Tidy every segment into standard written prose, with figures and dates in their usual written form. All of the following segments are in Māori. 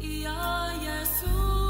Ia Yesus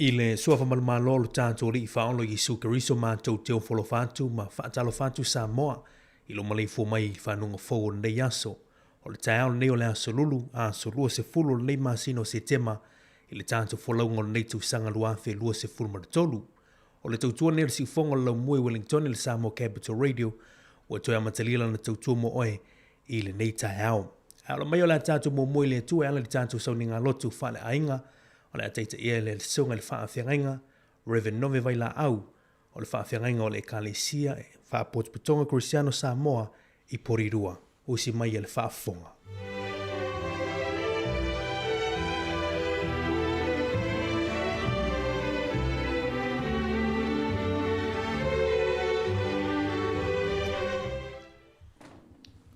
Ile sua fa malmalo lo tanto ri fa lo Yesu Keriso ma tau teu folofatu ma fa talo fatu Samoa ilo malei fo mai fa nunga fo ne yaso o le tau ne o le asolulu a solua se fulu le masino se tema ile tanto fo lo ngol nei tu sanga lua fe lua se fulu martolu o le tautua ne si fonga lo mui Wellington le Samoa Capital Radio o to amatalila na tautua mo oe ile nei tau alo mai o la tanto mo mui le tu ala le tanto so ninga lotu fa le ainga o le ataita ia le sunga le whaafengainga, Reverend Nove Vaila au, o le whaafengainga o le Ekalesia, Whaapotuputonga Cristiano Samoa, i Porirua, o si mai le whaafonga.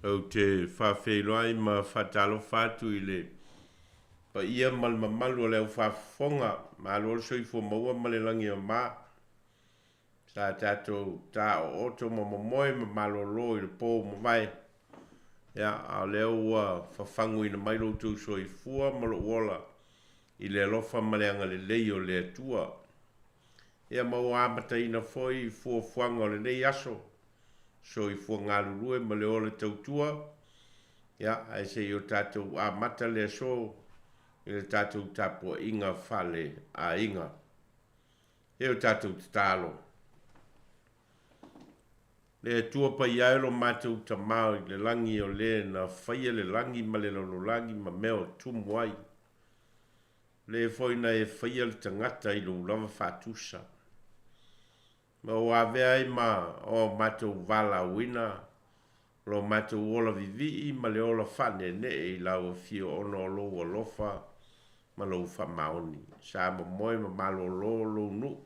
O te whaafeiloai ma whatalo whatu i le pa ia mal mamalu le whafonga ma lo soi fo maua male langi o ma sa tato ta o to mo moe ma malo lo i po mo vai ya a le ua whafangu i na mai lo tu soi fua malo ola i le lofa male anga le leio le tua ia mau amata i na foi fua fuanga o le nei aso soi fua ngalu rue ma le ole tautua ya ai se yo tato amata le so il tatou tapo inga fale a inga. E o tatou talo. Le tua pa iaro matou tamau i le langi o le na whaia le langi ma le lono langi ma meo tumuai. Le foina e whaia le tangata i lo lava fatusa. Ma o avea i ma o matou vala wina lo matou ola vivi ma le ola fane ne i lau fio ono lo o lofa ma lo fa maoni sa mo moi ma malo lo lo nu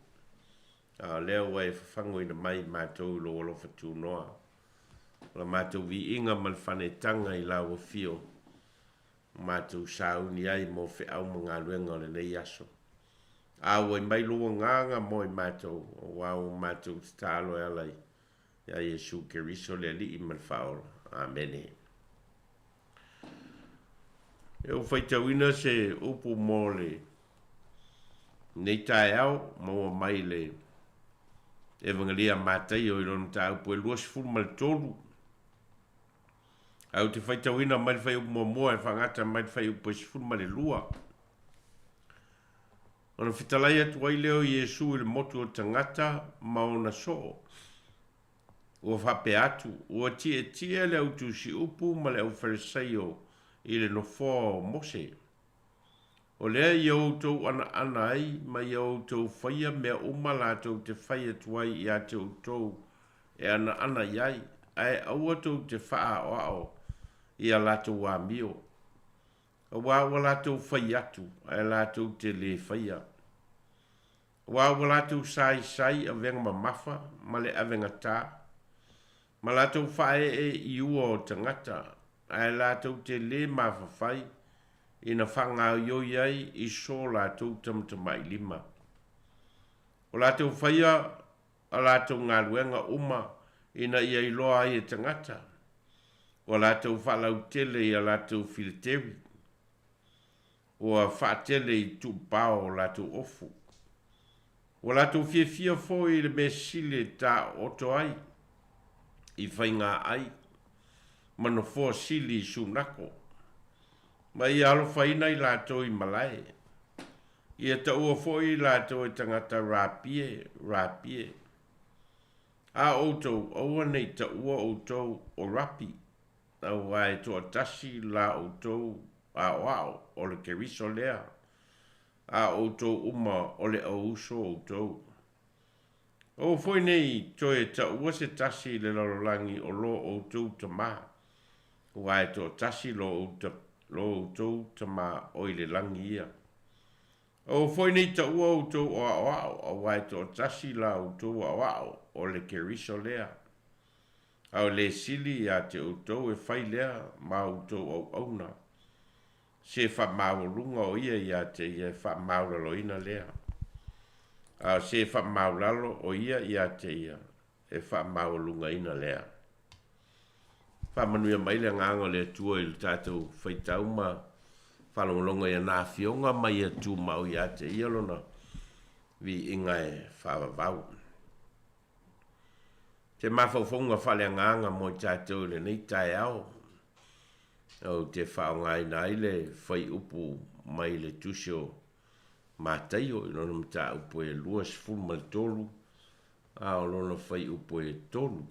a le wa e fango ina mai matou lo lo fa tu noa la matou vi inga mal fane tanga i lau fio matou sa uni ai mo fe au mga luenga le nei aso a wa mai lo nganga moi matou wa matou stalo alai ya Yesu Keriso le li mal faul amen. Eu fai tauina se upu mole nei tae au maua mai le evangelia matai o ilon tau po luas ful mal tolu au te fai tauina mai fai upu momoa e whangata mai fai upu ful mal lua ona fitalai atu ai leo Yesu il motu o tangata maona so ua whape atu ua tie le autu si upu ma le au farisaio i le no fo mose. O lea i outou ana ai, ma i outou whaia mea uma lātou te whaia tuai i a te outou e ana iai, ai auatou te whaa o ao i a lātou a mio. A wāua lātou whai atu, ai lātou te le whaia. Wāua lātou sai a venga ma mafa, ma le avenga tā. Ma lātou whae e i ua o tangata, ai lātou te le mawhawhai ina whangau yoi ai i so lātou tamtamai lima. O lātou whaia a lātou ngā ruenga uma ina ia i loa ai e tangata. O lātou whalau tele i a lātou filtewi. O a whaatele i tūpao o lātou ofu. O lātou fia fo i le me sile tā oto ai i whainga ai. Mano fo sili sunako. Ma i alo whaina i lātou i malai. Ia ta ua fo i lātou i tangata rapie. A outou, aua nei ta ua outou o rapi. A wai to atasi la outou a wao o le keriso lea. A outou uma o le auso outou. O foi nei toi ta ua se tasi le lalolangi o lo outou ta maa. Wai to tasi lo outou tama o i le langi ia. O foi nei ta ua outou o a wai to tasi la outou a o le keriso lea. Au le sili a te outou e fai lea ma outou au auna. Se fa maulunga o ia te ia fa maulaloina lea. Se fa maulalo o ia te ia e fa maulunga ina lea. Fa manuia mai le nganga le tua i tātou whaitau ma whalongolonga ia nā whionga mai a tū mau i ate ia lona. vi inga e whaavavau. Te mawhauwhunga whaleanganga mo tātou le nei tai au. O te whaongai nai le whai upu mai le tusio mātaio i lona mta upu e lua sifuru mai tolu. A o lona whai upu e tolu.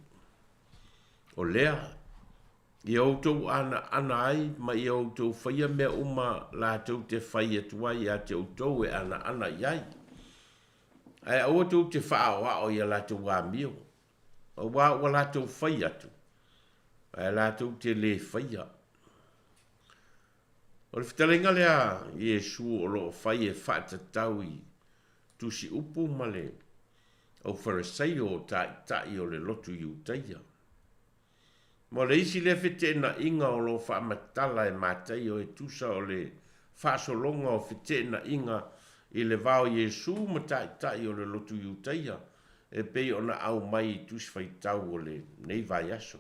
O lea, i autou ana ai, ma i autou whaia mea uma lātou te whai atuai a te autou e ana iai. Ai autou te whaoa o ia lātou wāmio. O wā ua lātou whai atu. Ai lātou te le whaia. O le whitalenga lea Iesu o lo whai e whaatatau i tusi upu male au Pharisee o tai o le lotu iutaia. Mo le isi le fitena inga o lo whaamatala e mātai o e tusa o le whaasolonga o fitena inga i le vao Iesu ma tai o le lotu iutaia e pei ona au mai tusi whaitau o le nei vai aso.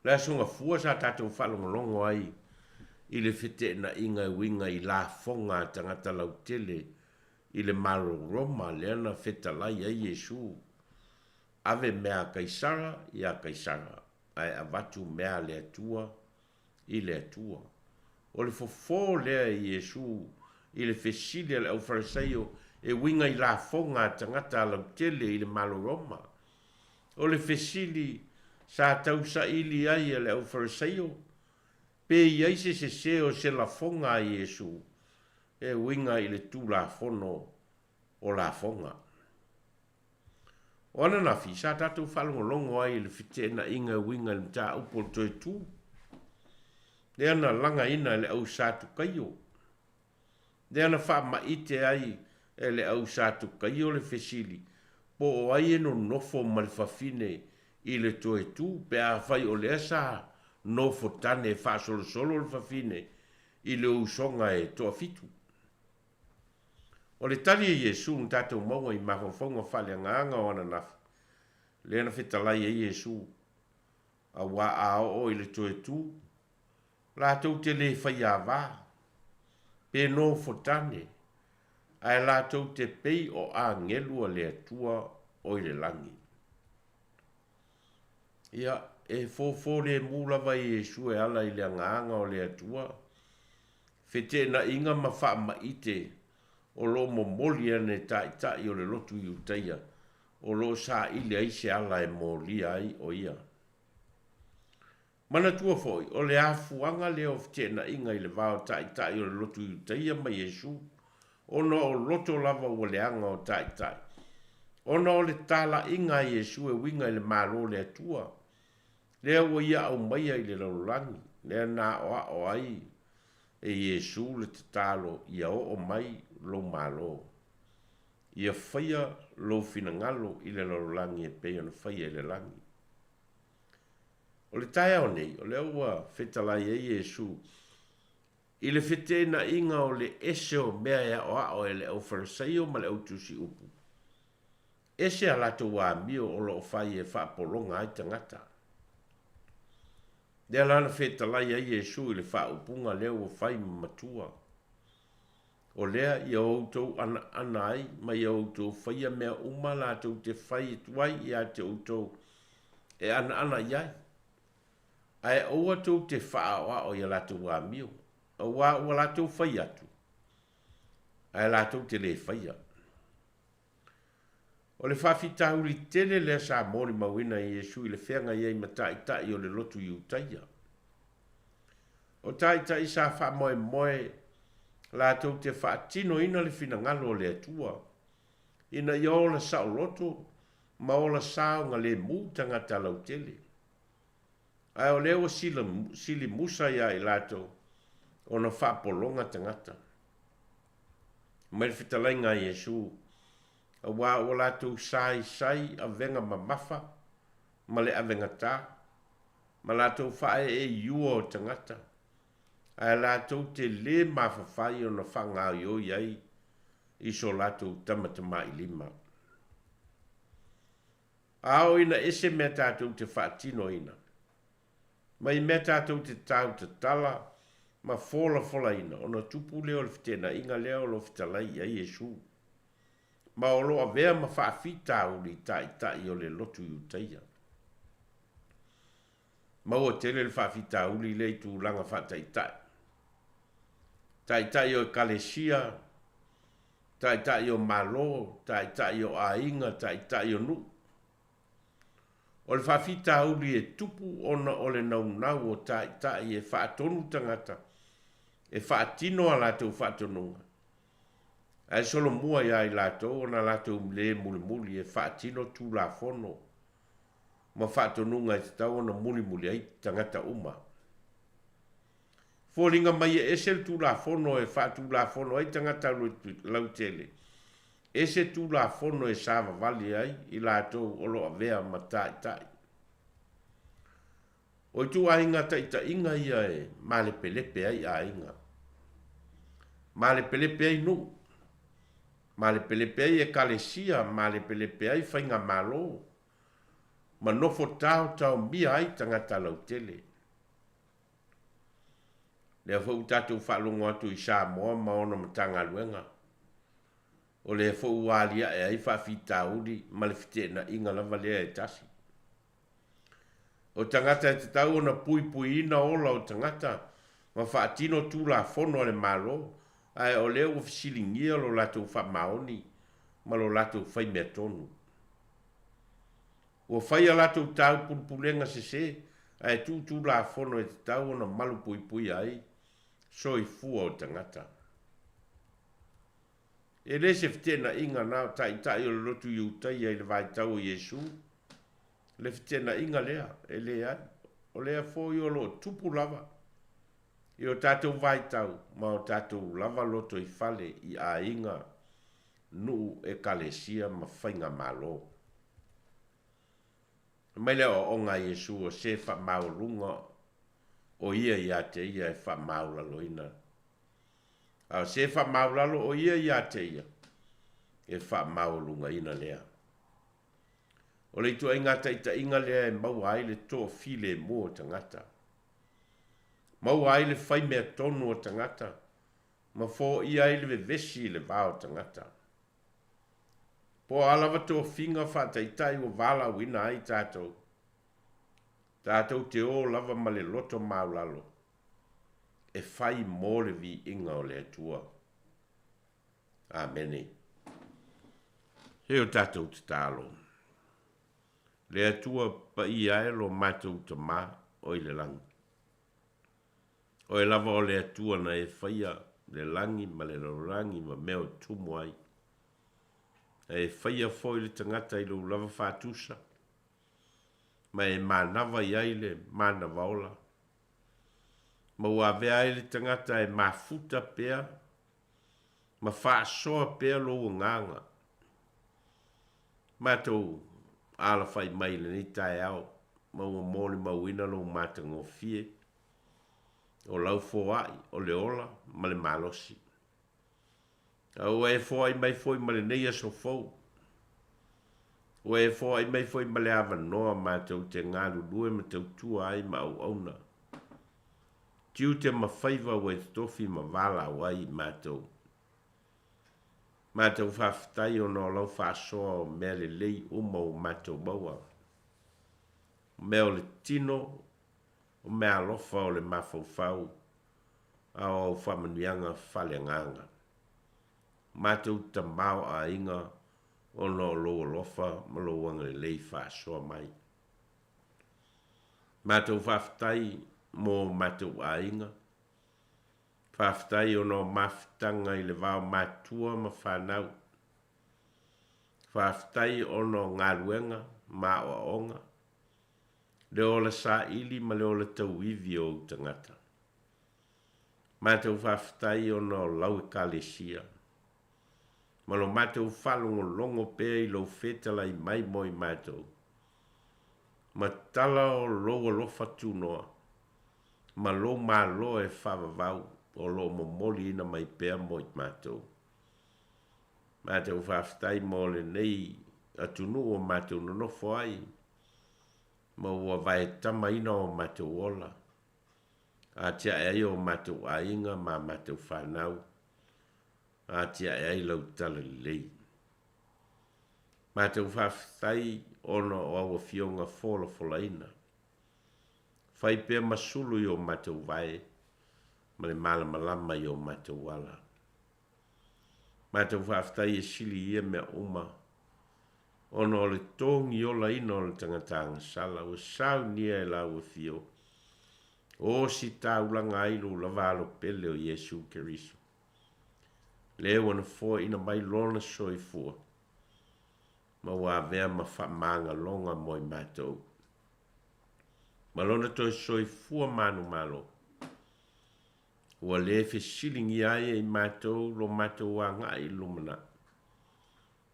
Le asunga fua sa tātou whalongolongo ai i le fitena inga e winga i la fonga tangata lautele i le maro Roma le ana fetalai a Iesu. Ave mea kaisara i a kaisara, ai avatu mea le atua i le atua. O le fofo lea Iesu i le fesile le au Phariseo e winga i la fonga tangata lautele i le maro Roma. O le fesili sa tausa ili ai le au Phariseo, pe iai se o se la fonga a Iesu, e winga i le tu la fono o la fonga. O ana na fi sa tātou whalongolongo ai le fitena inga winga le mta upo toe tu. Le ana langa ina le au sātu kaio. Le ana wha maite ai e le au sātu kaio le fesili. Po o ai eno nofo malfafine i le toe tu pe a whai o le asa nofo tane wha solo le fafine i le usonga e toa fitu. O le tali e Iesu tātou maua i mawhawhonga whale anga o ana nafi. Le ana whitalai e Iesu a wā a o i le toe tū. Lātou te le whai a wā. Pe no fotane. Ai lātou te pei o a ngelua le atua o i le langi. Ia e fōfō le mūlawa i Iesu e ala i le anga o le atua. Fete na inga ma wha ma ite o lo momoli ane tai o le lotu iutaia, o lo sa ile ai se ala e moli ai o ia. Mana tua foi, o le afuanga leo ftena inga i le vao tai o le lotu iutaia ma Iesu, o no o loto lava o le anga o tai. O no o le tala inga Iesu e winga i le malo le atua, leo o ia au maia i le laulangi, lea na o ai, e Iesu le tatalo ia o mai lo malo. Ia whaia lo finangalo i le laulangi e pei ana whaia i le langi. O le tae au nei, o le aua whetalai e Iesu, i le whetena inga o le ese o mea ea o e le au Phariseo ma le au tusi upu. Ese a lato wā mio o lo whai e whaapolonga ai tangata. Lea lana whetalai e Iesu i le whaupunga leo o whai matua. O lea i outou ana ai, ma i outou whaia mea uma lātou te whai tuai i a te outou e ana iai. Ai o atou te whaawa o i a lātou wā mio, o wā ua lātou whai atu. Ai lātou te le whaia. O le whawhitahuri tele lea sa mori mawina i Iesu i le whenga iei ma tai o le lotu iutaia. O tai sa wha moe lātou te whaatino ina le finangalo le atua. Ina i ola sao loto, ma ola sao nga le mū tangata lautele. Ai o leo sili musa ia i lātou, o na whaapolonga tangata. Mai whitalainga Iesu, a wā o lātou sai a venga mamafa, ma le avenga tā, ma lātou whae e iua o tangata. Ai lātou te le mawhawhai o na whanga o iai i so lātou tamatama i lima. Ao ina ese mea tātou te whaatino ina. Mai mea tātou te tau te tala, ma fola ina, ona tupu leo le fitena inga leo lo fitalai ai Yesu. Ma o loa vea ma whaafita uli tai o le lotu iutaia. Ma o tele le whaafita uli le tu langa whaatai. Tai o kalesia, tai o malo, tai o ainga, tai o nu. O le whaafita uli e tupu ona o le nau o tai e whaatonu tangata. E whaatino a lātou whaatonunga. Ai solo mua ia i lātou, ona lātou le muli e whaatino tū la fono. Ma whaatonunga e te tau ona muli ai tangata uma. Fōringa mai e ese tū la fono e whaatū la fono ai tangata lau tele. Ese tū la fono e sāwa vali ai i lātou olo a vea ma tai. O i tū ainga ta inga ia e male pelepe ai a inga. Male pelepe ai nu. Male pelepe ai e kalesia, male pelepe ai whainga malo. Ma nofo tau mia ai tangata lau tele. Lea fau tātou whaalongo atu i Samoa ma ona matanga luenga. O lea fau wālia e ai whaafita uri ma le fitena inga lava lea e tasi. O tangata e te tau ona pui ina ola o tangata ma whaatino tū la fono le malo. Ai o leo o fisilingia lo latou whamaoni ma lo latou whai mea tonu. O whai a latou tau pulpulenga se ai tū la fono e te tau ona malu pui ai soi fua o tangata. E le se fitena inga nao tai o le lotu iutai ai le vai tau o Yesu. Le fitena inga lea, e lea, o lea fōi o lo tupu lava. I o tātou vai tau, ma o tātou lava loto i fale i a inga nuu e kalesia ma whainga malo. Mai leo o ngā Yesu o se wha maurunga o ia i a te ia e wha mauralo ina. A se wha mauralo o ia i a te ia e wha maurunga ina lea. O le tu inga ta inga lea e mau ai le tō file mo tangata. Mau ai le whai mea tonu o tangata, ma fō i ai le vesi le vāo tangata. Po alawa tō whinga whātaitai o wala wina ai tātou. Tātou te o lava ma le loto maulalo. E whai mōle vi inga o le atua. Amene. Heo tātou te tālo. Le atua pa i ai lo mātou te mā o i le langi. O e lava o le atua na e whaia le langi ma le rangi ma meo tumu ai. E whaia foi le tangata i lo lava whātusa. Ma e mānawa i aile mānawa ola. Ma ua vea ai le tangata e mafuta pea. Ma whaasoa pea lo nganga. Mātou ala whai mai le ni tae au. Ma ua mōli mauina lo mātango fie. O lau fōai, o le ola, ma le malosi. O e fōai mai fōi ma le neia so fōu. O e fōai mai fōi ma le awa noa mātou te ngāru lue ma tau tua ai ma au auna. Tiu te mawhaiva o e tofi ma wala wai mātou. Mātou whawhitai o no lau whaasoa o mea le lei uma o mātou maua. Mea o le tino, o mea alofa o le mawhauwhau a o whamanuianga whaleanganga. Mātou ta mau a inga o no lo alofa ma lo wanga le lei whaasoa mai. Mātou whawhitai mō mātou a inga. Whawhitai o no mawhitanga i le wao mātua ma whanau. Whawhitai o no ngā ruenga ma o onga. Le ola sa ili ma le ola tau iwi o tangata. Mātou whawhitai o no lau e kalesia. Ma lo mātou whalongo longo pēr i lo whetala i mai moi mātou. Ma tala o loa lofa tūnoa. Ma lo mā lo e whawavau o lo momoli ina mai pēr moi mātou. Mātou whawhitai mo le nei atunu o mātou nonofo ai. Ma ua vai tama ina o mātou ola. A tia e ai o mātou ainga ma mātou whanau. A tia e ai lau tala lei. Mātou whawhai ono o awa fionga fola ina. Whai pēr masulu i o mātou vai. Ma le malama i o mātou wala. Mātou whawhai e sili ia mea uma. Ono o le tongi o la ina o le tangatanga sala. O sau nia e lau o fio. O si taulanga ailu la valo pele o Yesu Keriso. Leo ana fo ina mai lona soi fua. Ma wa vea ma whamanga longa moi mātou. Ma lona toi soi fua manu malo. Ua le fe silingi ai e mātou lo mātou wanga i lumana.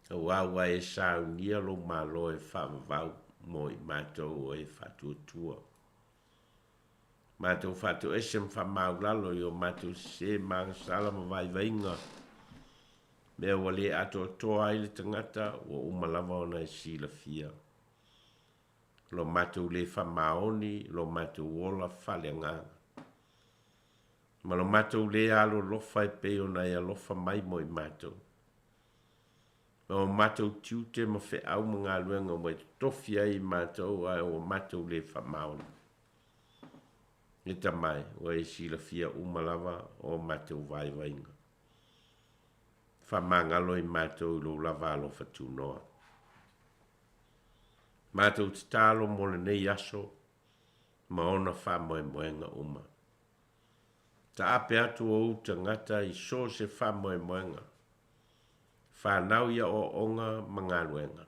Wa e sau nia lo malo e whamavau moi mātou o e whatuatua. Mātou whatu esem whamau lalo i o mātou se mga salama vai vainga. Mea wale ato toa i le tangata o umalava ona e sila fia. Lo mātou le whamaoni, lo mātou wola whaleanganga. Ma lo mātou le alo lofa e peo na ia lofa mai mo i mātou. Ma o mātou tiute ma fe au mga luenga mo e tofia i mātou ai o mātou le whamaoni. E tamai, o e sila fia umalava o mātou vai vainga. Whamangalo i mātou lo lava alo fatu noa. Mātou te tālo mo le nei aso, ma ona whamoe moenga uma. Ta ape atu o uta ngata i so se whamoe moenga. Whanau ia o onga mangaluenga.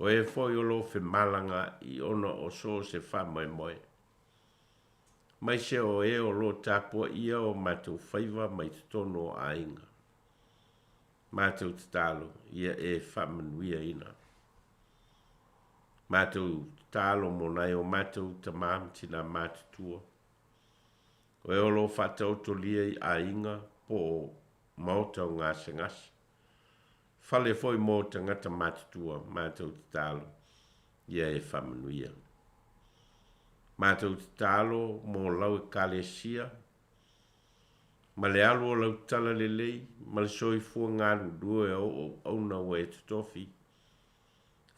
O e foi o lo fe malanga i ono o so se whamoe moe. Mai se o e o lo tapua ia o mātou whaiva mai te tono o ainga. Mātou te talo, ia e whamanuia ina. Mātou te talo mo nai o mātou ta māmtina mātutua. O e o lo whatau to lia i ainga po mauta o ngase ngase. Whale foi mo ta ngata mātutua, mātou te talo, ia e whamanuia. Mātou te talo mo lau e kalesia. Ma le alu o lau tala lelei, ma le soi fua ngāru due au na ue te tofi.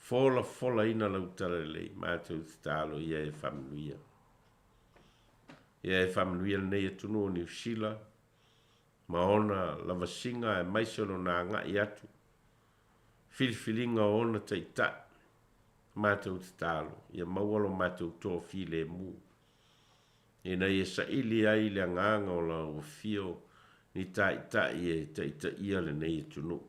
Fola ina lau tala lelei, mātou te talo ia e whamanuia. Ia e whamanuia nei e tunu o New Zealand. Ma ona lava singa e maisono na ngā i atu. Filifilinga o ona taita. Mātou te talo, ia maualo mātou tō file mu. E nei e sa ili ai le nganga o la o fio ni taita i e taita ia le nei e tunu.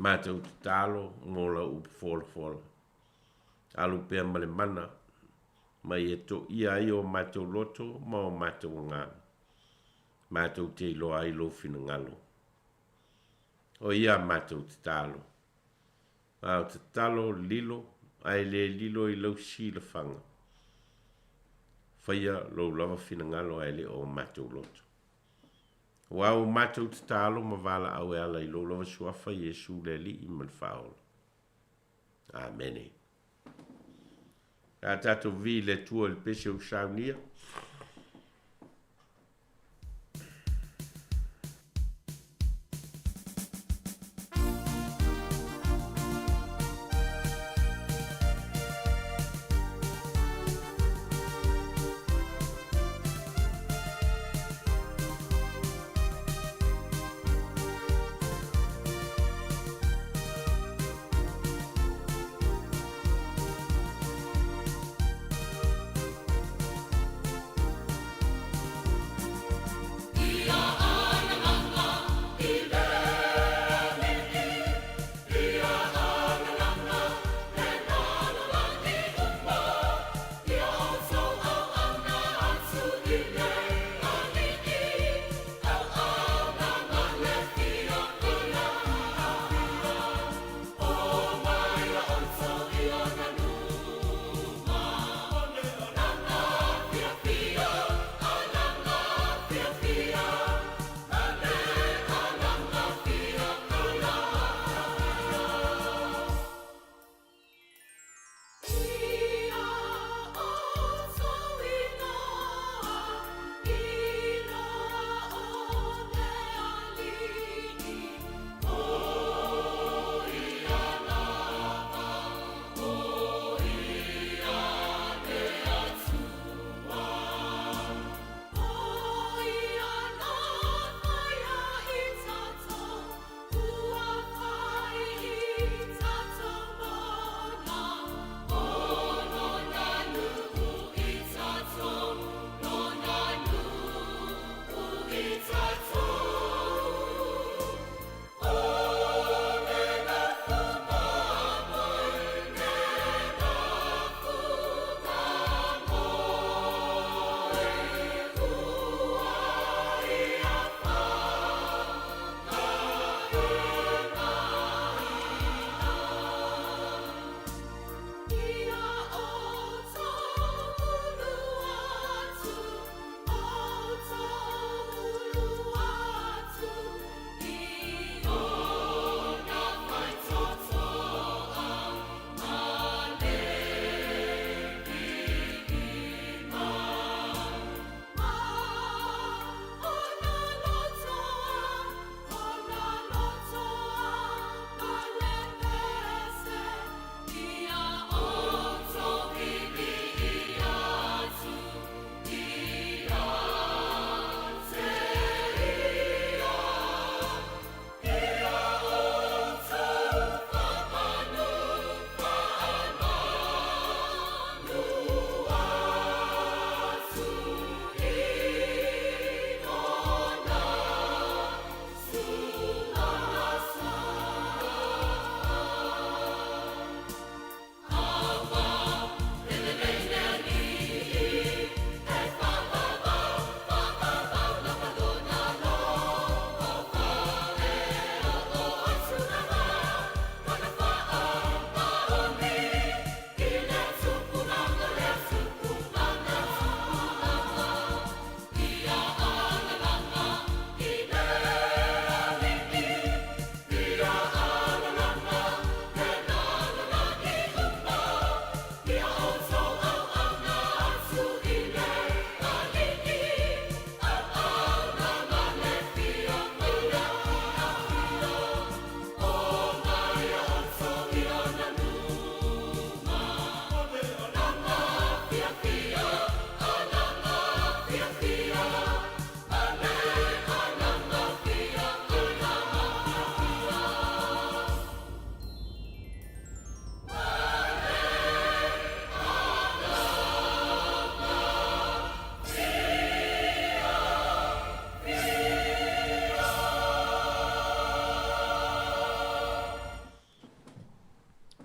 Mātou te talo mo la upu fola. Alu pēr male mana, mai e to ia ai o mātou loto ma o mātou ngana. Mātou te ilo ai lo fina ngalo. O ia mātou te talo. Au te talo lilo, ai le lilo i lau si la fanga. Whaia lo lava fina ngalo ai le o mātou loto. Wau mātou te talo ma wala au e ala i lo lava suafa Yesu le li i malfaola. Amene. A tato vi le tua il pese o saunia.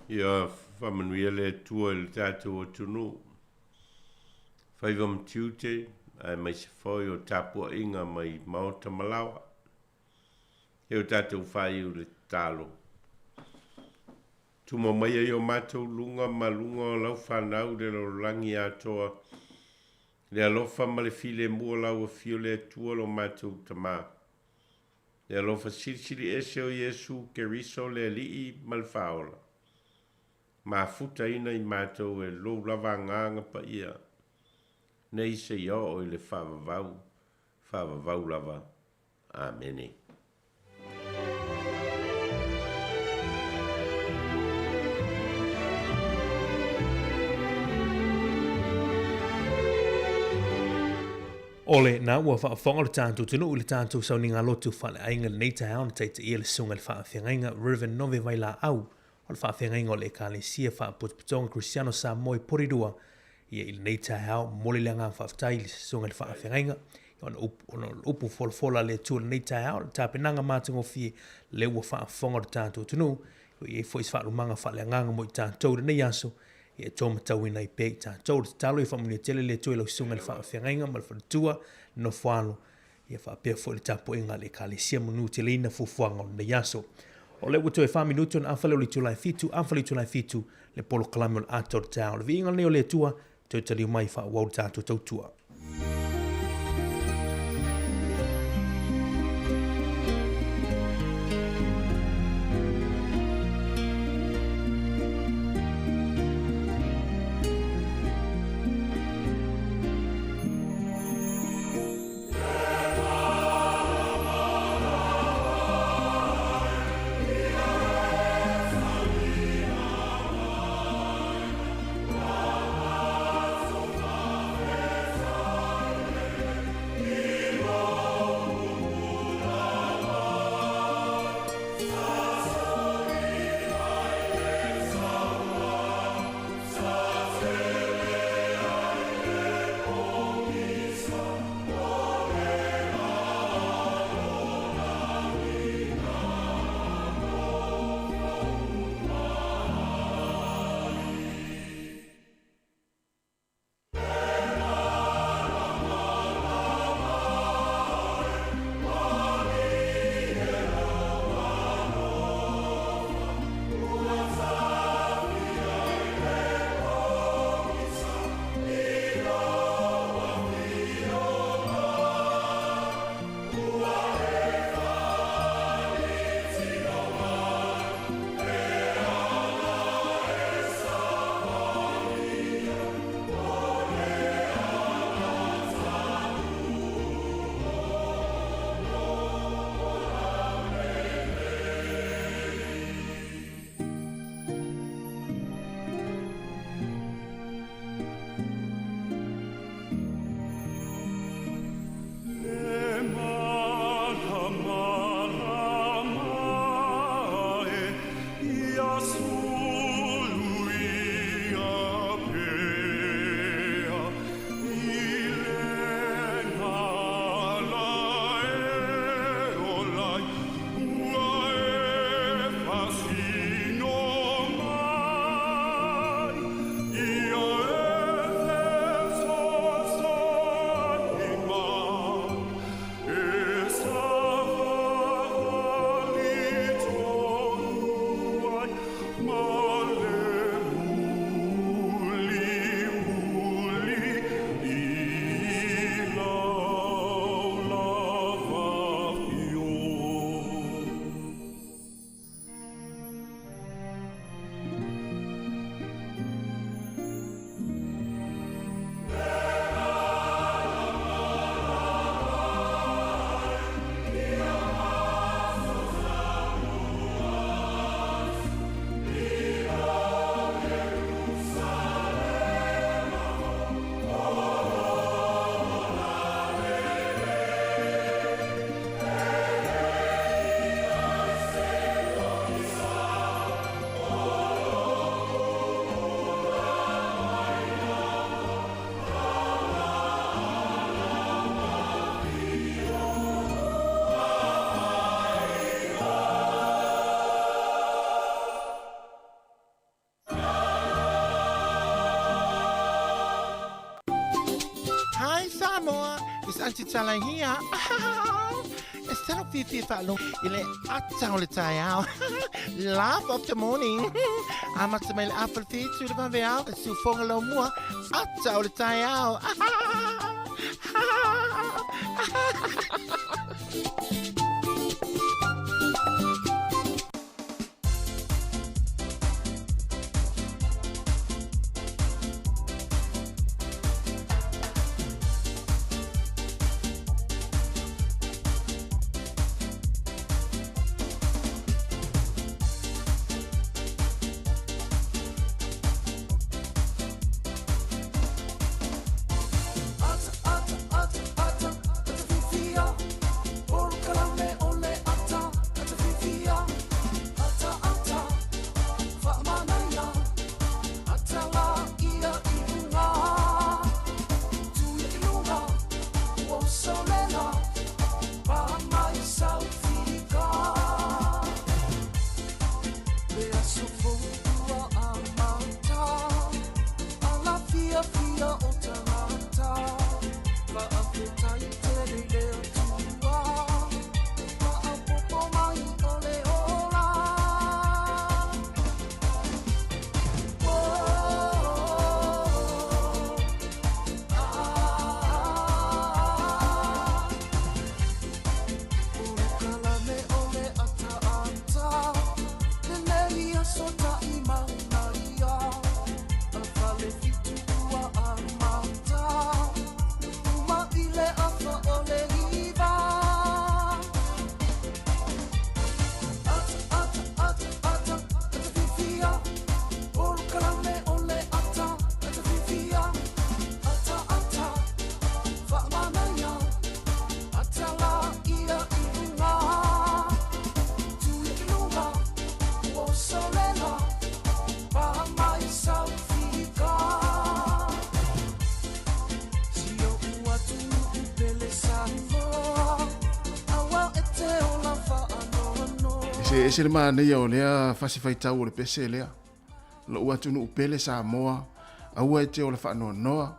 Ia whamanuia le tua le tātou o tunu. Whaiva mtiute, ai mai se whoi o tāpua inga mai maota malawa. E o tātou whai o le tālo. Tuma mai ai o mātou lunga ma lunga o lau whanau le lo langi atoa. Le alofa ma le file mua lau a fio le tua lo mātou tamā. Le alofa sirisiri ese o Yesu ke riso le lii mal faola. Ma futa ina i mātou e lo lava nganga pa ia. Nei se ia o i le whavavau lava. Amene. Ole na ua whaafonga le tātou tunu le tātou sau ni ngā lotu whale ainga nei te hao na teita ia le sunga le whaafengainga Riven Nove vai la au o le whaafengainga o le ekalesia whaaputuputonga Cristiano Samoe Porirua ia i le nei te hao mole le ngā whaaftai le sunga le whaafengainga ona upu fola le tua le nei te hao le tāpenanga mātingo fie le ua whaafonga le tātou tunu i e fwis whaarumanga whale nganga mo i tātou le nei aso ia toma tauina i pei tātou le talo i whamuni tele le tue lau sunga le whaafengainga ma le whanutua no whano ia whaapea fo le tapo inga le kalesia monu te leina fufuanga o nei aso. O le uto e whaminutu na awhale o le tulai fitu, awhale tulai fitu le polo kalame o le ato le tau. Le vi inga leo le tua, te tali mai wha wau tātou tautua. Miss Antitala here. Instead of Fifi Falo, ile atau le tayao. Laugh of the morning. Amat sa may apple feet to the paveao. Sufong lo mua. Atau le tayao. Se le mana ia o lea fasi faitau o le pese lea. Lo ua tunu upele sa moa. Aua e te o le whaanoa noa.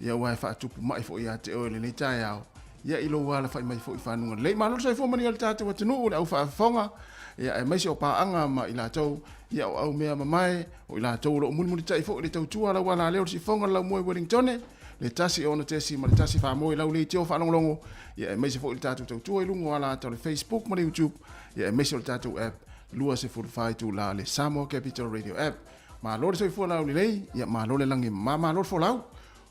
Ia ua e whaatupu mai fo ia te o le nei tae au. Ia ilo ua la whai mai fo i whanunga. Lei malo sai fo mani al tātou wa tunu o le au whaafonga. Ia e maisi o paanga ma i lātou. Ia o au mea mamae. O i lātou lo muli tai fo i le tautua la wala leo si fonga la moe Wellingtone. Le tasi o na tesi ma le tasi whaamoe lau le te o whanonglongo. Ia e maisi fo i le tātou tautua i lungo ala tau le Facebook ma le YouTube. Ia e maisi o le tātou app. Lua se furfai tu la le Samoa Capital Radio app. Ma lore se fo lau lei, ia ma lore langi ma lore fo lau.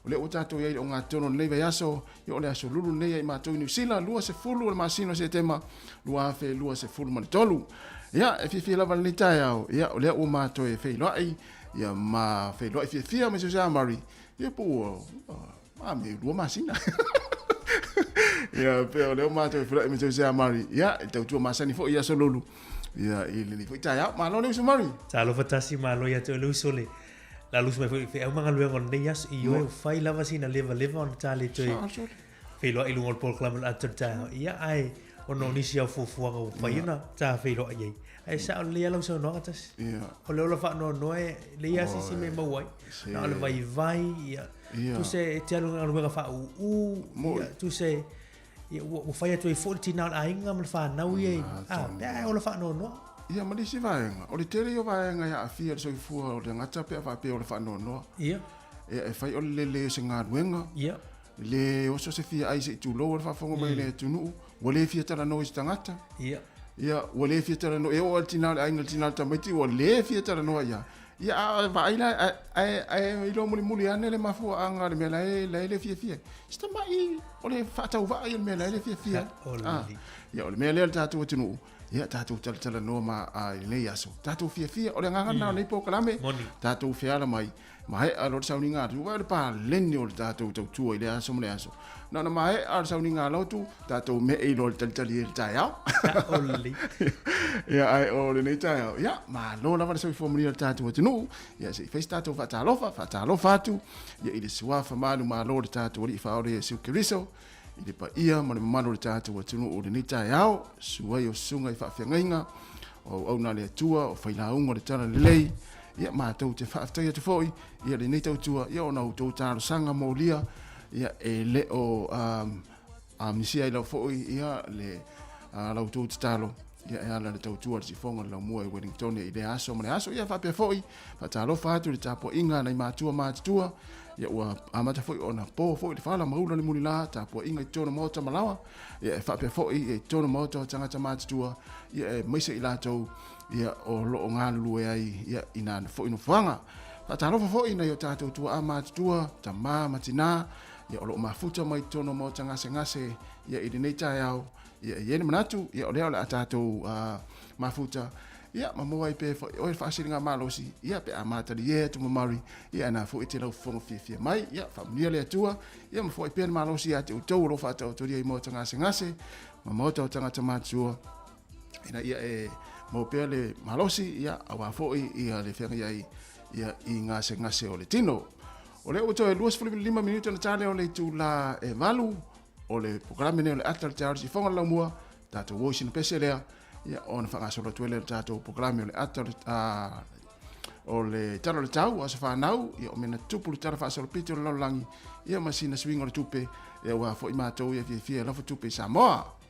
O le o tatou ia o ngā tono nei vai aso, ia o le aso lulu nei ai mātou i New Zealand, lua se fulu o le masino se tema, lua afe lua se fulu mani tolu. Ia, e fifi lava le tai au, ia o le o mātou e fei loai, ia ma fei loai fia me se se amari, ia po, me lua masina. Ia, pe o le o mātou e fei loai me se se amari, ia, e tau tua masani fo ia so lulu. Ia, ili ni fo tai au, ma lo le se mari. Talo fatasi ma lo ia te lu sole. La luz mai foi au manga luenga on neias I o fai lava sina leva on tale toi. Fe lo ilungol pol klam at ta. Ia ai ono nisi au fufu au fai na ta fe lo ai. Ai sa le lo so no atas. Ia. O le fa no e le ia si me mo wai. Na le vai ia. Tu se te alunga luenga fa u tu se o fai toi 40 na ainga mal fa na ui. Ah, o le fa no. Ia mali si vaenga. O le tere o vaenga ia afia so fua o le ngata pe fa pe o le whanono. Ia. E fai o le se ngā ruenga. Ia. Le o so se fia ai se tu lo o whafonga mai le tunu. O le fia tala no i tangata. Ia. Ia, o le fia tala no e o tina ai ngal tina ta mai o le fia tala no ia. Ia vai la ai ilo muli ane le mafu anga le mela le fia. Sta mai o le fata u vai le mela le fia. Ia o le mela le tatu tunu. Ia tātou tala noa ma a nei aso. Tātou fia o le ngangana nei po kalame. Tātou fiala mai. Ma he a lor sauni ngā tu. Wai le pā leni o le tātou tau tua I le aso mle aso. Nana ma he a sauni ngā lautu. Tātou me e lor tali e le tai au. Oli. Ia ai o le nei tai au. Ia ma lo lava le saui fomri le tātou atinu. Ia se feis tātou whatalofa atu. Ia I le suafa manu ma lo le tātou li whaore e siu keriso. I le pa ia ma le mamano le tātou atunu o le nei tai au, suai o sunga I whaafengainga, o au nā le atua, o whailaunga le tana le lei, ia mātou te whaaftai atu fōi, ia le nei tautua, ia o nau tau tāro sanga mō lia, ia e le o a misia I lau fo'i ia le lau tū talo ia e ala le tautua le sifonga lau mua I Wellington I le aso ma le aso ia whapea fo'i whatalofa atu le tapo inga nei mātua mātua ia ua amata fo'i ona po fo'i le whala maula le muli la tapo inga I tono mota malawa ia e whapea fo'i I tono mota tangata mātua ia e maise I lātou ia o loo ngālulu e ai ia ina fo'i no whanga whatalofa fo'i na ia tātou tua a mātua ta mā matina ia o loo mafuta mai tono mota ngase ia I nei tai au ia yene manatu ia o leo le atatou mafuta ia mamoa I pe o e whaasiringa malosi ia pe amata li tu mamari ia na fo te lau fonga fia mai ia familia le atua ia mafo I pe malosi ate utou lo fatau to ia mo tanga ngase mamoa tau tanga tamatua ina ia e mo pe le malosi ia awa fo ia le fenga ia I ngase o le tino o leo to e 2.5 minuto na tale o le tu la e valu o le programe ne o le atal charge fonga la mua tato wosin peselea ia on fa so le tuele tato programe o le atal o le talo le tau asa fa nau ia o mena tupu tala fa so pito lo langi ia masina swing o le tupe ia wa fo I matou ia fia la fo tupe Samoa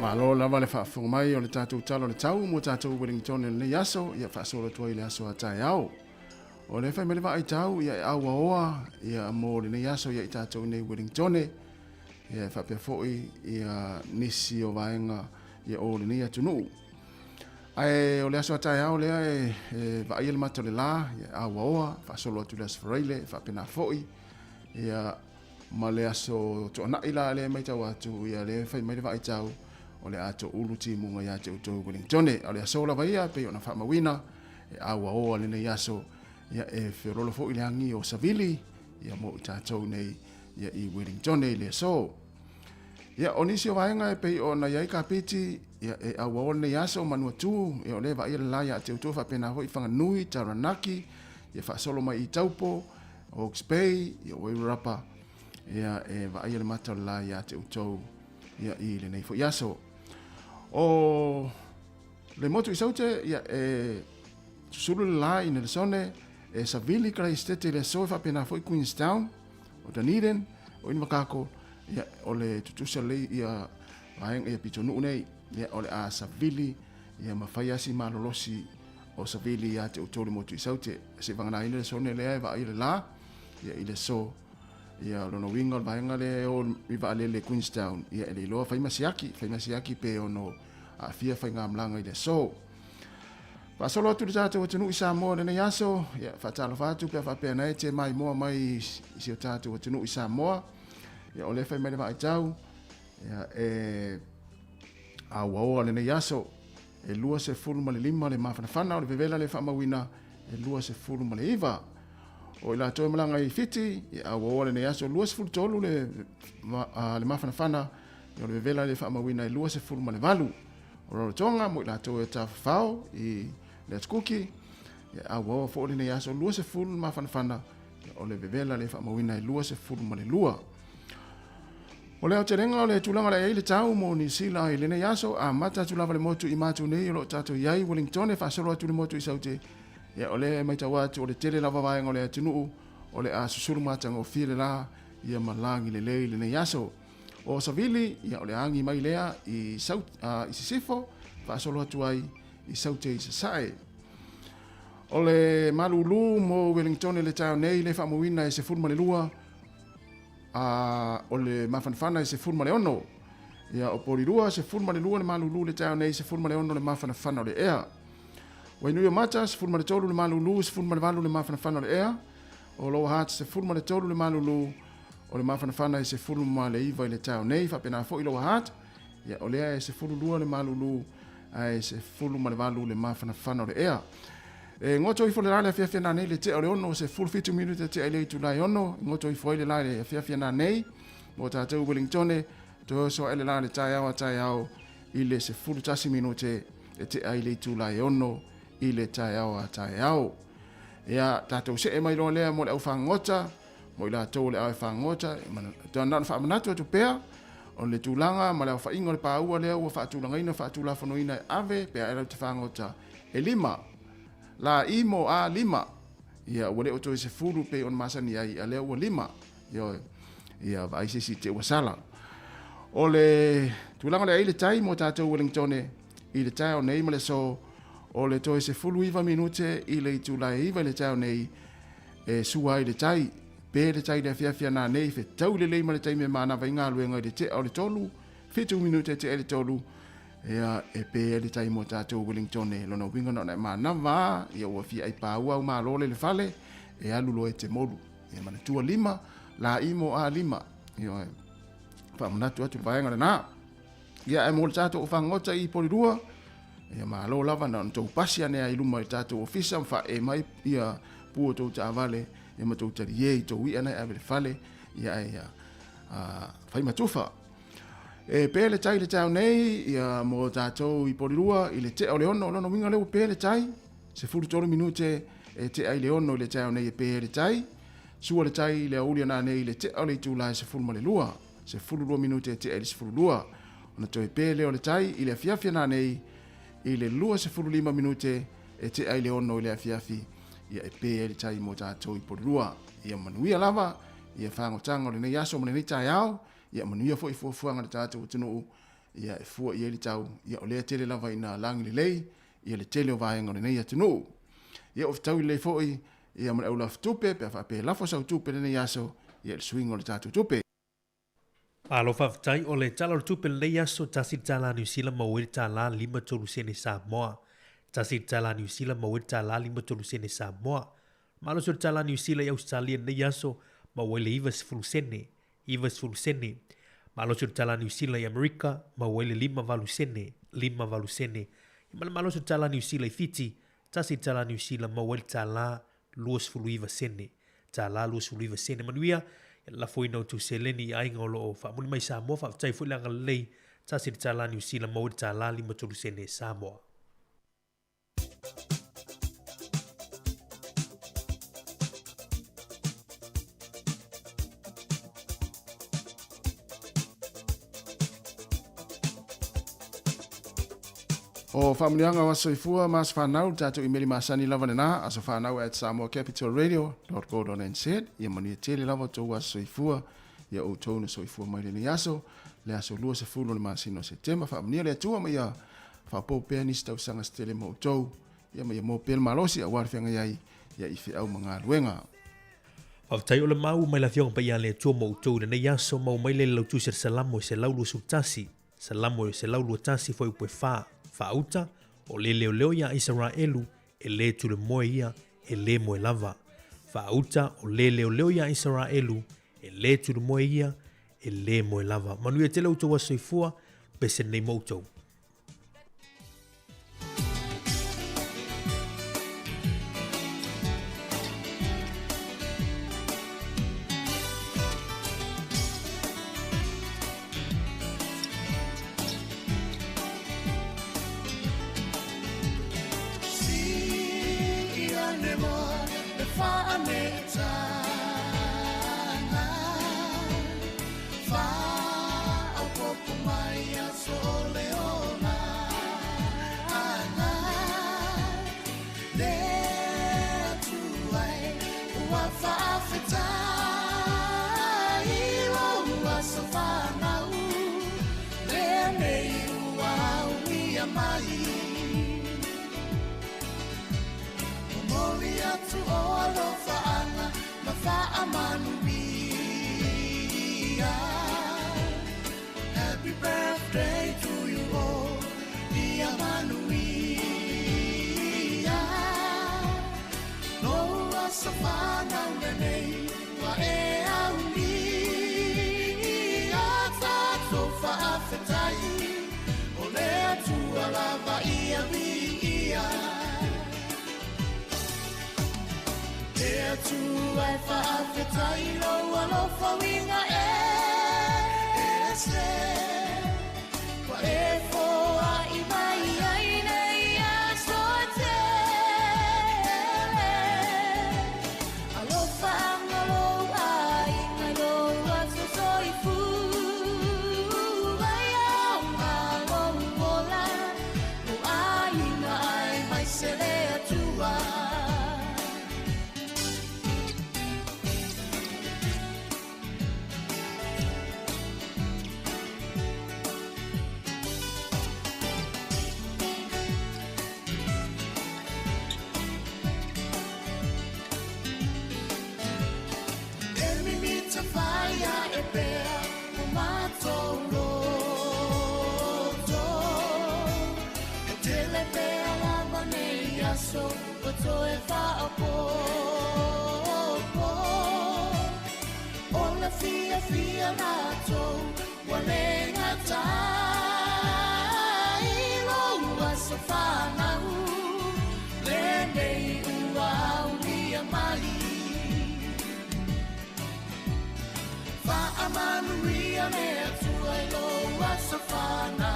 Malo lava le whaafonga mai o le tātou talo le tau mo tātou Wellington le yaso ia whaasola tua i le aso a tai au. O le whai melewa ai tau ia e aua oa ia mo le yaso ia i tātou nei Wellington ia whapea foi ia nisi o vaenga ia o le nei atunu. Ai o le aso a tai au lea e vai le mato le la ia aua oa whaasola tu le asfareile whapena foi ia ma le aso toa ila le mai tau atu ia le whai melewa ai tau o le ato ulu timunga ia te utou Wellington. O le aso la vaia pe ona whamawina e aua oa le nei aso ia e whirolo fo i le angi o Savili ia mo i tātou nei ia i Wellington le aso. Ia o nisi o vaenga e pe ona iai ka piti ia e aua oa le nei aso manua tu ia o le vaia le laia te utou whapena hoi whanganui Taranaki ia whaasolo mai i Taupo Hawke's Bay ia Wairarapa ia e vaia le mata le laia te utou ia i le nei fo iaso. O le motu i saute ia e susulu le la i le sone e Savili Christchurch le so fa pena foi Queenstown o Dunedin o in makako ia o le tutusa le ia vaeng ia pitonu nei ia o le a Savili ia mafai asi malolosi o Savili ia te utole motu i saute se vangana ina le sone le va i le la ia i le so ia lono winga o vaenga le o iwa le Queenstown ia ele loa fai masiaki pe ono a fia fai ngā mlanga i le so. Pasolo atu le tātou atunu i Samoa le nei aso ia whatalo whatu pia whapea nei te mai moa mai isi o tātou atunu i Samoa ia o le fai mai i tau ia e a waoa le nei aso e lua se fulu ma le lima le mawhanawhana o le vevela le whamawina e lua se fulu ma le iwa. O ila toi malanga i fiti, a wawa le nei aso lua se fulu tolu le mawhanawhana, i o le vevela le whaamawina i lua se fulu ma le valu. O roro tonga, mo ila toi e tawhawhau i le atkuki, a wawa fo le nei aso lua se fulu mawhanawhana, o le vevela le whaamawina i lua se fulu ma le lua. O leo te renga o le tulanga le eile tau mo ni sila i le nei aso, a mata tulava le motu i matu nei o lo tato iai Wellington e whaasolo atu le motu i saute, ia ole mai tau atu o le tele lava vaenga o le atunuu o le a susuru matanga o file la ia malangi le lei le nei aso. O Savili ia o le angi mai lea i sisifo whaasolo atu ai i saute i sasae. O le malulu mo Wellington le tau nei le whamuina e se furma le lua o le mawhanawhana e se furma le ono. Ia o porirua se furma le lua le malulu le tau nei se furma le ono le mawhanawhana o le ea. Wainui o mata, se fulma le tolu le malulu, se fulma le valu le mawhanawhana le ea. O loa hat, se fulma le tolu le malulu, o le mawhanawhana i se fulma le iwa i le tau nei, whapena fo i loa hat. Ia o lea e se fululua le malulu, ai se fulma le valu le mawhanawhana le ea. E ngoto i fo le rale a fiafia nei le te o le ono, se full 50 minute te aile i tu lai ono, ngoto i fo i le rale a fiafia nei, mo tātou Wellington, to so ele rale tai au, i le se full 80 minute te aile i tu lai ono, i le tai au. Ia tātou se e mai loa lea mo le au whangota, mo i la tau le au whangota, tōna na whaamanatu atu pēr, o le tūlanga, ma le au whaingo le pāua lea, ua whaatūlanga ina, whaatūla whanoina e ave, pēr e rau te whangota, e lima, la imo a lima, ia ua le oto i se furu pe on masani ai, a lea ua lima, ia vaise si te ua sala. O le tūlanga le ai le tai mo tātou Wellington, i le tai o nei ma le so, o le toi se fulu iwa minute i le itu lai iwa le tau nei e sua i le tai pe le tai le fiafia na nei fe tau le leima le tai me mana vai ngā luenga i le te au le tolu 5 minute te ele tolu e pe le tai mo tātou Wellington e lono winga na mana wa ia ua fia ai pāua au mālole le fale e alulo e te molu e mana tua lima la imo a lima ia whamanatu atu vaenga le nā ia e mo le tātou whangota i porirua ia malo lava na tau pasi ane ai luma i tātou ofisa mfa e mai ia pua tau ta avale e ma tau tari e i tau i anai ave le fale ia whai matufa. E pēle tai le tau nei ia mo tātou i porirua i le te au le ono lono winga leo pēle tai se furu tolu minute e te ai le ono i le tau nei e pēle tai sua le tai le aulia na nei le te au le tūlai se furu ma le lua se furu lua minute e te ai le se furu lua ona toi pēle o le tai i le fiafia na nei i le lua se furu 5 minute e te ai le ono i le afiafi ia e pe le tai mo tātou i porirua ia manuia lava ia whangotanga o le nei aso mo le nei tai au ia manuia fo i fuafuanga le tātou tunu ia e fua ia li tau ia o lea tele lava ina langi le lei ia le tele o vaenga o le nei atunu ia o tau le foi ia mo la tupe pe fa pe la fo sa tupe le yaso ia le swing o le tatu tupe Alo whawhtai o le tala o tupe le aso tasi tala New Zealand ma wei tala 5 sene Samoa. Tasi tala New Zealand ma wei tala 5 sene Samoa. Malo so tala New Zealand ya Australia le aso ma wei le 10 sene. Malo so tala New Zealand ya Amerika ma wei le 5 sene. Malo so tala New Zealand Fiji tasi tala New Zealand ma wei tala 2 sene. Tala 2 sene manuia la foi no tu seleni ai ngolo fa mun mai Samoa fa tai fu langa lei ta si tala New Zealand mo tala 5 sene Samoa. O whamunianga wa soifua mas whanau tātou imeli masani lava nena aso whanau at samoacapitalradio.co.nz ia mani tele lava tō wa soifua ia o tōna soifua mai le aso le aso lua se fulu le masino se tema whamunia le atua ma ia whapopea nisi tau sanga stele mo tō ia ma ia mo pēl malosi a warwhenga iai ia ife au mga luenga. Whawtai o le mau mai la fionga pa ia le atua mo tō le nei aso mau mai le lau tūsir salamo se laulu sutasi salamo se laulu tasi foi ue wha Fauta o le leo ia Israelu e le tule moe ia e le moe lava. Fauta o le leo ia Israelu e le tule moe ia e le moe lava. Manuia tele utoa soifua pese nei moutou. Happy birthday to you all, dear Manuia. No wasafana unenei wa e auni. Ata tofa afetai, ole atua lava ia via. E atua e fa afetai lo alofa winga so e fa po ola fia na to wale ngata ilo so fa na le nei ua uni mai fa amanu ria me tu ilo so fa na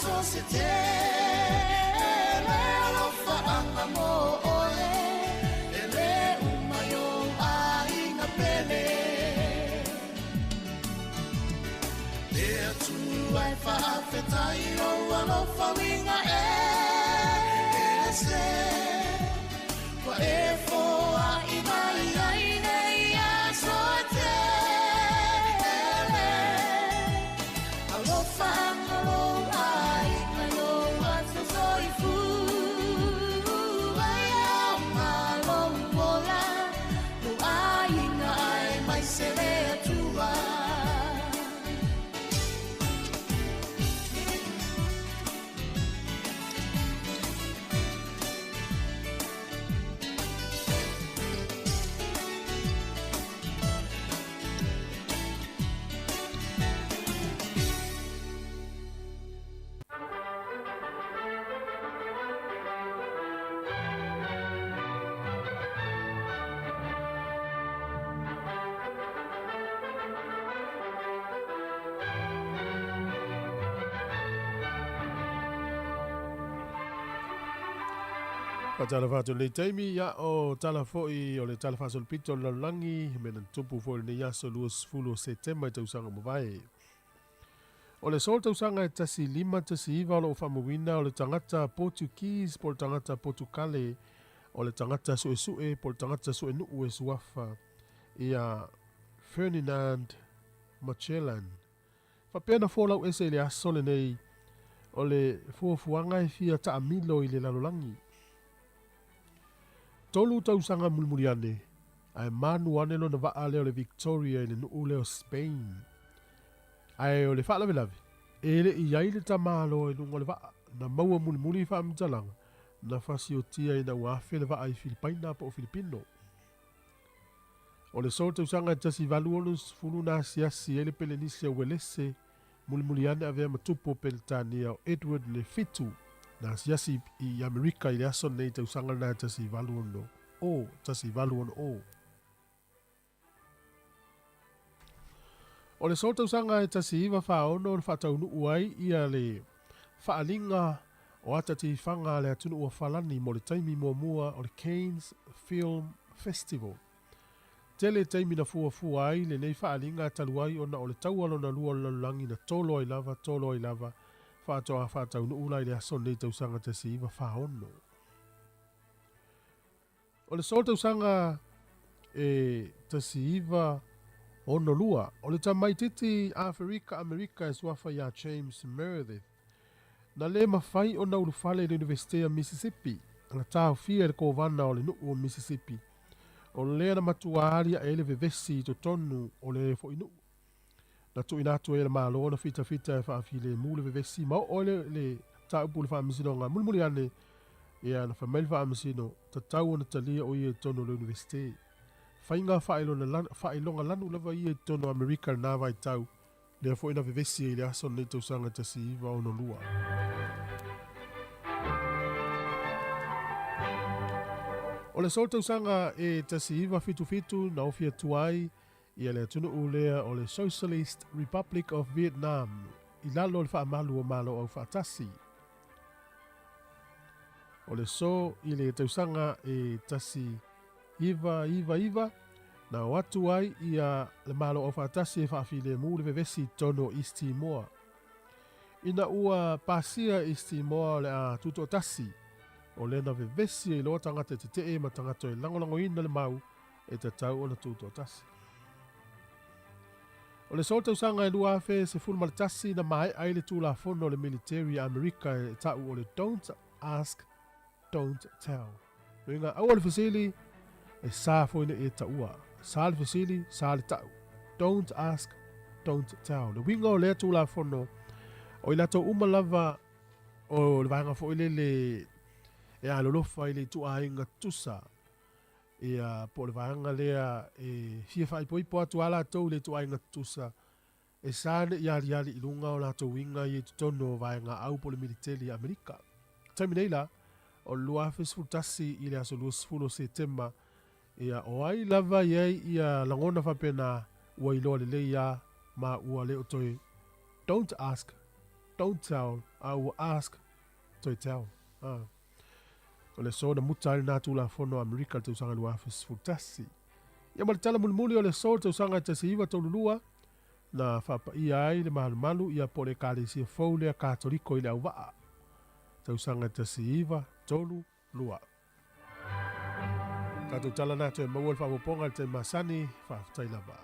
so se te le lo fa anga mo ole le umayo ai na pele le tu ai fa fetai alofa winga se wa fo I mai ai nei a sote alofa alo ai alo atu soi fu ai au malo mola no ai nai mai se le atua Tala whātou nei taimi ia o tala foi o le tala whātou pito la langi me na tupu foi ne yaso luas fulo setema i tausanga mawai. O le sol tausanga e tasi lima tasi iwa o whamawina o le tangata Portuguese po le tangata Portukale o le tangata sue po le tangata sue nuu e suafa ia Ferdinand Magellan. Whapena fōlau ese le asole nei o le fuafuanga e fia ta amilo I le lalolangi. Tolu tausanga mulmuriane, ai manu ane lo na waa leo le Victoria I le nuu leo Spain. Ai o le wha lawe lawe, e le I ai le tamalo e lunga le waa, na maua mulmuri wha amtalanga, na whasi o tia I na uafe le waa I Filipaina pa o Filipino. O le sol tausanga tasi valu onus fulu na siasi e le pelenisi a welese, mulmuriane avea matupo pelitania o Edward le Fitu, na siasi I Amerika I le aso nei tausanga na tasi valu ono o, tasi valu ono o. O le sol tausanga e tasi iwa wha ono le whataunu uai ia le whaalinga o atati whanga le atunu ua whalani mo le taimi mua o le Cannes Film Festival. Tele taimi na fua ai le nei whaalinga taluai ona o le taualo na lua lalulangi na tolo ai lava, whātoa whātau nu ulai le aso nei tausanga tasi iwa whaono. O le sol tausanga e tasi iwa ono lua. O le tamaititi Amerika e suafa ia James Meredith. Na le mawhai o na urufale le Universitea Mississippi. Na tāu fia le kōwana o le nuu o Mississippi. O le lea na matuaria e le vevesi to tonu o le fo inu. Na tu inatu e le malo na fita e whaafile mule vevesi mau o le taupu le whaamisino ngā mulmuli ane ia na whameli whaamisino ta tau na talia o ie tono le universite. Whainga whailonga lanu lava ie tono Amerika na vai tau lea fo ina vevesi e le aso ne tausanga tasi iwa ono lua. O le sol tausanga e tasi iwa fitu na ofia tuai ia le tunu ulea o le Socialist Republic of Vietnam I lalo le whaamalu o malo au whaatasi. O le so I le tausanga e tasi iwa na watu ai ia le malo au whaatasi e whaafile mu le vevesi tono East Timor. Ina ua pasia East Timor le a tuto tasi o le na vevesi e loa tangata te ma tangata e langolango ina le mau e te tau o na tuto tasi. O le sol tausanga e lua afe se fulu malatasi na mai ai le tula fono le military Amerika e tau o le don't ask, don't tell. Ringa au le fasili e sa foina e taua. Sa le fasili, sa le tau. Don't ask, don't tell. Le winga o le tula fono o ila tau umalava o le vanga fo ile le e alolofa ile tua inga tusa. Ia po le vanga lea e fia fai poi po atu ala tau le tu ainga tusa e sane iari ilunga o la tau inga i tutono vanga au po le militeri Amerika. Taimi neila o lua fesfutasi i le aso luas fulo setema ia o ai lava iei ia langona whapena ua iloa le leia ma ua leo toi don't ask, don't tell, ua ask, toi tell. O le so na mutari na tula fono Amerika te usanga lua fesfutasi. Ia ma le tala mulmuli o le so te usanga te siiwa tau lulua na whapa ia ai le malu ia po le kāle si fau lea kātoriko i le au waa. Tausanga te siiva, tolu, lua. Tātou tala nātu e maua le whapoponga le te masani, whaaftailava.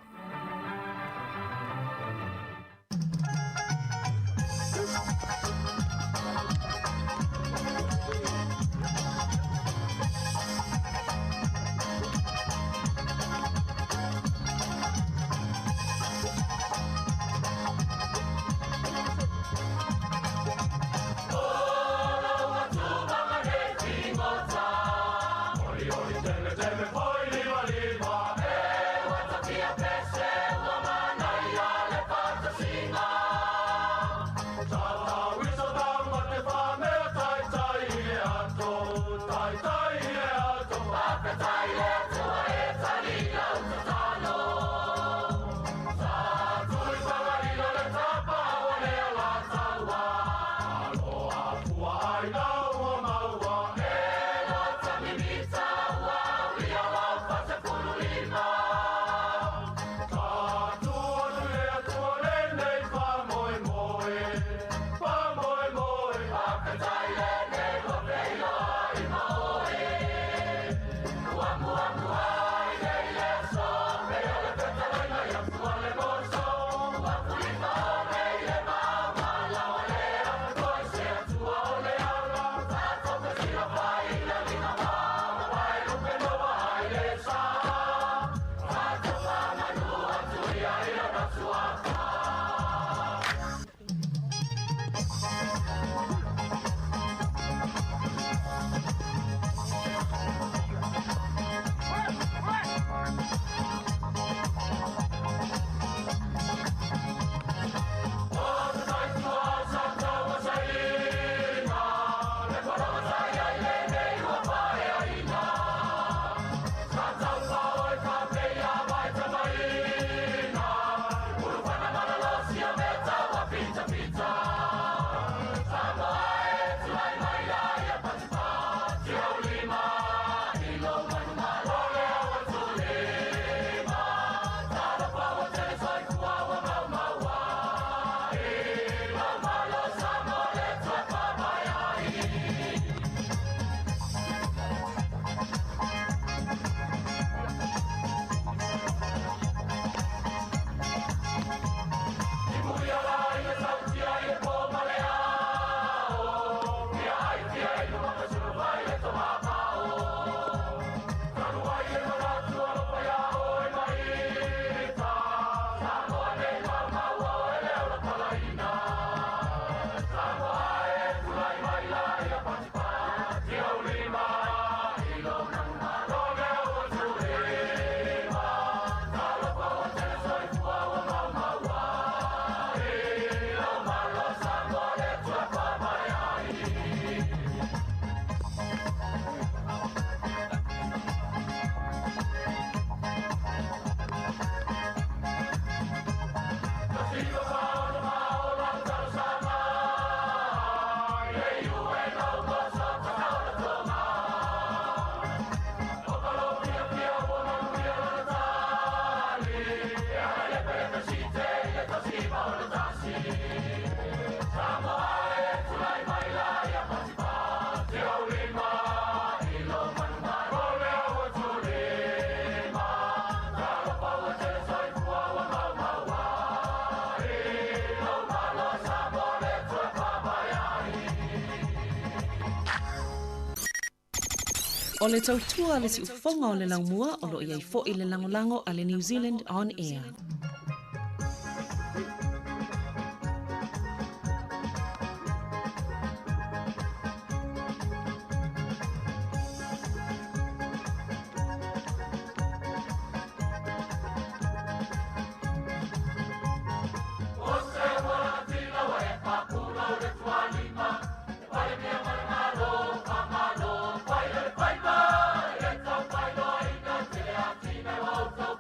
O le tautua le si ufonga o le laumua o lo iai fo i le langolango a le New Zealand On Air.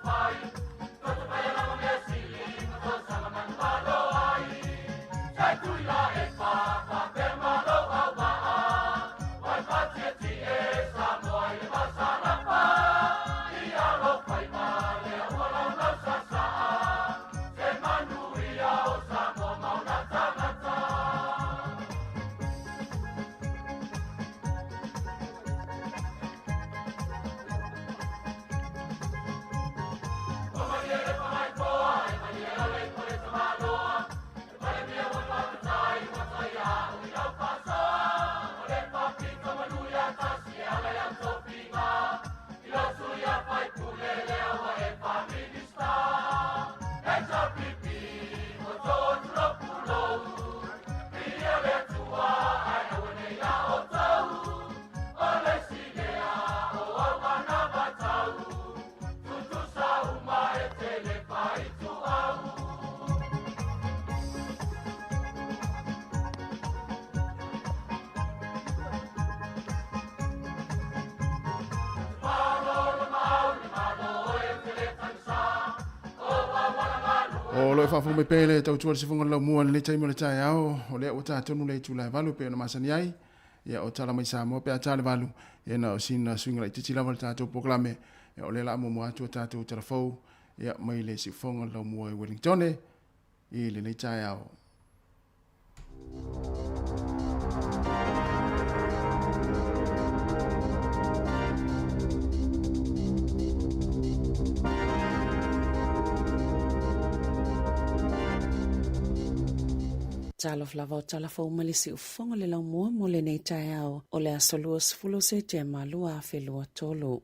Pai, O lo fa fu me pele tau tua se funga lo mua le tai mo le tai ao o le o ta tonu le tu la valu pe na masani ai ia o tala mai sa mo pe ata le valu ia na o sina swinga le titi lava le ta tu proklame ia o le la mo mo atu ta tu telefou ia mai le si funga lo mua i Wellington i le tai ao. Talof lava o talafou ma le si ufonga le lau mua mo le nei tae au o le asolua sifulu se te malua a whelua tolu.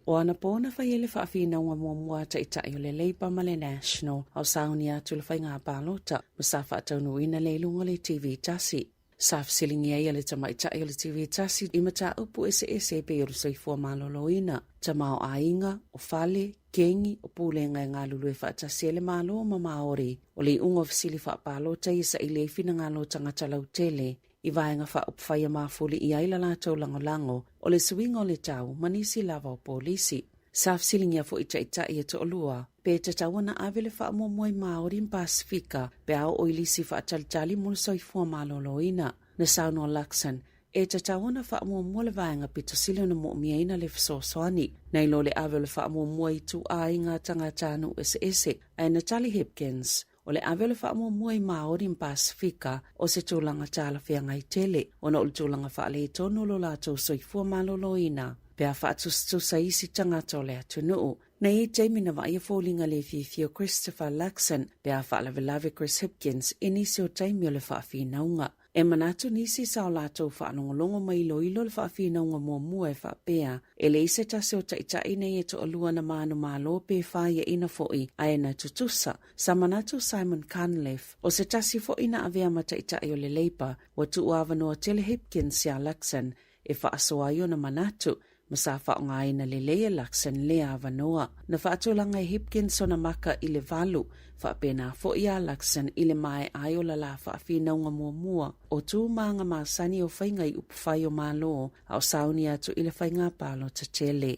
O ana pōna whai ele whaafina unga mua ta itai o le Labour ma le National au sauni atu le whai ngā pālota ma sa whaatau ina le lunga le TV tasi. Sa fsilingi ai le tama itai o le TV tasi i mata upu ese pe o le soifua malolo ina. Tama o ainga, o fale, kengi, o pūlenga ngā lulu e whaatasi ele malo ma maori. O le unga fsili whaapālota i sa i le fina ngā lo tangata lau tele. I vaenga wha upwhaia mafuli i aila lātou lango o le suinga o le tau manisi lava o polisi. Sa fsilingi a fo ita i to olua. Pe te tawana avele wha momoe Māori in Pasifika pe au oilisi wha atalitali mula soifua malolo ina. Na sauno Luxon, e te tawana wha momoe le vaenga pito silo na mo'miaina le fisosoani. Nei lo le avele wha momoe tu a inga tangatanu ese ai Natalie Hipkins. O le avele wha momoe Māori in Pasifika o se tūlanga tāla whianga i tele. O na ulu tūlanga wha le tono lo lātou soifua malolo ina. Pea whaatustusa isi tangata o le atunuu. Nei Jamie na vai fōlinga le fifio Christopher Luxon, pea whaalawelawe Chris Hipkins, e nisi o Jamie o le whaafinaunga. E manatu nisi sao lātou whaanongolongo mai loilo le whaafinaunga mua e whaapea, e le ise tase o taitai nei e to alua na manu malo pe whaia ina foi, a na tutusa, sa manatu Simon Cunliffe, o se tasi foi na avea ma taitai o le Labour, wa tu uavanoa tele Hipkins ya Luxon, e whaasoaio na manatu, Masafa o ngai na lelea Luxon lea avanoa. Na whaatulanga e Hipkins o na maka i le valu. Whaapena fo ia Luxon i le mai ai o la la whaafina unga mua. O tū maanga maasani o whainga i upwhai o malo. Au sauni atu i le whainga palo ta tele.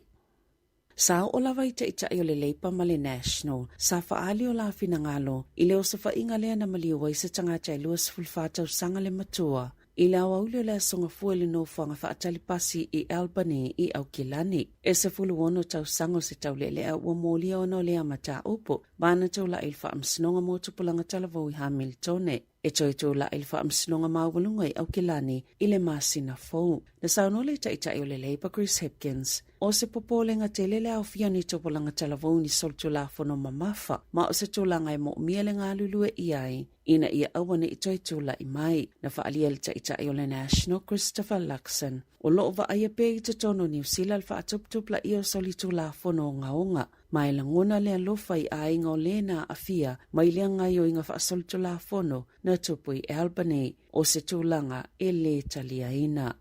Sao o lawa i te itai o le Labour ma le National. Sa whaali o la whina ngalo. I le o sa whainga lea na maliwa i sa tangata i luas fulwhātau sanga le matua. I le awaule le songa fuele no whanga whaatalipasi i Albany i Aukilani. E se fulu ono tau sango se tau lea ua mōlia ono lea mata upo. Bāna tau la ilfa amsinonga mo tupulanga talavau i Hamiltone. E toi tau la ilfa amsinonga mawalunga i Aukilani i le masina fau. Na saunole taitai o le Labour Chris Hipkins. O se popolenga te lele au fiani tupulanga talavau ni soltula fono mamafa. Ma o se tulanga e mo miele ngā lulue i ai. Ina ia awane i toi tula i mai. Na whaalia le taitai o le National Christopher Luxon. O loo wa aia pe i te tono New Zealand whaatuptupla i o solitula fono ngaonga. Mai la ngona lea lofa i a inga o lena a fia, mai lea ngai o inga whaasolitula fono na tupu i Albany o se tūlanga e le talia ina.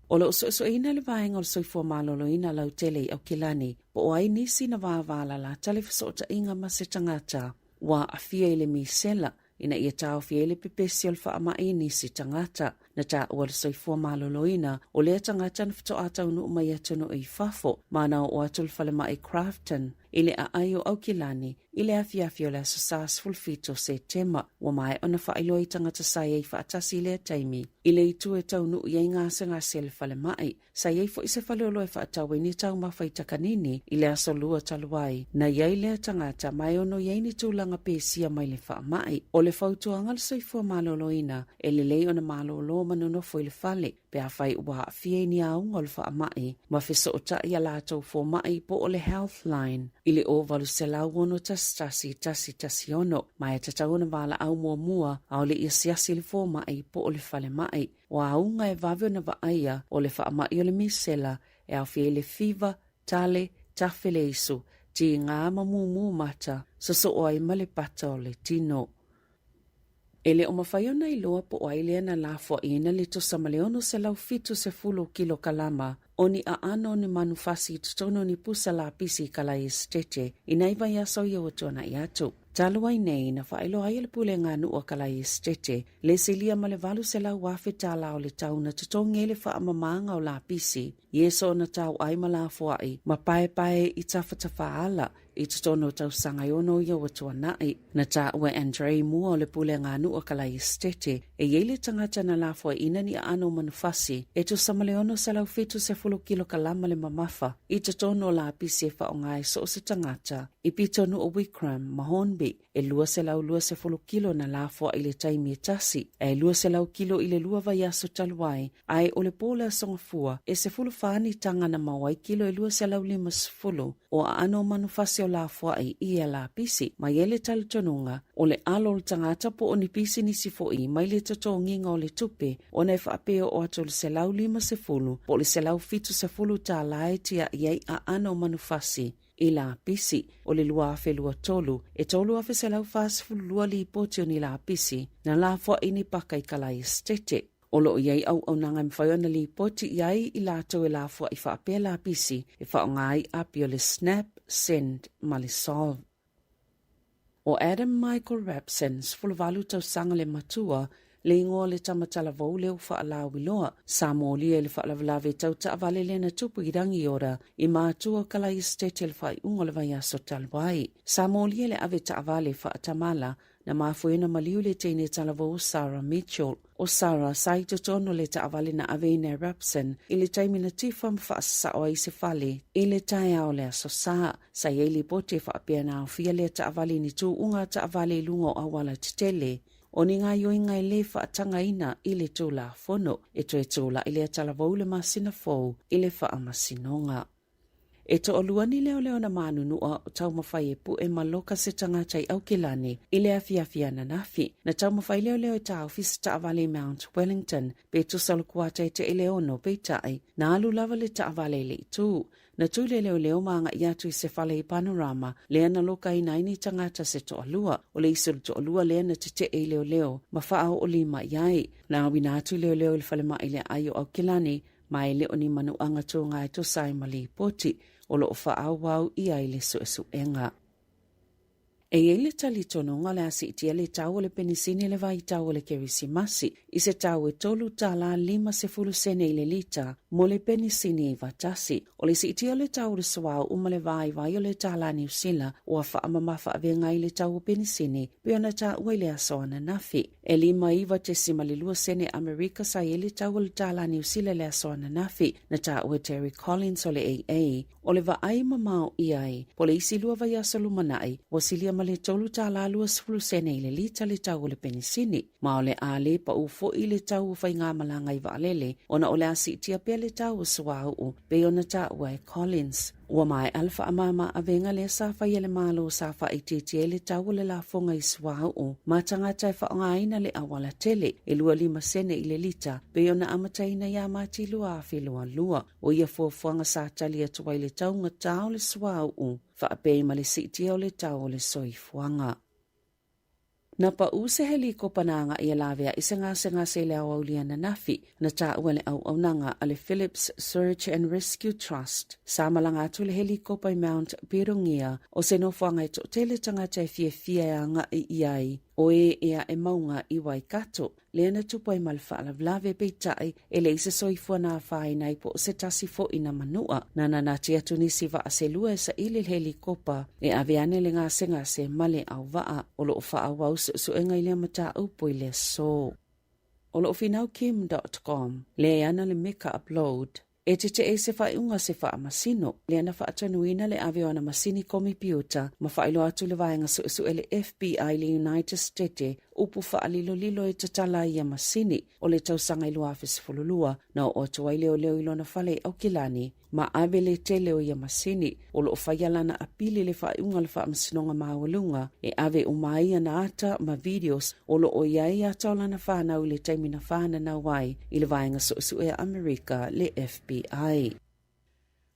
O lo so ina le vaenga o soifua malolo ina lau tele i Aukilani, po o ai nisi na vāvala la tale fisota inga ma se tangata, wa a fia i le misela, ina ia tau fia i le pepesi o le whaama i nisi tangata, na ta o le soifua malolo ina, o lea tangata na fito atau nu mai atunu i fafo, mana o atul fale mai Crafton, ile a ai o Aukilani, ile a fiafio le asasas fulfito se tema, wa mai ona whailo i tangata sai ei whaatasi le taimi, ile i tu e tau nu i ngase ngase le fale mai, sai ei fo i se fale olo e whaatau ni tau mawhai takanini, ile a solua taluai, na iei le tangata mai ono iei ni tūlanga pesia mai le wha mai, o le fautuanga le soifua malolo ina, e le lei ona malolo manono fo i le fale, pe a whai ua fie ni a unga le wha mai, ma fiso o ta i a lātou fo mai po o le Healthline, ile o valu se lau ono tasi ono, mai te tauna wala au mua, au le ia siasi le fo mai po o le fale mai, o a unga e vavio na vaia o le wha mai o le misela, e au fie le fiva, tale, tafele isu, ti ngā mamumu mata, so o ai male pata o le tino. Ele o mawhaiona i loa po ailea na lafo ina le to samaleono se lau fitu se fulu kilo kalama, oni a ano ni manufasi tutono ni pusa la pisi kala estete, inaiva ya soya watona iatu. Talua nei na whaelo ai le pule ngā nua kala estete, le silia malevalu se lau wafe tala o le tau na tutonge le wha amamanga o la pisi, yeso na tau ai malafo ai, ma pae i tawhatafa ala, I te tono tau sanga ono ia watua nai. Na ta ue Andre mua o le pule ngā nua kalai stete. E yeile tangata na lafua ina ni ano manufasi. E tu samale ono sa lau fitu se 10 kilo kalama le mamafa. I te tono la pisi e wha o ngai so se tangata. I pitonu o Wickham, Mahonbi. E lua se lau 10 kilo na lafua i le taimi e tasi. E lua se lau kilo i le lua vai aso taluai. Ai o le pola songafua. E se 10 whaani tanga na mawai kilo e lua se lau 5 o ano manufasi o lafua i ia la pisi. Mai ele tali tonunga. O le alo le tangata po o ni pisi ni sifoi. Mai le tato nginga o le tupe. O nei whaapeo o ato le se lau 5 po le se lau fitu se 10 ta lae tia iei a ano manufasi. I la pisi o le lua afe lua tolu. E tolu afe se lau fasifulu lua li poti o ni la pisi. Na lafua ini paka i kalai stete. O lo iei au nanga mwhaiona li poti iei i lato e lafua i whaapea la pisi. E whao ngai api o le snap, send, ma le solve. O Adam Michael Rapson, sfulvalu tau sanga le matua, le ingoa le tamatala vau leo whaalawi loa. Sa mōlia le whaalavalawe tau ta avale lena tupu i rangi ora i mātua kalai stete le whai ungo le vai aso talwai. Sa mōlia le ave ta avale whaatamala na mafuena maliu le teine talavou Sarah Mitchell. O Sarah sai totono le ta avale na avene Rapson i le taimina tifam whaasasa o i se fale i le tai ao le aso saa. Sa i li pote whaapea na awhia le ta avale ni tu unga ta avale lungo awala titele. O ni ngā yoinga i le whaatanga ina i le tūla fono. E to e tūla i le talavou le masina fōu i le whaamasinonga. E to oluani leo na manunua o tau mawhai e pu e maloka se tangata i aukilani i le awhiawhia na nafi. Na tau mawhai leo e tau fisa ta avale Mount Wellington pe tu salukuata e te eleono pe tai na alu lava le ta avale le tu. Na tu leo maanga i atu i se fale i panorama lea na loka i naini tangata se to alua o le isu to alua lea na te e leo ma whaao o lima iai. Na awina atu leo le fale mai le ayo aukilani ma e leo ni manu anga tu ngai to sai mali poti. O lo whaau wau i ai le suenga. E ele tali tono nga le asi itia le tau le penisini le vai tau le kerisimasi. I se tau e tolu tala 5 sene i le lita mo le penisini i vatasi. O le si itia le tau le swau uma le vai o le tala New Zealand o a whaamamafa avenga i le tau penisini pe ona ta ua le asoana nafi. E 5 sene Amerika sa ele tau le tala New Zealand le asoana nafi na ta ua Terry Collins o le AA. O le vaai mamau i ai, po le isi lua vai asa lumanai, wasilia ma le tolu ta la 10 sene i le lita le tau le penisini. Ma o le ale pa ufo i le tau fai ngā malanga i vaalele, ona o le asi tia pe le tau suau pe ona ta ua e Collins. Ua mai alfa amama avenga le safa i le malo safa i titie le tau le la fonga i suau. Ma tangata e whaongaina le awala tele, e 5 sene i le lita, pe ona amataina ia mati lua a filua lua. O ia fuafuanga sa tali atua i le tau ngatau le suau, whaapei ma le sitia o le tau le soifuanga. Na pa use helikopa nanga i alavea i se ngase le awaulia na nafi na ta uele au nanga ale Phillips Search and Rescue Trust. Sa malanga atu le helikopa i Mount Pirongia o se nofuanga i to tele tangata e fia nga i iai. O ea e maunga i Waikato, lena tupa i malfa alavlave peitai e le isa soifua na whae nai po se tasi fo ina manua. Nana na tia tunisi va aselua sa ili helikopa e aveane le ngase male au vaa o lo ufa awau suenga i le mata upo i le so. O lo ufinaukim.com le ana le meka upload. E te e se whai unga se wha masino, le ana wha atanuina le aveo ana masini komipiuta, ma whailo atu le vaenga su ele FBI le United States, upu wha alilo e tatala i a masini, o le tausanga ilo afis fululua, na o atua i leo ilona whale au kilani, ma ave le tele o i a masini, o lo whaialana apili le whai unga le wha masinonga maawalunga, e ave umai ana ata ma videos, o lo o iai ataulana whanau le taimina whana na wai, i le vaenga su e Amerika le FBI.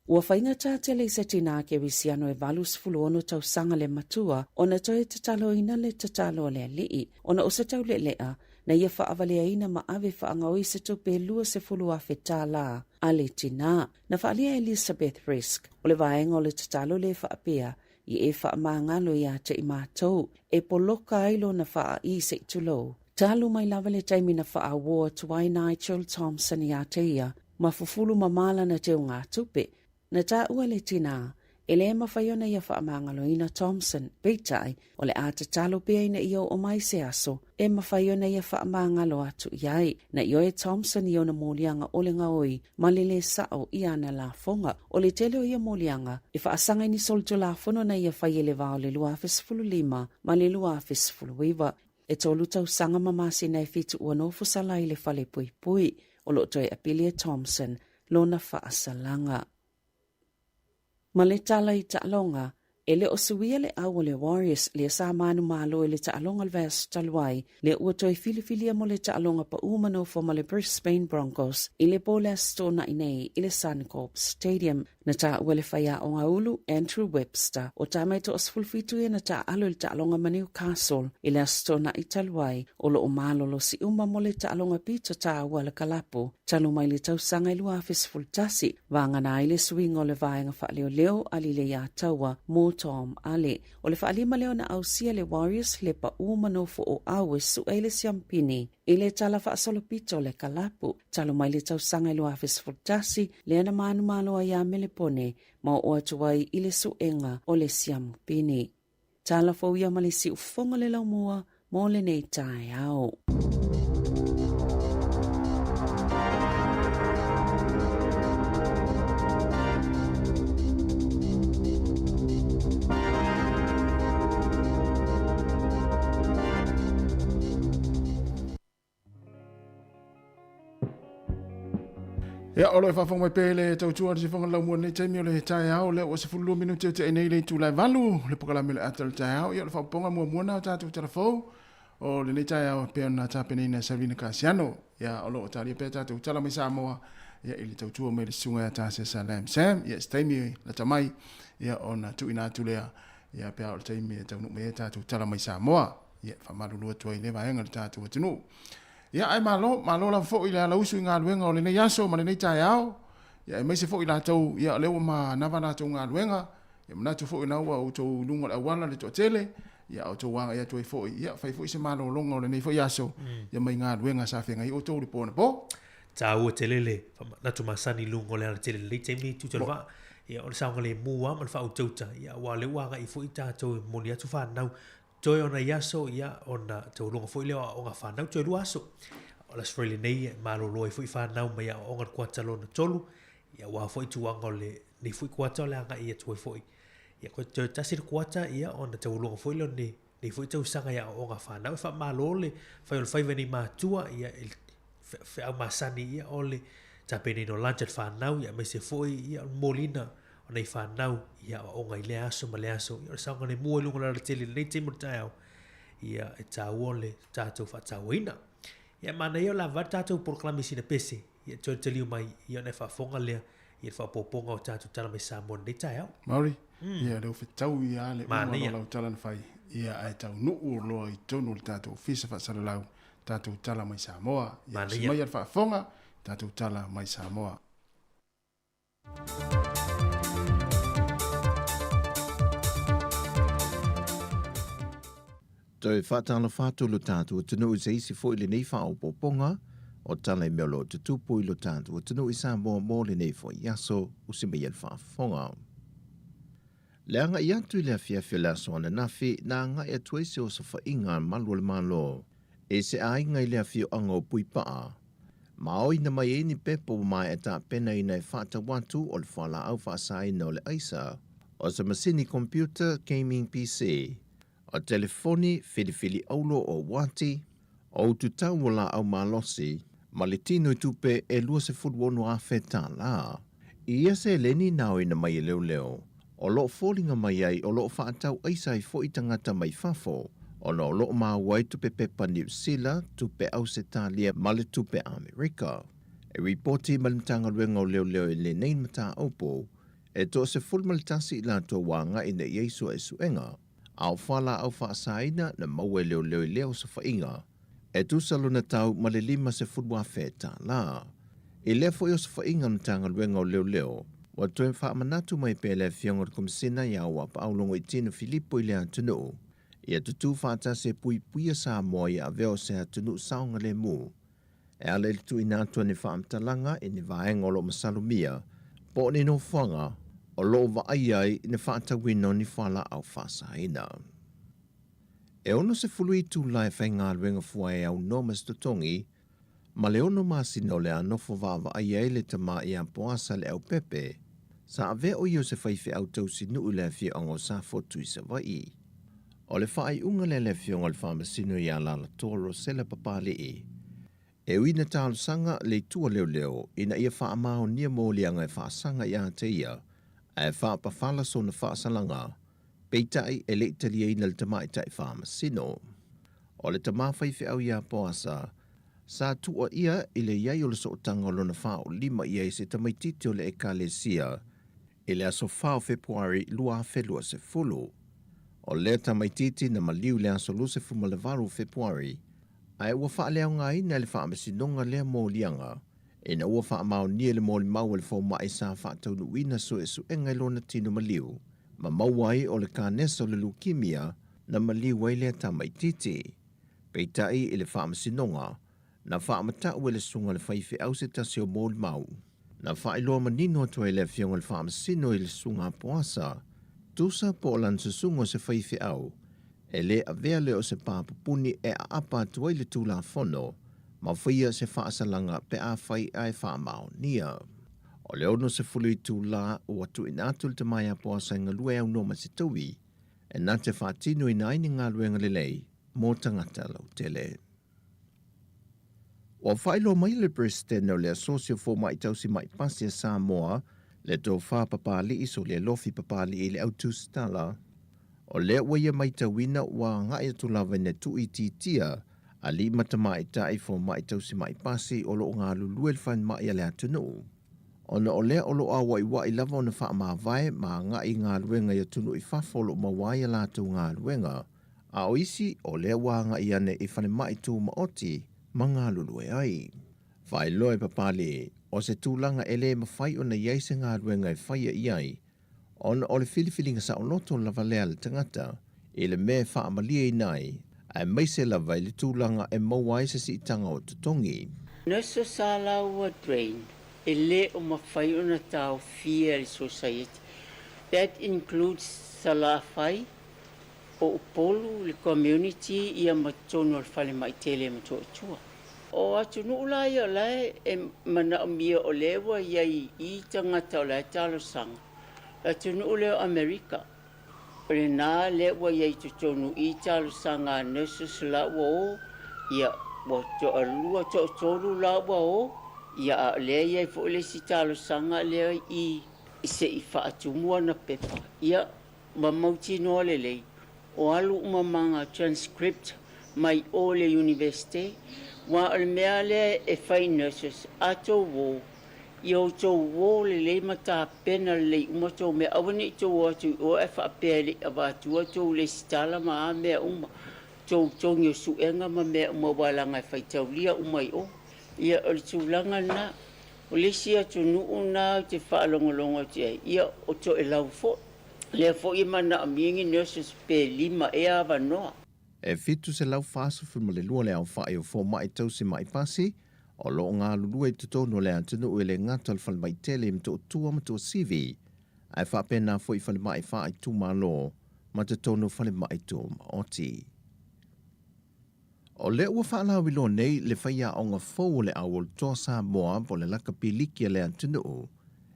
Ua whainga tātele i se tina ke risiano e valus fuluono tau sanga le matua, ona toi tatalo ina le tatalo le lii, ona o se tau le lea, na ia whaavalea ina ma ave whaangau i se tupe 20 afe tāla, a le tina. Na whaalia Elizabeth Risk, o le vaenga o le tatalo le whaapea, i e whaamangalo i ate i mātou, e poloka ailo na whaa i se tulo. Talu mai lava le taimina wha award tuai Nigel Thompson i ate ia, ma fufulu mamala na teo ngā tupe, na tā ua le tina, E le mawhaiona ia whaamangaloina Thompson, peitai, o le ata talo pia ina iyo o mai se aso, e mawhaiona ia whaamangalo atu iai, na iyo e Thompson iyo na molianga o le ngaoi, malele sao i ana la fonga, o le tele o ia molianga, e whaasanga ni solto la fono na ia whaiele vao le lua fesfulu lima, ma le lua fesfulu wiwa, e tolu tau sanga mamasi na e fitu uanofo sala i le fale pui pui, o lo toi apilia Thompson, lona whaasalanga. Ma le tala i ta'alonga, e le o suia le au le Warriors le sa manu malo e le ta'alonga le vas taluai, le ua toi filifilia mo le ta'alonga pa umanofo ma le Brisbane Broncos, i le pole asto na inei i le Suncorp Stadium, na ta ua le whaia o ngaulu Andrew Webster, o ta mai to osfulfitu e na ta alo le ta'alonga ma Newcastle, i le asto na i taluai, o lo o malo lo si uma mo le ta'alonga pita ta ua le kalapo, talu mai le tausanga i lua fesfultasi, vangana i le swing o le vaenga wha leo ali le ia taua mo Tom ale. O le whaalima leo na ausia le Warriors le pa umanofo o awe su eile siampini. I le tala whaasolopito le kalapu, talo mai le tausanga i lua fesfultasi, le ana manu malo a ia melepone, ma o atuai i le suenga o le siampini. Tala fauia ma le si ufonga le laumua, mo le nei tae au. Ya olo fa fong mai pele tau tua si fong la mo nei taimi le tai au le o se fulu minuto te nei le tu lai valu le pokala mele atal tai au ya fa ponga mo na ta tu telefo o le nei tai au pe na ta pe na Savina Casiano ya olo ta ri pe ta tu tala mai sa mo ya ile tau tua me le sunga ta se salam sam ya taimi la tamai ya ona tu ina tu le ya pe au taimi tau no me ta tu tala mai sa mo ya fa malu lu tu ile va nga ta tu tunu. Ya ai malo la fo ila la usu nga luenga o le nei yaso ma le nei tai au. Ya mai se fo ila tau ya le ma na va na tau nga luenga. Ya na tu fo ina wa o tau lunga la wala le to tele. Ya o tau wanga ya tu fo ya fai fo se malo longa o le nei fo yaso. Ya mai nga luenga sa fe ngai o tau le pona po. Tau telele na tu masani lungo le tele le temi tu te va. Ya o sa ngale mua man fa o tauta ya wa le wanga I fo ita to mo ya tu fa nau. Toi ona yaso ia ona tau longa foi leo o nga whanau toi luaso. O la sfrele nei malo loi foi whanau mai a o nga kuata lona tolu. Ia wa foi tuanga le ni foi kuata o le anga ia toi foi. Ia koe toi tasir kuata ia ona tau longa foi leo ni foi tau sanga ia o nga whanau. E wha malo le fai o fai veni mātua ia fe au masani ia o le tapene no lanchat whanau ia mai se foi ia molina. O nei whanau ia o ngai le aso ma le aso. Ia o saunga ne mua lunga la tele nei te mutao. Ia e tāua le tātou whatauina. Ia mana ia o la vata tātou proklamisi na pese. Ia toi te liu mai ia nei whafonga lea. Ia whapoponga o tātou tala mai Samoa nei tai au. Maori, ia leo whetau ia le umano lau tala na whai. Ia ai tau nuu loa I tonu le tātou fisa whatsara lau. Tātou tala mai Samoa. Ia si mai al whafonga tātou tala mai Samoa. Toi whatala whātu lo tātua tunu I seisi fo I le nei wha o poponga o tala I meolo te tupu I lo tātua tunu I Samoa mō le nei fo yaso usime ian whaafonga. Le anga I atu I le awhiawhia la soana nafi na anga I atu eise o sa whainga malua le malo e se ainga I le awhio anga o pui paa. Maoi na mai eni pepo mai e tā pena I nei whata watu o le whala au whaasai no le aisa o sa masini computer gaming PC. O telefoni whiliwhili aulo o wati, o tutau o la au malosi, ma le tino I tupe e lua se furuono a whetā la. I ese leni nao ina mai leo leo, o loo fōlinga mai ai o loo whaatau aisa I fo I tangata mai whafo, o no loo māwai tupe pepa New Zealand, tupe au se tālia ma le tupe Amerika. E reporti malimtanga luenga o leo leo I le nein mata aupo, e to se fulmalitasi I la to wanga ina Yesu e suenga, au whala au whaasaina na maue leo leo sa whainga. E tu salona tau ma le lima se fudwa wheta la. E lea fo yo sa whainga na tanga luenga o leo. Wa tuen whaamanatu mai pele fionga kumisina ya wa pa aulongo I tino Filipo I lea tunu. Ia tutu whata se pui puia sa moa I aveo se tunu saunga le mu. E ale tu inatua ni whaamtalanga I ni vaenga o lo masalumia. Po ni no whanga o loo vaai ai ne whaatawino ni whala au whasaina. E ono se fului tu lai whai ngā ruenga fuai au nomas totongi, ma le ono masino le anofo vava ai ai le tama i ampoasa le au pepe, sa ave o io se whaife au tausi nuu le fia ongo sa fotu i sa vai. O le whaai unga le fionga le whamasino i alala toro se le papale i. E uina tālu sanga le tua leo leo ina ia whaamao nia mōlianga e whaasanga i a te ia, e whaapawhala so na whaasalanga, peitai e le italia ina le tamai tai whamasino. O le tamawhaife au i a poasa, sa tua ia i le iai o le sootanga o lona whao lima ia i se tamaititi o le ekalesia, i le aso whao Februari lua whelua se fulu. O le tamaititi na maliu le aso luse fuma le varu Februari, ai ua wha leo ngai na le wha masinonga lea mōlianga, e na ua wha mao nia le mōli mau le fō mai sa wha taunu wina so e su engai lona tino maliu, ma mauai o le kāneso le leukemia na maliu wai lea tamaititi. Peitai i le wha masinonga, na wha amata ue le sunga le whaife au se tasi o mōli mau. Na wha iloa manino atua i le fionga le wha masino i le sunga poasa, tusa po o lan susunga se whaife au, e le avea leo se pāpupuni e a apa atua i le tūla whono, ma whaia se whaasalanga pe a whai ai whaamao nia. O leo no se fulu i tūla o atu in atu le tamai a poasa inga lue au noma se taui, e nā te whaatino i naini ngā luenga lelei, mō tangata lau tele. O whailo mai le presidente o le asosio fō mai tausi mai pasi a Samoa, le tō wha papali iso le lofi papali i le autu stala, o le waia mai tawina wa ngai atu lawa ne tu i titia, a li matamai tai fō mai tausi mai pasi o lo ngā luluel whain mai ale atunu. Ona o le o lo a wai lava o na wha maa vai ma ngai ngā luenga i atunu i whafolo ma wai ala atu ngā luenga, a o isi o le wa ngai ane i whane mai tū ma oti, mga lulue ai. Whai loe papali, o se tūlanga ele ma whai o na iaise ngā ruenga e whai iai, ona o le filifilinga sa o loto lava lea le tangata, i le me wha amalia i nai, ai maise lava i le tūlanga e mawai se si itanga o tutongi. Nurse sala ua drain, e le o ma whai o na tau fia le society. That includes sala whai, o upolu le community ia matono al fale mai tele matotua. O atu nuula ia lai e mana mia o lewa ia i tangata o lai talo sanga. Atu nuula Amerika. O le nā lewa ia i tutonu i talo sanga nurses la o ia o to alua to tolu la o ia le ia i fo le si talo sanga le i se i fa atu mua na pepa. Ia mamauti no le lei. O alu umamanga transcript mai o le university, wa al mea le e whai nurses ato wo, i o tō wo le le mata pena le umato mea awani tō atu o e whaapea le avatua tō le sitala ma a mea uma, tō ngio suenga ma mea uma walanga e whai taulia umai o, ia o le tūlanga na, o le si atu nuu na te whaalongolongo te ia o tō e lau fo. Le fo i mana amingi nurses pe lima e ava noa. E fitu se lau faso fulma le lua le au whae o fō mai tausi mai pasi, o lo ngā lulua i tutono le antunu ue le ngata al whale mai tele mto tua matua CV, ai whapena fo i whale mai whae tu ma lo, ma tutono whale mai tu ma oti. O le ua whaala wilo nei le whaia o ngā fō le au o toa sa moa po le laka pilikia le antunu,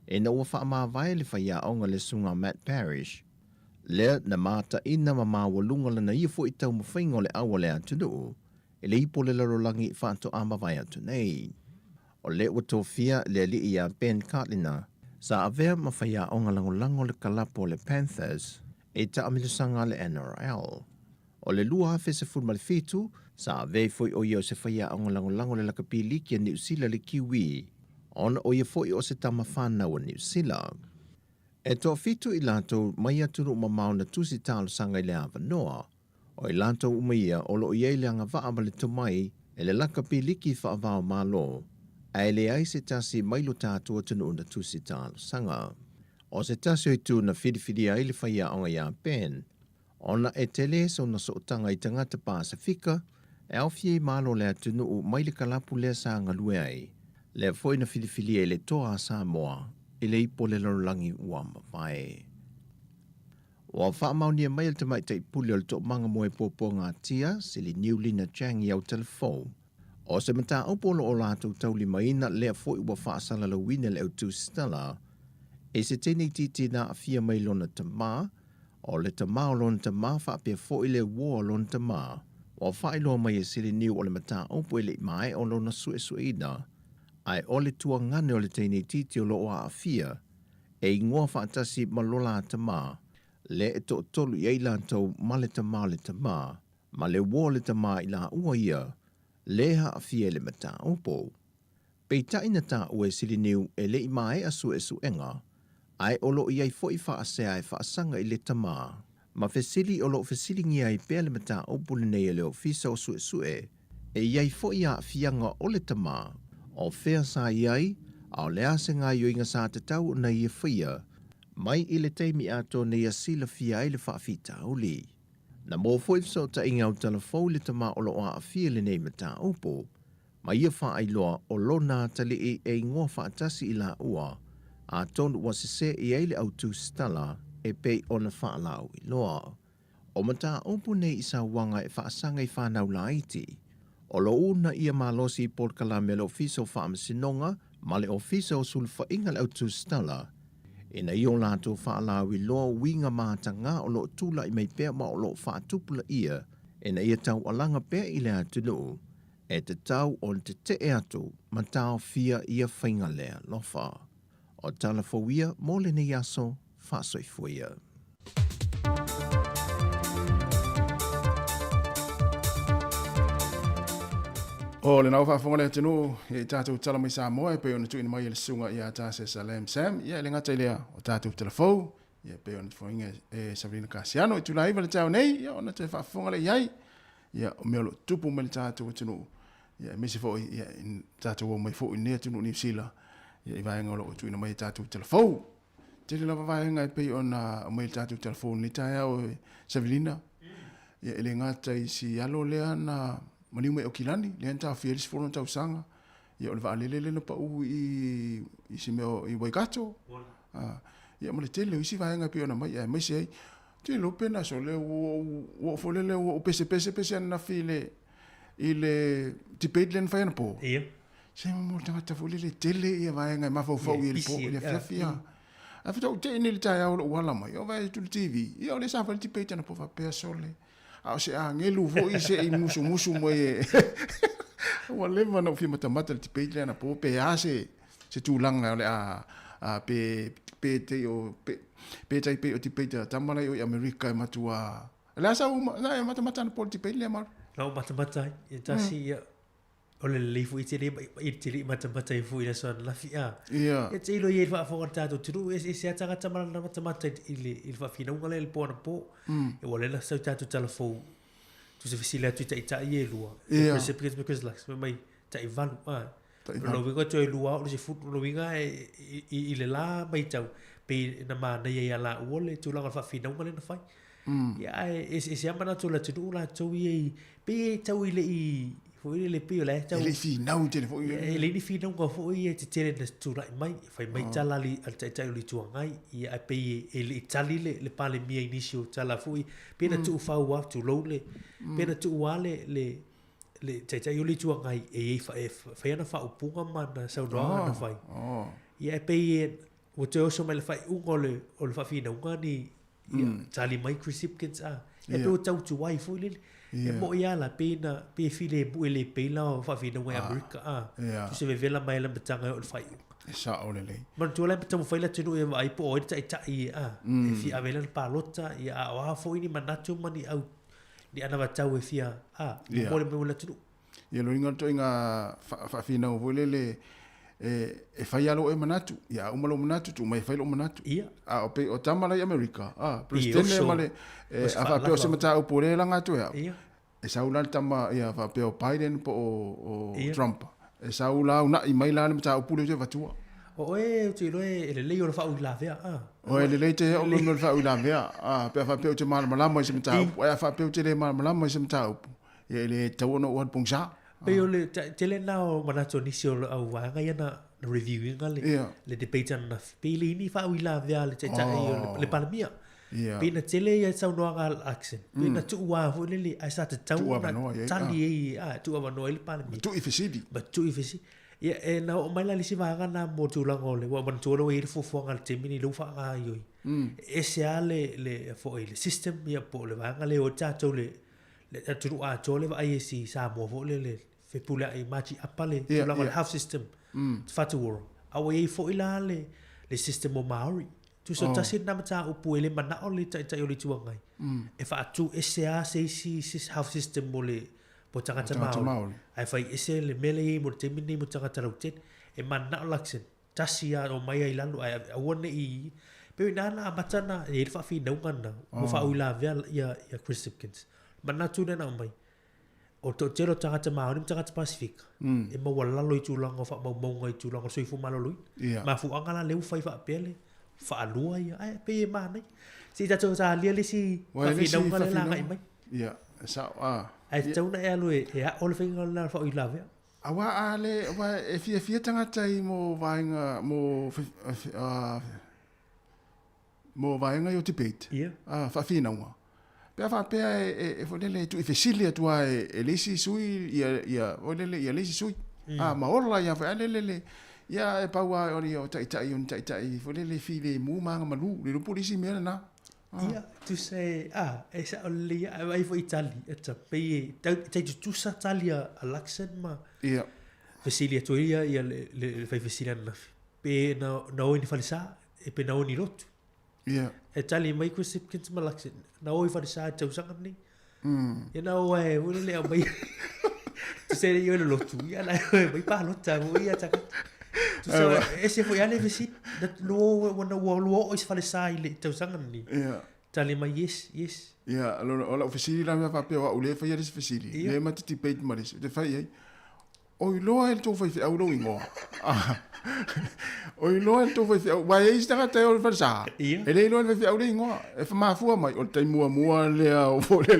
e na ua wha maa vai le whaia o ngā le sunga Matt Parrish. Le na mata ina ma maa walunga lana ia fo i tau mawhainga le awa le atunu, e le ipo le larolangi whanto ama vai atu nei. O le ua tōwhia le li ia Ben Cartlina, sa avea ma whaia o ngā langolango le kalapo le Panthers, e ta amilusanga le NRL. O le lua hawhi se fulma le fitu, sa avea foi o ia se whaia o ngā langolango le lakapiliki a New Zealand le Kiwi, ona o ia foi o se tama whanau a New Zealand. E tō fitu i lātou mai atunu mamau na tusi tālo sanga i le awa noa, o i lātou umaia o lo iei le anga vaama le tomai e le laka piliki whaavao mālo, a e le ai se tasi mailu tātua tunu na tusi tālo sanga. O se tasi o itu na whiriwhiri ai le whaia onga ia pen, ona e tele so na sootanga i tangata Pasifika, e awhie mālo le atunu u maile kalapu le sa anga lue ai, le foi na whiriwhiri e le toa Samoa, i le ipo le lorangi ua mawhae. Wa whaamaunia mai al te mai te puli al tok manga moe popo ngā tia, se li New Lina Chang i au telefon. O se mata upolo o lātou tauli maina lea fwoi ua whaasala la wina le au tu stala, e se tene titi na a fia mai lona ta mā, o le ta mā o lona ta mā whaapia fwoi le wō o lona ta mā, o whaeloa mai e se li niu o le mata upo e le mai o lona suesueina, ai o le tua ngane o le tene titi o lo a fia, e ingoa whaatasi malola ta mā, le e to tolu i eila tau ma le ta mā, ma le wō le ta mā i la ua ia, le ha a fia le mata upo. Pei taina ta ue sili niu e le i mai a suesuenga, ai olo i ai fo i wha ase ai wha asanga i le ta mā. Ma fesili olo fesili ngi ai pēr le mata upo le nei le o fisa o suesue, e iai fo i a fianga o le ta mā, o fea sa iai, au le ase ngā yoinga sa te tau na i e whia, mai i le teimi ato nei a sila fia i le whaafita uli. Na mō fwoi so ta inga o telefou le ta mā olo a fia le nei mata upo, ma ia wha ailoa o lona tali e ngoa whaatasi i la ua, a tonu wa se i eile au tu stala e pei ona wha lau i loa. O mata upo nei i sa wanga e whaasanga i whanau la iti, o lo una ia malosi i Port Kalamelo fiso whaamasinonga, ma le ofisa o sulfa inga le au tu stala, e na ion lātou whaalawi loa winga māta ngā o lo tūla i mei pēr ma o lo whaatupula ia, e na ia tau alanga pēr i lea tunu, e te tau o te te e atu, ma tau fia ia whainga lea lofa. O tala fawia, mōle ni aso, whaasoi fuia. O le nau whaafonga lea tenu, e tātou tala mai Samoa, e pei ona tuina mai le sunga i a tāse Salem Sam, ia le ngata i lea o tātou telefou, ia pei ona tufoinga e Sabrina Casiano, i tula iwa le tau nei, ia ona te whaafonga le iai, ia o mea lo tupu mai le tātou tenu, ia mesi fōi, ia tātou o mai fōi nea tenu New Zealand, ia i vaenga o lo tuina mai tātou telefou, te le lava vaenga e pei ona mai le tātou telefou ni tai au Sabrina, ia le ngata i si alo lea na maniu me o kilani, le anta fielis fono tau sanga, ia o le vaalelele na pa u i si meo i Waikato, ia mo le tele o isi vaenga pio na mai, ia mai se ei, te lo pena so le o folele o pese ana file i le debate len fai na po. Ia. Se mo tangata folele tele ia vaenga ma fau i le po, ia fia. A fita o te ini le tai au lo wala mai, o vai tu le TV, ia o le sa fa le debate na po fa pea sole. A se a ngelu vo i se i musu mo e wa le mana fi mata le debate na po pe a se tulanga le a pe te o pe tai pe o debate tamala o America matua la sa na mata na po debate le mar no mata e tasi o le lifu i te mata i fu i la son la fia e te ilo i fa fo tato tu e se atanga tamala na mata i fa fina ngale le po na po e wala la sa tato telefo tu se fisila tu ta i lua e se because like mai ta i valu lo vinga to i lua o se fu lo vinga i le la mai tau pe na ma na ia la wole tu la fa fina ngale na fai ya e se amana tu la tu la tu i pe tau i le i foi le pio le tau le fi nau te foi le ni fi nau ko foi te tele na tu la mai fai mai tala li al tai li tu ngai ia pe e le tali le pale mia inicio tala foi pe na tu fa wa tu lo le pe na tu wa le tai li tu ngai e fa na fa upunga mana sa no na fai ia pe o te oso mai le fai ungo o le fa fi nau ngani tali mai Chris a e pe o tau tu wai foi le e mo ia la pena pe file bu ele pe la fa fi no America tu se vela mai la betanga o fai sa o le man tu la betanga fai la tinu e ai po o ta e fi avela pa lota ia wa fo ini manatu mani au di ana batau e fia mo le mo la tinu ia lo inga to inga fa fi no volele e fai alo e manatu ia umalo manatu tu mai fai lo manatu ia o pe o tamala i America presidente male a fa pe o se mata o pore la ngatu ia e saula tama ia fa pe o Biden po o Trump e saula una i mai la mata o pure te vatua o e tu lo e le leo fa u la vea o le le te o lo fa u la vea pe fa pe o te mala mai se mata o fa pe o te le mala mai se mata o ia le tau no o pungsa pe o le te le na o manatu ni si o au wanga ia na review ngale Ia. le debate na pili ni fa wila via le tsa le palamia Ia. pina tele ya sa no ngal accent pina tu wa fu le ai sa tau na tali tu ava no le palamia Tu i fesidi. ba tu i fesi ya na o mai la li si va na mo tu la ngole wa ban tu lo ir fu fu ngal te mini lu fa ga yo e se ale le fo le system ya po le va ngale o tsa tu le tu a tu le va ai si sa mo fu le fe pula ai machi apale tu la ngole half system fatu wor awe e fo ila le system o maori tu so tasi na mata o pu ele mana o le tsa yo le tu ngai e fa tu e se a se si half system mo le po tangata maori ai fai ese le mele mo te mini mo tangata rautet e mana o laksen tasi a o mai ai lalu ai awone i pe na na matana e fa fi no ngana mo fa ula via ya Chris Hipkins mana tu na mai o to telo tangata maori tangata Pacific e mo wala lo tu lang fa mo ngai tu lang so fu malo lo ma fu angala le fai fa pele fa alua ya ai pe mana si ta to sa lia le si fa fi no ngala la ngai mai ya sa ai tau na e alue e a ole finga na fa i lave awa ale wa e fia tangata i mo vainga mo vainga yo debate fa fi na wa pe fa pe e fo le tu e fesilia tu e lesi sui ia o le ia lesi sui ma orla ya fa le ya e pa wa o tai fo le fi le mu manga malu le polisi me na ia tu se e sa ole ai fo Itali e ta pe tai tu sa Italia alaxen ma ia fesilia tu ia le fai fesilia na pe na o ni falsa e pe na o ni rotu ia e tali mai Chris Hipkins ma alaxen na o i falsa tau sanga ni e na o e o le mai tu se le yo le lotu ia na mai pa lota o ia ta tu se ese foi ale vesi da lo wana lo o is falsa ile tau sanga ni ia tali mai yes ia lo ofisili la fa pe wa ule fa ya ofisili le ma ti peit maris de fa ye o lo el to fa au lo ingo o lo el to fa wa ye sta ta o fa sa ele lo fa au lo ingo e fa ma fu mai o tai mua le o fo le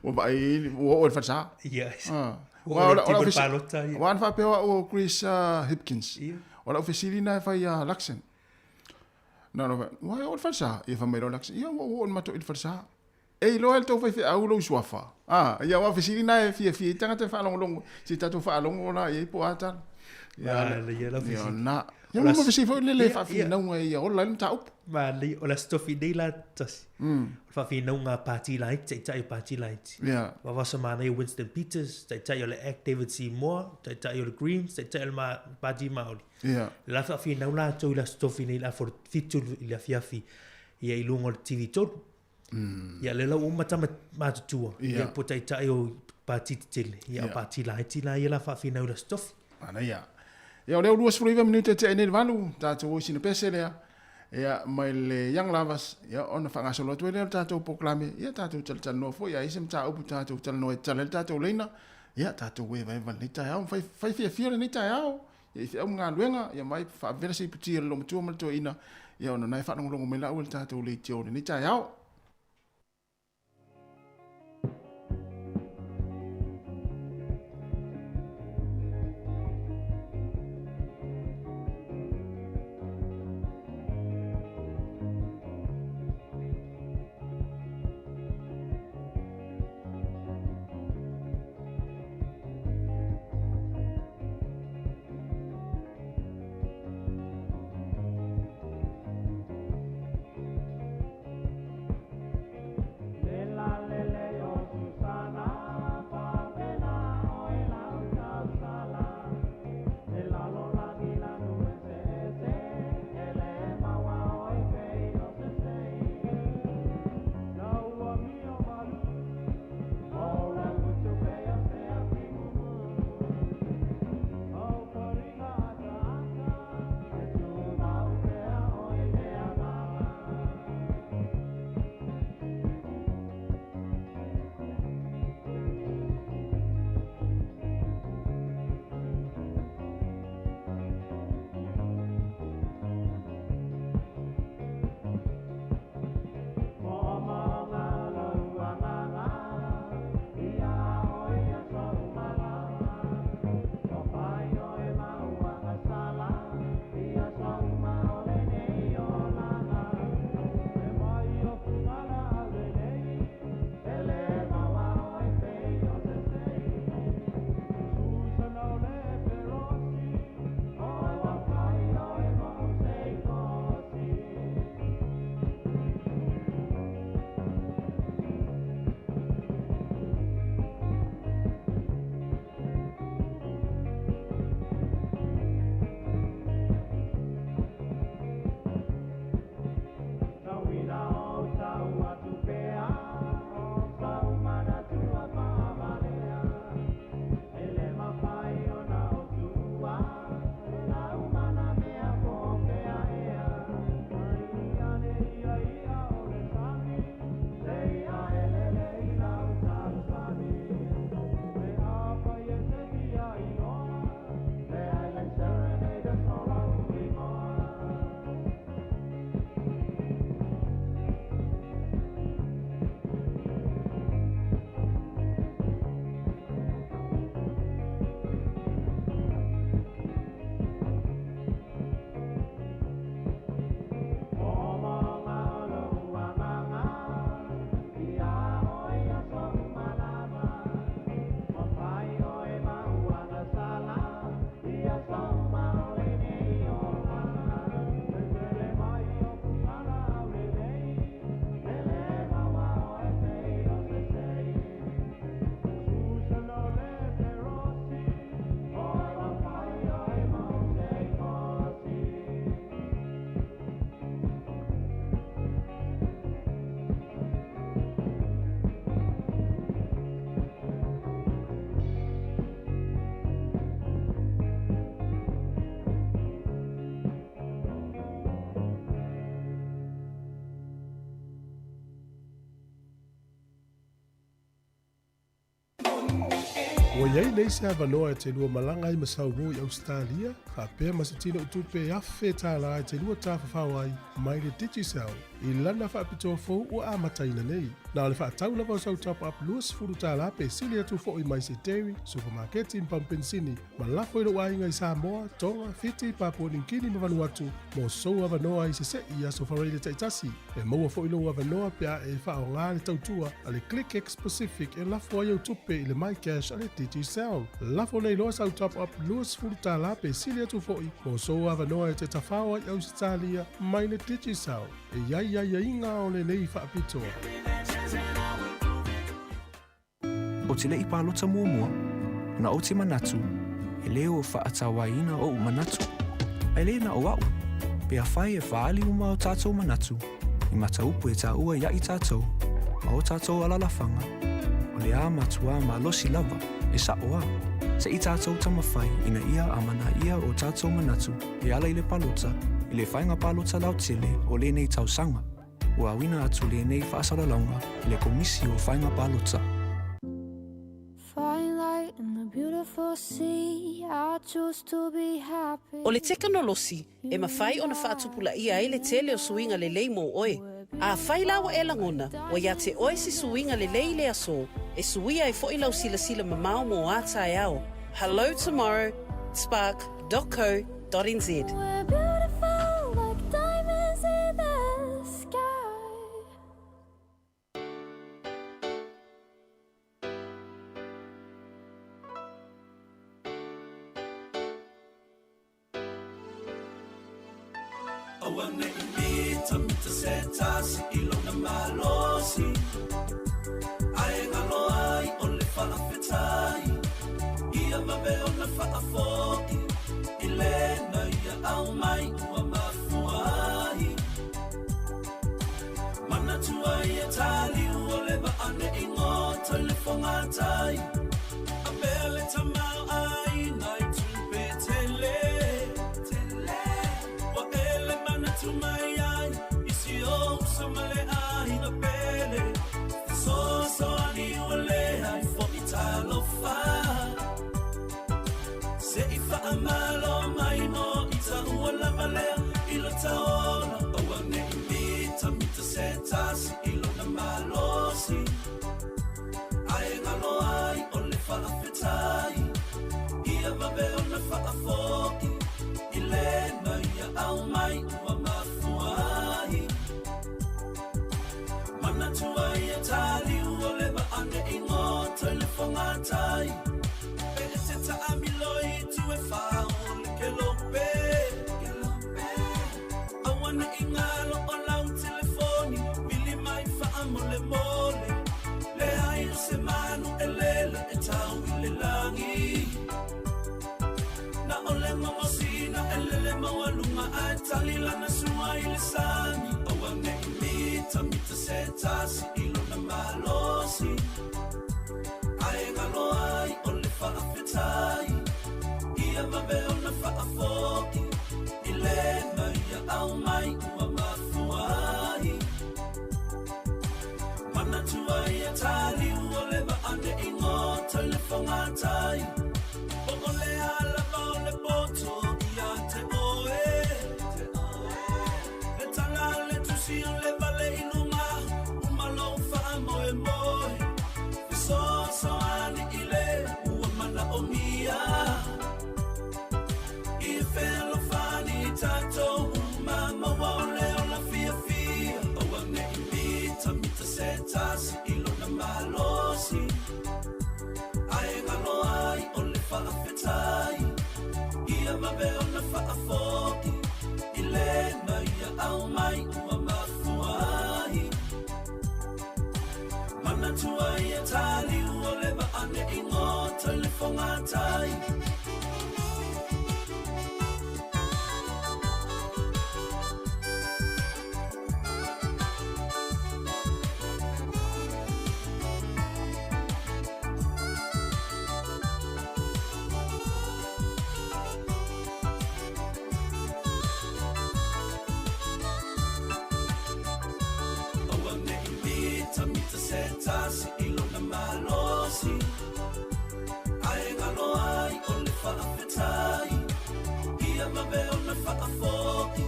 o ba o fa sa yes wa fa pe wa o Chris Hipkins o la ofisili na fa ya Laxen no wa o fa sa e fa mai lo Laxen ia o ma to il fa sa e lo el to fa au lo swafa ia wa ofisili na fi tanga te fa long si ta to fa long ona e po ata ya la ofisili na ya mo ofisili fo le fa fi na ngai o la ta up ma le o la stofi de la tas fa fi na nga party light tai party light ya wa sa mana Winston Peters tai le act David Seymour tai le Greens tai ma party mauli ya la fa fi na la to la stofi ni la for fitu la fiafi ia i lungo TV tot ia le la umata ma tua ia po tai o party tele ia party light ia la fa fi na la stofi ana ia ia le 2 minute te ne valu ta to sino pesele ia mai le yang lavas ia ona fa ngasolo to le ta to proclame ia ta to tal no fo ia isem ta upu ta to tal no tal ta to leina ia ta to we vai van nita au fai fia le nita au ia fi au nga luenga ia mai fa versi puti lo mtu mal to ina ia ona nai fa no me la ul ta to le tio le nita au Ua iai nei se avanoa e te lua malanga i masau mo i Australia, ka pēr masatina utupe afe tāla e te lua tāwhawhau ai mai le Digicel. I lana whaapitoa fōu ua amataina nei. Nā le whaatau lava o sau top up luas furu tāla pe sili atu fo i mai se dairy, supermarket in Pampensini, ma lafo i lo wainga i Samoa, Tonga, Fiti, Papua Ninkini ma Vanuatu, mo sou avanoa i se se i aso whareile taitasi. E maua fo i lo avanoa pia e whao ngā le tautua, a le ClickX Pacific e lafo ai utupe i le MyCash a le Digicel. Lafo nei loa sau top up luas furu tāla pe sili atu fo i, mo sou avanoa e te tawhawa i Australia, mai le Digicel. E iai inga o le nei whaapitoa. O te lei pālota mua, na o te manatu, e leo o whaatawaina o manatu. Ai le na o au, pe a whai e whaali uma o tātou manatu, i mata upu e tā ua ia i tātou, ma o tātou alalawhanga. O le a matua ma losi lava, e sa oa. Se i tātou tamawhai, ina ia amana ia o tātou manatu, e ala i le palota, i le whainga palota lau tele o le nei tausanga. Ua wina atu le nei whaasalalonga, i le komisi o whainga palota. O le tekanolosi, e mawhai o na whaatupula ia e le tele o suinga le lei mo oe. A whai lawa e langona, o ia te oe si suinga le lei le aso, e suia e fo i lau sila sila mamao mo ata e ao. Hello tomorrow, spark.co.nz. Awane imita mita setasi ilona malosi Ae ngalo ai o le whaafetai Ia mawe o na whaafoi Ilena ia au mai ua mafuai Mana tua ia tali ua lewa ane ingota le whangatai A mele tamau ai nai tupe tele Mai ai, isi o samale ai na pele So ani wale ai fo italo fa Se ifa amalo mai no ita wala male ilo taola Awane imita mita setasi ilo na malosi Ae ngalo ai o le whaafetai Ia mawe o na whaafoi Ilena ia au mai ua mafuai Mana tua ia tali ua lewa ane ingota le whangatai Pe e te taamiloi tu e whao le kelope Awane ingalo o lau telefoni Mili mai whaamole mole Le hai o se manu e lele e tau i le langi Na ole mamosina elele mawalunga ai talila na sua ile sani Awane imita mita setasi ilo na malosi Ae ngalo ai ole whaafetai Ia mawe o na whaafoi Ilena ia au mai ua mafuai Mana tua ia tali ua lewa ane ingota le whangatai O le ala le poto ia te oe Le tala le tusi o le vale inunga Umalo wha moe moe So ani ile ua mana o mia I whelo whani tato umama wao leo la fia fia O ane imita mita setasi ilo na malosi Ae ngalo ai o le whaafetai Ia mawe o na whaafoi Ilena ia au mai ua mafuai Mana tua ia tali ua lewa ane ingota le whangatai Setasi ilo na malosi whaafetai ia mawe o na whaafoi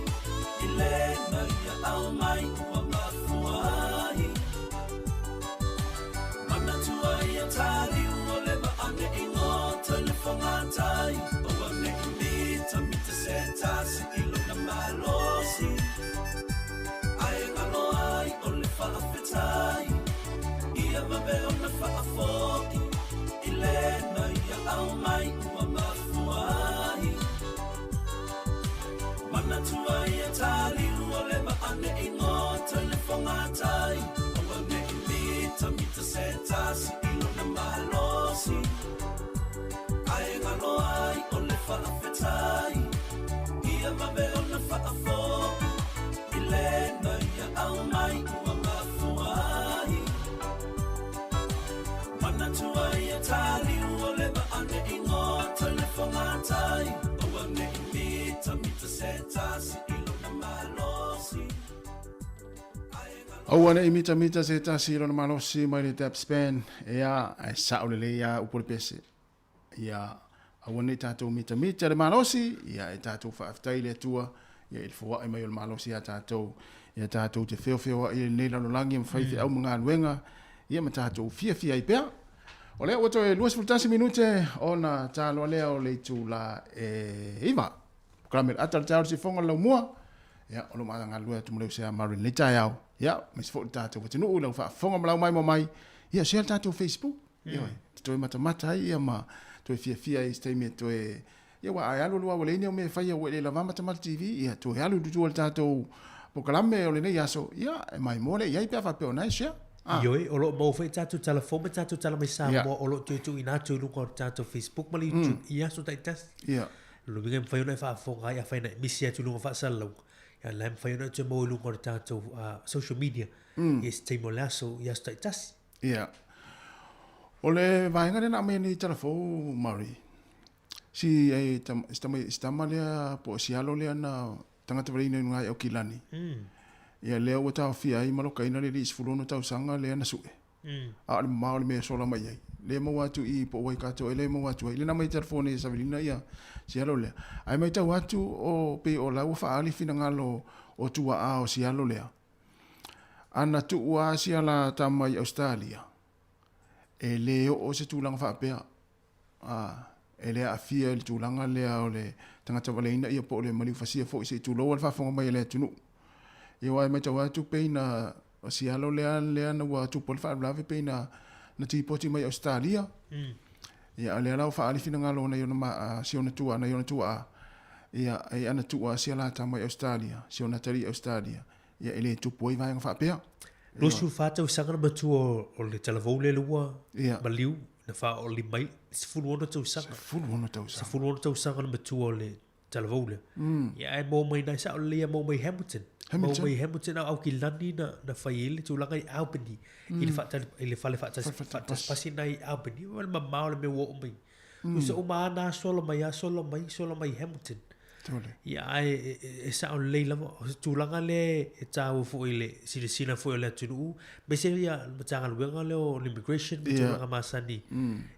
I lena ia au mai ua mafuai mana tua ia tari ua le maane I ngota le whangatai o ane I mita mita se tasi ilo na malosi ai ngalo ai o le whaafetai ia mawe o na whaafoi I lena ia au mai ua mafuai mana tua ia tali ua le maane I ngota le whangatai o ane I mita se tasi ilo na malosi ai ngalo ai o le whaafetai ia mawe o na whaafoi I lena ia au mai ua mafuai mana tua ia tali ua le maane I ngota le whangatai o ane I mita se tasi ilo na malosi Au ana I mita se tasi ilo na malosi mai le tap span ea ai saolele ia upole pese ia au ana I tātou mita le malosi ia I tātou whaaftai le atua ia il fua mai o le malosi ia tātou te wheo I nei lalolangi am whaithi au mga anuenga ia ma tātou fia I pea o lea wato e 2 minute o na tāloa lea o le tu la iwa Kramer atal tau si fonga lau mua ia o lo maa ngā lua tu mleu sea marin le tai au ia me se fo tātou watinu u lau wha fonga malau mai mo mai ia share tātou Facebook ia te toi mata ia ma toi fia I stay me toi ia wa ai alu lua wale ni o me whaia o le lava mata TV ia toi alu dutu al tātou pokalame o le nei aso ia e mai mole ia I pia whapeo nai share Ioi, o lo mau fai tātou telefon, me tātou tala mai Samoa, o lo tu I nātou lunga o tātou Facebook, mali YouTube, ia so taitas. Ia. Lo minga mwhai ona I whaafonga, ia whai na misi atu lunga whaasalau. Ia lai mwhai ona tu mau lunga o tātou social media. Ia se teimo lea so, ia so taitas. Ia. O le vaenga rena me ni telefon, Mari. Si e stama lea po sialo lea na tangata varina nungai o kilani. Ia lea ua tau fia I maloka ina le lis fulono tau sanga lea na sue. A le mao le mea sola mai ai. Le mau atu I po wai kato e le mau atu ai. Le na mai telefone sa vilina ia si alo lea. Ai mai tau atu o pe o lau whaali fina ngalo o tua a o si alo lea. Ana tu ua si ala tamai Australia. E leo o se tūlanga whaapea. E lea a fia le tūlanga lea o le tangata waleina ia po le maliu fasia fo I se tūloa le whaafonga mai lea tunu. Ia wai mai tau atu peina o si alo lea na ua tu pole whaalave peina na tipoti mai Australia. Ia lea lau whaali fina ngalo na iona maa siona tua na iona tua a. Ia e ana tua si ala ta mai Australia, siona tari Australia. Ia ele tu poi vai nga whaapea. Losu whātau sanga na matu o le talavou le lua, maliu, na wha o li mai, se fulu ona tau sanga. Se fulu ona tau sanga na matu o le talavou le. Ia e mō mai nai sa o lea mō mai Hamilton. Mō mai Hamilton au ki lani na whaiele tūlanga I Albany. I le whale whaatas pasi na I Albany. Wale mamao le me wo o mai. Usa o maa nā sola mai Hamilton. Ia e sa o lei lama. Tūlanga le e tāu fo I le sina fo I le atunu. Me se ia matanga luenga le o immigration. Tūlanga masani.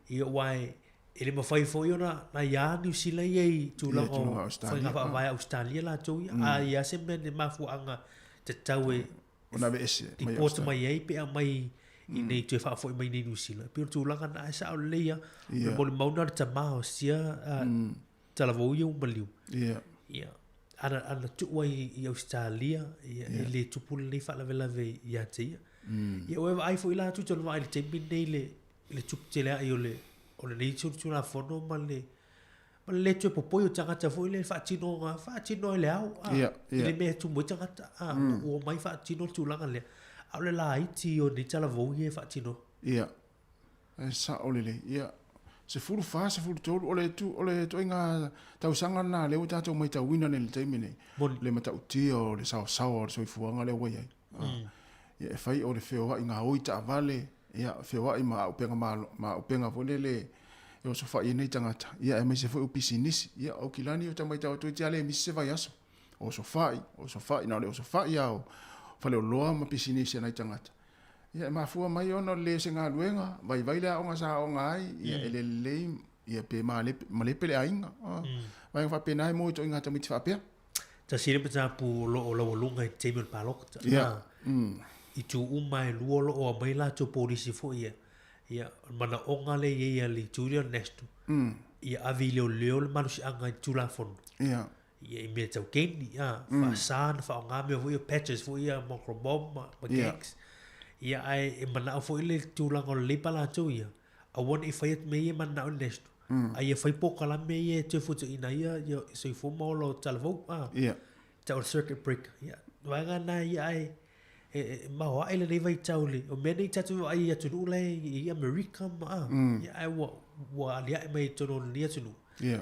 Ia wai e le mawhai fo I ona na ia New Zealand iei tūlanga o whai ngawha vai Australia la tō ia. A ia se mea ne mafuanga te tau e I pōta mai ei pe a mai I nei tue wha fo I mai nei New Zealand. Pio tūlanga na e sa o leia. Me mole mauna re ta maho sia talavou iau maliu. Ia. Ana tuwa I Australia e le tupule nei whaalawelawe ia te ia. Ia oewa ai fo I la tu tonu wa ai le teimi nei le tupu te lea I o le nei tūna whono ma le tue popoi o tangata fo I le whaatino le au. I le mea tumu I tangata. O mai whaatino tūlanga lea. Au le la iti o ni talavou I e whaatino. Ia. E sa o le. Ia. Se furu fa se furu tolu ole to inga tau sanga na le tatou mai tau wina le taimi nei le mata utia o le sao o le soifuanga le wai ai ia fai o le feo inga oita vale ia feo ai ma upenga ma upenga vole le o so fai nei tangata ia e mai se foi pisinisi ia o kilani o tamai tau tu tiale mi se vai aso o so fai na le o so fai au fale o loa ma pisinisi nei tangata ia ma fua mai ona le se nga luenga vai le o nga sa o ngai ia ele le ia pe ma le pele ainga vai fa pe nai mo to inga tamiti fa pe ta sire pe ta pu lo lunga te me palok i tu umai luo lo o mai la to polisi fo ia mana onga le ia li Julian Nesto ia avilio leo le manusi anga tu la fon ia i me tau keni fa san fa nga me fo patches fo ia microbomb ma gex ia ai mana fo ile tu la ngol le pala tu ia a won if I me ia mana Nesto ai fai poka la me ia te fo ina ia so i fo mo lo talvo ia tau circuit break ia wanga na ia ai ma wa ele nei vai taule o me nei tatu ai atu le i America ma ia ai wa lia mai tono lia tunu ia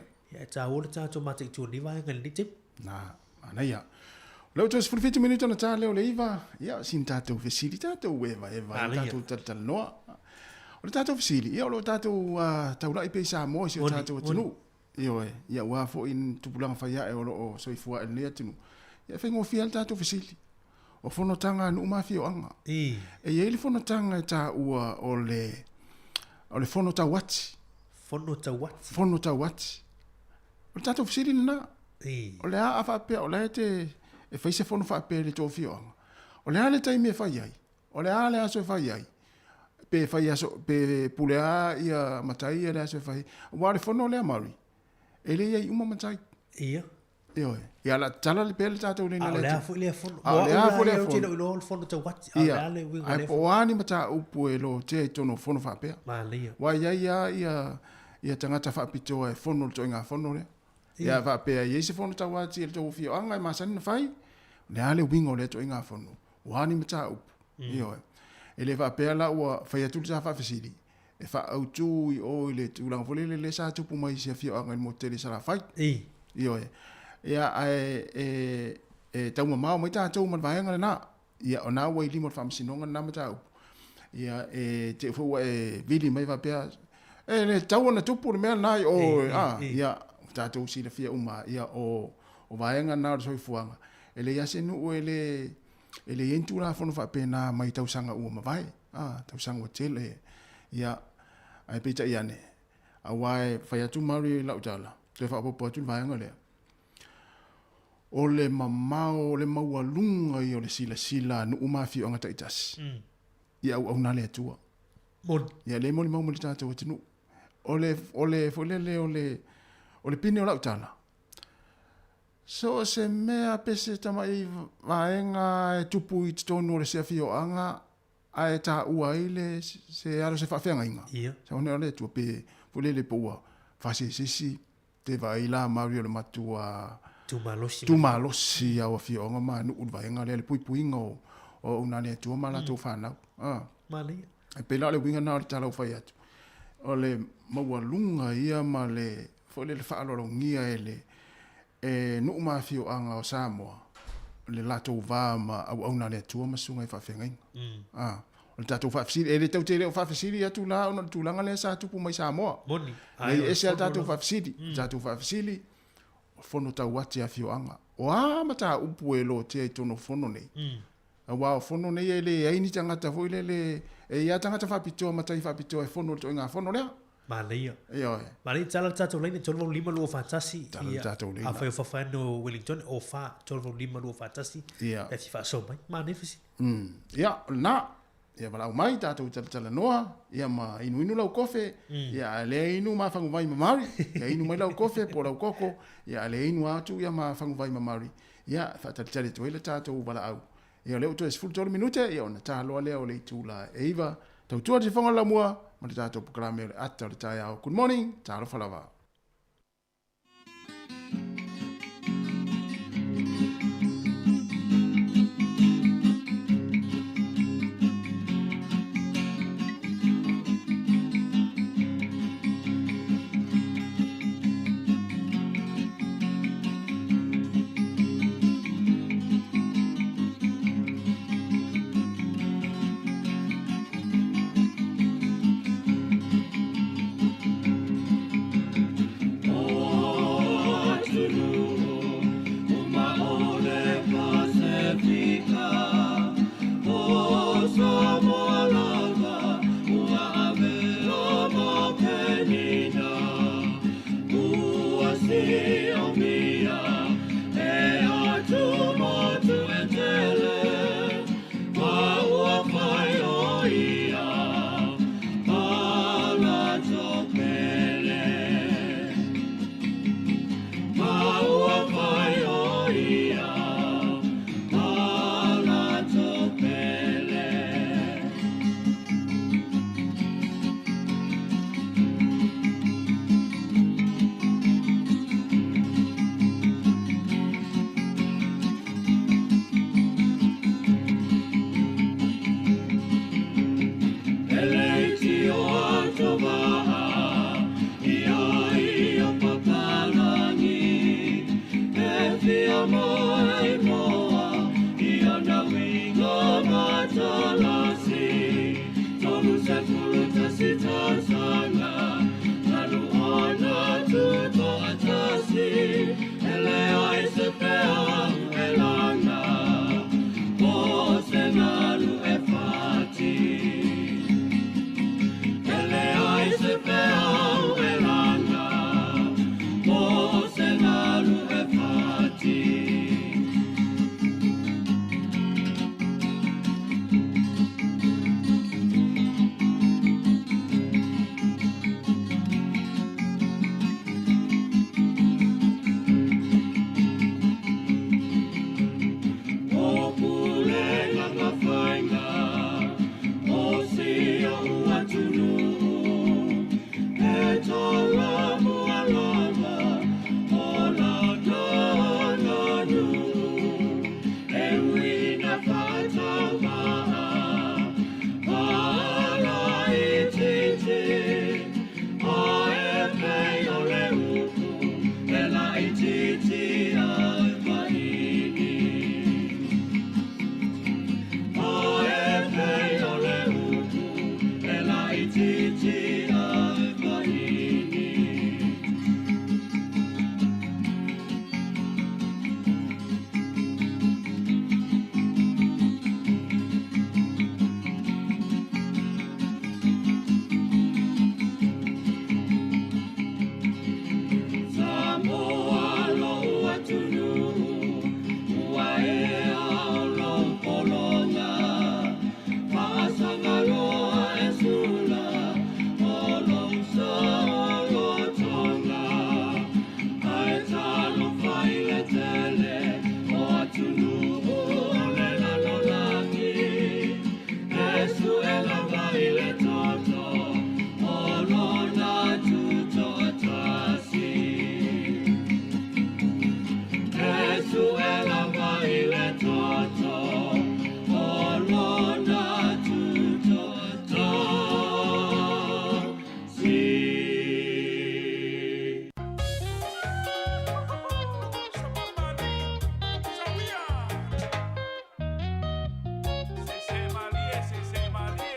ta o ta to mate tu ni vai ngal ni tip na ana ia lo tos for 50 minutos na ta le iva ia sin tato facilita to eva tato tal no o tato facili ia lo tato tau lai pe sa mo si tato tunu ia wa fo in tu pulang fa ia e o so i fua lia tunu ia fengo fiel tato facili o fono tanga no mafio anga e ele fono tanga ta ua o le fono ta wati o tato fisiri na o le a fa pe o le te e fai se fono fa pe le to fio anga o le ale tai me fai ai o le ale aso fai ai pe fai aso pe pulea ia matai ia aso fai wa le fono le mari ele ia uma matai ia la tala le pele tato le na le fono lo fono te wat ale winga le fono ani mata upu lo te tono fono fa pe wa ia tangata fa pito e fono to inga fono le ia va pe ia se fono ta wati le to fio anga ma san fai le ale winga le to inga fono wa ani mata upu ele va pe la wa fa ia tu sa fa fasili e fa au tu o le tu lang fole le sa tu pu mai se fio anga mo te le sa fai ia ai tau mau mai tātou man vaenga na ia ona wai limo famsinonga na matau ia te fo vili mai va pea le tau na tupu me na ia tātou si le fia uma ia o vaenga na so fuanga ele ia se nu ele entu la fono fa pena mai tau sanga uma vai tau sanga tele ia ai pita iane awai fa ya tu mari la utala te fa po tu vaenga le o le mamao le maualunga i o le sila no umafi o ngata itas ia au na le tua ia le mo mau mo le tata tinu ole folele ole pine o la utala so se mea pese tamai vaenga e tupu i tonu le se fio anga ai ta ua ile se aro se fa fenga inga sa ona le tu pe folele poa fa si te vai la mario le matua tu malosi au fio nga ma nu vaenga le puipuinga o una le tu mala tu fana mali e pela le winga na tala o fai atu o le maualunga ia ma le fole le faalolongia ele e nu ma fio anga o Samoa le lato vama au una le tu masunga fa fengai o tatu fa fisili ele tau te fa fisili atu la ona tu langa le sa tu pu mai Samoa moni ai ese tatu fa fisili fono ta wati a fio anga o mata upu e lo te tono fono nei wa fono nei ele ai ni tanga ta foile le e ia tanga ta fa pito mata i fa pito e fono to nga fono le Malia. Malia tala tato leine tolvo lima lua fatasi. A fai fa fa no Wellington o fa tolvo lima lua fatasi. E si fa so mai. Magnifici. Ia na ia bala mai tato tala noa ia ma inu lau kofe ia le inu ma fangu vai mamari ia inu mai lau kofe po lau koko ia le inu atu ia ma fangu vai mamari ia fa tale to ile tato bala au ia le to es full 12 minute ia ona talo le o le tula eiva tau tua te fonga la mua ma le tato programe ata le tai au good morning talo falava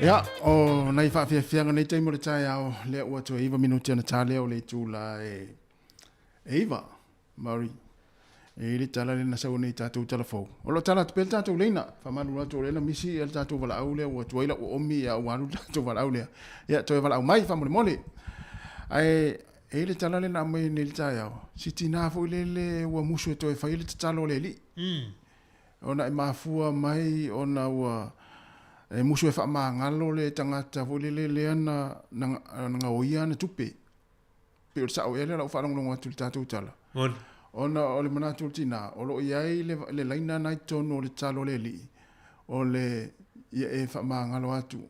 Ya, o nei whawhiawhianga nei teimo le tai au lea ua tua iwa minuti ana tā leo le tūla e iwa, Maori. E le tala le nasau nei tātou telefou. O lo tala tupel tātou leina, whamanu rātou leina misi e le tātou wala au lea ua tua ila ua omi a waru tātou wala au lea. Ia, toi wala au mai whamole mole. Ai, e le tala le na mai nei le tai au. Si tina fo le ua musu e toi whai le tatalo le li. Ona e mafua mai, ona ua... E musu e whaamangalo le tangata fo le ana nga oia na tupe. Pe o sao ele la whanongongo atu le tātou tala. Ona o le manatu le tina, o lo iai le laina nai tono le talo le li. O le ia e whaamangalo atu.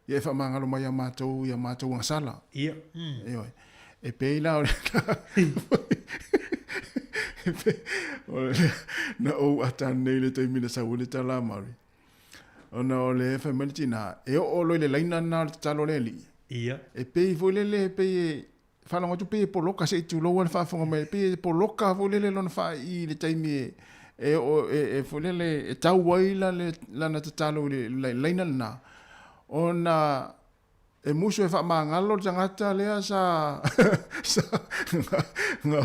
Ia e whaamangalo mai a mātou ngasala. Ia. E peila o le... Na o atan nei le taimina sa ule tala Maori. Ona o le whaimani tina, e o loi le laina na le talo le li. Ia. E pei fo le pei whanonga tu pei poloka se itu loa le whafonga mai, pei poloka fo le lona wha i le taimi e fo le e tau waila le lana te talo le laina na. Ona e musu e whamangalo tangata lea sa nga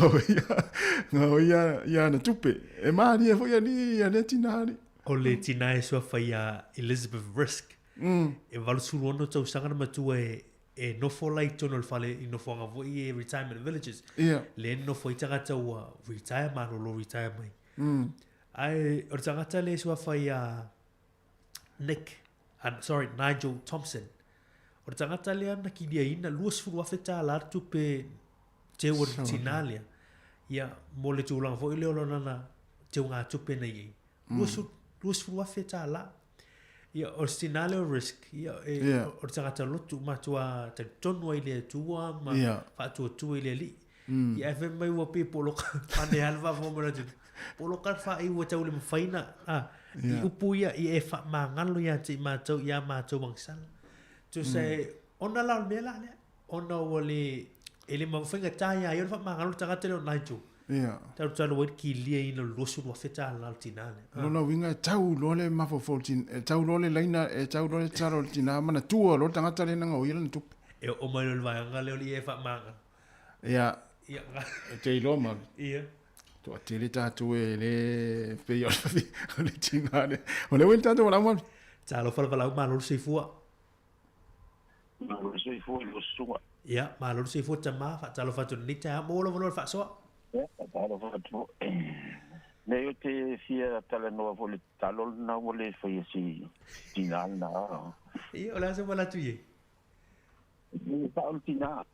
oia ia na tupe. E maari e fo ia ni ia ne tinari. O le tina e sua whai a Elizabeth Risk. E walusuru ono tau sangana matua e nofo lai tono le whale i nofo anga voi e retirement villages. Le nofo i tangata ua retire mano lo retire mai. Ai, o tangata le sua whai a Nigel Thompson. O tangata le ana ki lia ina luas furu afeta lartu pe te ua tina lea. Ia, mo le tūlanga fo i leo lona na te unga tupe na iei. Luas furu afeta la. Ia, o stinale o risk. Ia, o tangata lotu matua te tonu ai lea tua, ma whaatua tua i lea li. Ia, e whai mai ua pe poloka. Pane halwa fomera tu. Poloka wha i ua tau le mawhaina. I upu ia, i e wha mangalo ia te mātou, ia mātou mangsala. Tu se, ona lau mea la lea. Ona ua le, e le mawhainga tāia, i ona wha mangalo tangata leo Nigel. Tau talo wait ki lia ina losu wa feta la tinale. Lona winga tau lole mafo foltin, tau lole laina e tau lole taro tina mana tua lo tangata le nga oila ntup. E o mai lo vanga le li e fa manga. Ia. Ia. Te lo ma. Ia. To atele tatu e le pe yo le tingane. O le wel tatu la mo. Talo fa la ma lo se fua. Ma lo se fua lo sua. Ia, ma lo se fua tama fa talo fa tu ni ta mo lo fa so. Ne o te fia tala noa vo le talo na vo le fai si tinal na. Ia, o la se wala tu ye. Ni taul tina.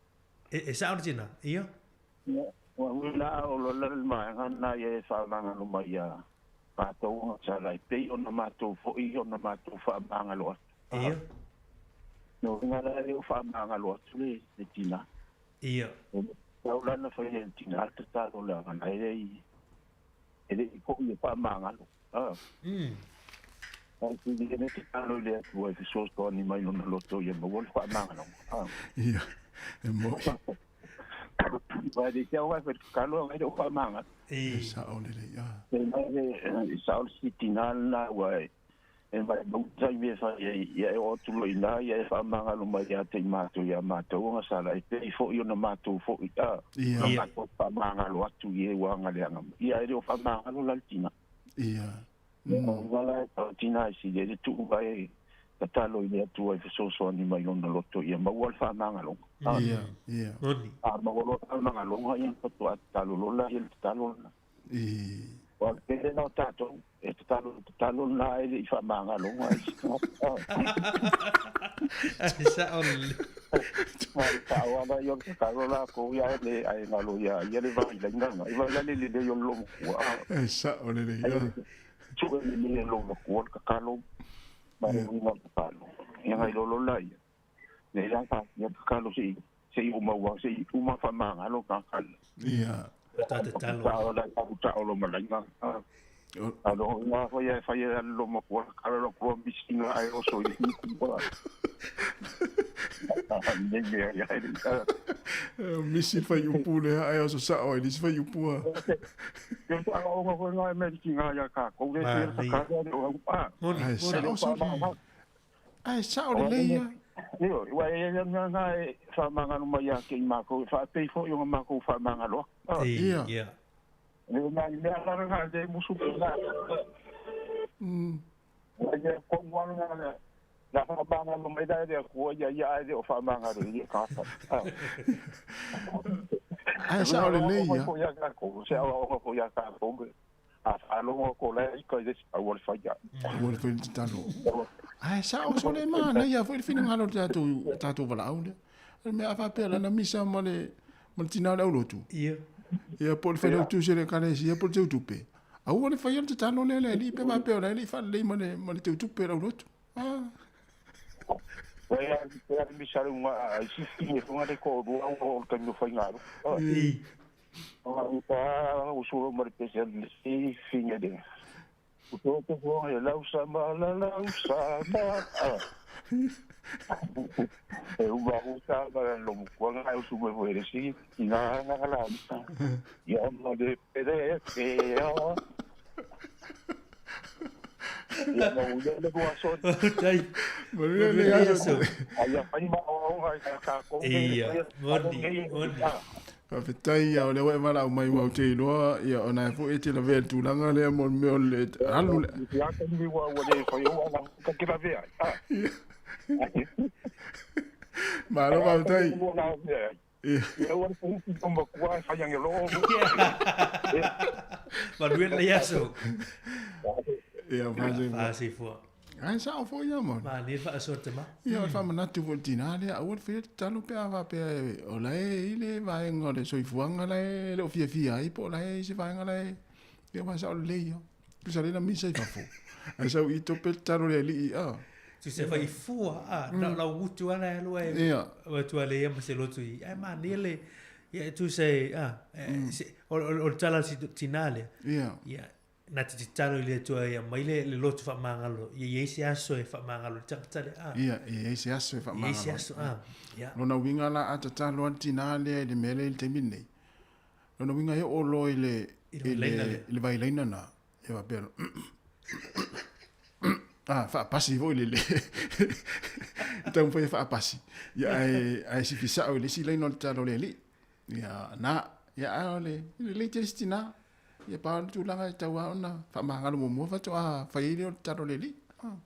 E sa o tina, ia? Wa wila o lo la ma na ye fa manga no mai ya. Pa to sa lai pe o na mato fo I o na mato fa manga lo. Ia. No ngala le fa manga lo le tina. Ia. Tau lana whai e tina te tāro lea ngana e ko i wha mangalo. Ai ki ni ne te tāro lea tua e whisos toa ni mai lona loto i e mawol wha mangalo. Ia, e mo. Vai de kia wai whai kalo ngai de wha mangalo. E saole le, ia. E mai e saole si tina na wai. E mai mautai me whai ia e otulo i nā ia e wha mangalo mai ia te mātou ia mātou nga sala e pei fo i o na mātou fo i tā. Ia. Mātou wha mangalo atu i e wanga leanga. Ia e reo wha mangalo laltina. Ia. Wala e tau tina e si e tu vai ka talo i lea tua e whasoso ani mai lona loto ia mawal wha mangalo. Ia, ia. Mawalo wha mangalo ia patua talo lola ia talo lola. Ia. Wa pere na tato e talo na e fa manga lo nga sa on ta wa yo ka la ko ya le ai na lo ya le va le nga i va le le yo lo ko sa on le ya tu le lo ko ka lo ba ni no pa lo ya ngai lo la ya le ya ka lo si uma wa si uma fa manga lo ka ia Tata talo. Talo malanga. Alo na fai lo mo ko lo ko bisinga ai o so i. Misi fai upu le ai o so sa o ni fai upu. Yo ta o ko no me kinga ya ka ko le ka o pa. Ai sa o so. Ai sa o le leia. Io, nga fa manga no mai ke mako fa pe fo yo mako fa manga lo. Ia. Na ni ala nga de musu na. Ya ko ngwana nga na fa manga no mai da de ko ya de fa manga ro ni ka. Ai sa o le leia. Ko ya ka ko se o ya ka ko. Alo ko le ko de awol fa ya. Awol fa talo. Ai sa o so le mana ia foi fina ngalo tatu wala au le. Me afa pela na misa mole tina le lotu. Ia. Ia pol fe le tu sele kale ia pol te tupe. Au ole fa yel talo le li pe ma pe le fa le mole te tupe le lotu. Ah. Ya misa le nga si fini fo ngale ko do o ka no fa ngalo. I. O so mo pe se si fini de. O to ko ya lausa ma. Eu vou usar para lo quando eu subo por esse na lá. Eu não de pede que eu não de boa sorte. Dai. Maria le aso. Aí a pai vai cá com. Ia. Modi. Fapetai ia o le wai mala o mai wau te iloa ia o nai fu e te la vea tūlanga lea mo meo le alu le. Ia ka ni wa le fa yo wa ka ki la vea. Maro fapetai. Ia wa fu ki tomba kwa fa yang lo. Manuel le aso. Ia Fasi fo. Ai sa o fo ia mo. Ma ni fa sorte ma. Ia o fa manatu vo tinale a o fe talo pe ava pe o la ile vai ngole soi fuanga la le o fia ai po la se vai ngale. Ia ma sa o le io. Tu sa le na misa i fa fo. Ai sa i to pe talo le li a. Tu se fai fua la utu ana lo e. Ia. O tu ale ia ma se lo tu i. Ai ma ni le. Ia tu se o tala si tinale. Ia. Ia. Na te talo le tu ia mai le lotu fa mangalo ia se aso e fa mangalo tale ia se aso e fa mangalo ia se aso ia no na winga la ata talo antinale le mele il temine no na winga o lo ile vai leina na e va per fa pasi vo ile então foi fa pasi ia ai si fisa o le si leina talo le li ia na ia ole le testina ia pa tu langa tawa ona fa mangalo mo fa to fa ile taro le li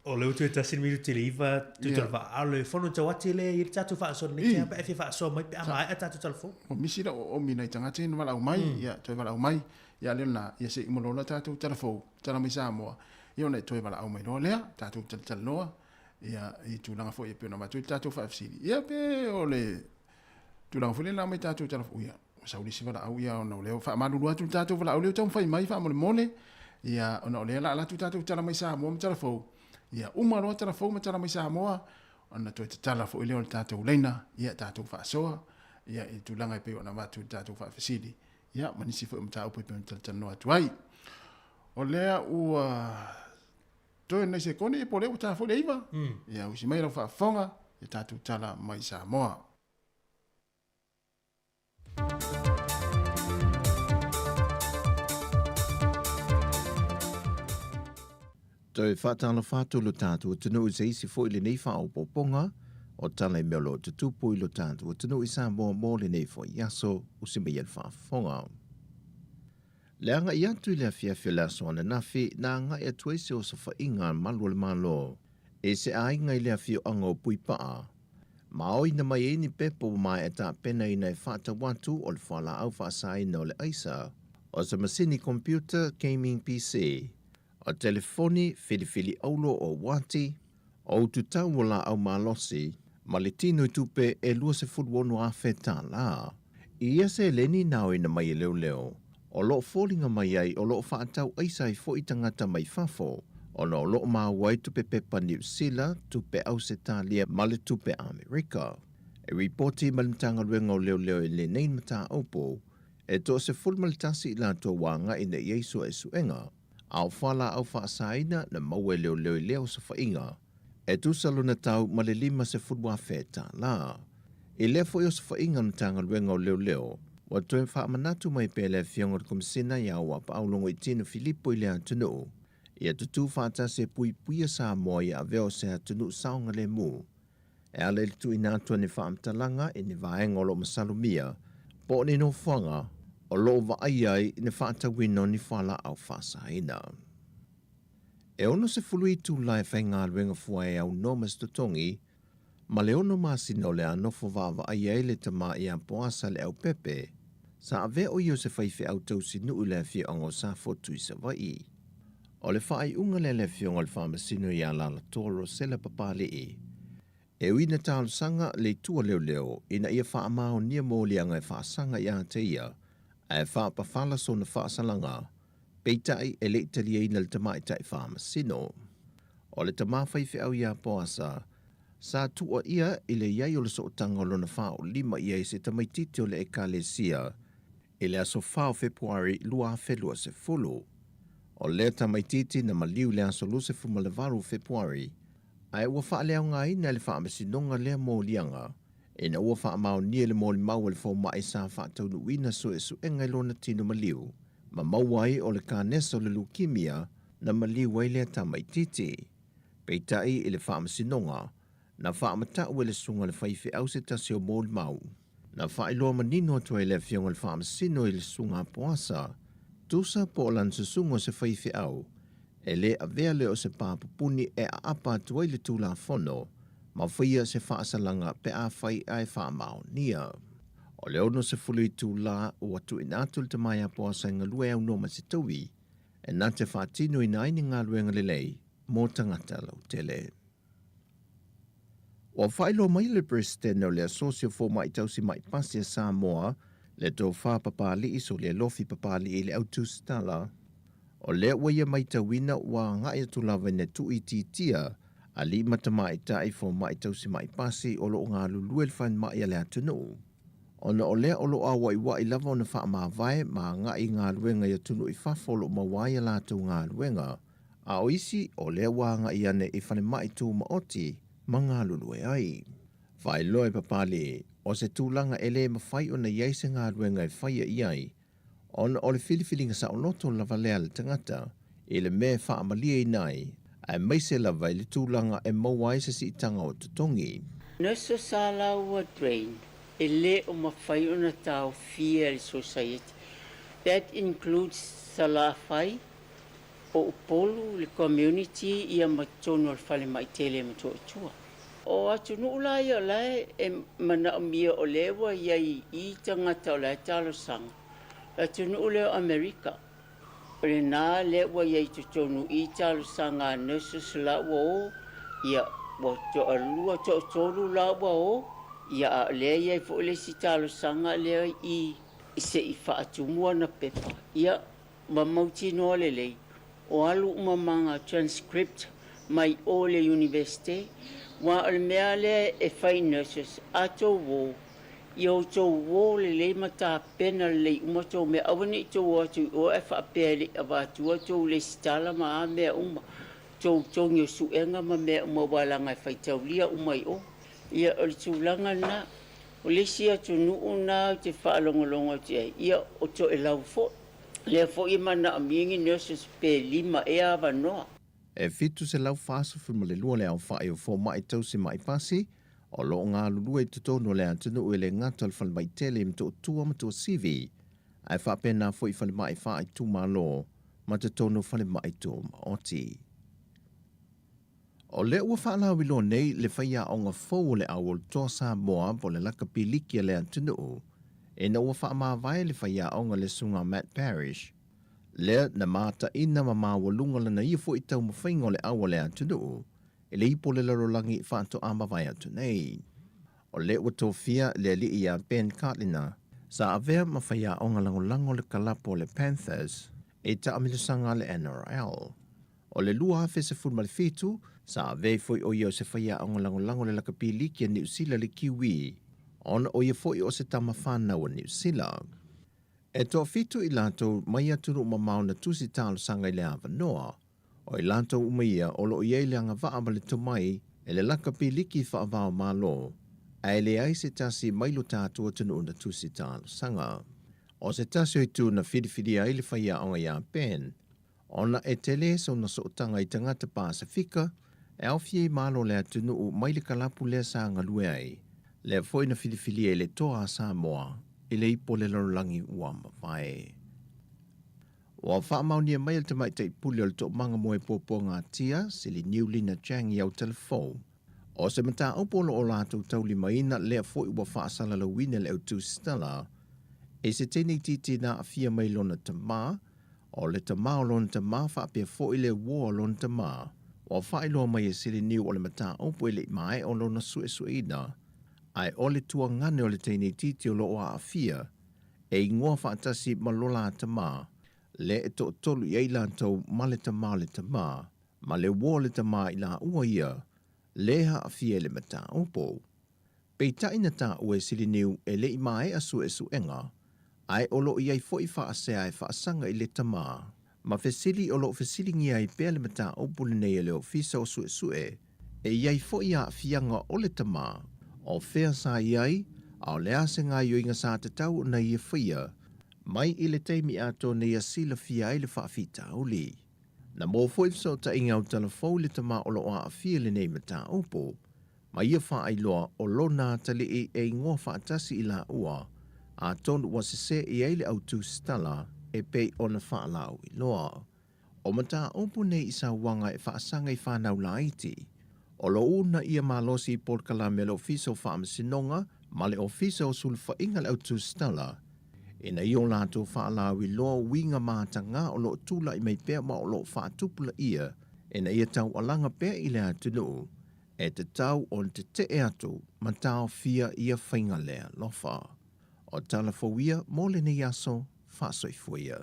o le tu ta sin mi tu liva tu tu va ale fono ta wati le ir ta tu fa so ni pa fi fa so mai pa mai ta tu telefon o misi o mina tanga tin mala mai ia to mala mai ia le na ia se mo lo ta tu telefon tala mi sa mo ia ne to mala mai no le ta tu tel no ia i tu langa fo ia pe no ma tu ta tu fa fsi ia pe o le tu langa fo le na mai ta tu telefon ia sa uli si wala au ia ona leo fa malulu atu tatu wala leo tau fai mai fa mole ia ona le la tu tatu tala mai sa mo tala fo ia uma lo tala fo tala mai sa mo ona to tala fo leo tatu leina ia tatu fa so ia i tu langa pe ona ma tu tatu fa fasidi ia manisi fo mta upo pe tala no atu ai o le u to nei se koni po le tala fo leiva ia usi mai lo fa fonga ia tatu tala mai sa mo Toi whātala whātulu tātua tunu i se isi fo i le nei wha o poponga o tala i meolo te tupu i lo tātua tunu i sā mua mō le nei fo i aso o si mei al whaafonga. Le anga i atu i le awhiawhia la soana nafi na anga i atu eise o sa whainga malu le malo e se ainga i le awhio anga o pui paa. Ma o ina mai e ni pepo mai e ta pena i nei whāta watu o le whala au whaasai no le aisa o sa masini computer gaming PC. O telefoni whiriwhiri aulo o wati, o tutau wala au malosi, ma le tino i tupe e lua se furuonu a whetā la. I ia se leni nao ina mai e leo leo, o loo fōlinga mai ai o loo whaatau aisa i fo i tangata mai whafo, o no loo māwai tupe pepa New Zealand tupe au se tālia ma le tupe Amerika. E ripoti malimtanga ruenga o leo leo i le nein mata aupo, e to se fulmalitasi i lantua wanga ina Yesu e suenga, au whala au whaasaina na maue leo leo leo sa whainga. E tu salona tau ma le lima se furua wheta la. I lea fo sa whainga na tanga ruenga o leo leo, wa tuen wha manatu mai pe le fionga komisina ia wa pa aulongo i tino Filipo i lea tunu. ia tutu whaatase pui puia Samoa ia aveo se atunu saonga le mu. E ale tu ina atua ni whaamtalanga e ni vaenga o lo masalumia, po ni no whanga o lo wa ai ni whaatawino ni whala au whasaina. E ono se fului tu lai whainga luenga fuae au nomas tutongi, ma le ono masino le anofo vava ai le tama i ampoasa le au pepe, sa ave o io se whaife au tausi nuu le fia ongo sa fotu i sa vai. O le whaai unga le fionga le whamasino i ala la toro se le papale i. E uina tālu sanga le tua leo ina ia whaamao nia mōlianga e whaasanga i a te ia, e whaapawhala so na whaasalanga, peitai e le italia ina le tamai tai whamasino. O le tamawhaife au i a poasa, sa tua ia i le iai o le sootanga o lona whao lima ia i se tamaititi o le ekalesia, i le aso whao Februari lua whelua se fulu. O le tamaititi na maliu le aso luse fumalevaru Februari, ai ua whaaleo ngā ina le whaamasinonga lea mōlianga, ina ua whaamao nia le mōli mau le fō mai sa whaataunu wina so e su engai lona tino maliu, ma mauai o le kāneso le leukemia na maliu ai lea tamaititi. Peitai i le whaamasinonga, na whaamatau e le sunga le whaife au se tasi o mōli mau, na whaailoa manino atua i le fionga le whaamasino i le sunga poasa, tusa po lan susungo se whaife au, e le avea leo se pāpupuni e a apa tuai le tūla fono, ma whaia se whaasalanga pe a whai ai whaamao nia. O leo no se fului tūla o atu inatu le tamai apoasa inga lue au noma se tawi, e nā te whaatino i naini ngā luenga lelei, mō tangata lau tele. O whailo mai le presidente o le asosio fō mai tausi mai pasi a Samoa, le tō whapapali iso le lofi papali i le autu stala, o lea waia mai tawina wa ngai atu lawa ne tu i titia, a li matamai tai fo mai tausi mai pasi o lo ngā luluel whain mai ale atunu. Ona o lea o lo awa i wa i lava o na wha mawai ma ngai ngā luenga i atunu i whafolo mawai ala atu ngā luenga, a o isi o lea wa ngai ane i whane mai tu maoti ma ngā lulue ai. Whai loe papali, o se tūlanga ele mawhai o na iaise ngā luenga i whaia iai, on o le filifilinga sa o loto lava lea le tangata, i le me whaamalia i nai, ai maise lava i le tūlanga e mawai se si itanga o tutongi. Neso sa la ua drain, e le o mawhai o na tau fia le society. That includes salafai, o upolu le community ia matono al fale mai tele matua tua. O atu nuula ia lai e mana mia o lewa ia i tangata o lai talo sanga. Atu nuula o Amerika. O le nā lewa ia i tutonu i talo sanga nurses la o ia o to alua to tolu la o ia le ia i fo le si talo sanga le i se i fa atu mua na pepa. Ia mamauti no le lei. O alu umamanga transcript mai o le university, wa o le mea le e whai nurses ato wo, i o tō wo le le mata pena le umato mea awani tō atu o e whaapea le avatua tō le sitala ma a mea uma, tō ngio suenga ma mea uma walanga e whai taulia umai o. Ia o le tūlanga na, o le si atu nuu na te whaalongolongo te ia o tō e lau fo. Le fo i mana amingi nurses pe lima e awa noa. E fitu se lau faso fuma le lua le au whae o fo mai tausi mai pasi, o lo ngā lulua i tutono le antunu ue le ngata le whale mai tele mto tua matua CV, ai whapena fo i whale mai whae tu malo, ma te tono whale mai tu maoti. O le ua whaala wilo nei le whaia o ngā fau le au o toa Samoa po le laka pilikia le antunu, e na ua wha vai le whaia onga le sunga Matt Parrish. Lea na mata ina ma walunga lana ia fo i tau mawhainga le awa le atunu, e le ipo le larolangi i whanto ama vai atu nei. O le ua tōwhia le li ia Ben Carlina, sa avea ma whaia onga langolango le kalapo le Panthers, e ta amilusanga le NRL. O le lua hafe se fulma le fitu, sa avea foi o ia se whaia onga langolango le lakapiliki a New Zealand le Kiwi, ona o ia foi o se tama whana o New Zealand. E tō fitu i lantou mai atunu mamau na tusi tālo sanga i le awa noa, o i lantou umaia o lo i eile anga waa le tomai e le laka piliki whaavao malo, a ele ai se tasi mailu tātua tunu na tusi tālo sanga. O se tasi o i tū na whidiwhidi ai le whaia onga ia pen, Ona e tele so na so tanga I tangata Pasifika, e au fie malo le atunu u mai le kalapu le sa ngalue ai, le foi na filifili e le toa Samoa, I le ipo le larolangi ua mawhae. Wa wha maunia mai al tamai te puli al to manga moe popo ngā tia, sili Niulina Changi au telefou. O se mata upolo o lātou tauli maina lea foi ua wha asala la wina le au tu stala, e se teni titi na afia mai lona tamā, o le tamā o lona tamā wha apia foi le wō o lona tamā, wa wha iloa mai e sili niu o le mata upo e le mai o lona suesuina, ai o le tua ngane o le teni titi o lo o afia, e ingoa wha atasi malola tamā, le e to tolu I eilantou ma le tamā, ma le wō le tamā I la ua ia, leha a fie le mata upo. Pei taina ta ue sili niu e le imae asu e suenga, ai olo I ai foi wha ase ai wha asanga I le tamā. Ma fesili olo fesili ngi ai pea le mata upo le nei e leo fisa o sue, e iai foi a fianga o le tamā, o fea sa iai, au le ase ngā yoinga sa te tau na ia fia, mai I le teimi ato nei a sila fia ai le whaafita uli. Na mō fwelso ta inga au telefou le tamā olo a fia le nei mata upo, ma ia wha ailoa o lona tali e ngoa wha atasi I la ua, a tonu wa se I eile au tu stala e pei ona wha alau I loa. O mata upo nei isa wanga e wha asanga I whanau la iti, o lo una ia malosi I porkala me le ofiso wha amasinonga, ma le ofiso sulfa inga le au tu stala, e na ion lato whaalao I loa winga mātanga o lo tula I mei pēr ma o lo whaatupula ia, e na ia tau alanga pēr I le atunu, e te tau o te e atu, ma tau fia ia whainga lea lofa. O tala fawia, mole ne yaso, whaasoi fuia.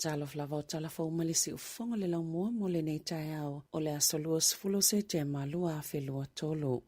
Talof lava o talafo malisi ufonga le lau mua mo le nei tai au o le asolua sfulo se te malua a whelua tolo.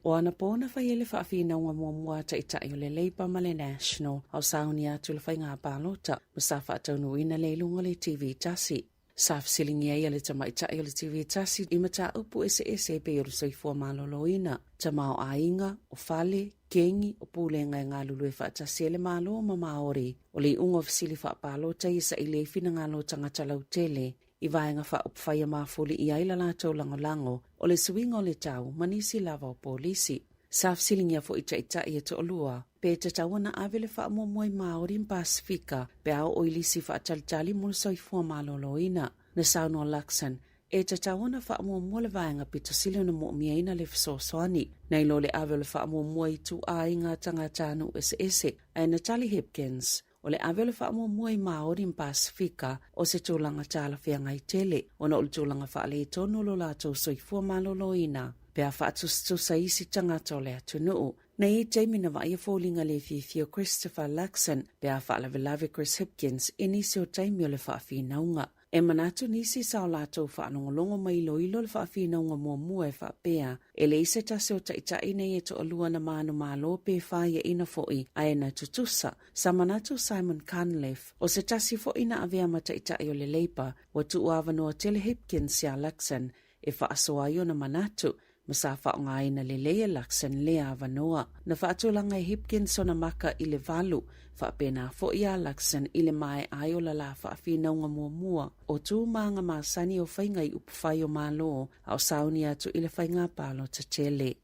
O ana pōna whaiele whaafina ua mua ta itai o le Labour ma le National au sauni atu le whainga pālota ma sa whaataunu ina le lunga le TV tasi. Sa fsilingi ai le tama itai o le TV tasi I mata upu ese pe o soifua malolo ina. Tama o ainga, o fale, kengi, o pūlenga ngā lulu e whaatasi ele malo ma maori. O le unga fsili whaapalota I sa I le fina ngā lo tangata lau tele. I vaenga wha upwhaia mafuli I aila lātou lango o le suinga o le tau manisi lava o polisi. Sa fsilingi a fo itai e to olua. Pe te tawana avele wha momoe maori in Pasifika pe au o ilisi wha talitali mo le soifua malolo ina. Na sauno laksan. E te tawana wha momoe le vaenga pita silio na mo miaina le fisosoani. Nei lo le avele wha momoe tu a inga tangatanu ese. Ai Natalie Hipkins. O le avele wha momoe maori in Pasifika o se tūlanga tala whianga I tele. O na ulu tūlanga wha le tono lo lato soifua malolo ina. Pea whaatusitusa isi tangata o le atunuu. Nei Jamie na vai fōlinga le fifio Christopher Luxon, pea whaalawelawe Chris Hipkins, nisi o Jamie o le whaafinaunga. E manatu nisi sao lātou whaanongolongo mai ilo le whaafinaunga mua e whaapea. E le ise tase o taitai nei e to alua na manu malo pe whaia ina foi a e na tutusa. Sa manatu Simon Cunliffe, o se tasi foi na avea ma taitai o le Labour, wa tu uavanoa tele Hipkins sia Luxon, e whaasoa io na manatu, Masa whaonga ina le lea Luxon lea avanoa. Na whaatulanga I Hipkins o na maka I le valu. Whaapena fo ia Luxon I le mai ai o la la whaafinau mua. O tū maanga maasani o whainga I upwhai o malo. Au sauni atu I le whainga palo ta tele.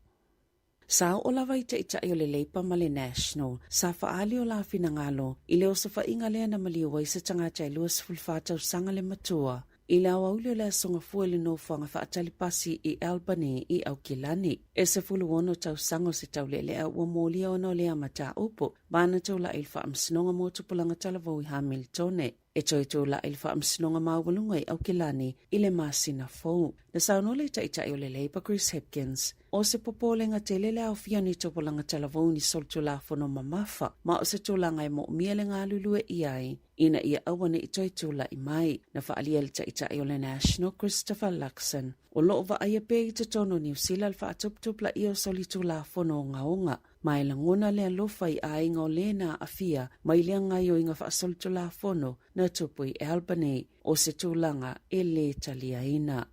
Sao o lawa I taitai o le Labour ma le National. Sa whaali o la finangalo. I le o sa whainga lea na maliwa I se tangata I lua sifulwhātau sanga le matua. I la waulio le songa fuele no whanga whaatalipasi I Albany I Aukilani. E se fulu ono tau sango se tau lelea ua mōlia ono lea mata upo. Bāna tau la ilfa amsinonga mo tupulanga talavau I Hamiltone. E toi tau la ilfa amsinonga mawalunga I Aukilani I le masina fau. Na saunole taitai o le Labour Chris Hipkins. O se popolenga te lele au fiani tupulanga talavau ni soltu la fono mamafa. Ma o se tulanga I mo miele ngā lulue I ai. Ina ia awane I toi tula I mai. Na whaalia le taitai o le National Christopher Luxon. O loo wa aia pe I te tono New Zealand whaatuptupla I o solitu la fono ngaonga. mai langona le alofa I ainga o lena afia mai le ngai o inga whaasolto la fono na tupu I Albany o se tūlanga e le taliaina.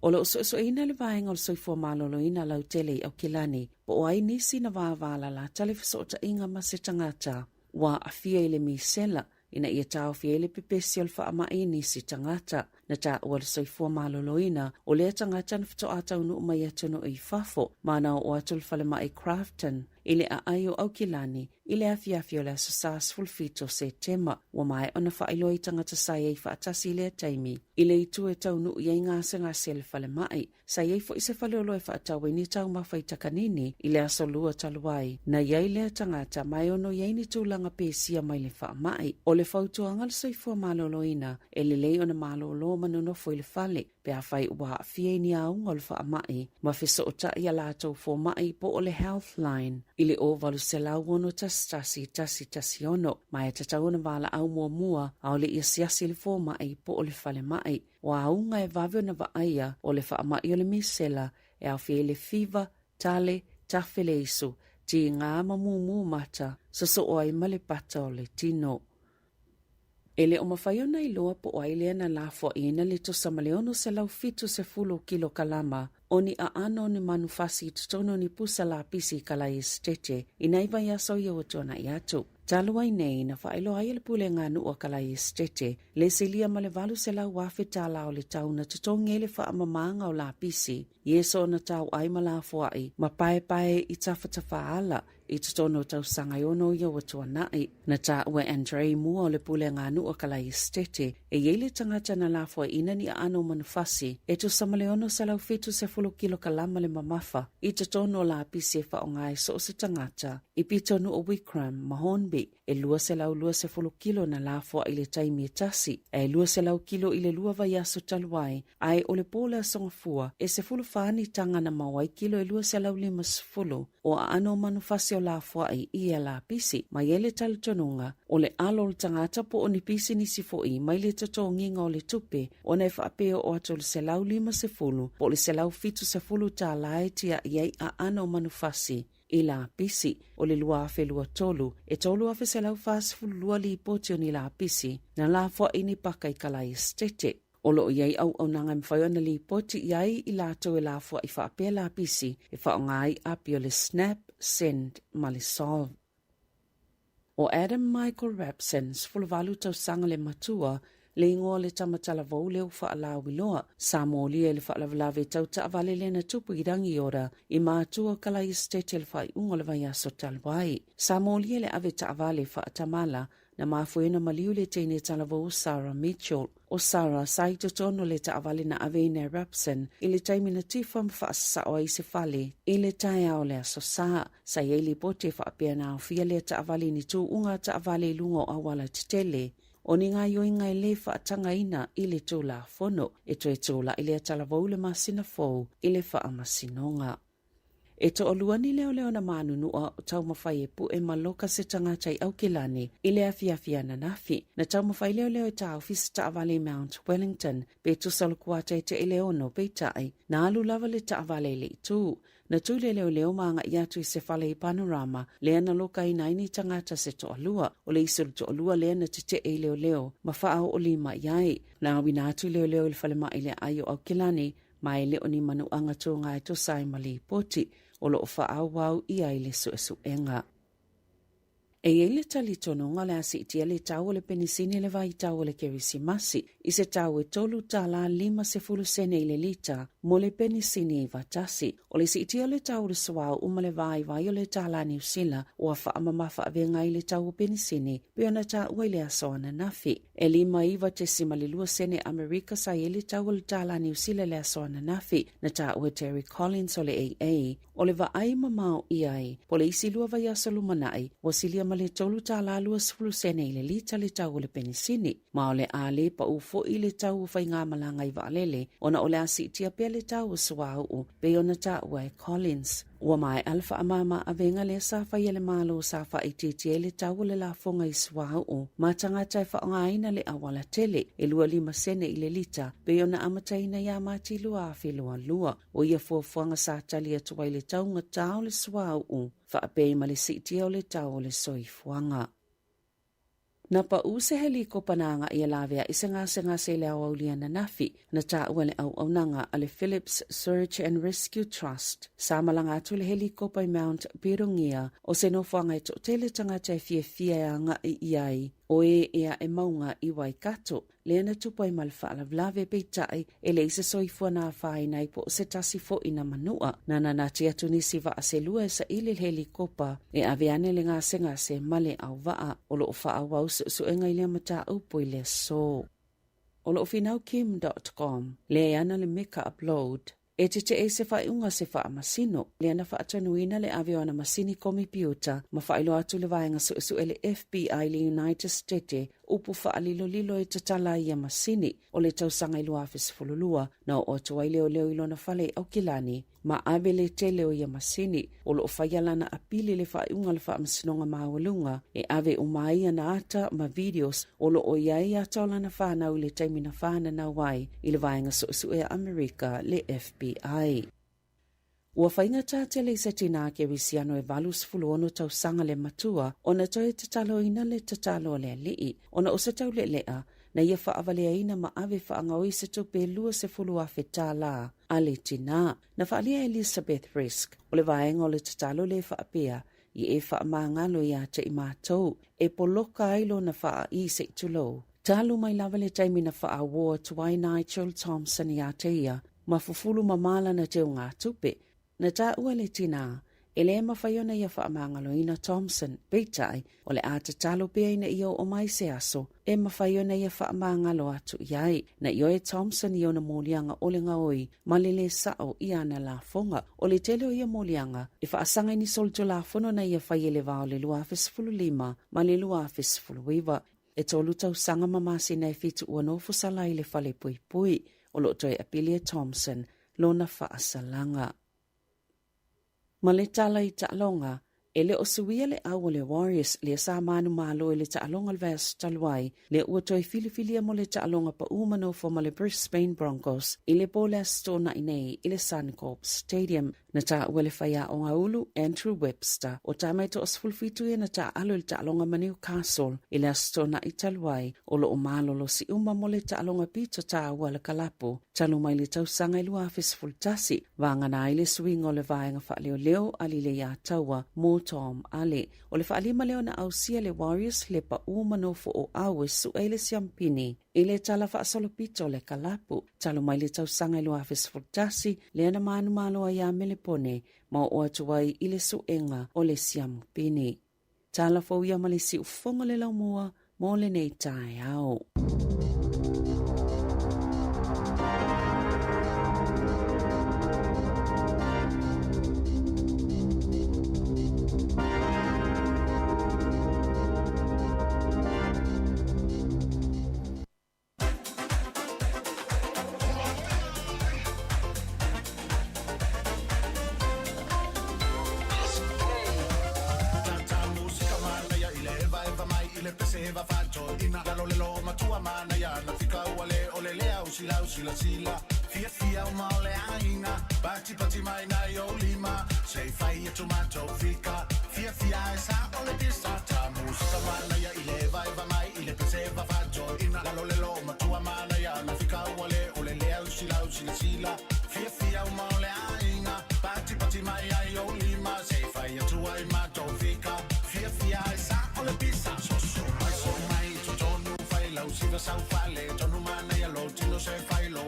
O le so ina le vaenga o le soifua malolo ina lau tele au kilani, po o ai nisi na vāvala la tale fisota inga ma se tangata, wa afia I le misela, ina ia tau fia I le pepesi o le whaamai nisi tangata, na ta ua le soifua malolo ina, o le tangata na fito atau nu mai atono I fafo, mana o atul Falemai Crafton, ile a ayo au kilani, ile a fiafio le asasas fulfito se tema, wa mai ona whailo I tangata sai ei whaatasi le taimi, ile I tu e tau nu iei ngase ngase le Falemai, sai ei fo I se whaleolo e whaatau ni tau mawhai takanini, ile a solua taluai, na iei le tangata mai ono iei ni tūlanga pēsia mai le whaamai, o le whautuanga le soifua malolo ina, e le lei ona malolo manono fo I le whale, pe a whai ua fie ni a unga le whaamai, ma fiso o ta ia lātou fo mai po o le Healthline, ile o valu se lau ono tasi ono, mai tatau na wala au mua au le ia siasi le fo mai po o le whale mai, wa aunga e vavio na waaia o le whaamai o le misela, e au fie le fiva, tale, tafele isu, ti ngā mamumu mata, so o ai male pata o le tino. Ele o mawhaiona I loa po aile na lafo ina le to samaleono se lau fitu se fulu kilo kalama, oni a ano ni manufasi tutono ni pusa la pisi kala estete, inaiva ya soya watona iatu. Talua nei na whaelo ai le pule ngā nua kala estete, le selia malevalu se lau wafe tala o le tau na tutonge le wha amamanga o la pisi, yeso na tau ai malafo ai, ma pae I tawhatafa ala, I tutono tau sangayono ia watua nai, na ta ue Andre mua o le pule ngā nua kala estete, e yeile tangata na lafo ina ni ano manufasi, e tu samaleono se lau fitu se fulu kilo kalama le mamafa, I tutono la pisi e wha o ngai so se tangata, I pitonu o Wickham, Mahonbi, e lua se fulu kilo na lafo I le taimi e tasi, e lua se lau kilo I le lua vai aso taluai, ai o le pola songafua, e se fulu whaani tanga na mawai kilo e lua se lau 5 o a ano manufasi o lafo ai ia la pisi, mai ele talitonunga, o le alo le tangata po o ni pisi ni sifoi, mai le toto nginga o le tupe, o nei whaapeo o ato le se lau 5, po le se lau fitu se fulu ta lae tia iei a ano manufasi, I la pisi o le lua afe lua tolu, e tolu afe se lau fulu lua li poti o ni la pisi, na la fua ini paka I kala estete. O lo iei au nanga mwhaiona li poti iai I la to e la fua I whaapea la pisi, e wha o ngai api o le snap, send, ma le solve. O Adam Michael Rapsens, fulvalu tau sanga le matua, le ingoa le tamatala vau leo wha ala wiloa, sa molia le wha lavalave tau ta avale le na tupu I rangi ora, I mātua kala I stete le whai unga le vai aso talwai. Sa molia le ave ta avale wha tamala, na mafuena maliu le teine talavou Sarah Mitchell. O Sarah sai totono le ta avale na aveina Rapsen, I le taimi na tifam whaasasa o ai se fale, I le tai ao le aso saa, sa iei li pote whaapea na au fia le ta avale ni tu unga ta avale lungo awala titele. O ni ngā yoinga I le whaatanga ina I le tūla fono, e to e tūla I le talavou le masina fou, I le whaamasinonga. E to oluani leo na manunua o tau mawhai e pu e maloka se tangata I au kilani, I le awhiawhia na nafi, na tau mawhai leo tau fisa ta avale Mount Wellington, pe tu salukuata te eleono peitai, na alu lava le ta avale le tu, na tu leo maanga I atu I se fale I panorama, lea na loka I naini tangata se to alua, o le isuru to alua lea na te e leo, ma whaau o lima iai, na awina atu leo il fale ma ile ayo au kilani, ma ele o ni manu anga tu ngai to sai mali poti, o lo whaau wau I ai le suenga. E ele tali tono ngale asi itia le tau le penisini le vai tau le kerisimasi, I se tau e tolu tala 5 sene le lita, mo le penisini I vatasi, o le si itia le tau le swau umale vai o le tala New Zealand, o a whaamamafa avenga I le tau penisini, peona ta ue le asoana nafi. E 5 le 2 sene Amerika sa ele tau le tala New Zealand le asoana nafi, na ta ue Terry Collins o le AA, o le va ai mamau I ai, po le isi lua vai asalu manai, o silia ma le tolu tala 2 sene I le lita le tau le penisini, ma o le ale pa ufo I le tau fai ngā malanga I vaalele, ona o le asi tia pia le tau swau, pe ona ta ue Collins. Ua mai alfa amama avenga le sa whaia le malo sa wha i titie le tau le la fonga i swau o. Ma tangata e whaongaina le awala tele e lua 5 sene i le lita. Pe ona amataina ia mati lua a whelua lua. O ia fuafuanga sa tali atua i le taunga tau le swau o. Wha apei ma le sitia o le tau le soifuanga. Na pa use helikopa nanga ia lavea isenga se le awaulia na nafi na ta uale au nanga ale Phillips Search and Rescue Trust. Samalanga atu le helikopa i Mount Pirongia o se no whanga i tele tangata e fia anga i iai o ea e maunga i Waikato. Leana tupo i malfa ala vlave peitai e le isa soifua na whai nai po se tasi fo ina manua. Nana nati atu nisi va se lua e sa ili helikopa e aveane le ngase male au vaa o lo wha wau su enga ili amata upo i le so. O lo finaukim.com le ana le meka upload. E te se whai unga se wha masino, le ana wha atanuina le avio ana masini komi piuta, ma whailo atu le vaenga su ele FBI le United States, upu wha lilo e tatala ia masini, o le tausanga ilu afis fululua, na o atua i leo ilo na whale au kilani, ma ave le tele o ia masini, o lo whaialana apili le whai unga le wha masinonga maawalunga, e ave umaia na ata ma videos, o lo o iai atola na whanau le taimina whana na wai, i le vaenga su e Amerika le FBI. Ua whainga tātele i se tina ke wisiano e valus fuluono tau sanga le matua, o na toi tatalo ina le tatalo le lii, o na osa tau le lea, na ia whaavalea ina ma ave whaangau se tupe lua se fulua whetā la, a le tina. Na whaalia Elizabeth Risk, o le vaenga o le tatalo le whaapea, i e whaamangalo i ate i mātou, e poloka ailo na whaa i se tulo. Talu mai lava le taimina whaa war tuai Nigel Thompson i ate ia, ma fufulu mamala na teo ngā tupe, na tā ua le tina, e le mawhaiona ia whaamangalo ina Thompson, peitai, o le ata talo pia ina iyo o mai se aso, e mawhaiona ia whaamangalo atu iai, na iyo e Thompson iyo na molianga o le ngaoi, ma le sao i ana la fonga, o le tele o ia molianga, e whaasanga ni solto la fono na ia whaiele vao le luafis fulu 5, ma le luafis fulu 8, e tolu tau sanga mamasi na e fitu ua nofu sala i le whale pui, o lo toi apilia Thompson, lo na whaasalanga. Ma le tala i ta'alonga, e le o suia le au le Warriors le sa manu malo le ta'alonga le vas taluai, le ua toi filifilia mo le ta'alonga pa umano fo ma le Brisbane Broncos, i le bola stona inei i le Suncorp Stadium, na ta ua le whaia o ngaulu Andrew Webster, o ta mai to osfulfitu e na ta alo le ta'alonga ma Newcastle, i le stona i taluai, o lo o malo lo si uma mo le ta'alonga pito ta ua le kalapo, talu mai le tausanga i lua fisfultasi, vangana i le swingo le vaenga wha leo ali le ia taua, mo Tom ale, o le whaalima leo na ausia le Warriors le pa umano fo o awe su eile siampini, i le tala whaasolopito le kalapu, talo mai le tausanga i lua fisfultasi, le ana manu malo a ia melepone, ma o atuai i le suenga o le siampini. Tala fo ia ma le si ufonga le laumua, mo le nei tae au. Sila fia o mole ainga pati mai na yo lima sei fai e tomato fica fia e sa ole di sata musica mana ya ile vai va mai ile peseva faccio in la lo ma tua mana ya na fica ole le sila fia o mole ainga pati mai na yo lima sei fai e tomato fica fia e sa ole di sata so mai tu fai la usiva sa fale tonu mana ya lo tino se fai lo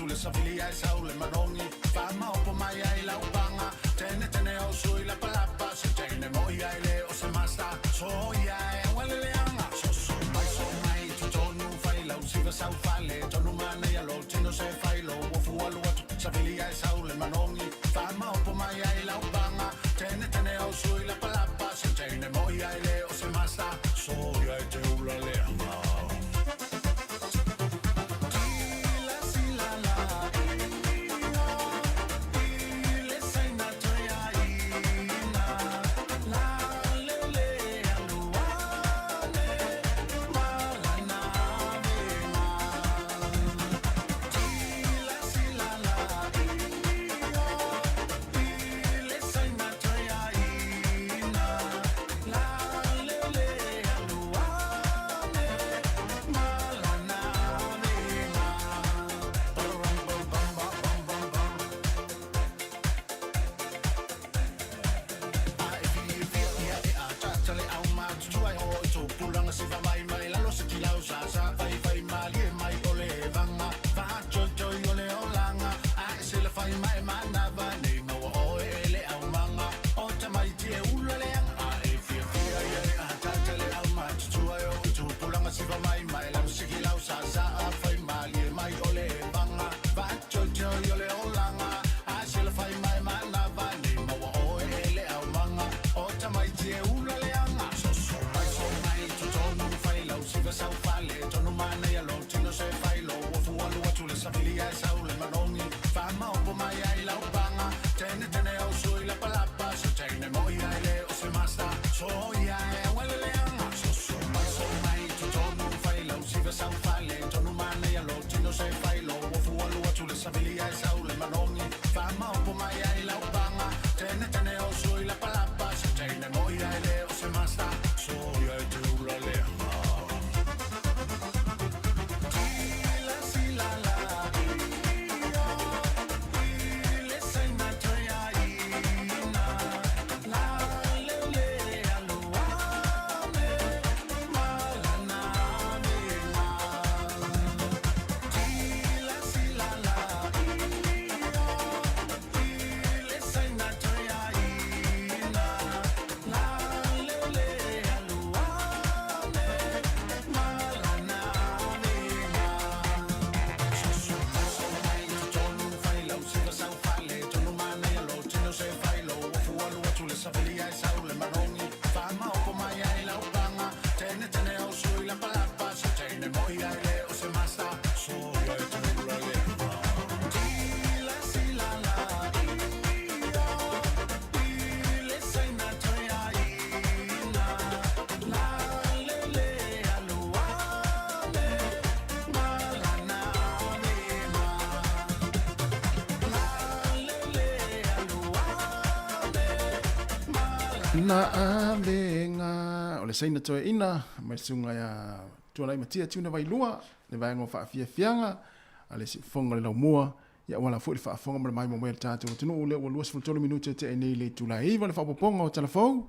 le safilia e saule marongi fama opo mai ai la ubanga tene o sui la palapa se tene moi ai le o se masta so ia e wale le anga so mai tu tonu fai la usiva sau fale tonu mana ia lo tino se fai lo ofu alu atu safilia e saule marongi fama opo mai ai la ubanga tene o sui la palapa se tene moi ai le o se masta so ia e te ula le anga Sila le o se masa so ia e tula le tila sila la ia ile saina toia ina la le aluale malana le ma la le aluale Na alenga o le saina toe ina mai sunga ya tuanai matia tuna vai lua le vai ngo fa fia fianga ale si fonga le mua ya wala fo le fa fonga mai mo mai tatu tunu le o luas fo tolo minuto te nei le tula i va le fa poponga o telefon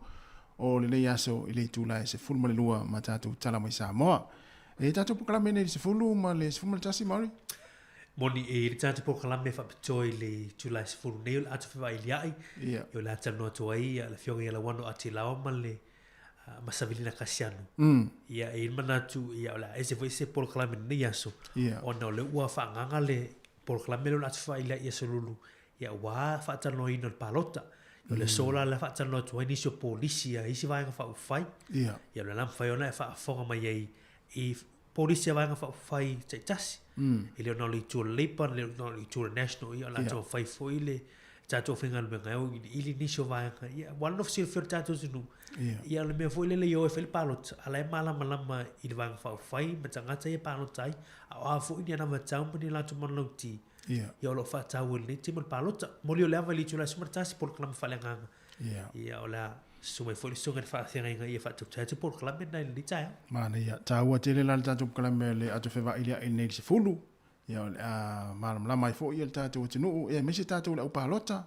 o le nei aso ile tula se ful mo le lua matatu tala mai sa mo e tatu po kala mene se fulu ma le se ful mo tasi mari Moni e tante po kala me fa petoi le July se fulu nei atu fa vai liai yo la tano to ai la fionga la wano ati la o male masavilina kasiano ia e manatu ia la ese foi se por kala me nei aso ona le ua fa nganga le por kala me lo atu fa ia se lulu ia wa fa tano ino palota yo le sola la fa tano to ai so polisia isi vai nga fa ufai ia le lam fa ona fa fonga mai ai e polisia vai nga fa ufai tasi ele no li tu lepa le no li tu national ia la to fai foi le tato finga le ngau ili ni so vai ia one of the first tato nu ia le me foi le yo fel palot ala mala mala il va fa fai matanga tsa palot tai a foi ni na matang ni la tu mon lauti ia lo fa tau ni ti mon palot mo li le va li tu la smartasi por klam fa lenga ia ola sumai foi so ngan fa thenga ia fa tu tato por klam na li tai mana ia tau tele la tatu klam le atu fe va ilia in nei se fulu ia malam la mai fo ia tatu tunu e me se tatu la palota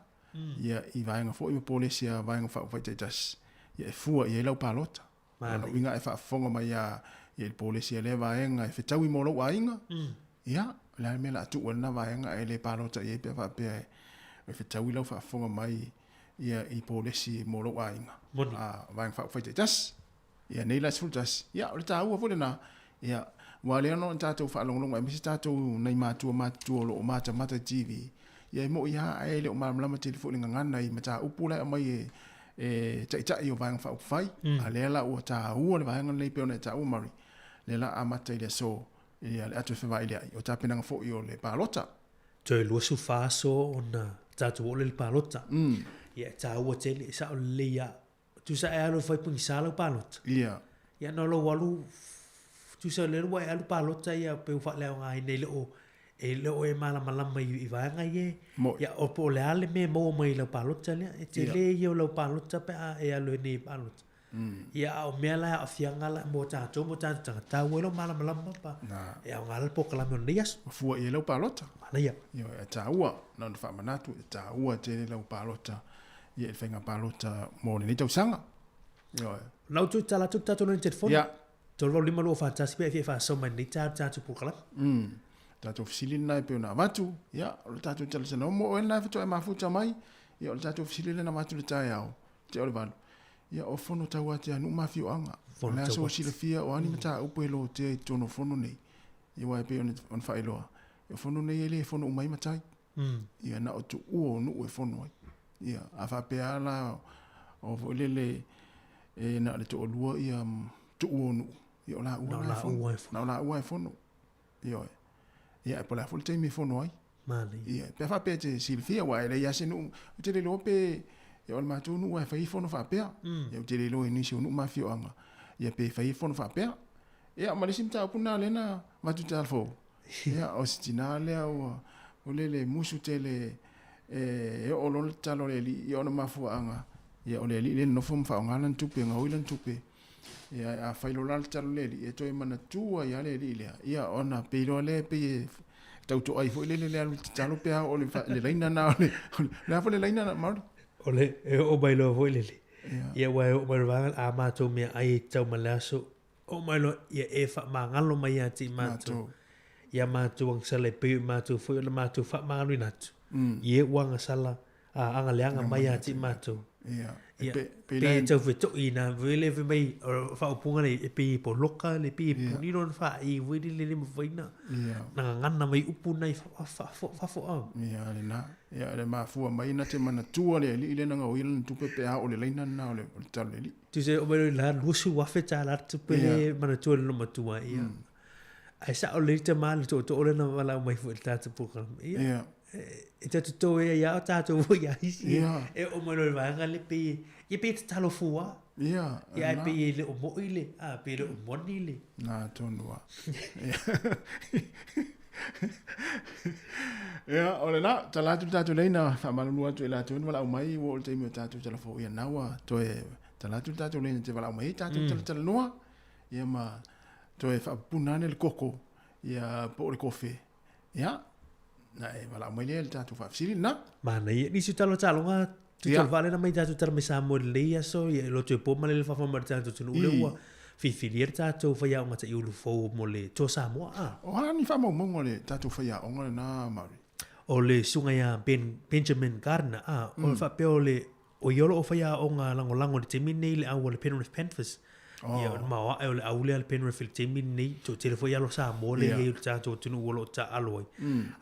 ia i vai nga fo i polisia vai nga fa fa tas ia fua ia la palota mana winga e fa fonga mai ia polisia le vai nga e tau i mo lo ainga ia la me la tu na vai nga e le palota ia pe fa pe e tau i la fa fonga mai ia i polisi mo lo ainga vai nga fa fa tas ia nei la sultas ia o tau fo le na ia wale no tato fa long long mai mi tato nei matu lo mata TV ia mo ia ai le o mamla ma telefoni ngana i mata upula mai e tai o vang fa fai ale la o ta o le vang nei pe ona ta o mari le la amata ile so ia le atu fa vai o ta pena fo i o le palota toi lo su fa so ona tato o le palota ia ta o tele sa o le ia tu sa alo fai pun sa lo palota ia no lo walu tu sa le wa alu palota ia pe fa le ngai nei le o e mala mai i va ngai ia o po le ale me mo mai le palota le te le yo le palota pe e alu nei palota ia o me la a fianga la mo ta ta wo mala pa e o ngal po kala me nias fu e le palota mala ia yo ta ua non fa manatu ta ua te le palota ia e fenga palota mo ni tau sanga yo lau tu tala tu tatu no telefoni tolo lima lo fa tasi pe fa so man ni ta tu po kala tato fisili na pe na matu ya o tato tele se no mo na fito e mafuta mai ya o tato fisili na matu le tai ao te o le valo ya o fono ta wa te anu mafio anga na so sile fia o ani mata o pelo te tono fono nei ya wa pe on fa ilo ya fono nei ele fono mai matai ya na o tu o no e fono ya afa pe ala o lele e na le to lua ya tu o no ya la u fono ya ia e pola fulte mi fono ai mali ia pe fa pe te silfia wa ele ya se nu te le lope ia o matu nu wa fa i fono fa pe ia te le lo ni se nu ma fio anga ia pe fa i fono fa pe ia ma le simta puna le na matu talfo ia o stinale o le musu tele e o lo talo le ia o ma fu anga ia o le no fo fa anga lan tupe nga o lan tupe ia a failo la talo le e to mana tua ia le ia ona pe lo le pe tau to ai fo le alu talo pe o le laina na le fo le laina na mar ole o bailo fo le ia wa o marva a ma to me ai tau malaso o mailo ia e fa mangalo mai ati ma to ia ma to ang sale pe ma to fo le ma to fa mangalo na ia wanga sala a anga le anga mai ati ma to pe tau veto ina vele ve mai fa opunga le pe po loka le pe ni non fa I vedi le mo vaina na ngana mai upuna I fa ia le ma fu mai na te mana tua le na ngau ile tu pe a o le leina na o le tal le tu se o mai la lusu wa fe ta la tu pe mana tua no matua ia ai sa o le te mali to ole na wala mai fu ta te program Ia. e te to e ya ta to vo ya isi e o mo le va le pe e pe te talo fua Ia. ia pe le o mo ile a pe le o mo ni le Na tonua. Ia, ole na, talatu tatu leina, whamalunua tu e la tu, wala umai, wo te imi o tatu telefo, ia naua, to e talatu tatu leina, te wala umai, tatu tala noa, ia ma, to e whapunane le koko, ia po le kofe, ia, na e wala umai le tatu whafsiri, na. Mana ia, nisi talo nga, tu talo vale na mai tatu tala me sa mo le ia so, ia lo tu e po male le whafamara tatu tunu ule ua, fifilir tatu whaya o ngata iulu fau mo le to sa mo a. O hana ni whama umongo le tatu whaya o ngare na mauri. O le sunga ia Benjamin Gardner a, o le whapeo le o iolo o whaya o ngā lango le temi nei le au le Penrith Panthers. Ia o mawa e o le au le Penrith le temi nei, to te le whaya lo sa mo le iulu tatu tunu uolo o ta aloi.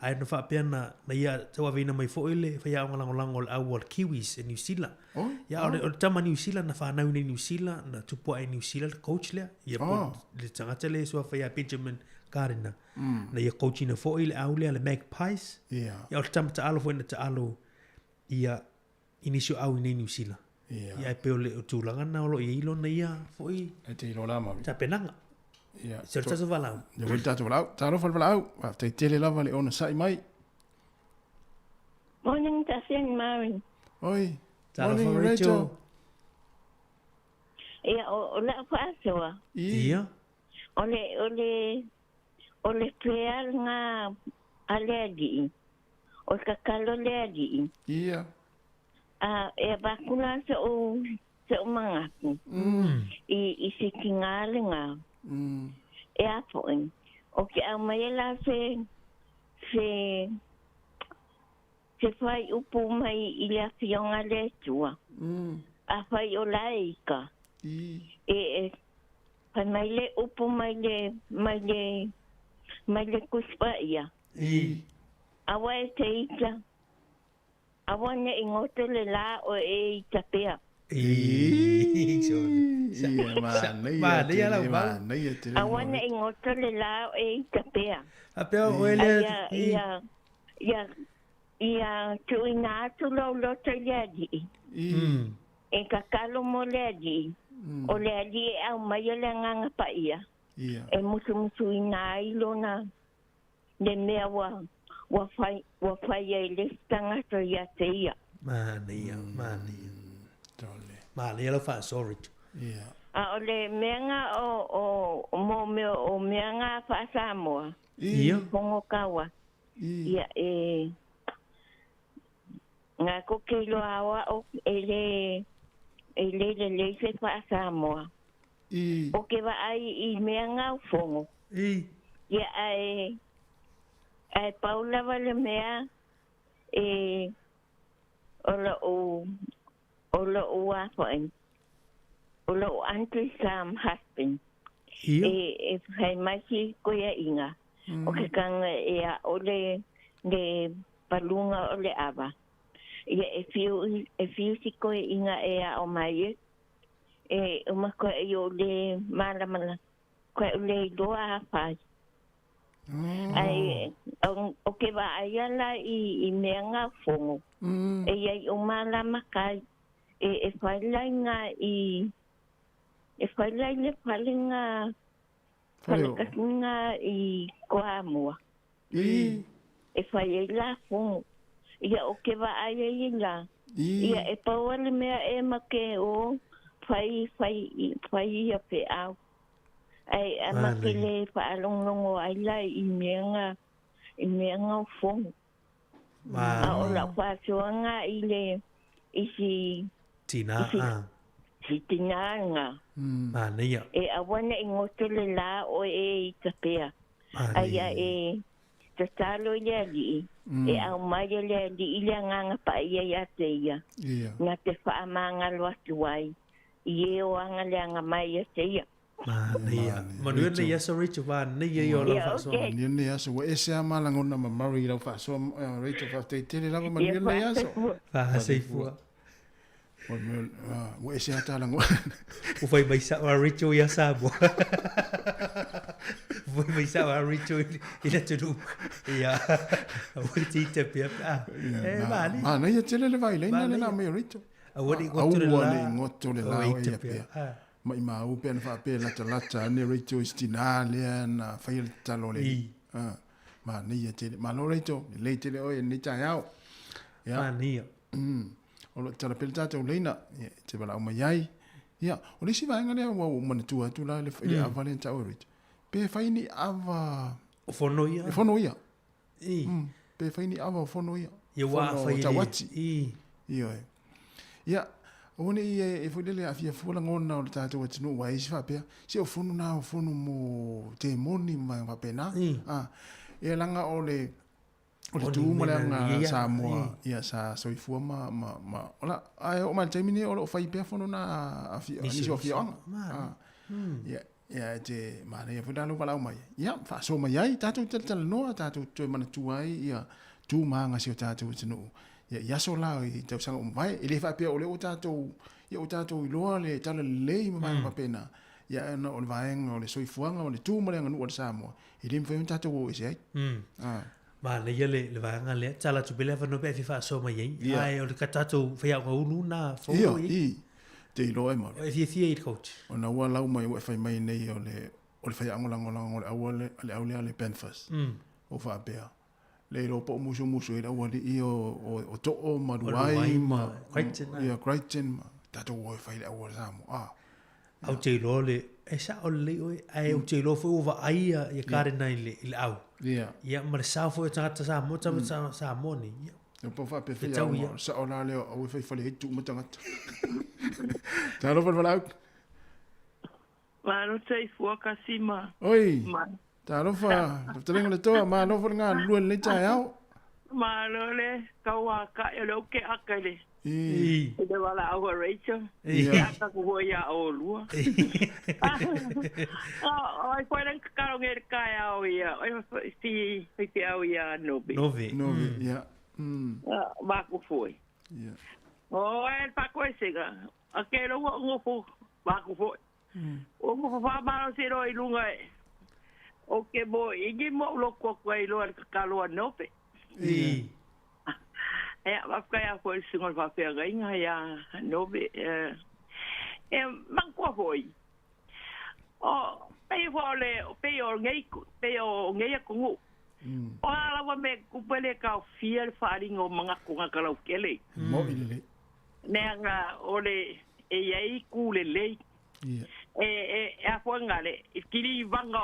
Ai na whapea na ia tawa vina mai fo le whaya o ngā lango le au le Kiwis e New Zealand. Ia o tama New Zealand na whanau nei New Zealand na tupua e New Zealand coach lea. Ia po le tangata le sua whaya Benjamin Gardner. Na ia coach ina fo le au le Magpies. Ia o tama ta alo fo ina ta alo ia inisio au nei New Zealand. Ia e peo le o tūlanga na olo i ilo na ia fo i. E te ilo la mawi. Ta penanga. Ia. Se tatu walau. Ia wili tatu walau. Taro whal walau. Te tele lava le ona sai mai. Morning, Tassin Mary. Oi. Morning, Rachel. Ia, o la whaasua. Ia. O le plear ngā aleadi. O kakalo leadi. Ia. E bakula se o mangaku. I se kingale ngā. E apoin. O ke au mai la se whai upu mai I le awhionga le tua. A whai o laika. Whai mai le upu mai le kuspa ia. Awa e te ita. Awa ne ingote le la o e ita pea. Awa ne ingote le la o e ita pea. A pea o ele ia tuina atu lo te leadi. E kakalo mo leadi. O leadi e au mai le nganga pa ia. E musu ina ilo na le mea wa fai e le tangata ia te ia. Mania. Mania lo fa sorry. A o le meanga o meanga fa Samoa. Ia. Pongo kawa. Ia ngā kokelo awa o ele se fa Samoa. O ke wa ai I mea ngā fongo. Ia ai Paula wale mea ola o afoen. Ola o Auntie Sam husband. E hai maisi koia inga. O ke kanga o le palunga o le awa. Ia e fiu si koe inga o mai uma koe o le malamala koe o le loa hawhai ai o ke wa ai ala I mea ngā whongo ai o malama kai e whailai ngā e whailai le whalinga whalikasinga I koa mua e whailai la whongo ia o ke wa ai la ia e pauale mea make o fai ia pe au ai make le whaalongongo ai lai I mea ngā whongo a o la whaasuanga I si Tina si tina ngā Mania e awana I ngoto le la o I tapea ai e te talo le ali e au mai le ali I le nganga pa ia te ia na te whaamanga loa tuai I o anga le anga mai te ia Mania Manuia ne yasa Rachel va ne yo lo fa so ne yasa wa ese amala ngona ma Mary lo fa so Rachel fa te tele lava Manuia ne yasa fa sei fu Wa ese atala ngo. O fai mai sa wa Richo ya Samoa. Voi mai sa wa Richo ila tunu. Ya. O ti te pia. Mani. Mana ia tele le vai leina na me Richo. Awani ngoto le la ia pia. Mai mau pe na fa pe la ne Richo istinale na fai le talo le. Mana ia tele. Mana Richo le tele o ni cha yao. Ya. Mani. O lo tala pe tata o leina te bala o mai ai. Ya, o le si vai ngale o mana tua tu la le fai ava le tau Richo. Pe fai ni ava o fonoia. Fonoia. Pe fai ni ava o fonoia. Ia wa fai ni. Ia. Ia, o ni e foi le afia fola ngona o tata o tinu wa isi fa pe. Si o fonu na o fonu mo te moni ma fa pena. E langa o le tu mo le nga Samoa. Ia sa so i fu ma ola ai o ma termine o fai pe fonu na afia ni so afia. Ia. Ya je mana ya fudalo balau mai ya fa so mai ai tatu tel no tatu to mana tu ai ya tu manga si tatu tinu ya so la i te sang mai ile fa pe ole o tatu ya o tatu lo le tala le ma pena ya no o vaeng o le soi fuanga o le tu mole nganu o Samoa ile mfa un tatu o ise ma le yele le vaanga le tala tu bele fa no pe fa so mai ai o le tatu fa ya o luna fo te lo e mo. E fie coach. Ona wa lau mai wa fai mai nei o le fai angola le awale le Panthers. O fa bea. Le lo po muso ira wali I o to o maruai ma Crichton ma tato wo fai le awale Samoa. Au te lo le e sa o le oi ai o te lo fo va ai ia kare nai le au. Ia ma sa fo tata Samoa Samoa ni. Eu po fa pe fia sa ona le o fai fale tu matanga. Talo por falar. Mano sei fuaka sima. Oi. Talo fa, tengo le toa ma no for nga lu le chai au. Mano le kawa ka ele o ke akale. E de wala au Rachel. Ya ka ko ya o lua. Ai foi len ka ngere ka au ya. Ai si fi au ya novi. Novi, ya. Baku foi. Yeah. Oh, el Paco Esega. Aquele o baku foi. O mo fa ba se ro ilunga. O que bo igi mo lo ko ko ilo ka lo nope. Va ka foi singo va pe ga ya nope. Man ko foi. Oh, pe o ngei ko o ala wa me kupele ka fiel faring o mga kunga kalau kele mo ile nenga ole e yai kulele a ngale kiri vanga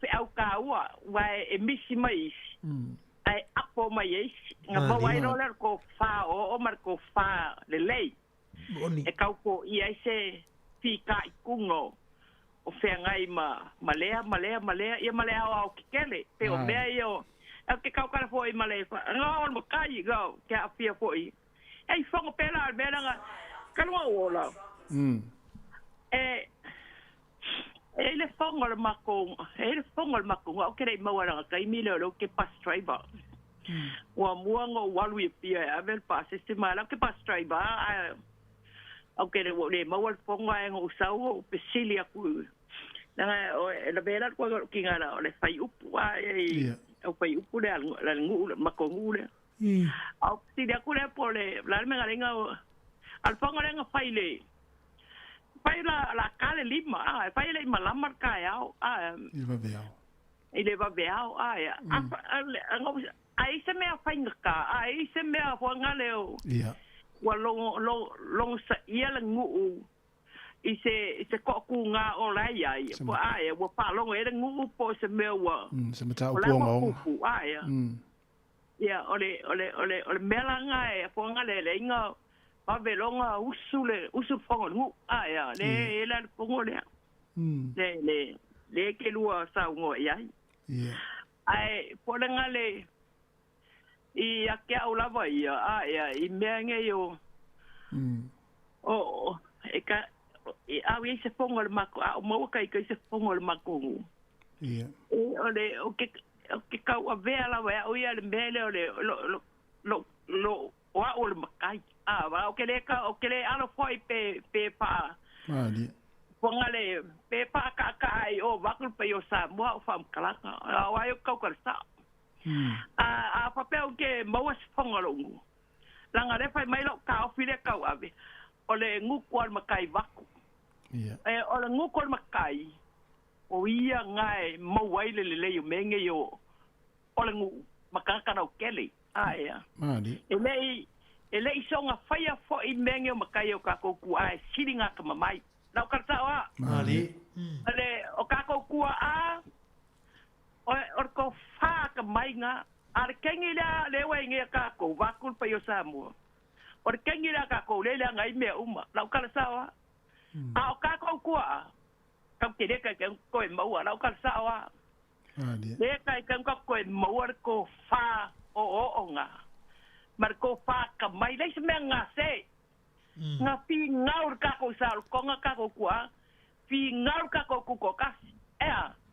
fe au ka wa e misi mais ai apo mai nga ba wai no le ko fa o mar ko fa le lei e ka ko i ai se fika kungo o fea ngai malea ia malea au kikele pe o mea io e ke kau kara foi malea ngao mo kai go ke afia foi ei fongo pela bela nga kalua ola le fongo le mako o ke rei mawara kai mile lo ke pas driver wa muango walu e pia avel pas sistema la ke pas driver o ke le mawal fongo ai ngo sau pesilia ku na o la bela ko kinga na le fai upu ai o fai upu le la ngu makongu le au si dia ku le pole la me galenga al fongo le nga fai la kale lima fai le malamar ka au ile va beau ya ai se me fai nga ai se me fonga le o wa long sa ia la ngu i se ko ku nga o la ia po ai wa pa long e ngu po se me wa se me ta po ngo ya ole mela nga e po nga le nga pa velonga usu fongo ngu ya le la po ngo le ke lua sa ngo ia ai po nga le I ake au lava ia I mea nge yo o e ka au i se fongo le mako o maua kai kai se fongo le mako o ke kau a vea lava o ia le mele o le lo o le makai wa o ke le alo foi pe pa Mali. pongale pe pa ka ai o vakul pe yo sa mo fam kala wa yo ka sa a papel ke mo was pongalo langa le fai mai lo ka o file ka ave o le nguku al makai vaku o le nguku al makai o ia ngai mo wai le yo menge yo o le ngu makaka no kele aya Mali. ele isonga faya fo i menge makai o ka ko ku ai siringa ka mai lau kartawa Mali. Ale o kako kua a o ko fa ka mai nga ar kengi la le wa nge kako vakul pa yo samu o kengi la kako le la ngai me uma lau kartawa a o kako kua kam ke ka ko mo lau kartawa le ka ko mo ko fa o nga mar ko fa ka mai le se me nga se nga pi ngaur kako sal ko nga kako kua pi ngaur kako ko kasi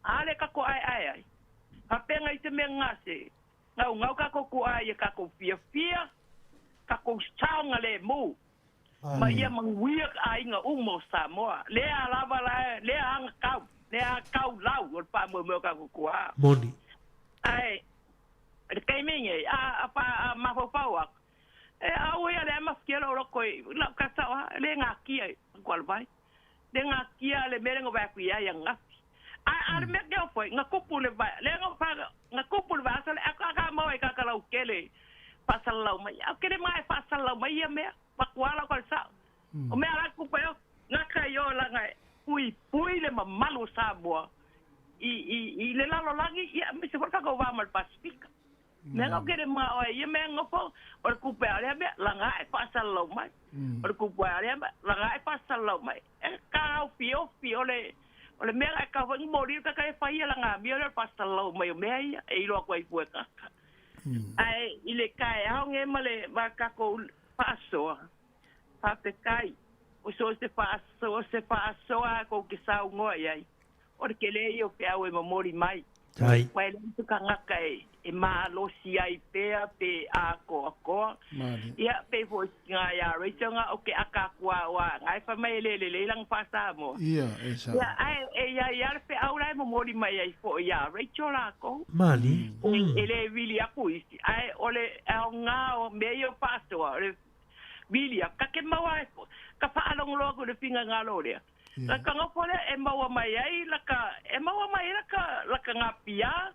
ale kako ai apenga ite me ngase ngau kako kua ye kako fia kako changa le mu ma ia mangwia ai nga umo samoa le alava le ang kau lau o pa mo kako kua Moni ai kai minge pa ma fo pawa au ia le maskielo ro koi la kasa le ngakia kwal vai le ngakia le merengo va kuia yang ngapi ar me ge foi ngakupu le vai le ngakupu va sa le aka mo ka ka lau kele pasal lau mai akere mai pasal lau mai me pakwala kwal sa o me ala ku pe ngakayo la ngai pui le mamalu sa bo i le la lo langi ia me se ka ko va mal pasifika Neng kere ma o ye me ngopo or ku pe ale be la ngai pasal lo mai or ku pe ale be la ngai pasal lo mai ka pio ole me ka vo morir ka kai fai la nga mi ole pasal lo mai me ai lo ko ai pu ka ai ile kai a nge male ba ka ko paso pa pe kai o so se paso a ko ki sa ngo ai or ke le yo pe au e mori mai Ai. Wai le tu kanga kai e ma lo si ai pe a ko. Ia pe fo nga ya rechanga o ke aka kwa wa ngai fa mai le lang pasa mo. Ia esa. Ia ai ya pe au lai mo mori mai ai fo ya rechola ko. Mali. Ele vili aku isi. Ai ole au nga o meio paso ole vili ka ke mawa ka fa along lo ko de pinga nga lo le. La ka ngopole e maua mai ai la ka ngapia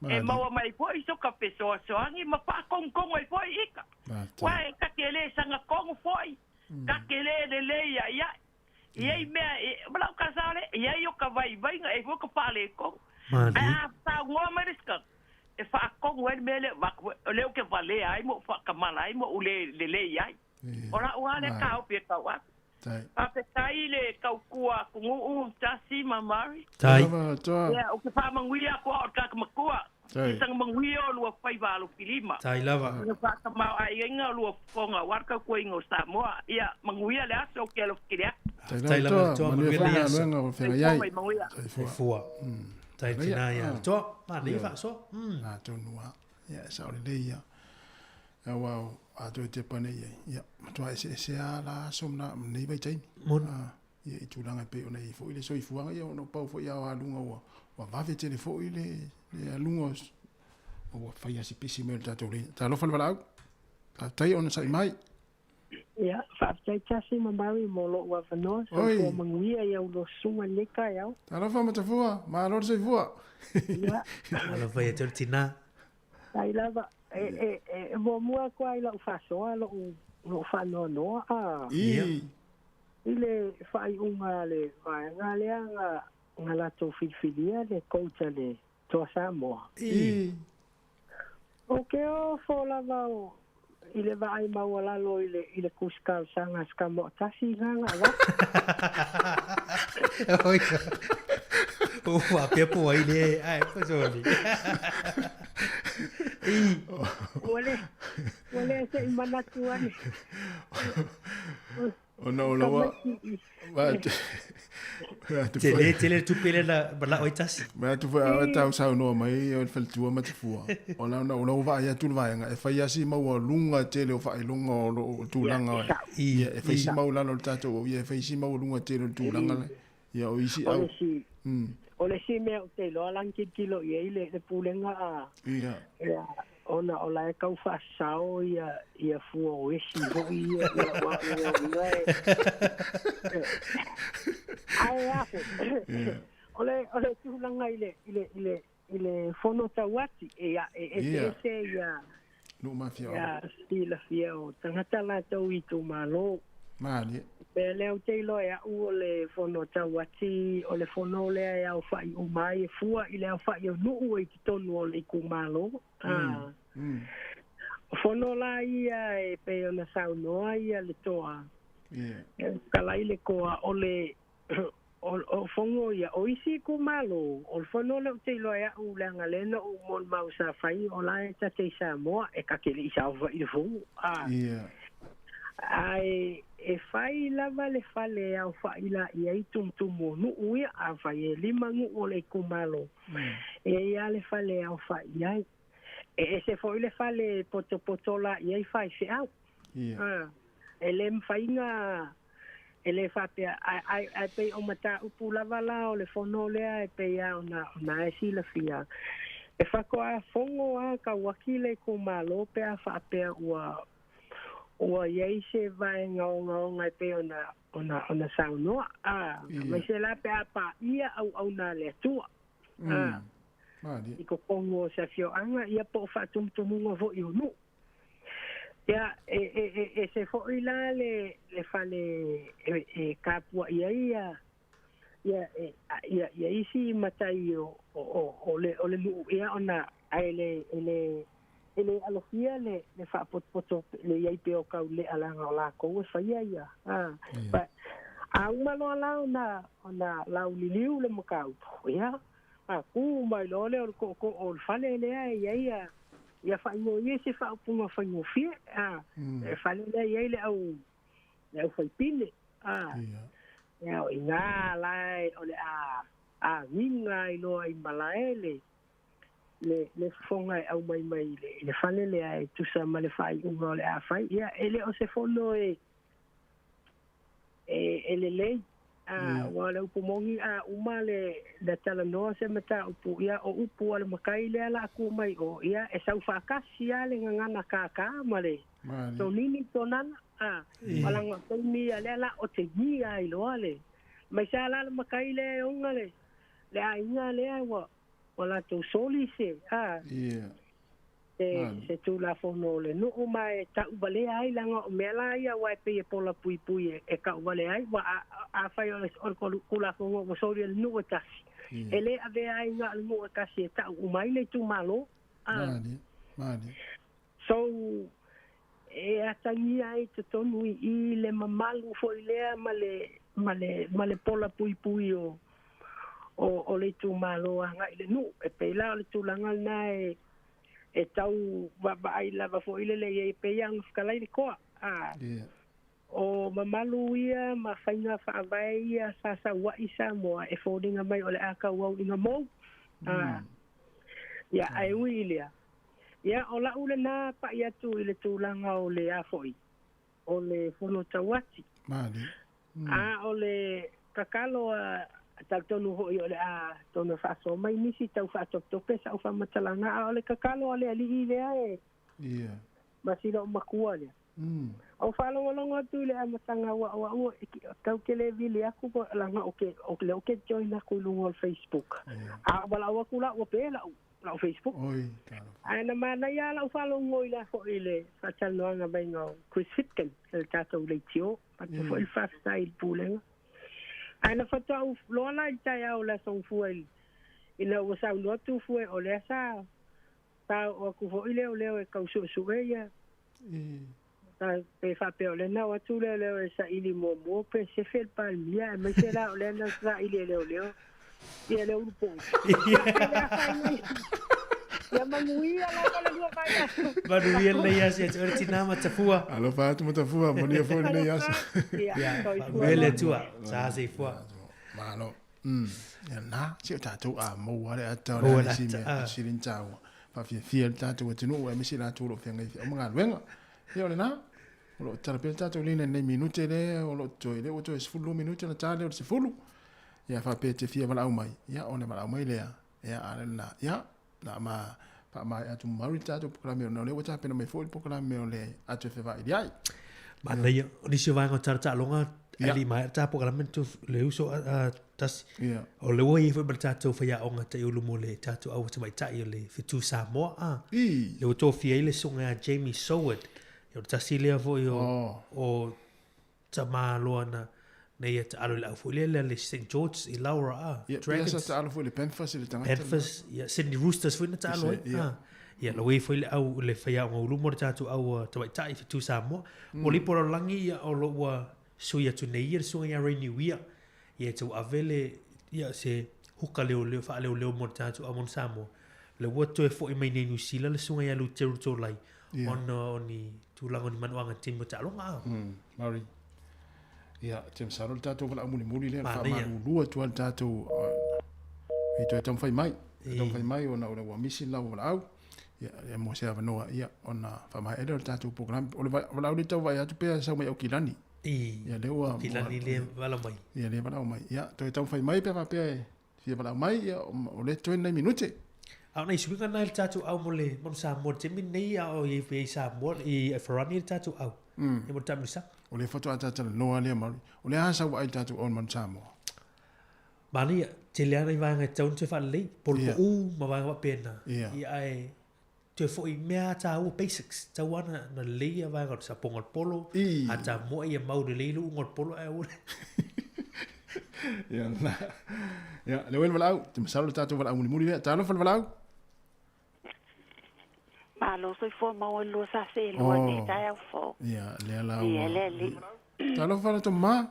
e maua mai po iso ka peso soangi ma pa kong ai po ika wai ka kele sanga kong foi ka kele le ya ye me bla ka sale ye yo ka vai nga e fo ka pale ko a sa ngoma riska e fa kong wen mele va le ke vale ai mo fa ka malai mo ule le ya ora wale ka o pe ka wa Pape tai le kau kua kungu tasi mamari. Tai. Ya, o ke fa manguia ko o ka makua. Isang manguia lu fai va lu filima. Tai lava. Nga fa ka ma ai nga lu konga warka ko ingo Samoa. Ya, manguia le aso ke lu kiria. Tai lava to manguia le aso. Tai fua. Tai tina ya. To, ma le fa so. Na to nua. Ya, sa o le ya. Wow. Ato te pane ia matua ese ala somna nei vai tai mon ia tulanga pe ona i fo ile so i fuanga ia no pau fo ia alunga wa va ve telefo ile alunga o fa ia si pisi me ta tole ta lo fa la ta tai ona sai mai ia fa tai tasi mamari mo lo wa no so ko manguia ia lo sunga leka ia ta lo fa mata fua ma lo se fua ia lo fa ia tina ai lava mo mua ko ai la fa so lo fa no ile fa i unga le va nga le nga la to filia le coach le to Samoa o fo la va ile va ai ma wala lo ile kuska sanga skamo tasi nga la o wa pe po ile ai po so ni Wale se imana tuani. Ona o lawa. Tele tupele la bala oitasi. Ma tu fa tau sa no mai o fel tu ma tu fua. Ona ona va ya tu va nga e fa ya si ma o lunga tele o fa i lunga o tu langa. I e fa si ma o la no tato e fa si ma o lunga tele tu langa. Ya o isi au. O le si me o te lo lang kilo ye le pulenga a. Ia. Ona o la kau fa sao ia fu o esi ho ia wa ai apo ole tu langa ile fono tawati se ia no mafia ya stila fia o tangata la tau I tu malo mali pe leo te lo ya u le fono tawati o le fono le ya o fa o mai fua ile o fa yo no o I tonu o le ku malo fono la ia e pe ona saunoa ia le toa kala ile koa ole o fongo ia o isi ku malo o fono le te lo ya u langa le no o mon mau sa fai o la e te sa mo e ka ke li sa o I fongo ai e fai lava le fale au fai la ia I tum mo nu uia a fai lima ngu o le ku malo e ia le fale au fai ai e se foi le fale poto la ia fai se au ele mfainga ele fa pe ai pe o mata upu lava la o le fono le e pe ia ona e si la fia e fa ko a fongo a ka wakile ko malo pe a fa pe o ia se vai nga pe ona sauno me se la pe a pa ia au na le tua I ko kongo sa fio anga ia po fa tum vo I no ya e se fo ila le fale e kapua ia isi matai o le lu ia ona ele alofia le fa poto le ia pe o ka le ala la ko fa ia but a malo ala ona la uliliu le makau ia aku mai lole ko o fale le ia fa no ia se fa punga fa no fie e fale le ia le au fa pine ia o inga lai o le a minga I lo I malaele le fonga au mai le fale le ai tu sa male fa unga le a fa ia ele o se fono ele le wala upu mongi umale da tala noa se mata upu ia o upu ala makai le ala aku mai o ia e sau whakasi ale ngana kaka male so nini tonana walanga koimi ale ala o te gia I lo ale mai sa ala makai le ongale le a inga le awa wala tu soli se se tu la fono le no mai ta ubale ai langa o mela ia wai pe pola pui e ka ubale ai wa a fai o kula fono o sori le no tasi ele ave ai nga le no tasi ta umai le tu malo mali so e atangi ai te tonu I le mamalu fo ile male pola pui o le tu malo nga ile no e pe la le tu langa na e tau ai lava fo ile le e pe yang skala I ko o mamalu ia ma fainga fa vai ia sa wa isa mo e fodinga mai ole aka wa inga mo ya ai wilia ya ola ule na pa ia tu ile tu langa ole a foi ole fono tawati mali ole kakalo tal tonu ho ole tonu fa so mai nisi tau fa to pesa o fa matalanga ole kakalo ole ali ile ai masilo makua le o fa longa tu le amatanga wa tau kele vile aku langa oke join aku lungo Facebook bala wa kula o pela la Facebook ana mana ya la fa longo ila fo ile fa talo nga bengo Chris Hitken el tato le tio pa fo il fa style pulenga ana foto lola taya o la son fuel ina o sa no tu fue o le sa ta o ku fo ile o le ka su ya ta pe fa pe o le na o tu le sa ili mo pe se fait pas bien mais c'est là o le na sa ili le o le ia le upo Ia manguia la la lua vai. Manuia le ia se ora tina matafua. Alo fa tu matafua mo ni fo ni ya. Ia. Mele tua sa se fua. Malo. Ya na si ta tu a mo wa le ata le si me si lin tau. Pa fia ta tu tu no e mi si la tu lo fenga. O mga luenga. Ia le na. O tala pe ta tu lina nei minute le o lo to le o to es fulu minute na tale o se fulu. Ya fa pe te fia vala mai. Ya ona vala mai le. Ya ale na. Ya na ma pa mai atu marita tu programa no le wata pena mai foi programa le atu fe vai ai. Ma nei ni se vai ngotar ta longa ali mai ta programa tu le uso tas. O le woi foi berta tu fa ya onga te ulu mo le ta tu au te mai ta le fitu sa mo a. Le to fia ile songa Jamie Soward. Yo tasilia fo yo o tama loana nei at alo la fo le St George i Laura Dragons sa alo fo le Penfas le tanga Penfas Sydney Roosters fo na alo ya lo we fo le au le faya o lu mo tatu au to tai fi tu samo mo li por langi ya o lo wa so ya tu nei so ya renew ya tu avele ya se huka le fa le mo tatu amon samo le woto e fo i mai nei New Zealand le so ya lu teru lai on ni tulang ni manuanga tim mo talo nga mari ya tim sarol tato wala muli le fa malu lua tu tato ito tam fai mai ona wa misi la wala au ya mo se ava no ya ona fa mai edo tato program wala au tau vai atu pe sa mai o kilani ya le wa kilani le wala mai ya le wala mai ya to tam fai mai pe fa pe si wala mai ya o le 20 minute au nei suinga na tatu au mole mon sa mo te min nei au i fe sa mo i farani tatu au e mo tamu sa o le foto ata no ale mari o le asa wa tatu on mon sa mo mani te le ana vanga taun te fa le por u ma vanga pena i ai te fo i mea ta u basics ta wana na le vanga sa pongal polo ata mo i mau de le lu ngol polo ai u ya na ya le wel valau te masalo tatu valau muli ta lo valau Malo soy forma o lo sa se lo ni ta ya fo. Ya, le la. Ya le. Ta lo fala to ma.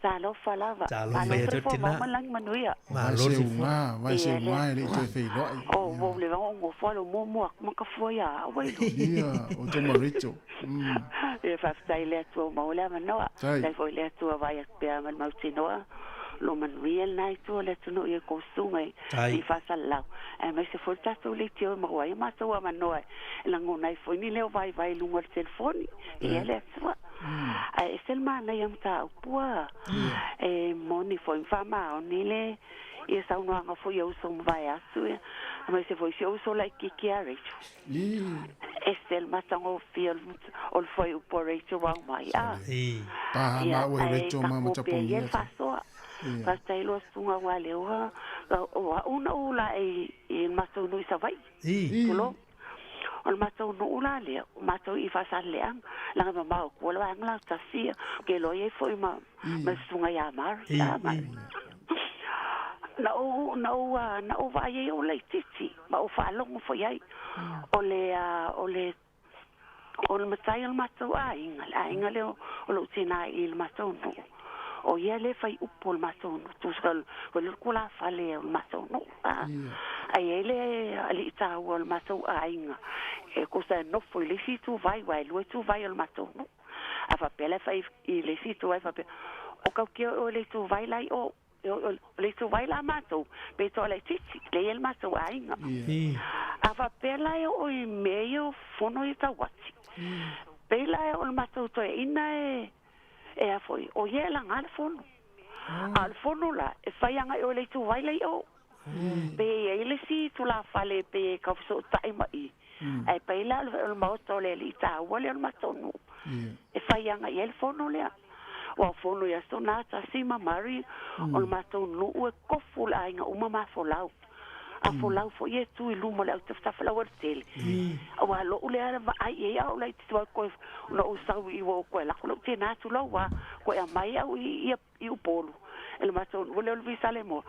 Ta lo fala va. Ta lo me to tina. Ma lang manuia. Ma lo si ma, vai se ma le to fe lo. O vo le va ngo fo lo mo ma ka fo ya, wa lo. Ya, o to marito. E fa stai le to ma le ma no. Dai fo le to va ya pe ma ma tino. Lo man real night to le to no e ko sungai i fa sala e me se forta to le tio ma wa ma to wa no la ngona i foi ni le vai lungo il telefoni e ele sua e sel ma na yam ta pua e moni foi fa ma ni le e sa no nga foi eu so vai asu ma se foi eu so like ki ari e sel ma tango feel ol foi o porreito wa mai pa ma we reto ma mo tapo ni Pasta ilo sunga wale wa una ula e maso no isa vai tulo on maso no ula le maso I fa sale ang la ma ko la ang la tasia ke lo ye foi ma sunga ya mar na o va ye o le titi ma o fa long fo ye o le matai al maso ainga le o lo tina il maso no o ia le fai upo il masono tu skal quello kula fale il masono ai ele ali ta o il masono ainga e cosa no foi le situ vai lo tu vai il masono a fa pele fai le situ vai fa o che o le tu vai lai o le tu vai la mato pe to le titi le il masono ainga a fa pele o I meio fono I tawati pele o il masono to ina e a foi o ye la ngal fono la e fai anga o le tu vai le o pe ele si tu la fale pe ka so tai mai e pe la o mo to le li ta o le ma tonu e fai anga el fono le o fono ya sonata si ma mari o ma tonu o ko fula inga o ma folau a folau fo ye tu lu mo le ta fala o tel o lo le ai e o le tu ko no sa I wo ko la ko te na tu lo wa ko ya mai au I u polo el ma so o le vi sale mo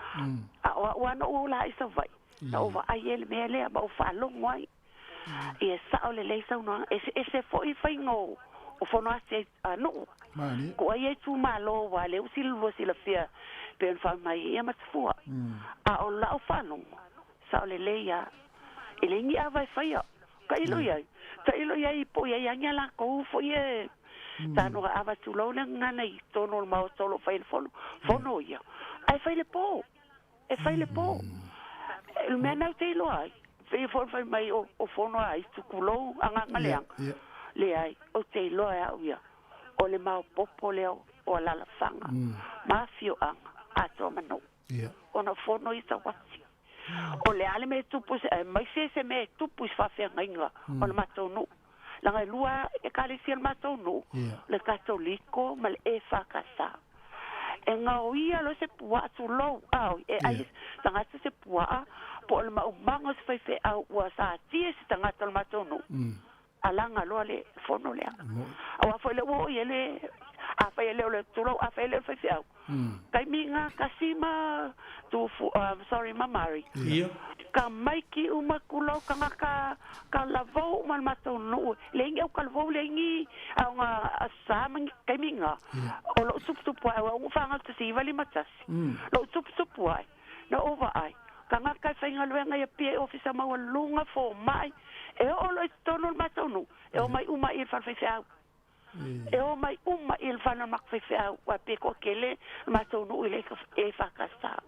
o no la isa vai o va ai el me le ba o fa lo ngoi e sa o le sa no ese fo I fa ngo o fo no se no ko ai tu ma lo wa le silvo silafia pe fa mai e ma fu o la o fa no sa o le ya Ele ngi ava faia. Ka ilo ia. Ta ilo ia I po ia anga la ko fo ia. Ta no ava tu lo na ngana I tono ma solo fai fono ia. Ai fai le po. E fai le po. Il mena te lo ai. Fai mai o fono ai tu kulo anga ngaleang. Le ai o te lo ai ia. O le mau popo leo o la fanga. Mafio anga ato mano. Ona fono I sa wati. O le ale me tupu mai se me tupu fa fe ngainga ona matonu la nga lua e kale si matonu le katoliko mal e fa kasa e nga oia lo se pua tu lo au e ai tanga se pua po le ma manga se fe au wa sa ti se tanga tol matonu alanga lo le fono le au fa le o ele a fa ele le tu lo a fa ele fe au kai minga kasima tu sorry mamari ka maiki uma kulo ka lavo mal matonu lengi au kalvo lengi au nga asama kai minga o lo sup au fanga tsi vali matas lo sup ai no over ai ka nga ka fainga luenga ia pie officer ma lunga fo mai e o lo tono matonu e o mai uma I fa au e o mai uma il fana makfefa wa pe ko kele matonu ile e fa kasta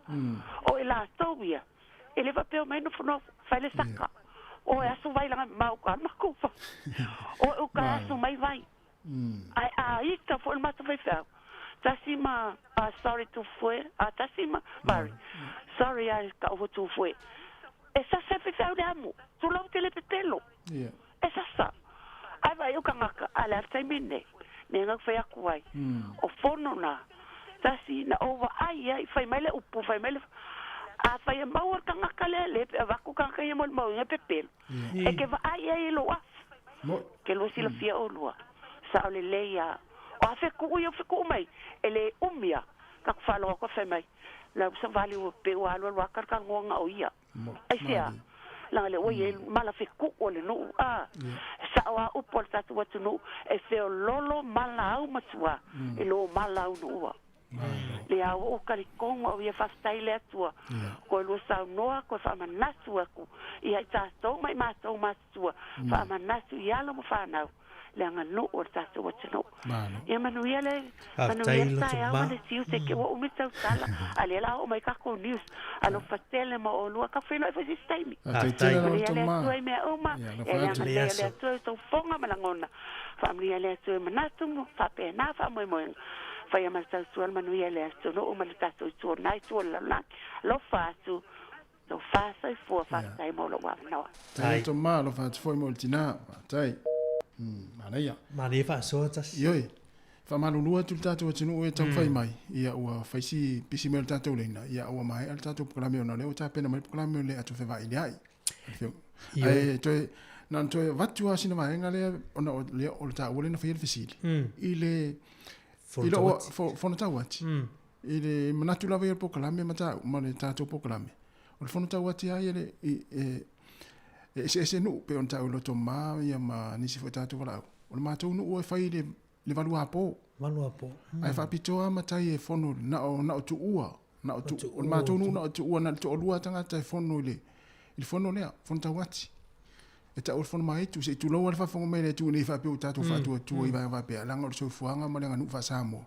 o ila tobia ele va pe mai no fono fale saka o asu vai la mau ka makufa o ka asu mai vai ai ta fo el matfefa tasima sorry to foi tasima bari sorry ai ka o tu foi esa se fe de amo tu lo tele petelo esa sa ai vai o kangaka ala taimine ne nga fa yakuai o fono na tasi na over ai fai mele upu fai mele a fai mau kangaka le va ku kangaka ye mol mau ngepepel e ke va ai lo af ke lo sila fia o lo sa le leia o fe ku mai ele umia ka fa lo ko fe mai la sa vale o pe o alo wa ka ngonga o ia ai sia la le o ye mala fe ku o le no sa wa o porta tu watu no e fe lolo mala au matua e lo mala au no le au o kali kongo o ye fa style atua ko lo sa noa ko fa manasu aku I ai ta to mai matua fa manasu ya lo mo fa na le anga no o ta tu watu no e manuele ta ya ma le tiu te ke o mi ta sala ale la o mai ka ko news alo fatele mo o lo ka fe no fa sistemi le me o ma le to fonga malangona familia le to manatu fa pe na fa mo fa ya ma ta tu manuele le to no o ma ta tu nai tu la lo fa tu lo fa sai fo fa sai mo lo wa no tai to ma lo fa foi mo tina tai Manaya. Mane fa so tas. Yoi. Fa malulua tu tatu tinu e tau fai mai. Ia ua faisi pisi mel tatu leina. Ia ua mai al tatu programe ona leo ta pena mai programe le atu fe vai le ai. Ai toi nan toi vatu asina mai ngale ona le o ta ole na fa fisili. Ile fo ta wati. Ile manatu la vai programe mata mane tatu programe. O fo ta wati ai ele ese no pe on ta lo to ma ya ma ni si fota to la o ma to no o fai le valua po ai fa pito ma tai e fono na o tu ua na o tu o ma to no na tu ua na to lua tanga tai fono le il fono le fono ta wati e ta o fono mai tu se tu lo wa fa fono me le tu ni fa pe ta tu fa tu i va pe la ngol so fuanga ma le nganu fa samo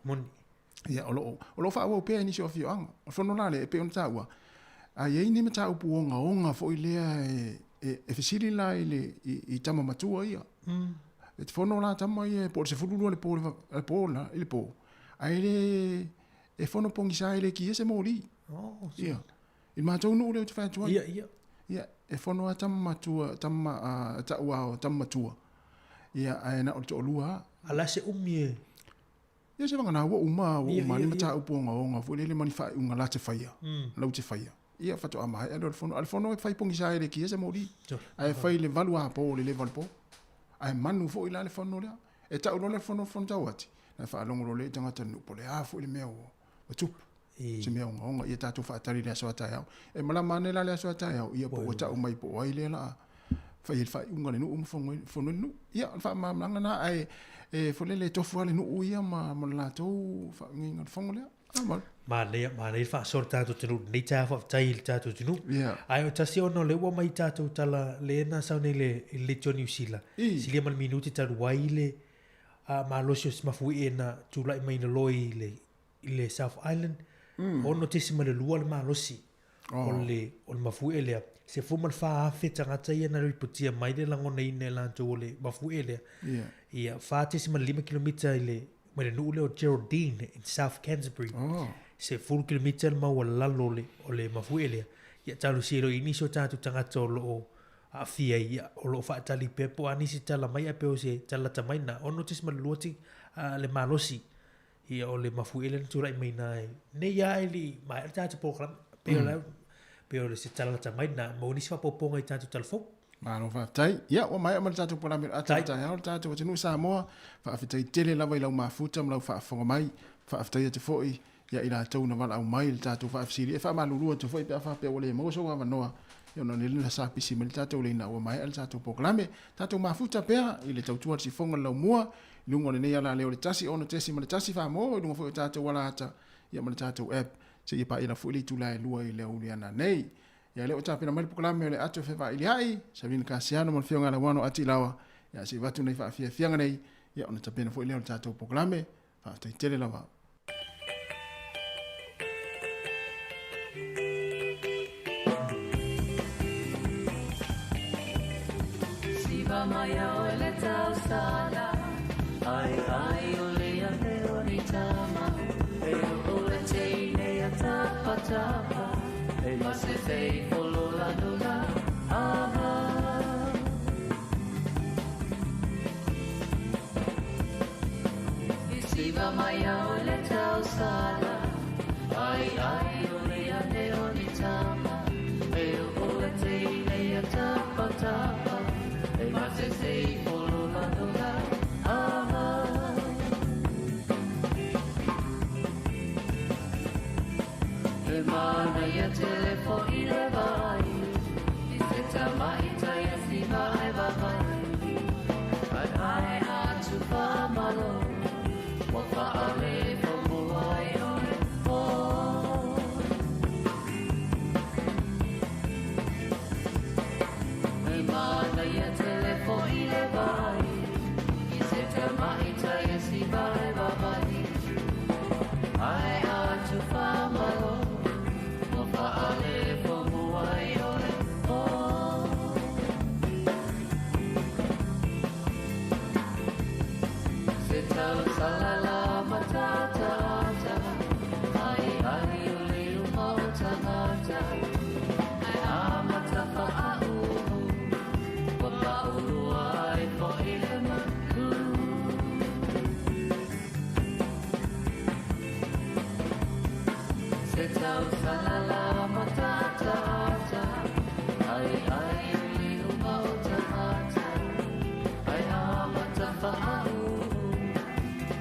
ya o lo fa o pe ni so fi ang o fono la le pe on ta ua ai ni ma ta o puonga onga fo ile e fisili la I tama matua ia. E te whono la tama ia, po se fululu le po la, ile po. Ai e whono pongi sa ile ki ese mōri. Ia. I mātou nuu leo te whātua. Ia. Ia. E whono a tama matua, tama ta uao, tama matua. Ia, ai na o te olua. Ala se umie. Ia se wangana ua uma, ni mata uponga onga, fuelele mani wha unga la te whaia. Lau te whaia. Ia fatu ama ai al fono fai pongi sa ele ki ese mori ai fai le valua po le level po ai manu fo ila le fono le e ta lo le fono tawati na fa longo le tanga tanu po le a fo le meo o tu se meo nga ia ta tu fa tari le so ta ya e mala manela le so ta ya ia po ta o mai po ai le la fai unga le no fono no ia fa ma na ai e fo le to fo le no ia ma la to fa nginga fono le ma le fa sorta to tunu ni ta fa tai ta to tunu ai o tasi ono le wa mai ta to tala le na sa ne le Johnny Sila sili man minuti ta waile ma lo so ma fu ena tu lai mai no loi le South Island ono tesima le lua le ma lo si o ma fu ele se fu man fa fe tanga tai na ripotia mai de lango nei ne la to le ma fu ele ia fa tesima 5 km ile ma le no le o Geraldine in South Canterbury se full kilometer ma wala lole o le mafuele ya talu siro iniso tatu tanga tolo a fia ia o lo fa tali pepo ani si tala mai a peo se tala tamai na o notis maluoti le malosi ia o le mafuele turai mai nai ne ya ili mai tatu program peo le se tala tamai na mo ni fa poponga i tatu telefon Malo fa tai ya o mai amal tatu program ata tatu tatu sa mo fa fitai tele la vai la mafuta la fa fonga mai fa fitai te foi ya ila tau na wala au mai tatu fa fsiri fa malulu to foi fa pe ole mo so wa noa yo no le sa pisi mel tatu le na o mai al tatu proclame tatu mafuta pe ile tau tu si fonga la mua lungo ne ya la le tasi ono tesi mel tasi fa mo lungo foi tatu wala ata ya mel tatu app se ya pa ila fuli tu la lua ile uliana nei ya le ota pena mel proclame le atu fa ile ai sabin kasiano mon fionga la wano ati lawa ya si vatu nei fa fianga nei ya ona tapena foi le tatu proclame fa tai tele lawa Maya ole tau sala ai ole ya te oni tama e ole te ne ya tapa tapa e mase te polo la dona ama Siva maya ole tau sala ai ole ya te oni tama e ole te ne ya tapa tapa Mase sei polo la dona ama E mana ya telefoni le vai I se tama ita ya si vai vai Ai atu pa malo Wa pa ale po mo ai ole po E mana ya telefoni le vai I se tama ita ya si vai vai Ai atu pa malo Wa pa ale po mo ai ole po Se tau salala matata Ai ule umauta mata Ai amata pa au Wa pa ulu ai po ile maku Se tau salala matata Ai ule umauta mata Ai amata pa au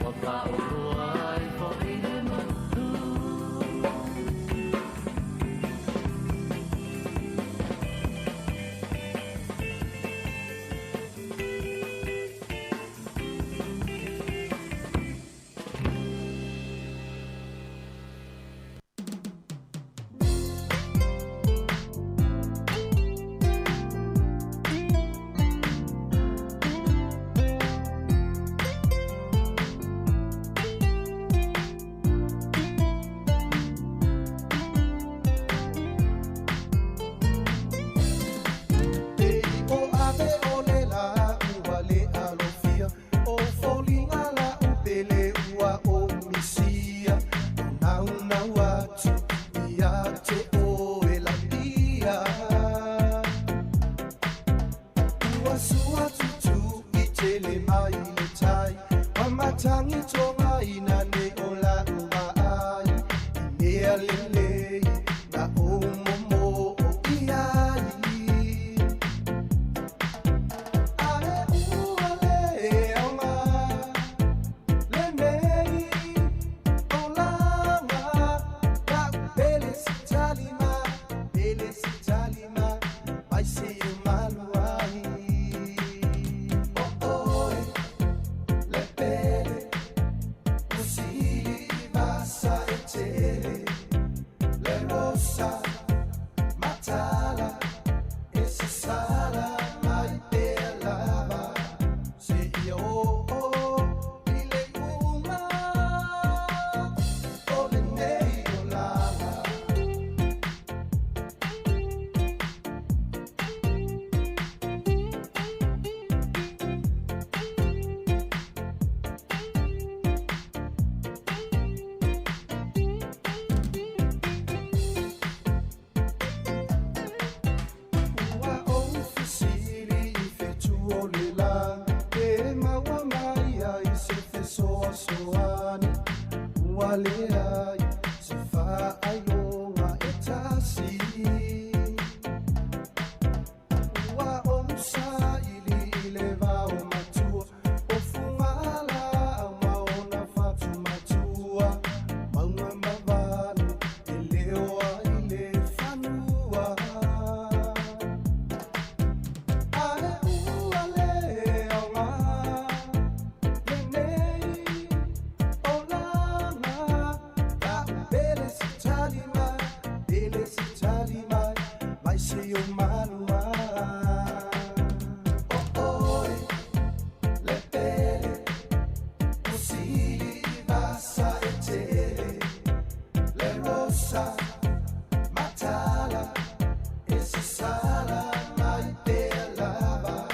Wa pa ulu ai po ile maku Malea, se fa aionga e tasi. Ua omsa ili leva o matua, o fungala a maona fatu matua. Maunga mavanu, e leo a ile fanua. Ale ua leo ma, lenei o langa. Da bele si talima, vai se o malua. Oh oi, le pele, così bassa e tele, le rosa, matala, e si sala mai per lava.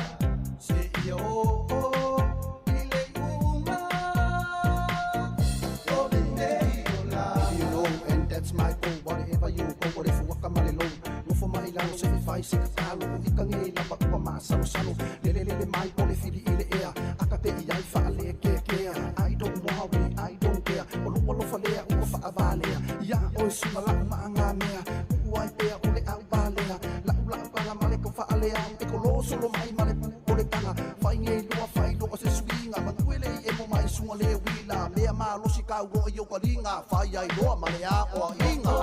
Se io ile uma, oh bene io la. You know, and that's my goal. Whatever you go, whatever wakamale low. No for my lang, se fai se katalo. Ikang ila pa pa masa salo. Lele mai pole fili ile ea. Akape iai fa le ke. I don't worry, I don't care. Olo falea, uko fa avalea. Ya oi sumala maangamea. Uai pea ole au balea. La para male ko fa alea. Ekolo solo mai male ole tanga. Fai ngai lua se swinga. Manguele e mo mai sunga le wila. Mea malo si ka uo yo kalinga. Fai ai loa malea o inga.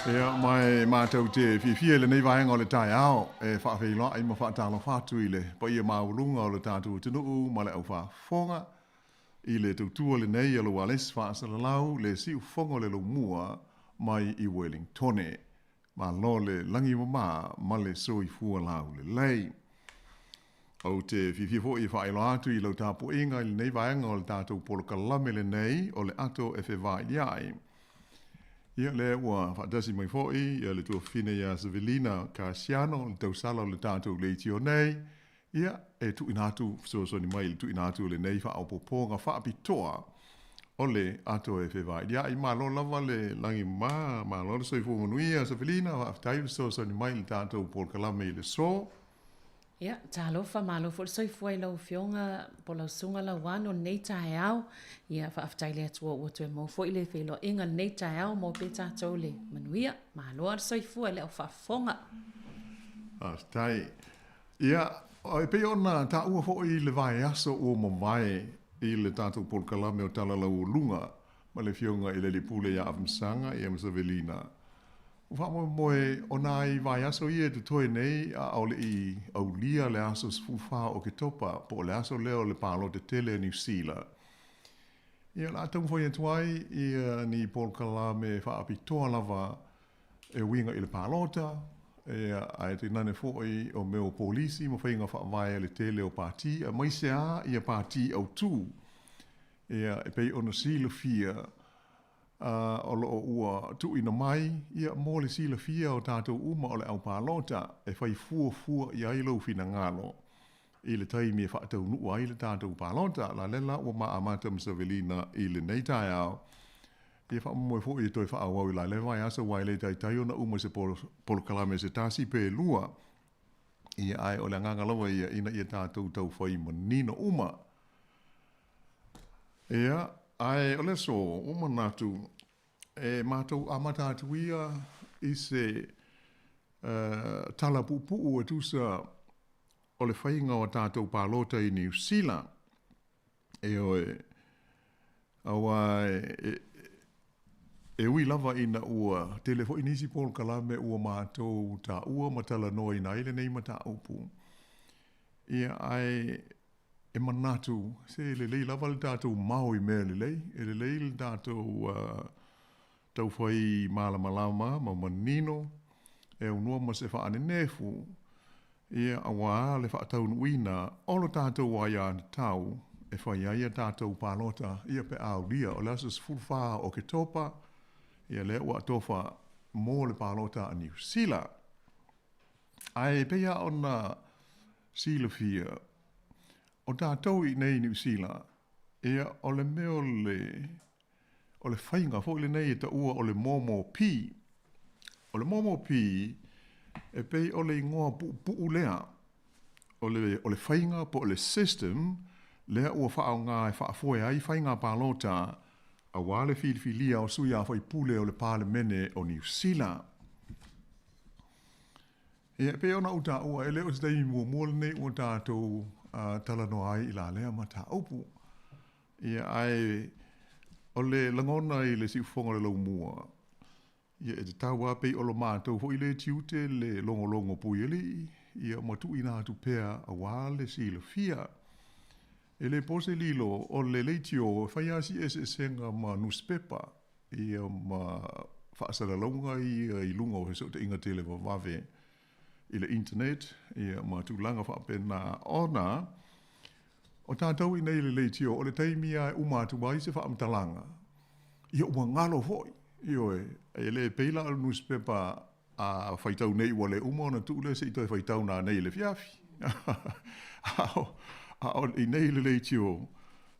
Ia mai mātou te whiwhia le nei vaenga o le tai ao e whaawhiloa i ma whaatalo whātu i le pa ia maulunga o le tātou tunuu ma le au whaafonga i le tautua le nei alo wales whaasala lau le siu whongo le lo mua mai i Wellingtone ma lo le langi ma le soi fua lau le lei. Au te whiwhia fo i whaailoa atu i lau tāpo inga i le nei vaenga o le tātou polokalame le nei o le ato e whewai iai. Ia le ua whaatasi mai fōi, ia le tua whine ia Sevelina Casiano, le tausala o le tātou le itio nei, ia e tu inatu, so ni mai le tu inatu le nei whaopoponga whaapitoa o le ato e whewai. Ia i malo lava le langi malo le soifo manuia Sevelina, whaaftayu so ni mai le tātou polkalame i le so. Ia, talofa malo fo soi foi lo fionga po lo sunga la wano nei tae au. Ia whaaftai le atua ua tue mo foi le whilo inga nei tae au mo pe tātou le manuia. Malo ar soi foi le o whaafonga. Tai. Ia, e pe ona ta ua foi le vai aso o mo vai i le tātou polkalame o tala lau lunga ma le fionga i le lipule ia avmsanga i Sevelina. Wha moe o nai vai aso ia te toi nei a au le i au lia le aso sfufa o ke topa po le aso leo le palo te tele New Zealand. Ia la tau foi atuai i ni polkalame whaapitoa lava e winga i le palota e ai te nane foi o meo polisi mo whainga whaavai le tele o pāti a maisea i a pāti au tū. Ia e pei ono sila fia o lo ua tu ina mai ia mo le sila fia o tātou uma o le au pālota e whai fua i ailo fina ngalo i le taimi e whaatau nua i le tātou pālota la lela ua maa amata Sevelina i le nei tai au i wha moe fo i toi wha awau i la lewa i asa wai le tai tai ona uma se polokalame se tāsi pe lua i ai o le ngangalawa ia ina i tātou tau whai manina uma ia ai ole so uma natu e mātou amata atu ia i se tala pupu e tusa o le whainga o tātou pālota i New Zealand. E oe awa e ui lava ina ua telefo inisi polkalame ua mātou ta ua matala noa ina ile nei mata upu. Ia ai e manatu se le lei lava le tātou mau i mea le lei, e le lei le tātou tau whai malamalama ma manino e unua ma se whaane nefu ia awa le whaatau nuina o lo tātou aia tau e whai aia tātou pālota ia pe au lia o lasas fulwha o ke topa ia le ua tofa mō le pālota a New Zealand. Ai pea ona sila fia o tātou i nei New Zealand ia o le meo o le whainga fo le nei e ta ua o le momo pi. O le momo pi e pei o le ingoa pu lea. O le whainga po o le system lea ua whaau ngā e whaafoe ai whainga pālota a wale whilia o sui a whai pule o le pāle mene o New Zealand. E pei ona uta ua e leo te tei mua nei ua tātou tala no ai i la lea ma tā upu. E ai o le langona i le siufonga le lau mua. Ia e te taua pei o lo mātou fo i le tiute le longo puieli. Ia matu ina atu pea a wale si le fia. E le pose lilo o le leitio whaiasi senga ma newspaper. Ia ma whaasara launga i lunga o he so te inga tele wawe i le internet. Ia ma tūlanga whaapena ona. O tātou i nei le leitio, o le taimia e umatu mai se whaamtalanga. Ia ua ngalo hoi. Ioe, e le peila al newspaper a whaitau nei ua le umona tūle se i toi whaitau nā nei le fiafi. O i nei le leitio,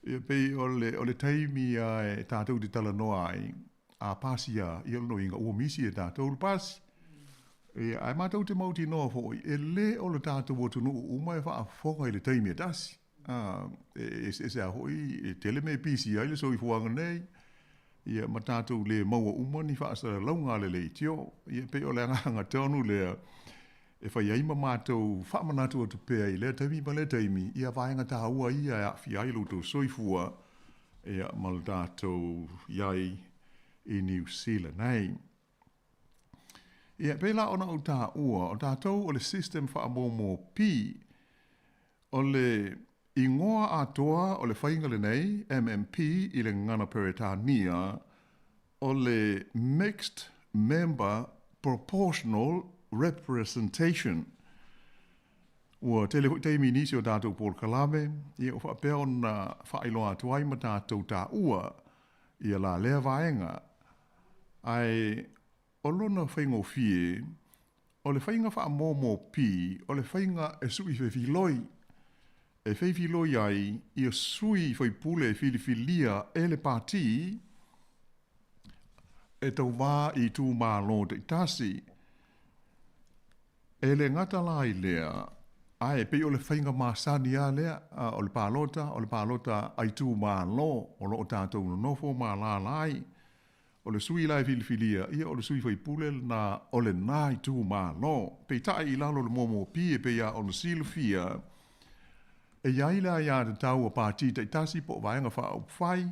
ia pei o le taimia e tātou te tala noa ai, a pasia, ia no inga ua misi e tātou le pasi. Ia, ai mātou te mauti noa hoi, e le o le tātou o tunu umai whaafonga i le taimia tasi. Se a hoi tele me pisi ai le so i fuanga nei ia matatu le maua umani whaasara launga le leitio ia pe o le anganga tonu le e whai aima mātou whaamanatu o tupea i le taimi ma le taimi ia vaenga tā ua ia a fi ai luto soifua ia mal tātou iai i New Zealand nei. Ia pela ona o tā ua, o tātou o le system wha mo pi, o le ingoa atoa o le whainga le nei, MMP, i le ngana Peretania, o le Mixed Member Proportional Representation. Ua tele hui teimi nisi o tātou Paul Kalame, ia o whapea o na whailoa atuai ma tātou tā ua, ia la lea vaenga, ai o lona whaingo fie, o le whainga wha mo pi, o le whainga e sui whewhiloi. E whewhiloi ai, ia sui whaipule e whiliwhilia e le pāti, e tau wā i tū mā lo te tasi. E le ngata lai lea, ai pe o le whainga mā sani a lea, o le pālota ai tū mā lo, o lo o tātou no nofo mā la lai. O le sui lai filifilia, ia o le sui whaipule na o le nai tū mā lo. Pei tae i lalo le momo pie pe ia o le silufia. E iai la ia te tau a pāti te tasi po vaenga wha au whai.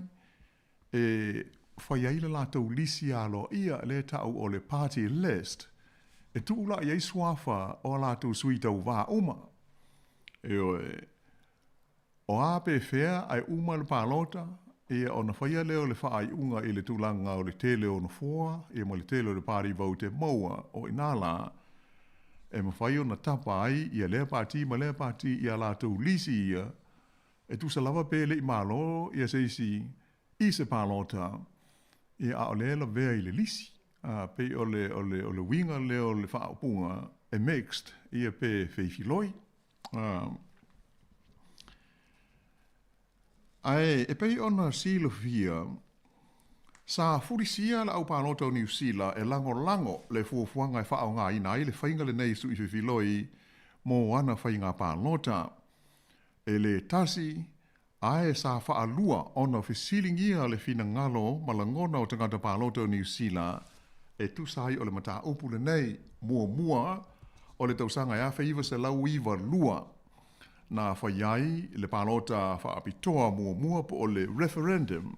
E whai aile la tau lisi alo ia le tau o le party list. E tu la iai swafa o la tau sui tau wā uma. E o ape whea ai uma le pālota. E o na whaia leo le whaai unga i le tūlanga o le tele o na fōa, e mo le tele o le pāri vau te maua o inala, e ma whai o na tapa ai, ia lea pāti, ma lea pāti, ia la tau lisi ia, e tu sa lava pēle i mālo, ia seisi, i se pālota, ia a o lea la vea i le lisi, pe o le winga leo le whaapunga, e mixed, ia pe whewhiloi, ai, e pei ona silofia, sa furisia la au pālota o New Zealand e lango le fuafuanga e whaao ngā ina i le whainga le nei sui whiwhiloi mō ana whainga pālota. E le tasi, ai sa whaalua ona whisilingia le whina ngalo malangona o tangata pālota o New Zealand e tusai o le mata upu le nei mua o le tausanga e awha iwa se lau iwa lua. Na whaiai le pālota whaapitoa mua po o le referendum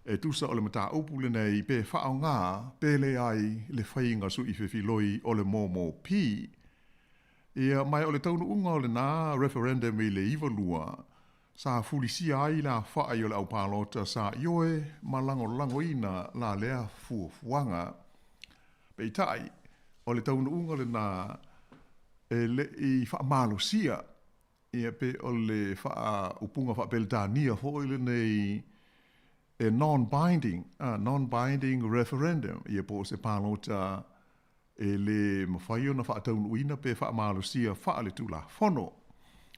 e tusa o le mata upu le nei pe whaao ngā pele ai le whainga sui whiwhiloi o le momo pi. Ia mai o le taunu unga o le nā referendum i le iwalua sa fulisia ai la whaai o le au pālota sa ioe malango ina la lea fuafuanga. Pei tai o le taunu unga le nā e le i whaamalosia ia pe o le upunga wha Beltania hoi le nei e non-binding referendum ia po se pālota e le mawhaio na wha taunu uina pe wha malusia wha le tula whono.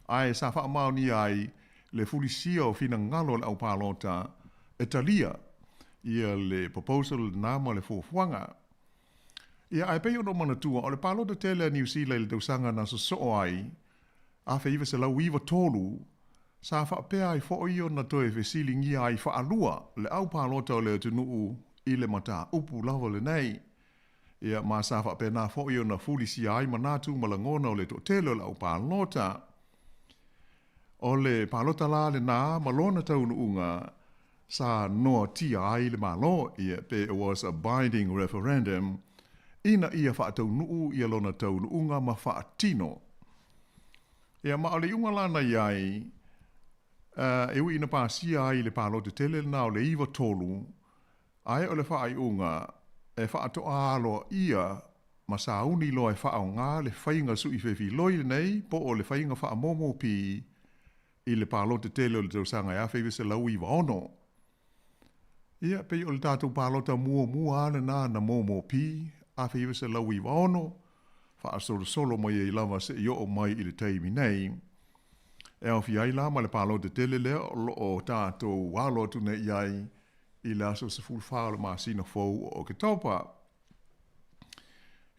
Ai sa wha mauni ai le fulisia o fina ngalo le au pālota e talia ia le proposal nama le fuafuanga. Ia ai pei ono manatua o le pālota tele New Zealand le tausanga na so ai a fe iwa se lau iwa tolu, sa wha pēa i wha o na toe fe silingi ai wha alua le au pālota o le tunuu i le mata upu lawa le nei. Ia ma sa wha pēa na wha o na fulisi ai manatu malangona o le to telo le au pālota. O le pālota la le nā malona taunu unga sa noa tia ai le malo ia pe it was a binding referendum ina ia wha taunu ia lona taunu unga ma wha tino. Ia ma o le unga lana iai, e ui ina pāsia ai le pālota tele na o le iwa tolu, ai o le whaai unga, e whaato aloa ia, ma sa uni loa e whaao ngā le whainga sui whiwhi loi nei, po o le whainga wha momo pi, i le pālota tele o le tausanga ia whiwi se lau iwa ono. Ia pei o le tātou pālota mua ane na momo pi, a whiwi se lau iwa ono, wha solo mai e lava se i o mai i le teimi nei. E au fi ai la ma le pālota tele lea o tātou walo atu nei iai i le aso se fulwha le māsina fau o ke taupa.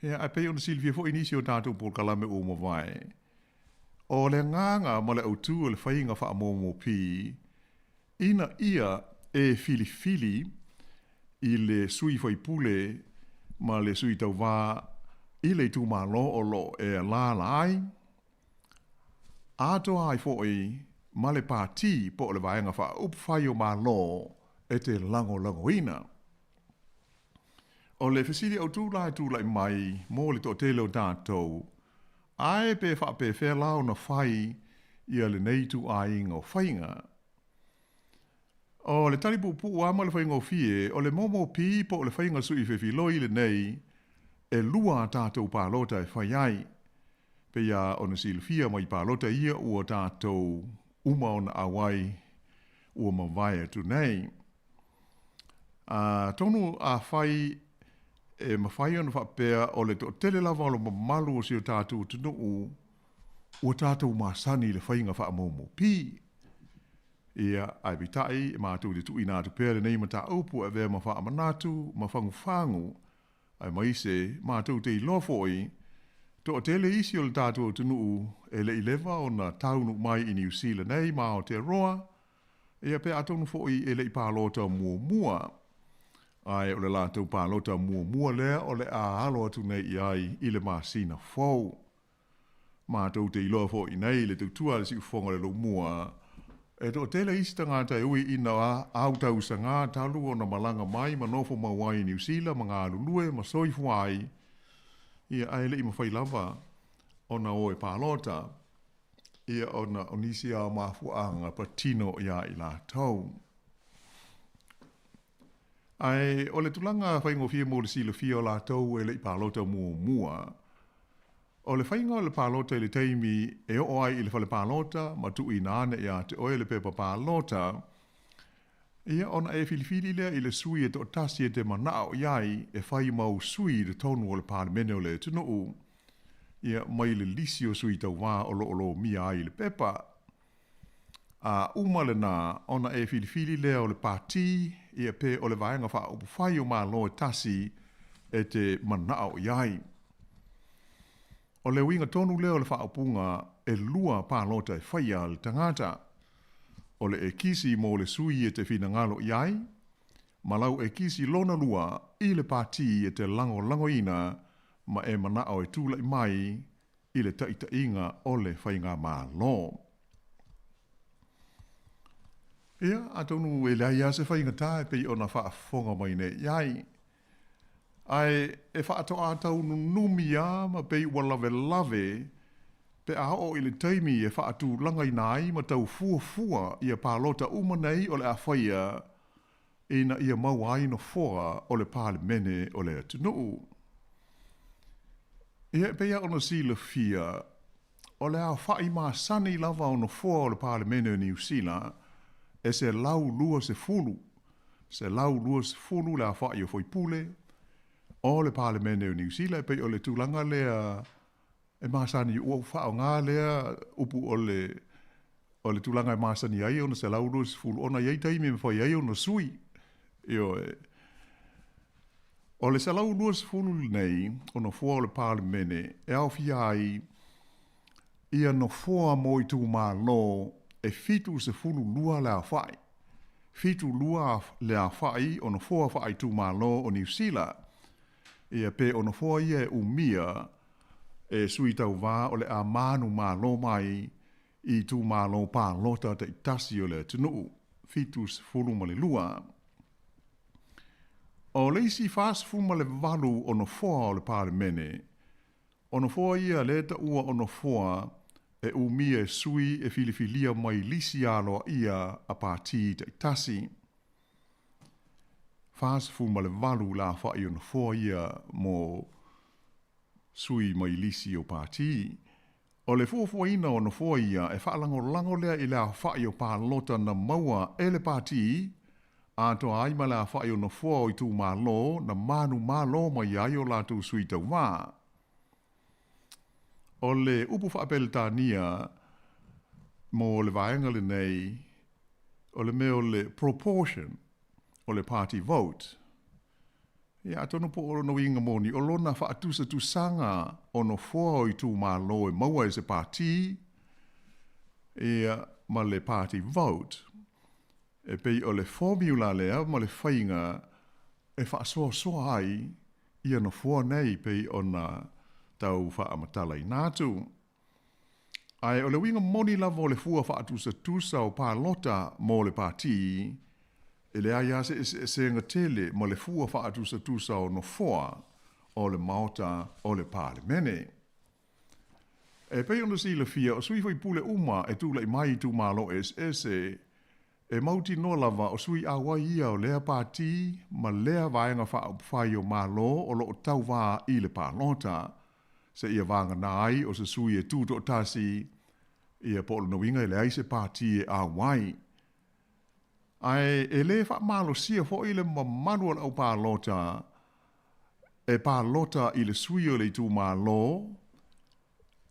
Hea ai pei o na silvia fo inisi o tātou Paul Kalame o mawai. O le nganga ma le autu o le whainga wha momo pi, ina ia e fili i le sui whaipule ma le sui tau wā i le tu ma lo o lo e la ai. Ato ai foi ma le pāti po le vaenga wha upwhai o ma lo e te lango ina. o le fesili au tūlai mai, mō le tō tele o tātou, ai pe wha pe whea lao na whai ia le neitu a inga o whainga. O le talipu pu ama le whainga o fie, o le momo pi po le whainga sui whewhiloi le nei, e lua tātou pālota e whai ai. Pe ia o na silfia mai pālota ia ua tātou uma o na awai ua mawai atu nei. Tonu a whai e mawhai ona whapea o le to tele lava o le mamalu o si o tātou tunu ua tātou masani le whainga wha momo pi. Ia ai bitai e mātou le tui nātu pēre nei mata upu e vea mawha amanatu, mawhangu whangu, ai maise mātou te ilofoi, to o tele isi o le tātou tunu e le ilewa o na taunu mai i New Zealand nei ma o te roa, ia pe atonu foi e le i pālota mua. Ai o le lātou pālota mua lea o le a halo atu nei i ai i le māsina fau. Mātou te ilofoi nei le tautua le si ufonga le lo mua, e to tele isi tanga tai ui ina au tau sa ngā talu o na malanga mai ma nofo mawai New Zealand ma ngā lulue ma soifuai ia ai le i mawhai lava o na oe pālota ia o na onisi a mafuanga patino ia i la tau. Ai o le tulanga whaingo fia mo le sila fia o la tau e le i pālota mua. O le whainga o le pālota i le teimi e o ai i le whale pālota, ma tu i nāne ia te oe le pepa pālota, ia ona e filifili lea i le sui e to tasi e te manao iai e whai mau sui le tonu o le pālemene o le tunu ia mai le lisi o sui tau wā o lo mia ai le pepa. A umale nā, ona e filifili lea o le pāti, ia pe o le vaenga wha upu whai o mā lo e tasi e te manao iai. O le winga tonu leo le whaapunga e lua pālota e whaia le tangata. O le e kisi mo le sui e te whina ngalo iai, malau e kisi lona lua i le pāti e te lango ina ma e manao e tūlai mai i le taita inga o le whainga mā lo. Ia, atonu e lea ia se whainga tae pei o na whaafonga mai ne iai. Ai e whaato ātau numi a ma pei ua lave pe a o i le taimi e whaatu langai nai ma tau fua i a pālota umanei o le a whaia ina ia mawai no fora o le pālemene o le atunuu. Ia pea ona sila fia o le a whai maa sani lava o no fora o le pālemene o New Zealand e se lau lua se fulu. Se lau lua se fulu le a whai o whaipule o le pālemene o New Zealand, pe o le tūlanga lea e māsani ua whao ngā lea upu o le tūlanga e māsani ai o na se lauru se fulu ona iei taimi me whai ai o na sui. O le se lauru se fulu nei o na fua o le pālemene e au fia ai ia no fua mo i tū mā lo e fitu se fulu lua le a whai. Fitu lua le a whai o na fua whai tū mā lo o New Zealand. Ia pe ono fua ia e umia e sui tau wā o le a manu mā lo mai i tū mā lo pā lota te itasi o le tunu fitus fulu ma le lua. O leisi fās fu ma le walu ono fua o le pālemene. Ono fua ia le ta ua ono fua e umia e sui e filifilia mai lisi alo ia a pāti te itasi. Fāsifu ma le walu la whai o na fōia mo sui mai lisi o pāti. O le fōfuaina o na fōia e whaalango lea i la whai o pālota na maua e le pāti, a toa ai ma la whai o na fōa o i tū mā lo na manu mā lo mai ai o la tū sui tau wā. O le upu whaapelitania mo le vaenga le nei, o le meo le proportion, o le party vote. Ia tono po oro no inga moni, o lona whaatusa tu sanga o no fua o i tū mā lo e maua e se party, ia ma le party vote. E pei o le formula lea ma le whainga e whaasoa ai ia no fua nei pei o na tau whaamatala i nātu. Ai o le winga moni lava o le fua whaatusa tusa o pālota mo le party, e le aia se nga tele ma le fua wha tusa o no foa o le maota o le pāle mene. E pei ona si le fia o sui fai pule uma e tūla i mai tu malo e mauti no lava o sui awa ia o lea pāti ma lea vaenga whai o malo o lo o tau wā i le pālota se ia vanga nai o se sui e tūto o tasi ia po le noinga i le aise pāti e awai. Ai e le wha malo sia fo i le mamanu o pālota e pālota i le sui o le tū malo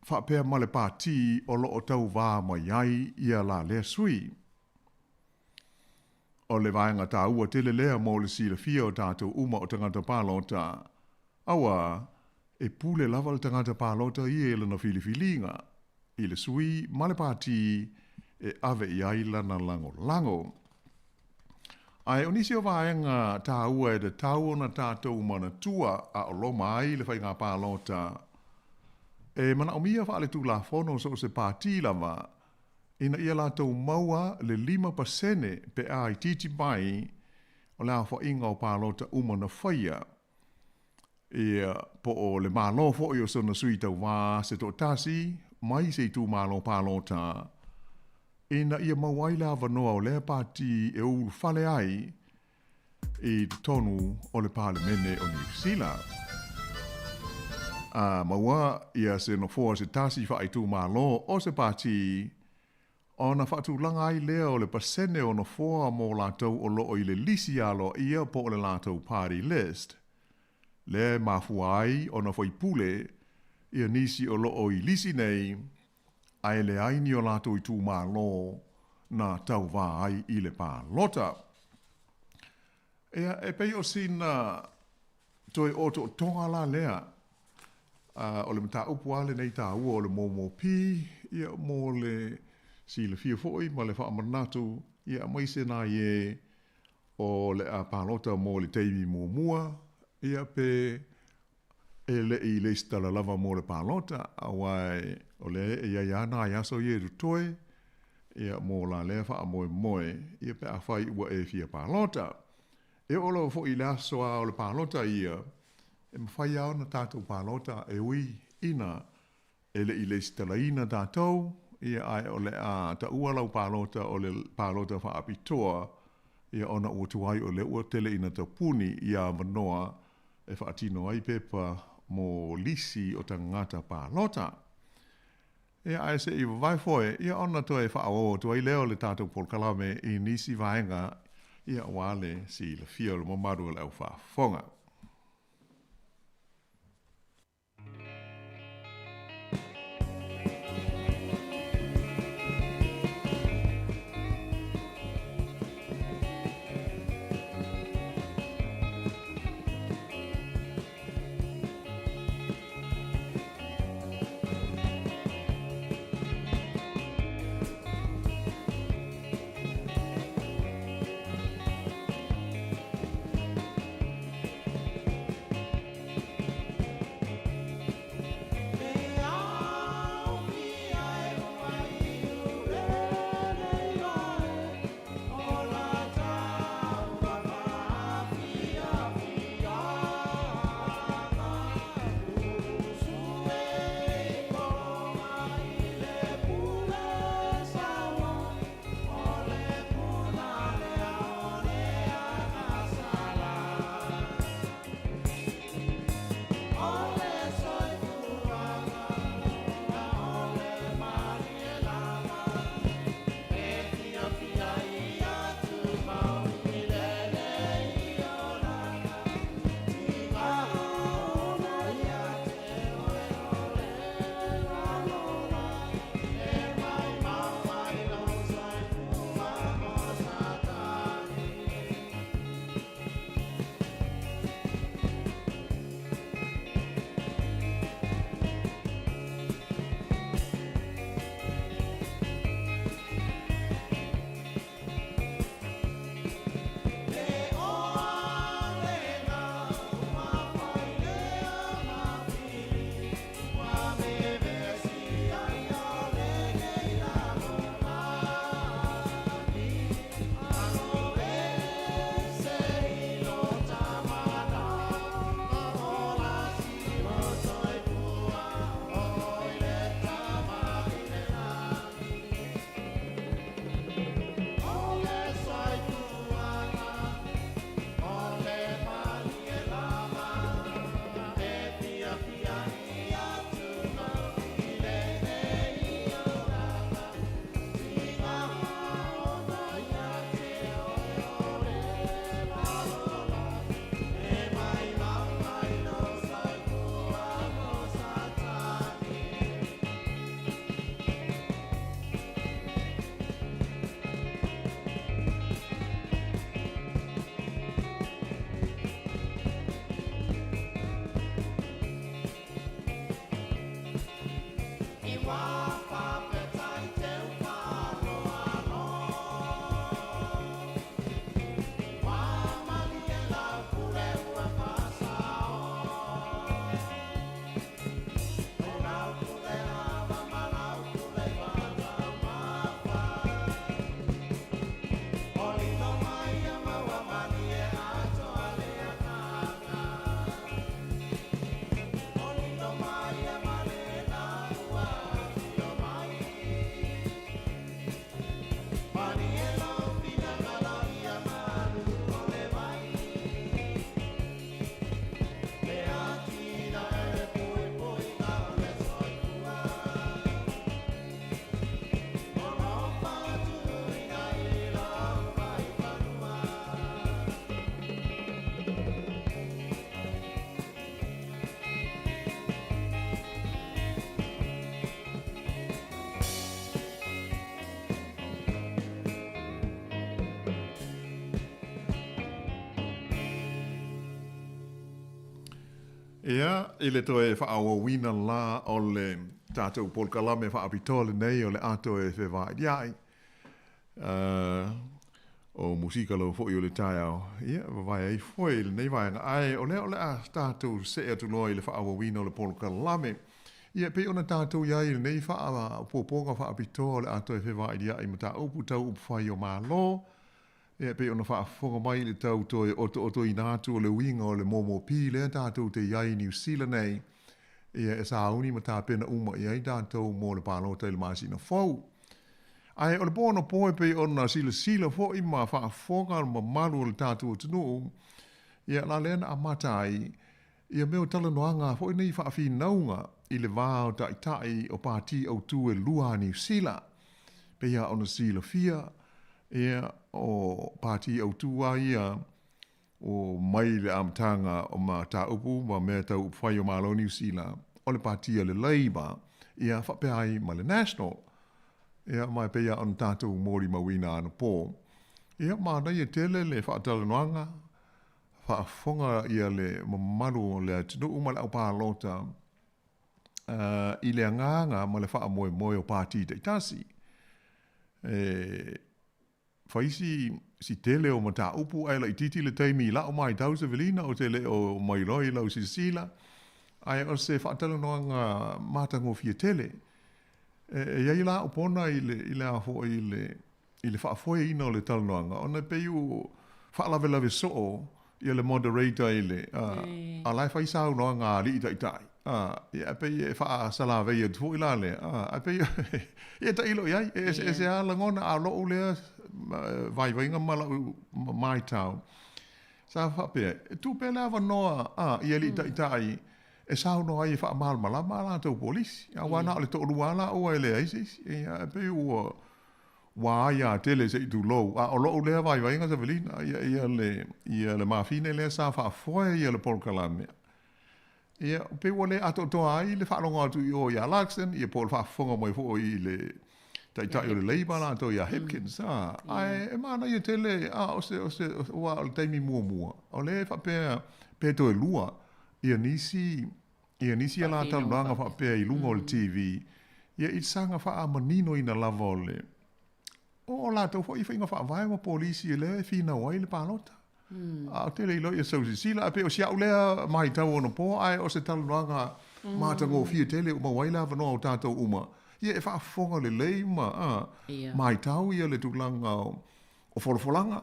whapea ma le pāti o lo o tau wā mai ai ia la lea sui. O le vaenga tā ua tele lea mo le sila fia o tātou uma o tangata pālota. Awa, e pule lava le tangata pālota i e lana filifilinga. I le sui, ma le pāti e ave i ai lana lango. Ai, o nisi o vaenga tā ua e de tau ona tātou mana tua a o lo mai le whainga pālota. E mana o mia whaale tū la fono so se pāti lava, ina ia lātou maua le 5% pe a i titi mai o le awha inga o pālota umana whaia. E po o le mālo fo i o sona sui tau wā se tō tasi, mai se tū mālo pālota. Ina ia mauai la wanoa o lea pāti e ulu whale ai i tonu o le pāle mene o New Zealand. Maua ia se no fōa se tasi wha i tū mālo o se pāti ona whatu langa ai lea o le pasene o no fōa mō lātou o loo i le lisi alo ia po o le lātou party list. Le mafua ai o na whai pule ia nisi o loo i lisi nei ai le aini o lātou i tū mālo na tau wā ai i le pālota. E pei o sina toi o to tonga la lea o le mta upu ale nei tā ua o le mō pi ia mō le si le fia foi ma le wha amanatu ia mai se na ie o le a pālota mō le teimi mō mua ia pe e le i le stala lava mō le pālota awai o le e ia iana ia so ie rutoe ia mō la le wha moe ia pe a whai ua e fia pālota e olo fo i le aso a o le pālota ia e mawhai au na tātou pālota e ui ina e le i le stala ina tātou ia ai o le a ta ua lau pālota o le pālota wha apitoa ia ona ua tuai o le ua tele ina ta puni ia manoa e wha atino ai pepa mō lisi o ta ngata pālota. Ia ai se i vai foe ia ona to e wha o tuai leo le tātou polkalame i nisi vaenga ia wale si le fia o le mamaru le au wha fonga. Ia, ile to e whaawa wina la o le tātou Paul Kalame whaapitole nei o le ato e whewai diai. O musika lo fo i o le tai au. Ia, vai ai foi le nei vai ai o le a tātou se atu loa i le whaawa wina o le Paul Kalame. Ia, pe ona tātou iai le nei whaawa poponga whaapitole le ato e whewai diai ma tā upu tau upu whai o mā lo. Ia pe ona whaafonga mai le tau toi oto i nātu o le winga o le momo pi le tātou te iai New Zealand nei. Ia e sa auni ma tā pena uma iai tātou mō le pālota i le māsina fau. Ai o le pōna pōe pe ona sila fo i ma whaafonga ma malu o le tātou o tunu. Ia la lena a matai. Ia meo tala noanga fo i nei whaafi naunga i le vāo ta itai o pāti au tū e lua New Zealand. Pe ia ona sila fia. Ia o pāti au tua ia o mai le amtanga o ma tā upu ma mea tau upu whai o malo New Zealand o le pātia le Labour ia whapeai ma le National ia mai peia on tātou mōri mawina ana pō ia ma nei e tele le whaatala noanga whaafonga ia le mamaru le tinu uma le au pālota i le anganga ma le wha moe moe o pāti te itasi faisi si tele o mata upu ai la ititi le taimi la o mai tau se velina o tele o mai loi la o si sila ai o se whaatalo noanga matango fia tele ia la o pona i le afo i le whaafoe ina o le talo noanga o na peiu whaalawelawe so i le moderator i le a lai whaisau noanga li ita itai ia pei e wha salawe i atu i la le a pei ia ta ilo iai e se a langona a lo o lea vai inga mala mai tau sa fa pe tu pe lava noa ia li tai e sa no ai fa mal mala to polisi a wana le to ruala o ele ai ia pe o wa ia tele se tu lo o lo le vai inga se velina ia le mafine le sa fa foi ia le Paul Kalame ia pe wole ato to ai le fa longa tu yo ia Laxton ia Paul fa fonga mai fo i le tai o le Labour la to ia Hipkins ai e mana ia tele o se o al taimi mua o le fa pe to e lua ia nisi la tal langa fa pe i lunga o le TV ia i sanga fa amanino ina lava le o la to fo i finga fa vai mo polisi le fina wai le palota a tele lo ia so sila pe o sia o le mai tau ono po ai o se tal langa matango fia tele o wai la va no tato uma ia e whaafonga le lei mai tau ia le tūlanga o wholofolanga.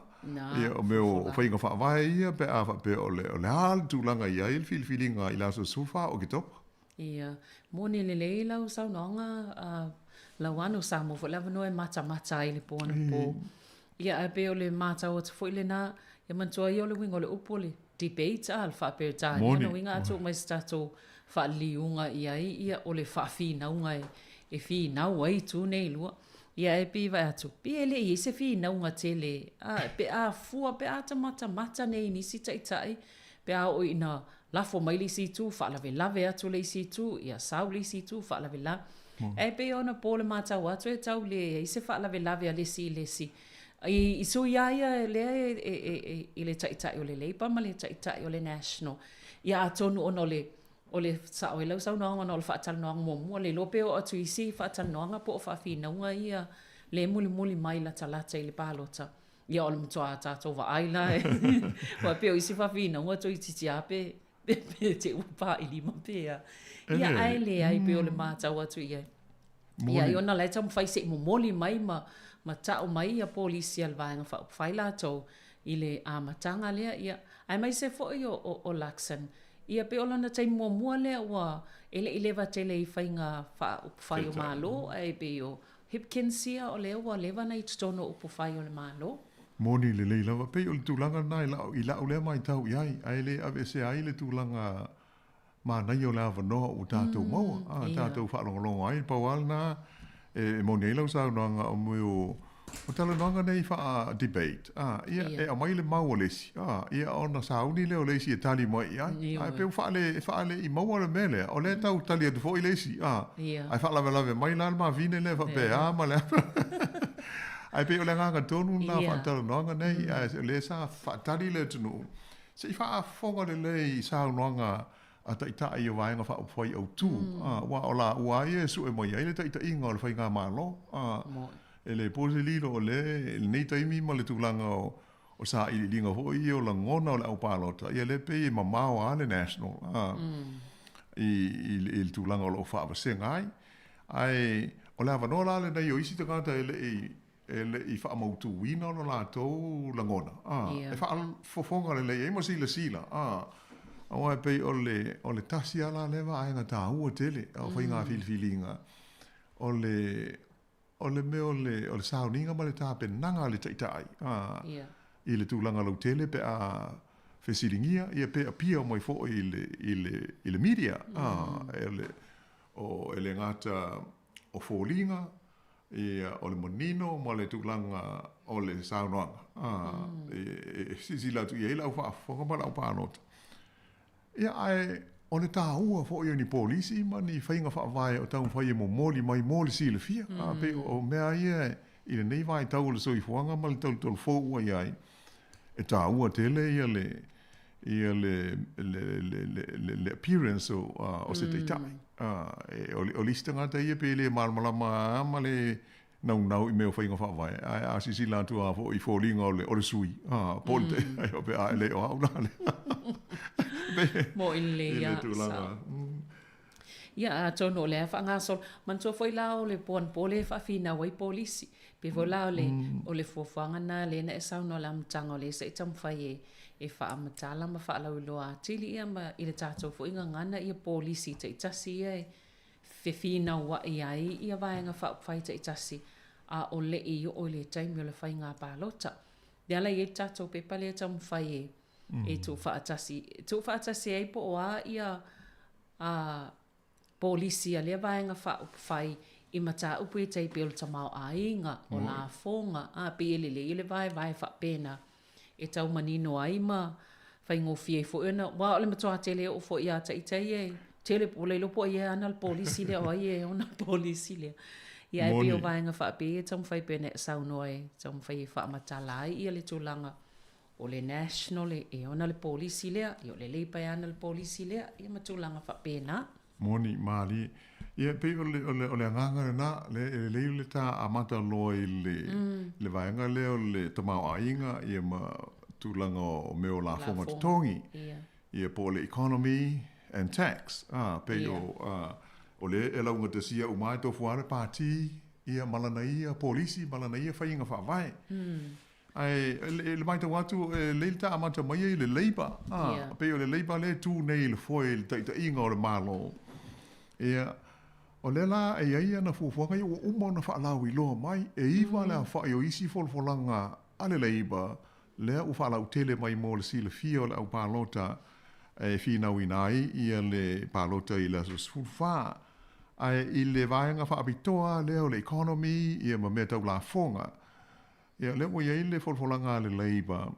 Ia o meo whainga whaawai ia pe a pe o le hal tūlanga ia il filinga i laso sufa o ki topa. Ia, mōne le lei lau sau noanga lau anu sa mo fo lewa noe mata i le pōna pō. Ia a pe o le mata o te fo ile na ia mantua i o le winga o le upo le debate al whaape o tāni. Ia no winga atu mai stato whaaliunga ia o le whaafina unga e fi nau ai tu nei lua ia e pi vai atu pi ele i se fi nau nga tele pe a fua pe a mata nei ni si tai pe a o ina la fo mai li si tu fa lave atu le si tu ia sau li si tu fa lave la e pe ona pole mata wa tu e tau le i se fa lave le si i so ia le i le tai o le Labour ma le tai o le National ia atonu ono o le sa o lau sau noanga no le whaatal noanga mo le lope o atu isi whaatal noanga po o whaafina unga ia le muli mai la talata i le palota ia o le mtoa tātou wa aila wa pe o isi whaafina unga to i titi ape te upa i lima pea ia ai le ai pe o le mātau atu ia ia i ona lai tamu whai se moli mai ma tau mai ia polisi al vaenga whaila tau i le amatanga lea ia ai mai se fo i o Laxton ia pe ola na tai mua le wa ele va tele I fainga whai o malo ai pe o Hipkins ia o lewa lewa na I tono upo whai o le malo moni le lava pe o le tūlanga nai i la o le mai tau iai ai le ave se ai le tūlanga ma nai o lava no o tātou maua tātou whaalongolongo ai pawal na moni lau sau noanga o mui o tala noanga nei wha debate. Ia e a mai le mau o lesi. Ia ona sauni le o lesi e tali mai. Ai peu whaale I mau le mele. O le tau tali atu fo I lesi. Ai whaalawe mai lana ma vine le wha pe ma le. Ai pe o le nganga tonu na wha tala noanga nei. Ai le sa wha tali le tunu. Se I wha fonga le le I sau noanga a ta ita i vai nga fa foi au tu wa ola wa ye su e mo ye le ta ita inga le fai nga malo ele pose lilo le nei ta imi ma le tulanga o sa i linga ho i o la ngona o le au palota ia le pe ma ma le national il tulanga o fa va sengai ai o le avanola le nei o isi te kata ele i fa mo tu wina no la to la ngona e fa fofonga le e mo sila o e pe o le tasi ala le va ainga ta u tele o fa inga filinga o le me o le sauninga ma le ta pe nanga le tai i le tulanga lo tele pe a fesilingia ia pe a pia mo fo i le media ele ngata o folinga o le monino mo le tulanga o le saunanga si la tu ia la fa fo ma la pa not ia ai o le tāua fo i ni polisi ma ni whainga wha vai o tau whai mo moli mai moli si le fia pe o mea ia i le nei vai tau le soi fuanga ma le tau tol fo ua iai e tāua tele ia le appearance o se te tai o listanga te ia pe le malmalama ma le nau i meo whainga wha vai a sisi lantu a fo i fōlinga o le sui polte ai o pe a le o au nale mo in le ya ya tono le fa nga sol man so foi la o le pon pole fa fina wai polisi pe vola o le fofanga na le na sa no lam tango le se tam fai e fa amatala ma fa la lo a tili ia ma i le tato fo inga ngana i polisi te tasi e fe fina wa ai ia va nga fa fai te tasi a o le i o le time le fai nga palota dia la i tato pe pale tam fai e tu fa atasi ai po a ia a polisi le vai nga fa fai i mata upu e tai pelo tamau ainga o la fonga a pe le vai fa pena e tau manino ai ma fai ngofie fo ena wa le matua tele o fo ia tai e tele po le lopo ia ana polisi le o ia ona polisi le ia e pio vai nga fa pe tam fai pena saunoe tam fai fa matala ia le tulanga o le national e ona le polisi lea i o le leipa e ana le polisi lea ia matulanga fa pena moni mali ia pe o le nganga na le ta amata loi le vaenga le o le tamau ainga ia ma tulanga o meo la fonga tongi ia po le economy and tax pe o le launga te sia umai to fuare party ia malanaia polisi malanaia fainga fa vai ai le mai watu le ta amata mai le leiba pe o le leiba le tu nei le foi le ta inga o le malo ia o le la e ia na fufuanga o uma na fa lawi lo mai e iwa la fa yo isi folanga ale leiba le u fa la utele mai mo le sile fio le au palota e fina winai ia le palota i la sulfa ai ile vaenga fa abitoa le o le economy ia ma meta la fonga ia le mo ia le folanga le leiba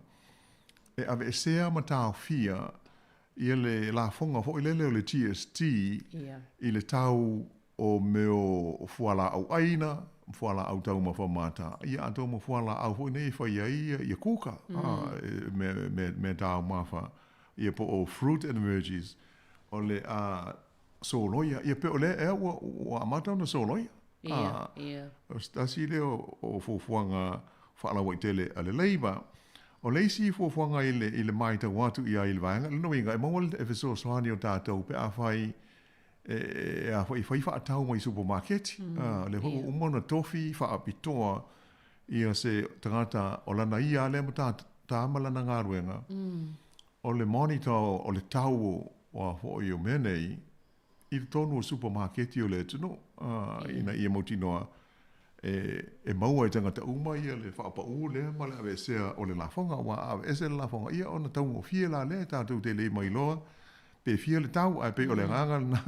e ave sea matau fia ia le la fonga fo ile le GST i le tau o meo fuala au aina fuala au tau ma mata ia ato mo fuala au fo nei fa ia kuka me tau mafa ia po o fruit and veggies o le soloia ia pe o le e o amata na soloia ia stasi le o fuanga fala waitele ale leiba o leisi fuanga ile mai ta watu ia il vanga no inga e mo e so soani o tatou pe a fai a fai fa tau mai supermarket le ho umona tofi fa apitoa ia se tangata o lana ia le mata ta malana ngaruenga o le monitor o le tau o ho io menei i tonu supermarket o le tuno ina ia motinoa e maua i tangata uma ia le whaapa le ma le ave sea o le lafonga wa ave ese le lafonga ia ona tau o fie la le tātou te le mai loa pe fie le tau ai pe o le nganga na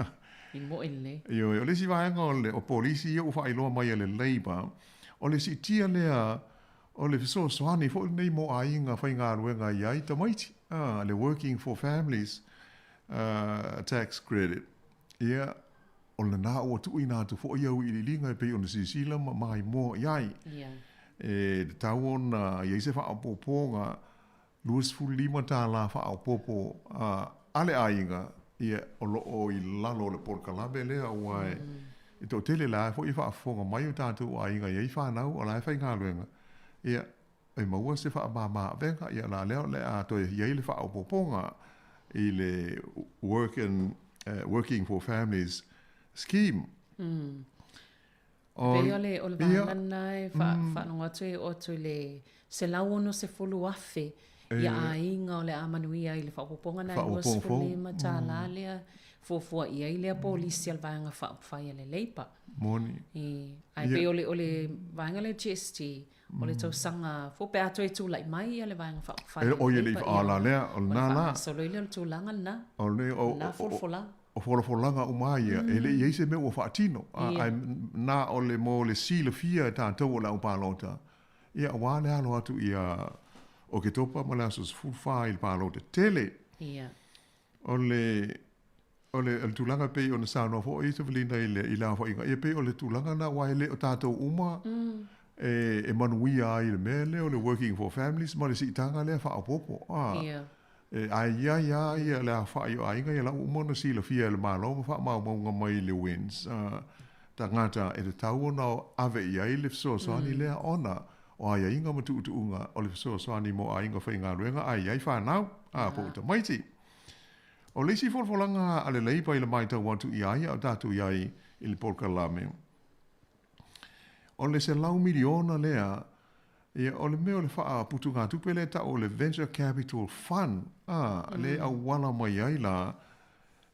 i mo ele io o le si vaenga o polisi ia ufa i loa mai le leiba o le si tia lea o le fiso soani fo nei mo a inga whai ngā ruenga iai tamaiti le working for families tax credit ia o le nā ua tu ina tu fo iau i linga pe o le sisila mai mo iai e tau ona iai se wha poponga luas fu lima tā la wha popo ale a inga ia o loo I lalo le Porkalabe lea ua I tō tele la fo I whaafonga mai o tātou a inga iei whanau o la e whai ngā luenga. Ia, e maua se whaamama venga, ia la leo le a toi iei le whaapoponga I le Working for Families scheme. Pei ole vangana e whanonga atu e otu le se lau ono se fulu afe ia a inga o le amanuia I le whapoponga na I was fule ma tā la lea fua ia I lea polisi al vanga whai le leipa. Moni. Ai pei ole vanga le GST o le tau sanga fo pe atu e tūlai mai le vanga whai le leipa. O ia le whaala lea o nā la. Solo I le tūlanga na. O le na fulfula. O whalafolanga o mai ia, e le iei se mea ua whaatino. Nā o le mo le sila fia tātou o la upālota. Ia wāle alo atu ia o ke topa ma le asos fulwha I le pālota tele. Ia. O le tūlanga pei o na sānoa fo I te walina I le awha inga. Ia pei o le tūlanga na wai le o tātou uma. E manuia I le mea le o le Working for Families. Ma le si itanga le whaapopo. Ia. Ia le wha I o ainga ia la umona sila fia le malo ma wha maunga mai le wins. Ta ngata e te tau na ave ia I le fsoasani lea ona o ai inga ma tuutuunga o le fsoasani mo a inga whainga ruenga ai whanau po ta maiti. O leisi folfolanga ale leipa I le mai tau watu I ai o tatu iai I le Porkalame. O le se lau miliona lea ia o le mea o le wha putu ngā tupe le ta o le Venture Capital Fund. Le au wala mai ai la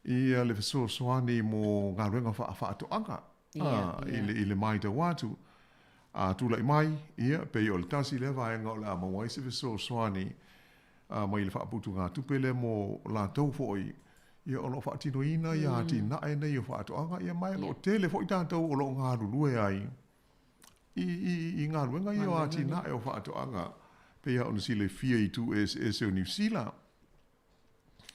ia le fesoasoani mo ngā ruenga wha atoanga. I le mai ta watu. Tula I mai, ia pei o le tasi le vaenga o le amawai se fesoasoani mai le wha putu ngā tupe le mo la tau foi. Ia o lo wha tino ina, ia ati nae nei o wha atoanga. Ia mai lo tele foi tātou o lo ngā rulue ai. I ngā ruenga I o ati na e o whaatoanga pea ona si le fia I tu e se o New Zealand.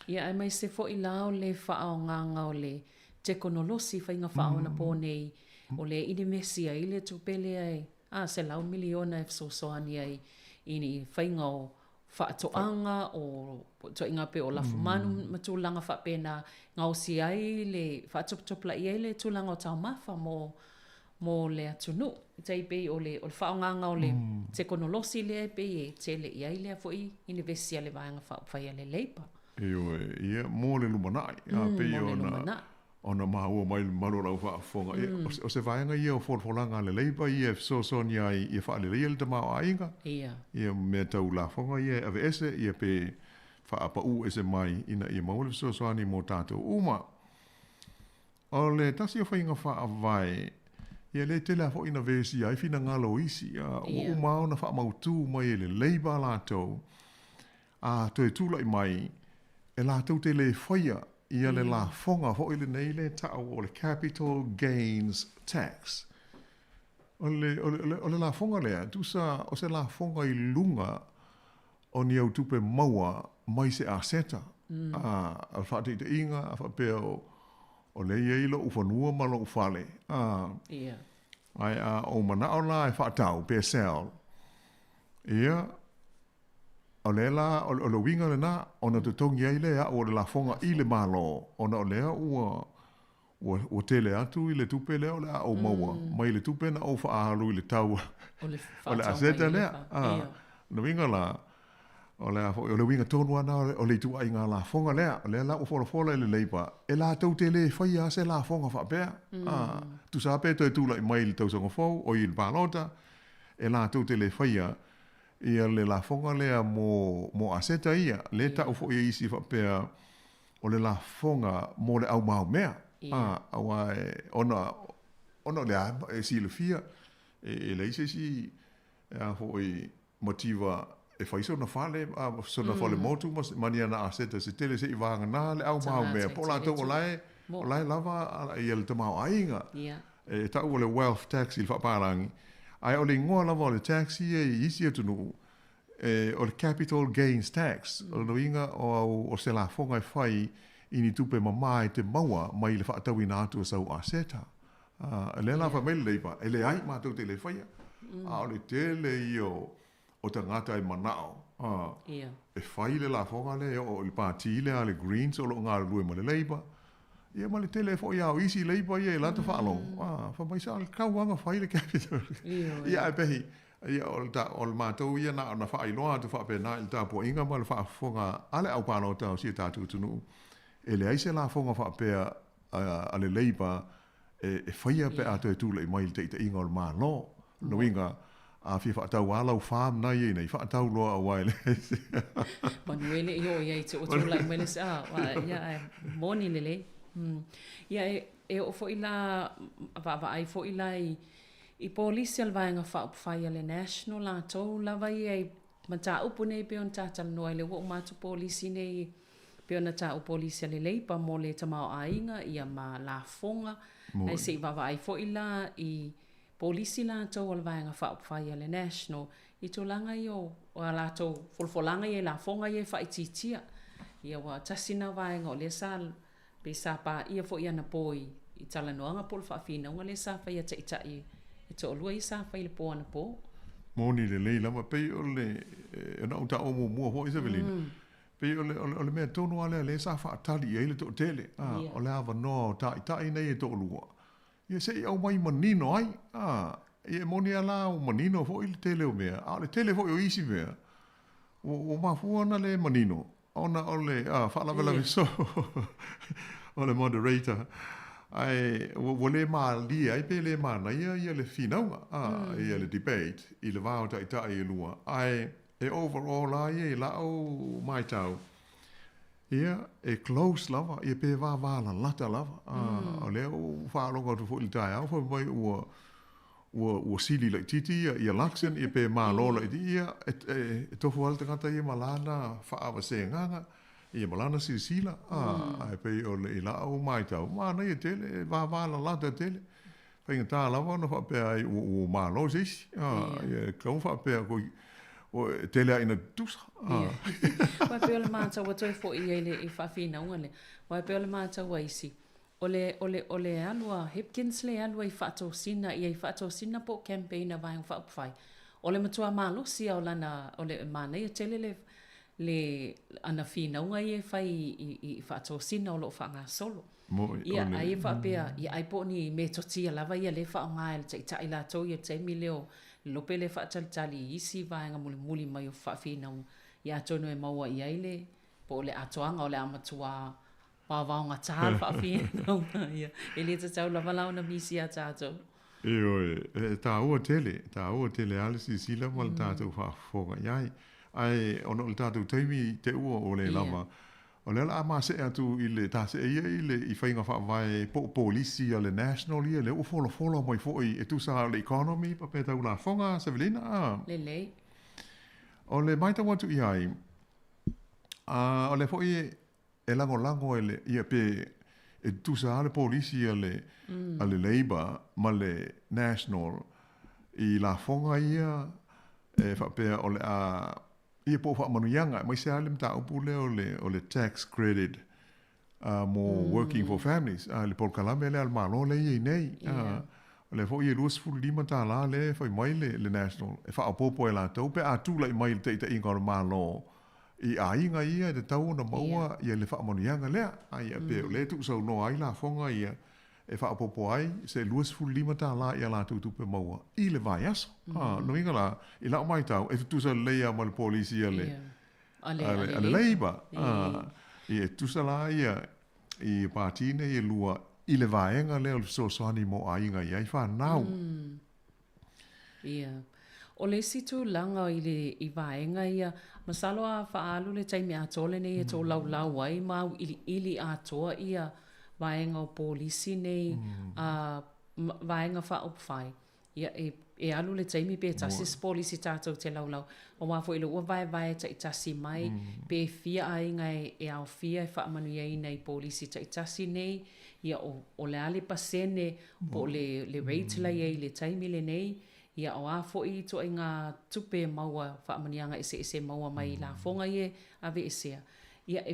Ia ai mai se fo I lao le whaao nganga o le te konolosi whainga whaao na pōnei o le inimesi ai le tupele ai se lau miliona e fsosoani ai I ni whainga o whaatoanga o to inga pe o lafu manu matulanga whapena ngausi ai le whaatoptopla I ai le tulanga o tau mafa mo le atunu. Tai pei o le whaonganga o le te konolosi le pei e te le iai lea fo I universia le vaanga whai le leipa. Ia, mō le lumanai. Pei ona mahua mai malo rau whaafonga. O se vaenga ia o wholanga le leipa ia so nia ia wha le real te mao ainga. Ia. Ia mea tau la fonga ia ave ese ia pe whaapa u ese mai ina ia maule so ni mo tātou uma. O le tasi o whainga whaavai ia le tele a fo ina vesi ai fina ngalo isi o mao na wha mautu mai le leiba lātou to e tūlai mai e lātou te le whaia ia le la fonga fo ile nei le tau o le capital gains tax o le la fonga lea tusa o se la fonga I lunga o ni au tupe maua mai se aseta al whaate te inga a whapea o le ilo ufanua ma lo ufale. Ia. Ai o mana o la e whaatau, pe sel. Ia, o le la, o le winga le na, o na te tongi ai lea, o le la fonga I le malo, o na o lea ua tele atu I le tupe lea o lea o maua, mai le tupe na o whaahalu I le tau, o le aseta lea. Na winga la, o le winga tonu ana o le tua I ngā la fonga lea, o le la o fola le leipa, e la tau te le whaia se la fonga whapea. Tu sa pe toi tūla I mai le tau songa fau, o I le pālota, e la tau te le whaia, ia le la fonga lea mo aseta ia, le tau fo ia isi whapea, o le la fonga mo le au mau mea. Awa ona lea e si le fia, e le isi si, fo I motiva e faiso na fale so na fale motu mania na aseta se tele se I vanga na le au mau mea po la to o lai lava I el tamau ainga e ta o le wealth tax I whaparangi ai o le ngoa lava o le taxi e isi atu no o le capital gains tax o no inga o se la fonga I whai I ni tupe mamai te maua mai le whaatau ina atu sau aseta le la fa mai leipa e le ai mātou te le whaia o le tele I o te ngata i manao. Ia. E whai le la whonga le o le pāti le a le Greens o lo ngā rui ma le Labour. Ia ma le tele fo ia o isi Labour ia e lata whaalong. Wha mai sa le kauanga whai le capital. Ia e pehi. Ia o le mātou ia na whai loa tu wha pēnā il tā po inga ma le wha whonga ale au pāna o tau si tātou tunu. E le aise la whonga wha pēa a le Labour e whaia pe ato e tūle i mai te inga o le mā lo. No inga a fi whaatau alau whaam nai e nei whaatau loa a waile. Manuele i o iei te o tūlai mele sa. Ia e moni lele. Ia e o fo ila va ai fo ila i polisi al vaenga whai ale national la tau lava i mata upu nei pe on tātal noa le wo matu polisi nei pe ona tā o polisi ale leipa mo le tamao ainga ia ma la fonga. Ai se va ai fo ila i polisi la tau al vaenga whai ale national i tō langa i o la tau folfolanga i la fonga i whai titia. Ia wa tasina vaenga o le sal pe sa pa ia fo ia na poi i tala noanga pol whaafina unga le sa whai ata itai e tō lua i sa whai le po ana po. Moni le lei lama pei o le na uta o mua ho isa velina. Pei o le mea tono ale le sa whaatali i eile tō tele. O le awa no tai nei e tō lua. Ia se i au mai manino ai. Ia moni ala o manino fo i le tele o mea. Le tele fo i o isi mea. O mafuana le manino. Ona o le whaalawelawe so. O le moderator. Ai o le mali ai pe le mana ia le finaunga. Ia le debate. I le vau tai i lua. Ai e overall ai e lao mai tau. Ia e close lava. Ia pe wala lata lava. O le o whaalonga tu fo i tai au. Fo mai ua sili lai titi ia laksen ia pe mālola ia e tofu alta kata ia malana whaawa se nganga ia malana sila ai pe o le ila au mai tau mana ia tele wala lata tele whainga tā lawa na whapea ai ua mālo sisi ia kau whapea o tele a ina tusa wai pe o le mātau wa toi fo i eile i whawhina unga le wai pe o le mātau wa isi Ole alua Hipkins le alua i whaato sina i whaato sina po campaign a vai whaapwhai. Ole matua malosi au lana ole mana i tele le ana whina unga i whai i whaato sina o lo whaanga solo. Ia ai whaapea i ai po ni me totia lava ia le whaonga e te tai la tau i te mileo lope le whaatalitali isi vaenga muli mai o whaawhina unga. Ia tono e maua i aile po le atoanga o le amatua Wawaonga tāl whaawhina ia. E le tau lava lau na misi a tātou. Tā ua tele alisi sila ma le tātou whaafonga iai. Ai ono le tātou taimi te ua o le lama. O le ala ama se atu i le tāse ia i le i whainga whaawai po polisi a le national ia le ufola mai foi e tusa le economy pa pe tau la fonga se velina. Le. O le maita watu iai. O le foi e lango ele ia pe e tusa ale polisi ale Labour ma le national i la fonga ia e whapea o le ia po whaamanuianga mai se ale mta upule o le tax credit mo working for families le Paul Kalame le al malo le i nei o le fo ia luas fulima ta la le fai mai le national e whaapopo e la tau pe atula i mai te inga o malo I ainga ia te tau na maua ia le whaamonianga lea. Ai pe le tu sau no ai la fonga ia e whaapopo ai se luas fulima ta la ia la tutupe maua. I le vai aso. No inga la i la mai tau e tu sa leia ma le polisi ia le. Ale Labour. I e tu sa la ia i pātine i lua i le vaenga lea le sosani mo ainga ia i whanau. Ia. O le situ langa i vaenga ia masalo a whaalu le taimi atole nei e tō lau ai mau ili atoa ia vaenga o polisi nei vaenga whaopwhai. Ia e alu le taimi pe tasis polisi tātou te lau. O wafo ilo ua vai ta itasi mai pe fia ainga e au fia e whaamanu ia nei polisi ta itasi nei ia o le ale pasene po le reitla ia i le taimi le nei ia o afo i to inga tupe maua whaamanianga ese maua mai la fonga ie ave esea. Ia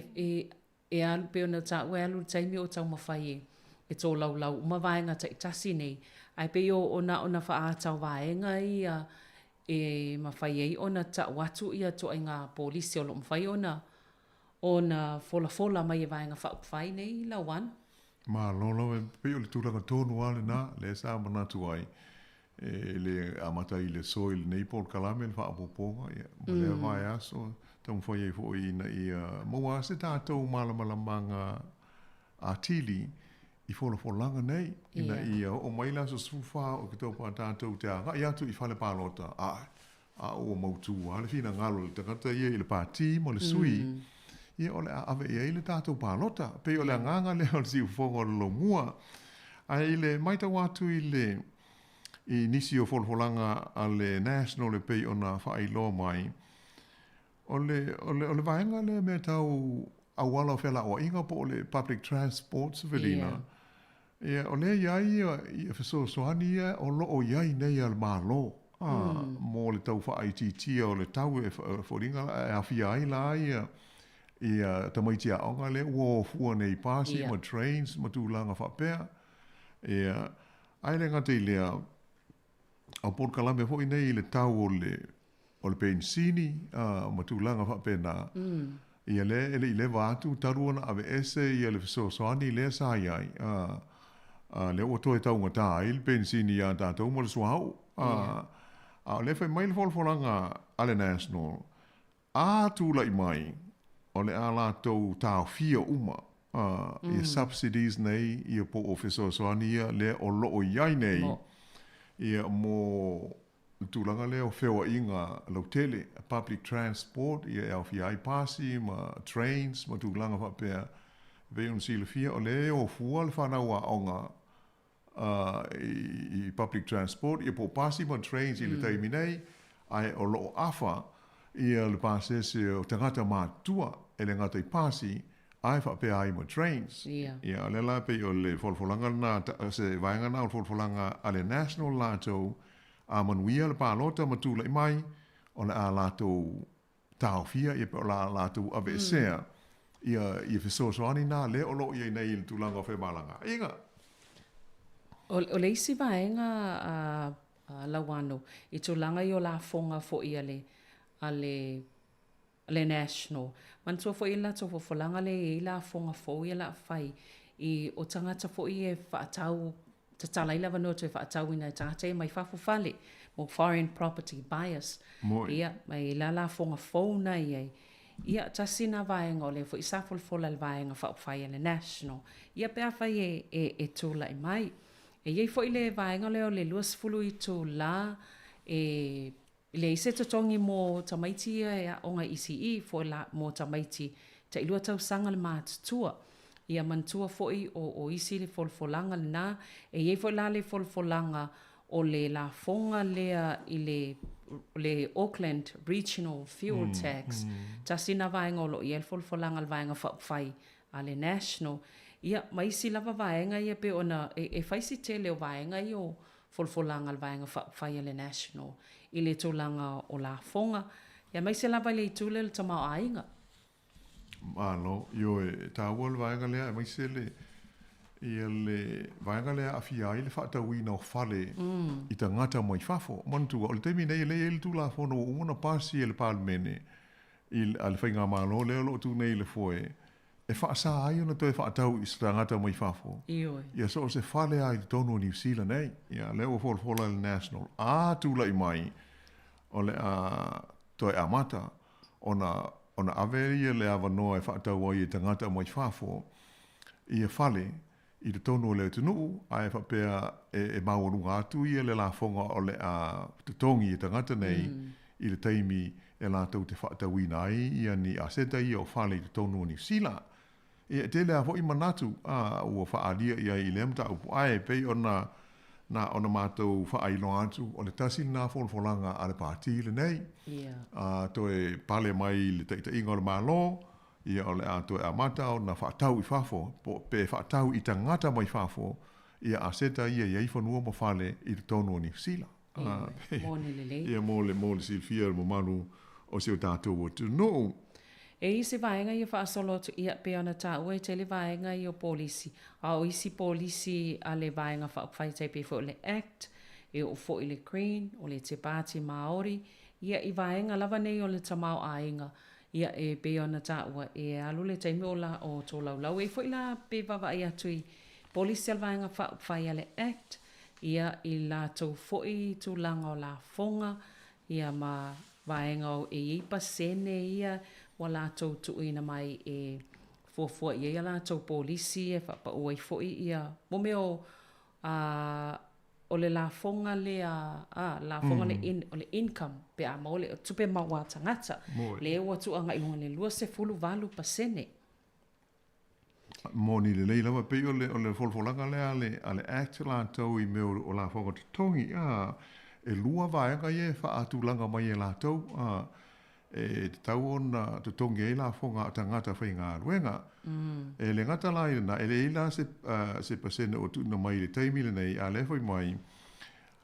e alu pe ona ta ue alu taimi o tau mawhai e tō lau uma vaenga ta itasi nei. Ai pe o ona whaatau vaenga ia e mawhai ei ona ta watu ia to ai ngā polisi o lo mwhai ona fola mai e vaenga whai nei la wan. Ma lolo e pe o le tūranga tōnu ale nā, le sa manatu ai. Le amata i le soil nei Paul Kalame le whaapoponga. Ma le vai aso, tamu whai e fo i na i maua se tātou malamalanga a tili i folanga nei. Ina i o maila so sufa o ki tau pa tātou te a atu i whale pālota. A o mautu a le fina ngalo le takata i le pāti mo le sui. Ia ole a ave ia ile tātou pālota. Pe ole a nganga le o le si ufonga o lo mua. A ile maita watu i nisi o folanga a le national le pei ona whaai loa mai. Ole vaenga le me tau awala o whela o inga po ole public transport velina. Ia ole iai i fiso soani ia o lo o iai nei al malo. Mo le tau whaai titia o le tau e wharinga e awhia ai la ia. Ia tamaiti a onga le ua fua nei pasi ma trains ma tūlanga whapea. Ia aile ngate lea a Port Kalame fo i nei le tau o le pensini ma tūlanga whapea na. Ia le i le vātu taruana ave ese ia le fisosoani le sa iai. Le ua toe tau ngata ai le pensini a tātou mo le suahau. A le whai mai le folfolanga ale national. A tūla i mai. O le ala tau tau fia uma. I subsidies nei, i po ofiso soani ia le o loo iai nei. Ia mo tūlanga le o whewa inga lautele, public transport, ia e au fiai pasi, ma trains, ma tūlanga whapea. Veun sila fia, o le o fua le whanau a onga i public transport, ia po pasi ma trains i le taimi nei, ai o loo afa, ia le pasese o tangata mātua, ele ngata i pasi, ai whapea ai ma trains. Ia le la pe o le folfolanga na, se vaenga na o folfolanga ale national lātou, a manuia le pālota matula i mai, o le a lātou tāwhia, ia pe o la lātou avesea, ia fisosoani nā le o lo ia nei il tūlanga o whemalanga. Inga? O le isi vaenga lawano, i tūlanga i o la fonga fo i ale national. Man tua fo i la tō folanga le i la fonga fo i la whai i o tangata fo i e whaatau te tala i lawa no te whaatau ina tangata e mai whafu whale mo foreign property bias. Ia, mai la fonga fo na i ia tasina vaenga o le fo i safol fola le vaenga whai ale national. Ia pea whai e tūla i mai. E iei fo i le vaenga leo le luas fulu i tūla le ise tatongi mo tamaiti e onga ICE fo la mo tamaiti ta ilua tau sanga le mātutua. Ia mantua foi o isi le folfolanga le nā. E iei foi la le folfolanga o le la fonga lea i le Auckland Regional Fuel Tax. Ta sina vaenga o lo i el folfolanga le vaenga whai a le national. Ia maisi lava vaenga ia pe ona e whaisi te leo vaenga i o folfolanga le vaenga whai a le national. I le tūlanga o la fonga. Ia mai se lava le i tūle le tamau ainga. Malo, io ta wol vaenga lea, mai se le vaenga lea a fia i le whaatawina o whale i ta ngata mai whafo. Mantua, o le teimi nei le il tūla fono o una pasi e le palmene i le whainga malo leo lo tu nei le foe. E whaasa ai ona toi whaatau i sa ngata mai whafo. Ia so se whale ai tono New Zealand nei. Ia leo fola le national. A tūla i mai o le a toi amata ona averia le avanoa e whaatau ai e tangata mai whafo. Ia whale i le tono leo tunu ai whapea e maurunga atu ia le la fonga o le a tutongi e tangata nei i le taimi e la tau te whaatawina ai ia ni a seta ia o whale i le tono New Zealand. E te lea fo i manatu ua whaalia ia i lea mta upu ai pei ona mātou whaailo atu o le tasi nā folfolanga a le pāti le nei. Toe pale mai le teita inga o le mālo ia o le a toe amata o na whaatau i whafo pe whaatau i tangata mai whafo ia a seta ia i whanua mo whale i le tono New Zealand. Ia mōle silfia mo manu o seo tātou o tu no. E isi vaenga i whaasolo tu ia pe ana tā ue te le vaenga i o polisi. A o isi polisi a le vaenga whaakawhai te pe fo le act. e o fo i le Green, o le Te Pāti Māori, ia i vaenga lava nei o le tamau ainga, ia e pe ona taua e alu le taimi o la o tō laulau, e fo i la pe wawa i atui polisi al vaenga whai ale act, ia i la tau fo i tu langa o la fonga, ia ma vaenga o e ipa sene ia, wa la tau tu ina mai e fuafua ia la tau polisi e whapa uai fo i ia, mo meo o le la fonga le la fonga le income pe a mo le tupe maua tangata le ua tu anga ilunga le lua se fulu valu pasene mo ni le leila wa pe o le folfolanga le ale act la tau i meo o la fonga tongi e lua vaenga ye fa atu langa mai la tau e tau ona te tongi e la fonga tangata whainga ruenga e le ngata la ina e le ila se pasene o tuna mai le taimile nei a lefoi mai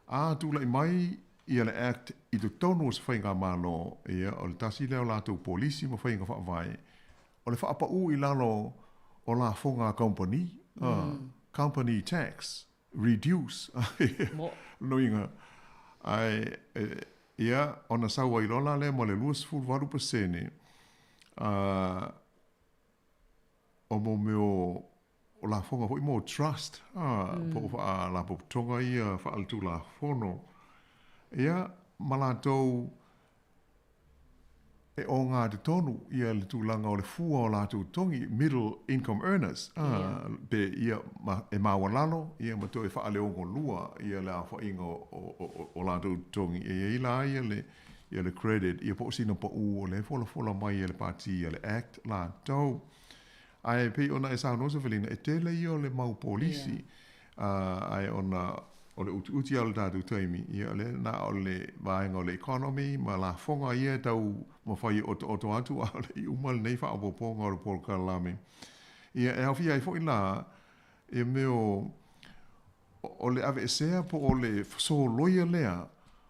a tu lai mai i le act i tu tonu o se whainga malo e o le tasi leo la tau polisi ma whainga whaavai o le whaapa u i lalo o la fonga company company tax reduce loinga ai ia ona sawa i lola le mo le luas ful varu pasene o mo meo o la fonga hoi mo trust po la po tonga ia fa altu la fono ia malatou e o ngā te tonu ia le tūlanga o le fua o la tu tongi middle income earners be ia e mawalalo ia mato e fa ale ongo lua ia la fa ingo o la tu tongi e ila ia le credit ia po sino po u le fola mai ia le party ia le act la tau ai pe ona e sa no se felina e tele ia le mau polisi ai ona o le uti al datu taimi ia le na o le vaenga o le economy ma la fonga ia tau ma fai o atu a le umal nei fa o ponga o le polka lame ia e hawhi ai fo ina e meo o le ave esea po o le so loia lea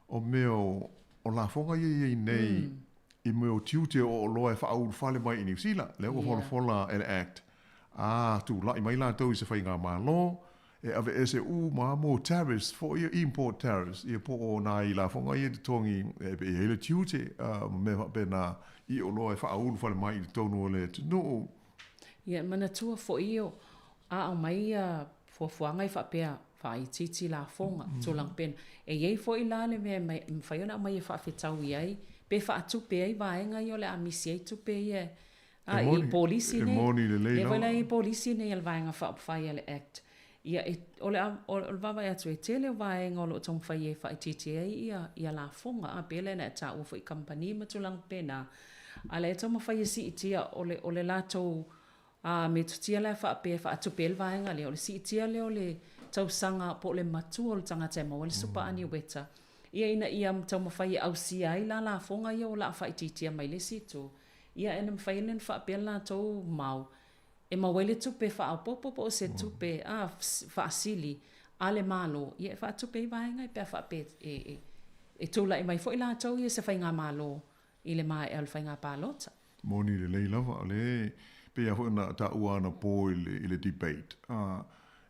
o meo o la fonga ia nei i meo tiute o loa e fa au fale mai i New Zealand le o fola e act tu la i mai la tau i se fai ngā malo e ave ese ma mo tariffs for your import tariffs e po o na i la fonga i tongi e hele tiute me pena i o loa e fa au fale mai i tonu le no ia mana tua fo io a mai fuafuanga i fa pea fa i titi la fonga tulang pen e ye fo i la le me fa yona mai fa fetau i ai pe fa atu pe ai vaenga i o le amisi ai tu pe ie i polisi ne le vola i polisi ne il vaenga fa i le act ia ole vava atu e tele vaenga o lo tong fa i fa i titi ai ia la fonga a pele na ta u fo i company ma tulang pena ale to ma fa i si tia ole la to me tia la fa pe fa atu pel vaenga le ole si tia le ole tau sanga po le matu o le tanga te mo le supa ani weta ia ia tau ma fa i au si ai la fonga ia o la fa i titi mai le situ ia ena fa inen fa pe la to mau e ma wele tupe fa popo se tupe fa sili ale malo ia fa tupe vaenga pe fa pe e tula i mai fo ila tau ia se fa nga malo ile mai al fa nga palota moni le leila va le pe ya fo na ta uana po ile debate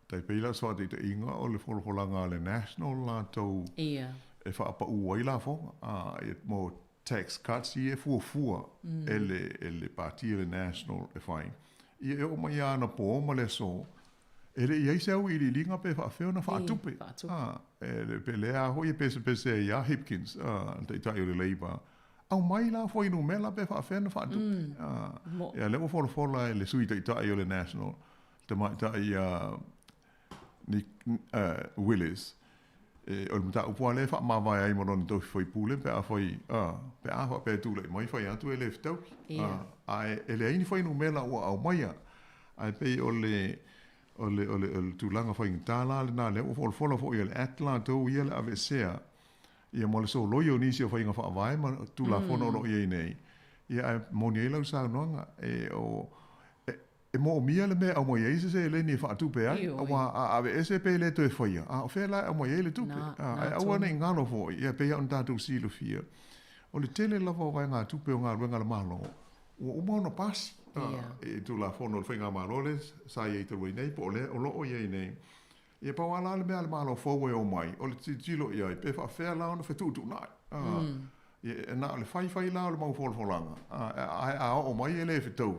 tai pe la so te inga o le folanga le national la tau ia e fa pa u ila fo e mo tax cuts ia fu ele parti le national e fine ia o mai ana po ma le so ele ia se o ili linga pe fa fe na fa tupe ele pe le a ho ia pe ia Hipkins te ta ile leiba au mai la foi no mela pe fa fe na fa tupe ia le fo la le sui te ta ile national te mai ta ia ni Willis o le mta upo le fa ma vai ai mo no to foi pule pe a foi pe a fa pe tu le mai foi atu ele ftau ai ele ai ni foi no mela o au mai ai pe ole tu langa foi tala na le o fo foi ele Atlanta ia le avesea ia mo le so lo yo ni se foi nga fa vai ma tu la fo no lo ye nei ia mo ni lo sa no o e mo mia le me a mo ye se le ni fa tu pe a ese pe le to foi a fe la a mo ye le tu pe a wa nei ngalo fo ia pe on ta tu si lo fia o le tele la fo vai nga tu pe nga lu nga le malo o mo no pas e tu la fo no fe nga malo le sa ye te nei po le o lo ye nei Ia pa wala le mea le malo fau e o mai, o le tilo ia, pe wha whea lao na whetutu nai. Ia na le whai lao le mau folanga. A o mai e le whetau.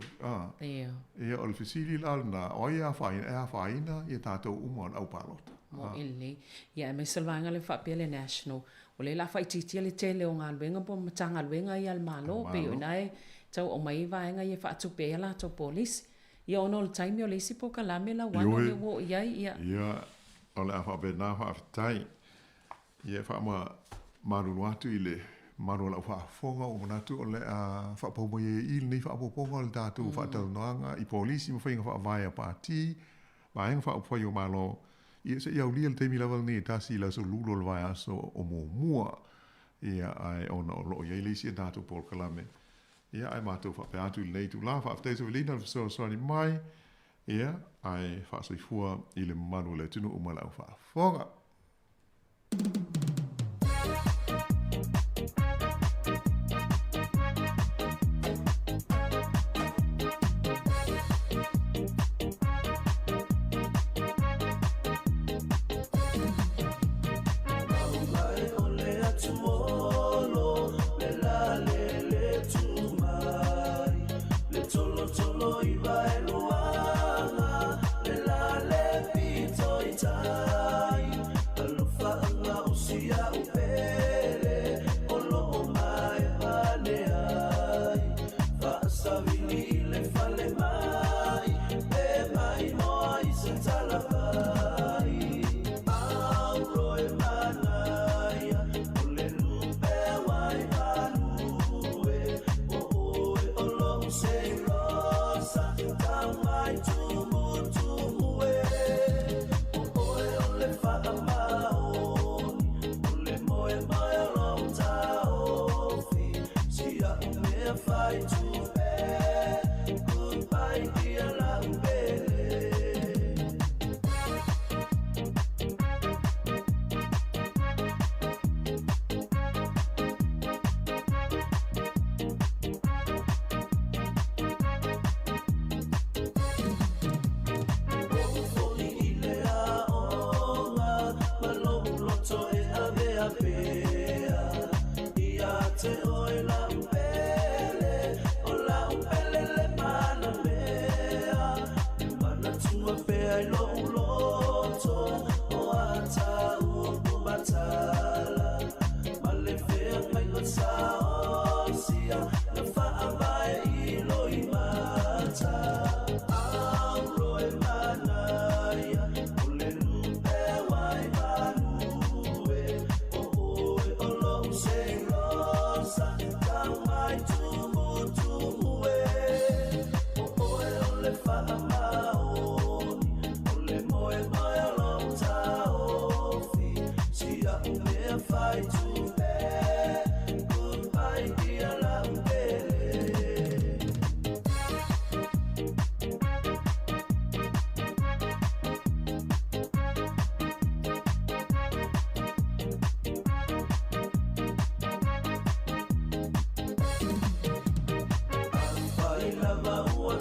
Ia o le whisiri lao na, o ia whaina, ia tātou umon au palota. Mo ili. Ia me salvanga le whapia le national. O le la whai titi le tele o ngā luenga po matanga luenga i al malo. Pe o nai tau o mai vaenga i whaatu pēa la tau polisi. Ia ono le taimi o le isi po kalame la wano le wo iai ia. Ia, o le a whape nā whaafitai. Ia whaama maruru atu i le maru la whaafonga o manatu o le a whaapau mai e ili nei whaapoponga le tātou whaatau noanga i polisi ma whainga whaavai a pāti. Vaenga whaapawhai o malo. Ia se iau lia le teimi lawal ni tasi la so lulo le vai aso o mua. Ia ai ona o loo iai leisi e tātou pol kalame. Ia ai mātou whape atu nei tu la whaaftai so velina le so soani mai. Ia ai whaasoifua i le manu le tunu umalau whaafonga.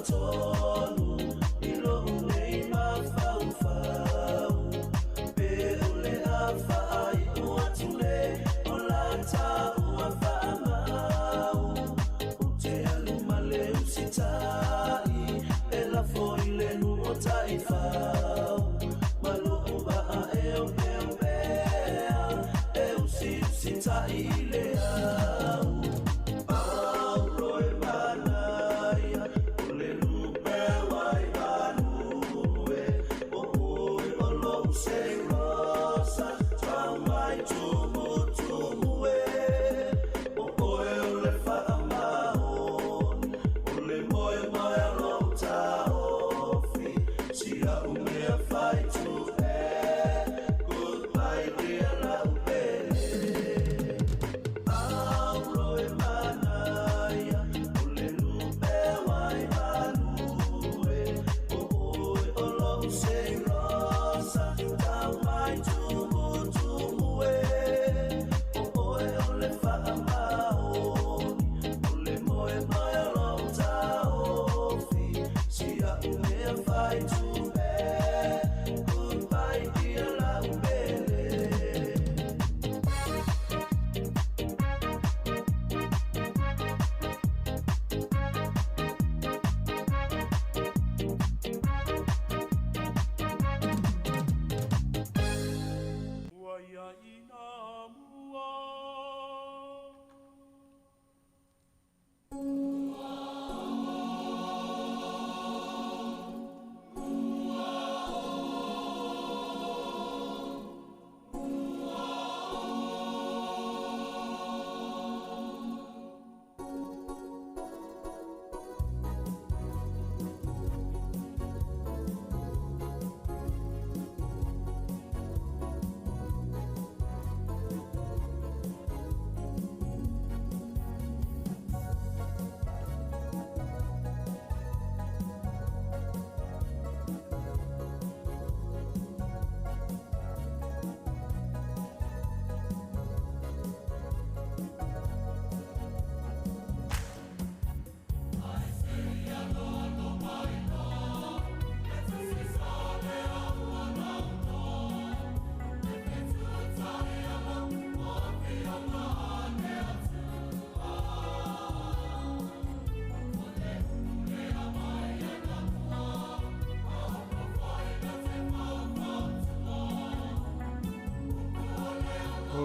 Tolu, ilo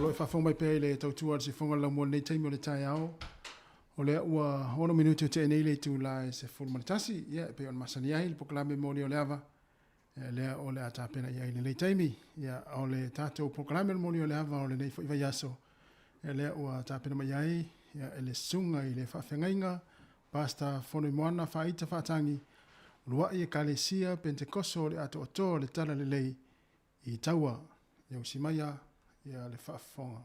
lo fa fonga pe le tau tua se fonga la mo nei taimi o le tai ao. O le ua ono minuto te nei le tu la se full manitasi ia pe on masani ai le proklame mo le ava. Le o le ata pena ia le taimi ia o le tato proklame mo le ava o le nei fo i yaso. Le ua ta pena mai ai ia ele sunga i le fa fengainga pasta fono moana fa ita fa tangi. Lua i kalesia pentekoso le ato ato le tala le lei i taua ia usimaya ia le fa fonga.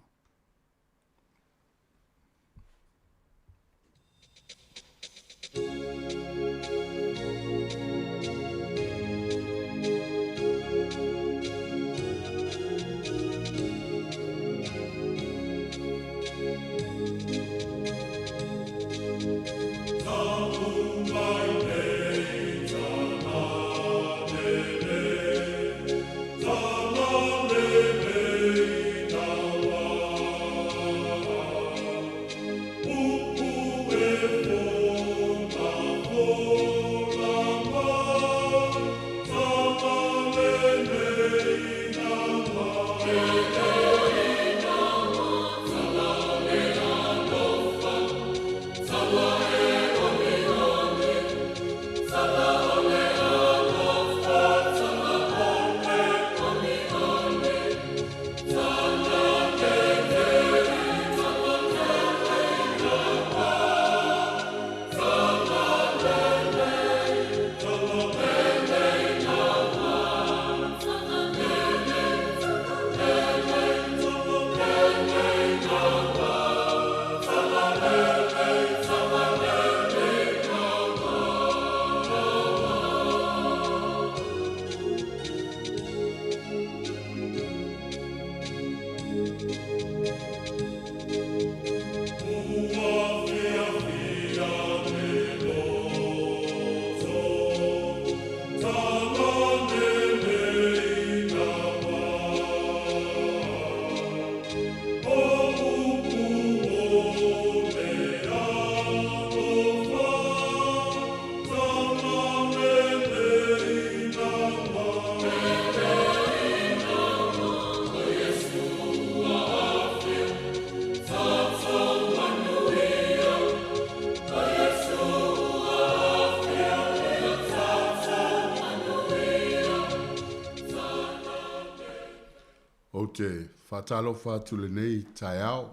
te whatalo whatu le nei tai au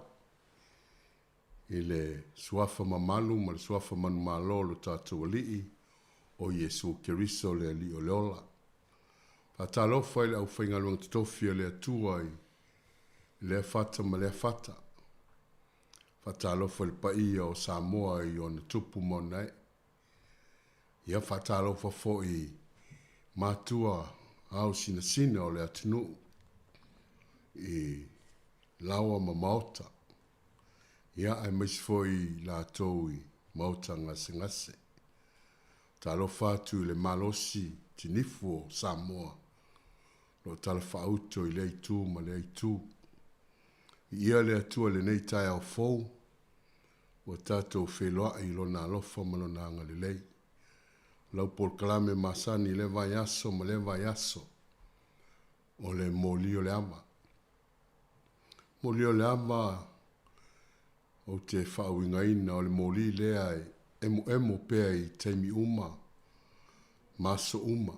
i le suafa mamalu ma le suafa manu malo lo tātou alii o Iesu Keriso le ali o leola. Whatalo whai le au whaingaluang titofia le atua i le whata ma le whata. Whatalo whai le paia o Samoa i o na tupu monai. Ia whatalo whafo i mātua au sina o le atinu i lawa ma maota. Ia ai maisfo i la tou i maota ngase. Talo fatu le malosi tinifu o Samoa. Lo tala whauto i le itu ma le itu. Ia le atua le nei tai au fou. O tatou wheloa i lo na alofa ma lo na anga le lei. Lau por kalame masani le vai aso ma le vai aso. O le moli o le ama. Moli o le ama o te whauingaina o le moli lea e emo pea i teimi uma. Maso uma.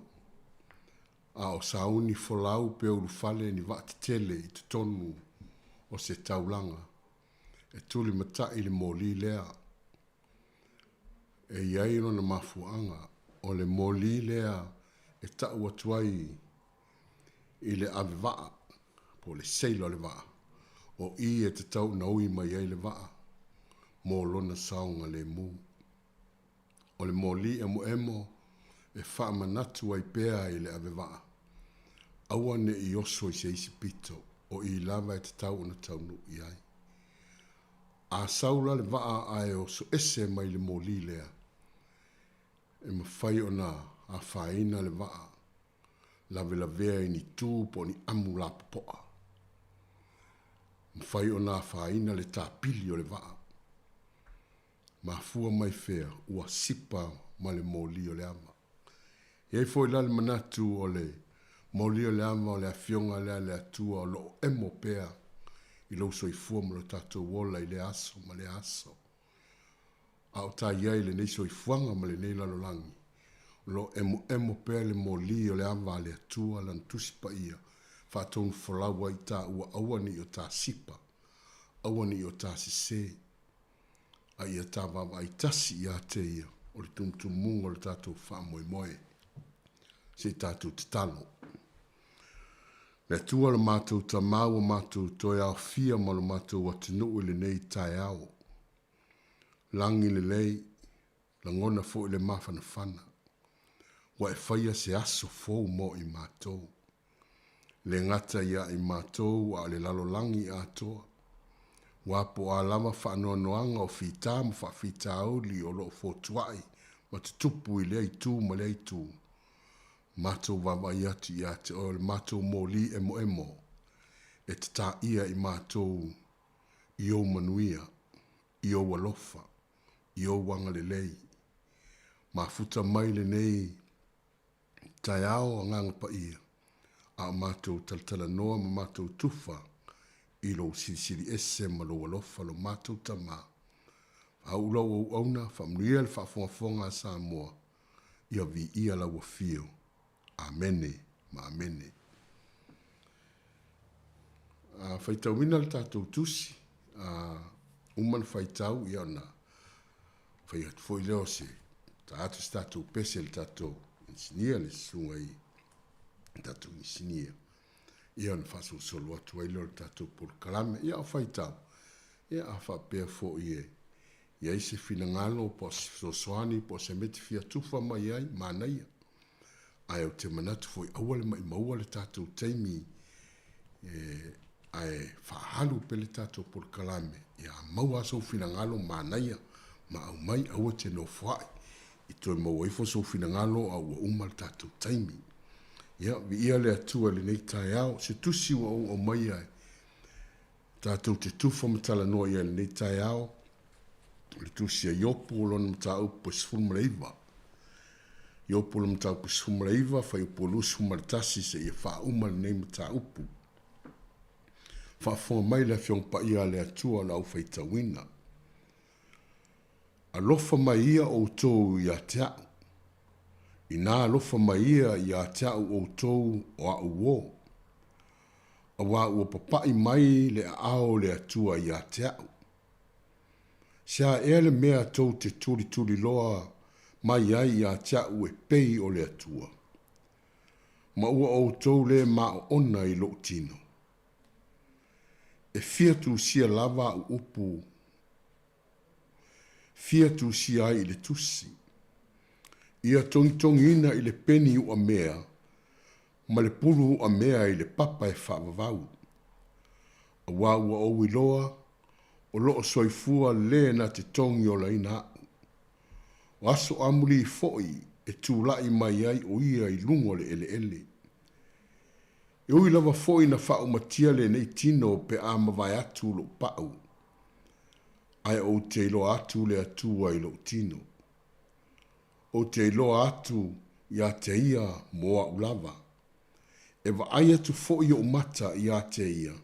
A o sauni folau pe uru fale ni vati tele i te tonu o se taulanga. E tuli mata i le moli lea. E iairo na mafuanga. O le moli lea e tau atuai i le ave waa. Po le seilo le waa. O i e te tau na ui mai ai le waa. Mo lona saunga le mu. O le moli emo e wha manatu ai pea i le ave waa. Aua ne i oso i se isi pito. O i lava e te tau na tau nu i ai. A saula le waa ai o so ese mai le moli lea. E mawhai o na a whaina le waa. Lawe la vea i ni tū po ni amu la popoa. Mawhai o na a whaina le tāpili o le waa. Mafua mai whea ua sipa ma le moli o le ama. Iei fwoi lale manatu o le moli o le ama o le afionga le atua o lo emo pea I lau soifua ma lo tātou ola I le aso ma le aso. A o tā iai le nei soifuanga ma le nei lalolangi. Lo emo pēr le moli o le awa le atua lan tusi pa ia. Whātonu whalawa I tā ua awani o tā sipa. Awani o tā sise. A ia tā wawa I tasi ia te ia. O le tumtumunga o le tātou whaamoe moe. Se tātou te talo. Le tua le mātou ta māua mātou toi au fia ma le mātou watinu le nei tai au. Langi le lei, la ngona fo le mafana fana. Wa e whaia se aso fōu mo I mātou. Le ngata ia I mātou a le lalo langi atoa. Wa po a lama whaanoa noanga o whita ma whawhita auli o lo fōtuai. Ma te tupu I lei tū ma lei tū. Mātou wawa iati iati o le mātou mōli emo emo. E te tā ia I mātou I o manuia, I o walofa, I o wanga le lei. Ma futa mai le nei tai ao a nganga pa ia. A mātou talatala noa ma mātou tufa. I lo sirisiri ese ma lo walofa lo mātou tama. A ula o auna whamnuia le whafonga sa moa. Ia vi ia la wafio. Amene, ma amene. Whaitau ina le tātou tusi. Uman whaitau ia na. Whaiat fwoi leo se. Tātou tātou pese le tātou. Insinia le sunga I. Tātou insinia. Ia na whaso solo atu ai leo le tātou por kalame. Ia o whaitau. Ia a whapea fwoi e. Ia ise fina ngalo po so soani po se meti fia tufa mai ai. Mana ia. Ai o te manatu foi awale mai maua le tātou teimi ai whahalu pe le tātou por kalame. Ia maua so fina ngalo manaia ma au mai au te no whai. I toi maua ifo so fina ngalo au uma le tātou teimi. Ia vi ia le atua le nei tai au se tusi wa o mai ai. Tātou te tufa matala noa ia le nei tai au. Le tusi a iopu o lona mata upo sifurma leiva. Yo polo mta ku sumleiva fa yo polo sumartasi se ye fa uma nei mta upu fa fo mai la fiong pa ia le atua la u faita wina a lofa mai ia o to ya tia ina lofa mai ia ya tia o to o a uo a wa o papa I mai le ao le atua ya tia sia ele mea to te tuli loa mai ai ia tia ue pei o le atua. Ma ua o tau le ma o ona I lo tino. E fia tu sia lava u upu. Fia tu sia I le tusi. Ia tongi ina I le peni u a mea. Ma le pulu u a mea I le papa e whaavavau. A wā ua o iloa. O loo soifua le na te tongi o la ina. O aso amuli foi e tūlai mai ai o ia I lungo le ele. E ui lava foi na whao matia le nei tino pe ama vai atu lo pau. Ai o te ilo atu le atua I lo tino. O te ilo atu ia te ia moa ulava. E va ai atu foi o mata ia te ia.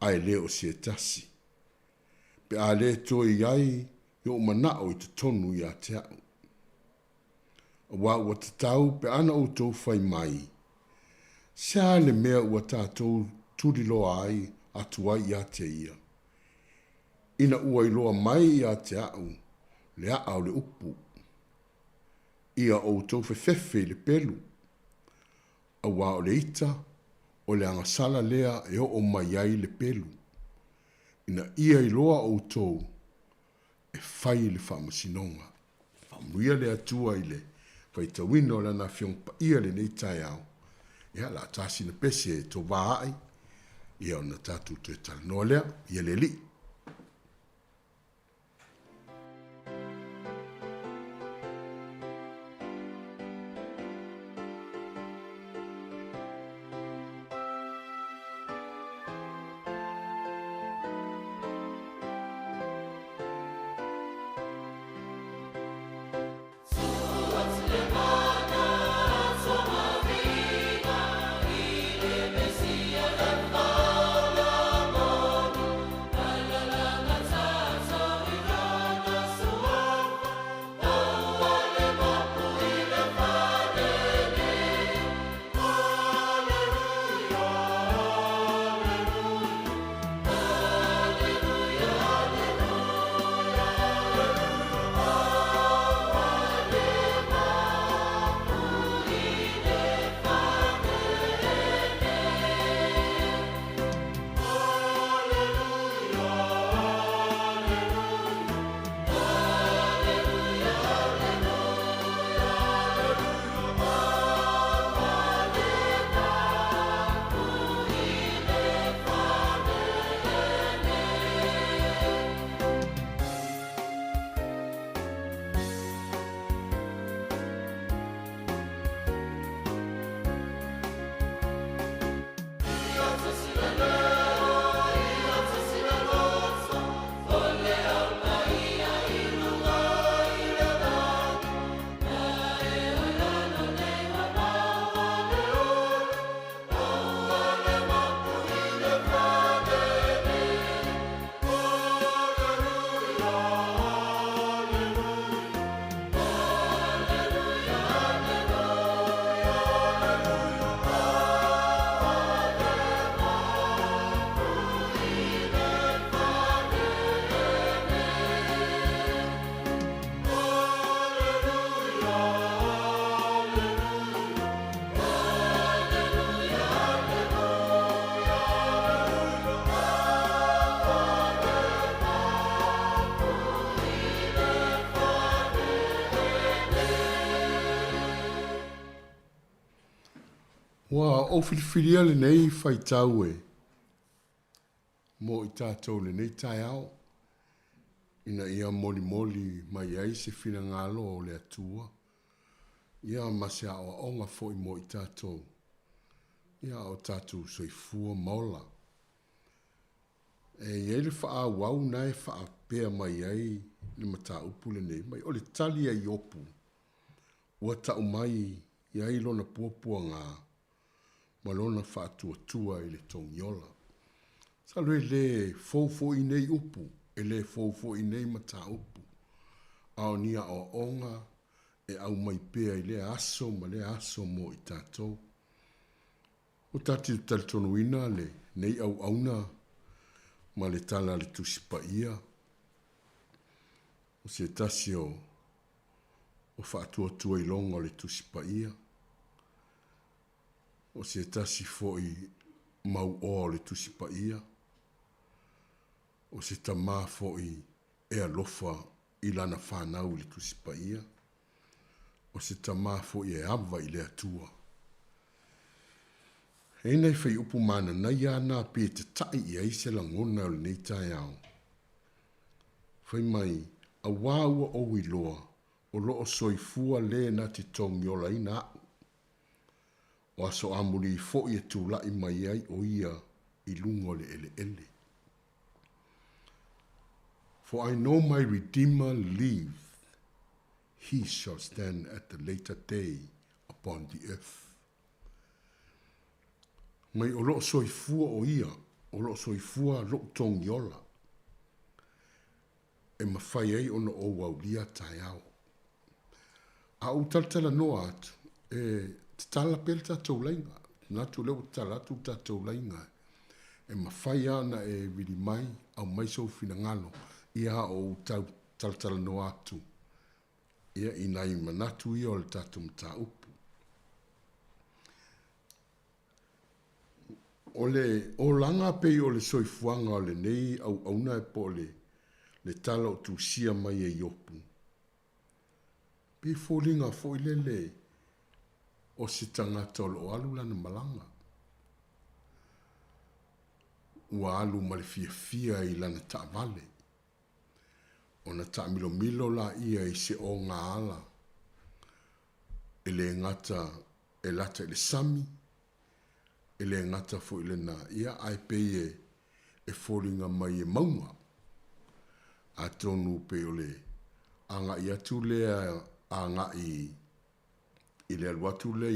Ai leo se tasi. Pe a le toi ai yo manao I te tonu ia te au. Wa ua te tau pe ana o tau whai mai. Sia le mea ua tātou turi loa ai atua ia te ia. Ina ua I loa mai ia te au, le au le upu. Ia o tau whewhewhe le pelu. A wa o le ita, o le angasala lea e o mai ai le pelu. Ina ia I loa o tau, e whai le whamasinonga. Whamuia le atua I le whaitawino lana whiong pa ia le nei tai au. Ia la tasi na pese e to vāai. Ia o na tātou te tala noa lea, ia le li. Amor Wa o filifilia le nei fai tau e. Mo I tātou le nei tai au. Ina ia moli moli mai ai se fina ngalo o le atua. Ia masea o onga fo I mo I tātou. Ia o tātou soifua maula. E iei le faa wau nai faa pea mai ai le mata upu le nei. Mai o le tali ai opu. Ua tau mai iai lona puapua ngā. Malona faa tua I le tongiola. Sa loe le fofo I nei upu. E le fofo I nei mata upu. Ao nia o onga. E au mai pea I le aso ma le aso mo I tātou. O tati tali tonu ina le nei au auna. Ma le tala le tusipa ia. O se tasi o whaatua tua I longa le tusipa ia. O se tasi foi mau o le tusipa ia. O se tamā foi e alofa I lana whanau le tusipa ia. O se tamā foi e ava I le atua. E nei whai upu mana nei ana pe te tai I aise la ngona o le nei tai au. Whai mai a wāua o iloa o loo soifua le na te tongiola ina au. O aso amuri fo I tula I mai ai o ia I lungo le ele ele. For I know my Redeemer liveth. He shall stand at the later day upon the earth. Mai o loo soifua o ia, o loo soifua loo tongiola. E mawhai ei ono o waulia tai au. A utaltala noa atu, e tala pele tatou lainga. Natu leo tala atu tatou lainga. E mawhai ana e vili mai, au mai sou fina ngalo, ia o taltala noa atu. Ia inai manatu ia o le tatou mta upu. O langa pe o le soifuanga o le nei au auna e po le tala o tusia mai e iopu. Pe fōlinga fo I le o si tangata o lo alu lana malanga. Ua alu ma le fia I lana ta vale. O na ta milo la ia I se o ngā ala. E le ngata e lata le sami. E le ngata fo I le na ia ai peye e fōlinga mai e maunga. A tonu pe o le anga I atu lea anga I le aluatu le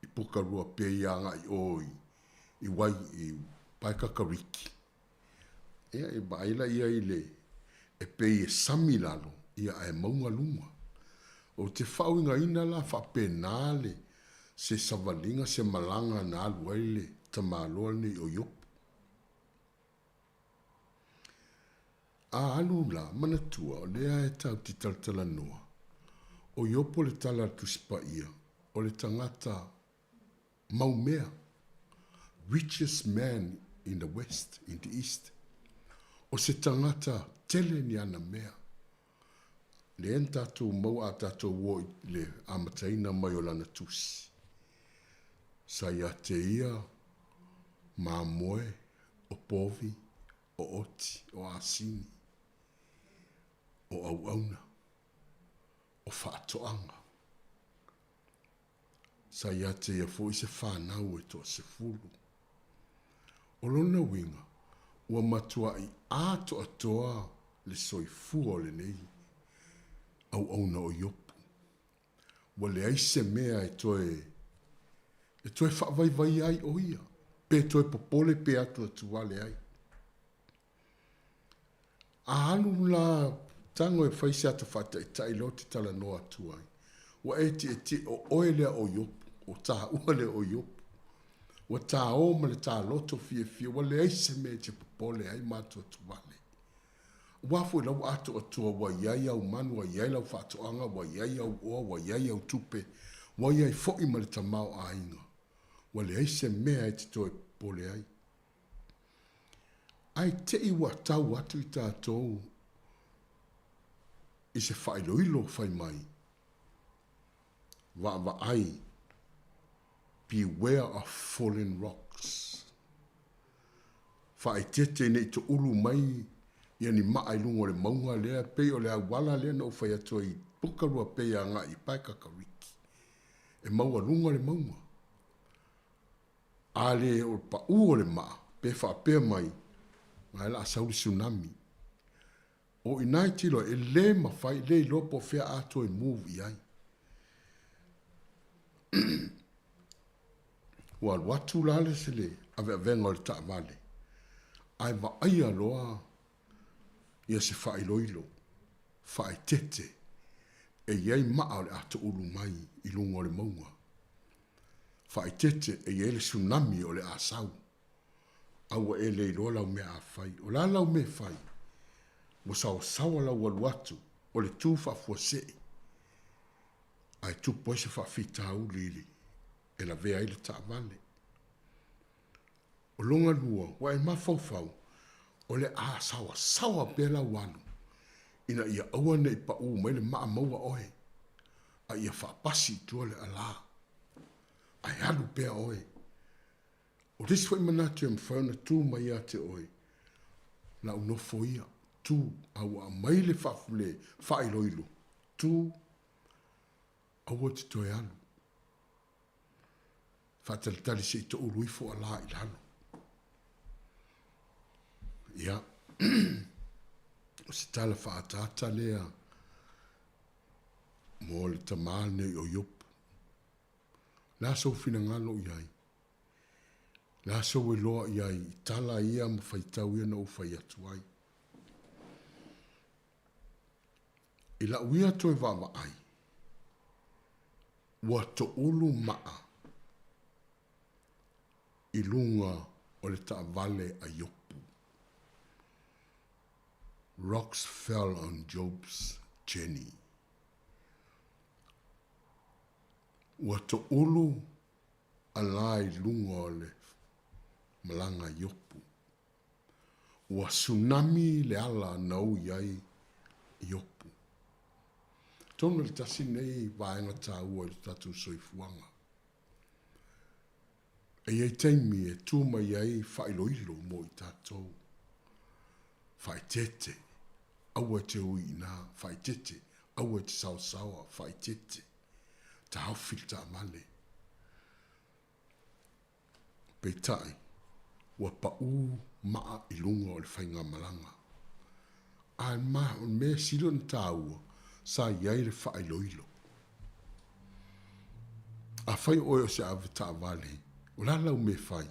I pukarua pe I anga I oi I wai I paikakariki. Ia e baila ia I le e peye sami lalo ia e maunga lunga. O te whauinga ina la whapenale se savalinga se malanga na aluaile ta maloa ni o yopu. A alu la manatua o lea e tau ti taltala noa. O yopo le tala tusipa ia. O le tangata maumea. Richest man in the west, in the east. O se tangata tele ni ana mea. Le en tatou mau a tatou wo le amataina mai o lana tusi. Sa ia te ia, ma moe, o povi, o oti, o asini, o auauna, o whaatoanga. Sa ia te ia fo I se whanau e to se fulu. O lona winga, ua matua I ato atoa le soifua o le nei, au auna o yopu. Wa le aise mea e toe whaavai ai o ia. Pe toe popole pe atu atuale ai. A alu la tango e whaise atu whata I tai lo te tala no atu ai. Wa e ti o oelea o yopu. O tā uale o yopu. Wa tā oma le tā loto fia. Wa le aise me te popole ai matu atuale. Wafu lau atu atua wa iai au manu, wa iai lau whatoanga, wa iai au oa, wa iai au tupe. Wa iai fo I ma le tamau a inga. Wa le aise mea e te toe pole ai. Ai te I wa tau atu I tātou. I se whailoilo whai mai. Wa ai. beware of fallen rocks. Whae tete nei to ulu mai, ia ni maa i lungo le maunga lea, pei o le awala lea na ufai atua i pukarua pei a ngā i pai kakariki. E maua lunga le maunga. Ale o pa ua le maa, pe wha pea mai, ngai la sauri tsunami. O inai tilo e le mawhai, le lopo fea ato e move i ai. Wal watu lale se le, ave avenga o le taa vale. Ai va ai aloa, ia se whai loilo, whai tete, e iei maa o le ato ulu mai i lunga o le maunga. Whai tete e iei le tsunami o le asau. Aua e le iloa lau mea a whai, o la lau me whai. Mo sawa sawa lau walu atu, o le tū whafua sei. Ai tū poise whawhita au lili, e la vea ile taa vale. O longa lua, wa e mawhauwhau, o le a sawa sawa bela walu. Ina ia aua nei pa u mai le maa maua oe. A ia whapasi tua le ala. Ai alu bea oe. O risi wai manatu e mwhauna tū mai a te oe. Na unofo ia. Tu au a mai le whafule whailoilo. Tu au te toi anu. Whatalitali se i to uruifo a la i lalo. Ia. O se tala whaatata lea. Mo le tamane o yopu. La so fina ngalo iai. La so we loa iai. Tala ia ma whaitau ia na ufai atuai. I la uia toi wawa ai. Ua to ulu maa. I lunga o le taa vale a yopu. Rocks fell on Job's journey. Ua to ulu alai lunga o le malanga yopu. Ua tsunami le ala nau iai yopu. Tono le tasi nei vaenga tā ua le tatu soifuanga. E iei teimi e tūma iei whailoilo mo i tātou. Whai tete, aua te ui nā, whai tete, aua te sausawa, whai tete, ta hawhil tā male. Peitai, ua pa u maa i lunga o le whainga malanga. Ai maa on mea silon tā ua, sa iai le whailoilo. A whai oe o se awe tā vale, o la lau me whai.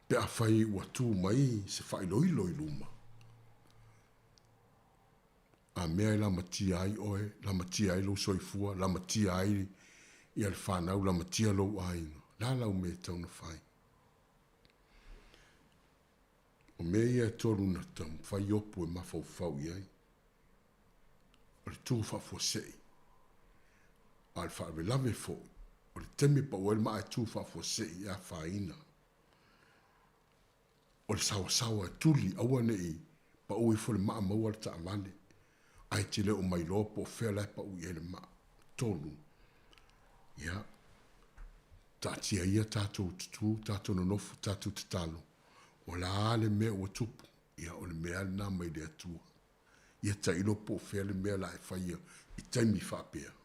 Pe a whai ua tū mai se whailoilo i luma. A mea i la matia ai oe, la matia ai lo soifua, la matia ai i al whanau, la matia lo ainga. La lau me tauna whai. O mea ia toru na tam, whai opu e mawhau whau iai. O le tū whafua sei. Al whawe lave fo. O le teme pa uel maa e tū whafua sei a whaina. O le sawa sawa tuli aua nei pa ui fo le maa maua le ta amane. Ai te leo mai lopo o whea lai pa ui ele maa. Tolu. Ia. Tātia ia tātou tutu, tātou nonofu, tātou tatalo. O la ale mea ua tupu. Ia o le mea nā mai le atua. Ia ta ilo po fea le mea la e whaia. I taimi whapea.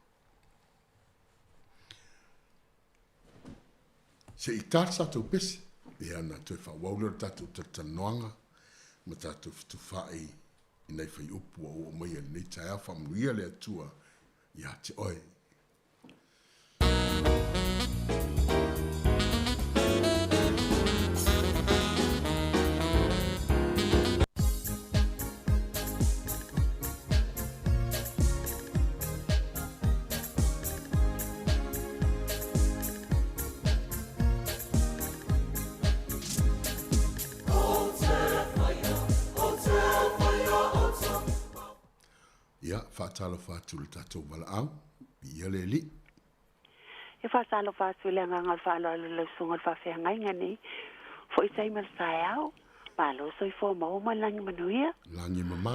Se i tāta tātou pese. Ia na toi whawaulia tātou tatanoanga. Ma tātou fitu whae. I nei whai upu o mai a nei tai a whamruia le atua. Ia te oe. Whaatalo whaatu le tātou wala au, ia le li. E whaatalo whaatu le nganga whaalo le sunga whawhea ngai ngani, fo i taima le tae au, malo soi fo mau malangi manuia. Langi mama.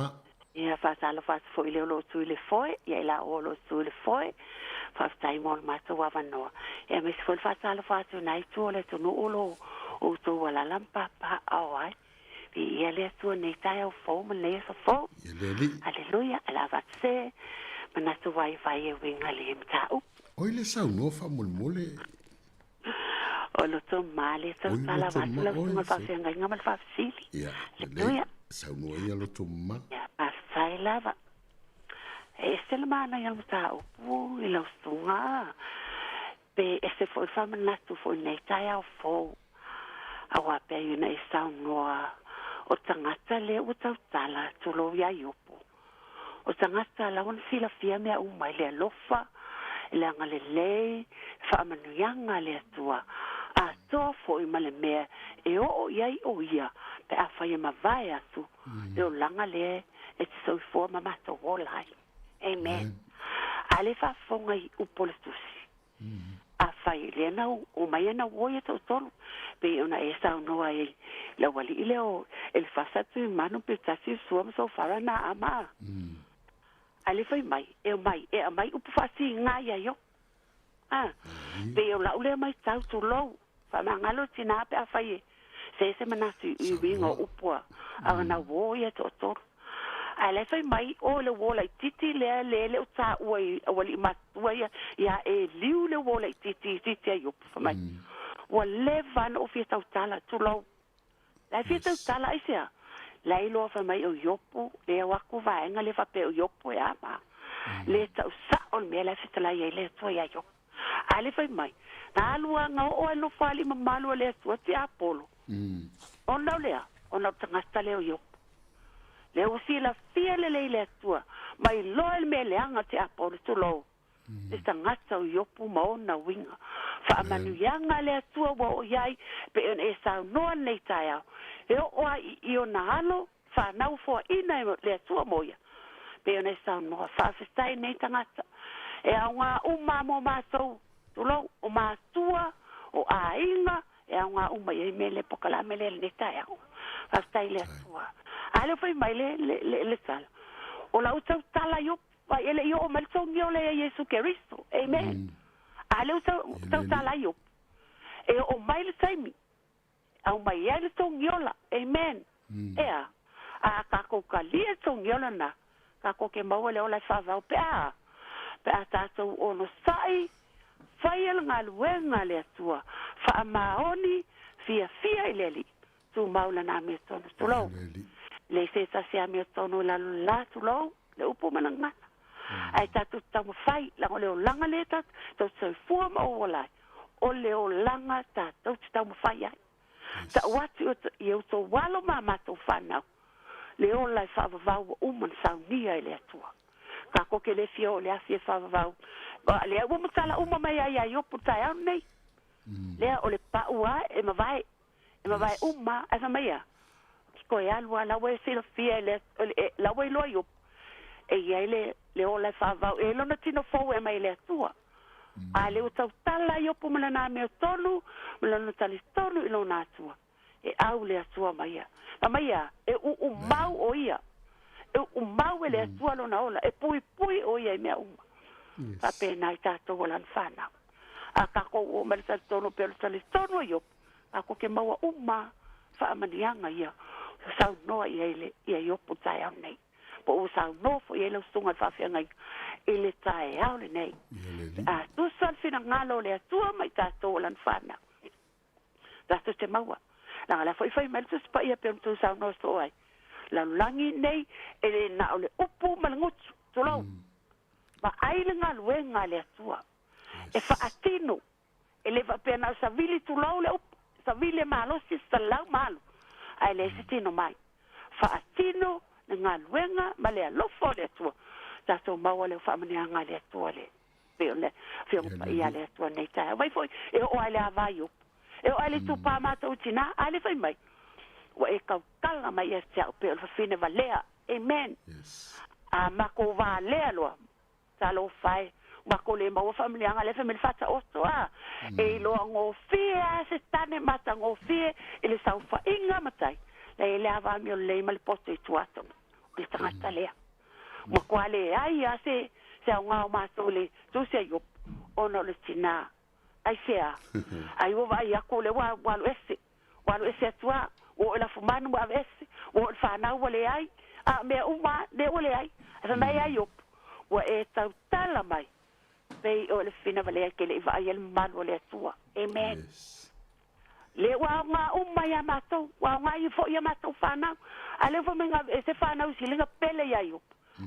Ia whaatalo whaatu fo i leo lo tui le foe, ia i la o lo tui le foe, whaftai mo le mātou wawanoa. E me se whulwha tala whātu nai tua le tunu ulo o tō wala lampa pa au ai. Vi ia le tua nei tai au fō ma le sa fō. Aleluia, ala vatse. Mana tu vai vai e winga le mtau. Oi le sau no fa mole. O lo to male to tala vatu la tunga fa se ngai ngamal fa sili. Ya. Aleluia. Sau no ia lo to ma. Ya, pasai lava. Este le mana yang mtau. I lo stunga. Pe este foi fa manatu foi nei tai au fo. Awa pe yuna e sau noa. O tangata le o tau tala to lo ya yopo. O tangata la on fila fia mea umai le alofa. Le anga le lei. Fa manuianga le atua. A toa fo i male mea. E o iai o ia. Pe a fai ma vai atu. Le o langa le. E te sau fua mamata o lai. Amen. Ale fa fonga i upole tusi. A fai le na o mai ana woia tau tolu. Pe ona e sa noa e la wali ile o el fasatu i manu pe tasi suam so fara na ama. Ale fai mai e mai upu fasi ngai yo. Pe o la ule mai tau tu lo. Fa mangalo tina pe a fai. Se manasi i winga upua. A na woia tau tolu. Ale fai mai o le wola titi le o ta oi wali matua ya e liu le wola titi yo fa mai. Wa levan o fia tau tala tu lo. La fia tau tala isia. La ilo fa mai o yopo le waku vaenga le fa pe o yopo ya ma. Le tau sa on me la fia la ye le to ya yo. Ale fai mai. Na lua nga o no fali mamalu le to ti apolo. On la le on la tangasta le o yopo. Le usi la fia le tua. Mai loel me le anga te apolo tu lo. Le tangata o yopu maona winga. Fa amanu yanga le tua wa o yai. Pe on e sa noa nei tai au. E o a i o na halo. Fa nau fua ina le tua moia. Pe on e sa noa. Fa festai nei tangata. E au ngā uma mo mātou. Tu lo o mātua. O a inga. E au ngā uma i me le pokala me le nei tai au. Fa festai le tua. Ale fai mai le tala. O la utau tala yo. Vai ele yo o malsong yo le Yesu Kristo. Amen. Ale utau tala yo. E o mai le taimi. Au mai ele tong yo la. Amen. Ea. A kako kalia tong yo la na. Kako ke maua le o la whawau pe a. Pe a tātou ono sai. Fai el ngaluenga le atua. Wha maoni fia ileli. Tu maula na me tonu. Tu lau. Le se ta se amio tonu la la tu lo le upo mananga ai ta tu ta mo fai la le o langa le ta to se fu mo ola o le o langa ta to ta mo fai ai ta watu eu to walo mama to fana le o la fa va o man sa ni ai le tua ka ko ke le fio le afi fa va le o mo sala o mama ya yo puta ya nei le o le pa ua e ma vai uma asa mai ko ya lua la we se fia la we lo yo e ya le ola fa va e lo na tino fo e mai le tua a le uta tala yo pu mala na me tonu mala no tali tonu lo na tua e au le tua mai e u mau o ia e u mau le tua lo na ola e pui o ia me uma pa pena ta to wala fana a ka ko o mala tonu pe tali tonu yo a ko ke mau uma fa manianga ia sau no ia yo putai au nei po sau no fo ia lo stunga fa fia ngai ele tai au le nei a tu sal fina ngalo le tua mai ta to lan fana da te maua la foi mal tu pa ia pe tu sau no sto ai la langi nei ele na ole upu malangut to lo ma ai le ngalo ngale tua e fa atino ele va pena sa vili tu lo le sa vili malo si sta la malo ai le sitino mai fa atino nga luenga male lo fo le tu ta so maua le fa mani anga le tu le pe le fio pa ia le tu nei ta vai foi e o ale avaio e o ale tu pa ma tu tina ale foi mai o e ka kala mai e tia pe o fine valea amen a ma ko va le lo ta lo fai ma ko le ma o familia anga le family fata o to a e lo ngo fia se tane mata ngo fia ele sa fa inga matai le lava mi le mal posto tu ato le tangata le ma ko ale ai ase se nga ma to le tu se yo ona le tina ai fea ai o vai ako le wa lo ese atua o la fumanu wa ese o fa na wale ai a me uma de wale ai asa mai ai op wa e tau tala mai pei o le fina vale ke le vai el man wale atua amen le wa nga uma ya mato wa nga i fo ya mato fa na ale fo menga ese fa na usilinga pele ya op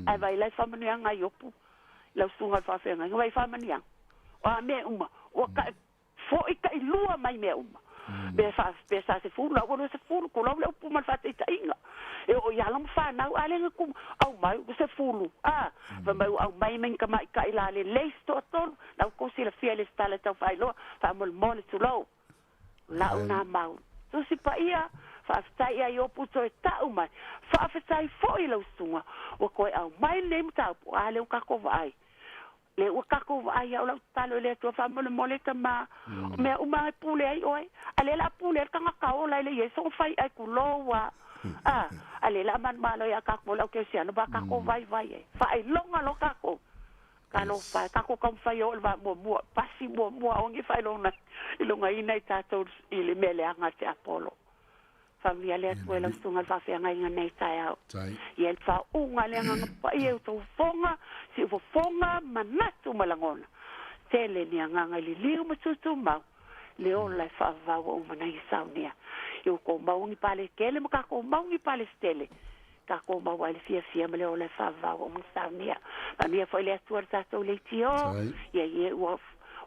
ai vai la fa manu nga yopu la sunga fa fe nga vai fa manu wa me uma wa ka fo ika i lua mai me uma be fa se fu la wo se fu ko la pu mal fa ita inga e o ya lam fa na ale ku au mai se fu va mai au mai men ka mai ka ila le sto ton na ko si la fiele sta le ta fa lo fa mol mol tu lo la una mau tu si pa ia fa sta ia yo puto ta uma fa sai fo i lo sunga o ko au mai le mta ale ka ko vai le o kako ai au la talo le to fa mole tama me uma pule ai oi ale la pule ka ka o la le yeso fai ai kulowa ale la man malo ya kako la ke sia no ba kako vai fa ai longa lo kako kalo fa kako kom fa yo va mo pasi mo ongi fa longa ina tato ile mele anga te apolo familia le tuela sunga fa fe nga nei taia e el fa unga le nga pa e to fonga si fo fonga manatu malangona tele ni nga li li mo tutu ma le o la fa va o mana i saunia yo ko ma ungi pale kele mo ka ko ma ungi pale stele ka ko ma wa le fia me le o la fa va o mo saunia pa mia foi le tuerta to le tio ye wo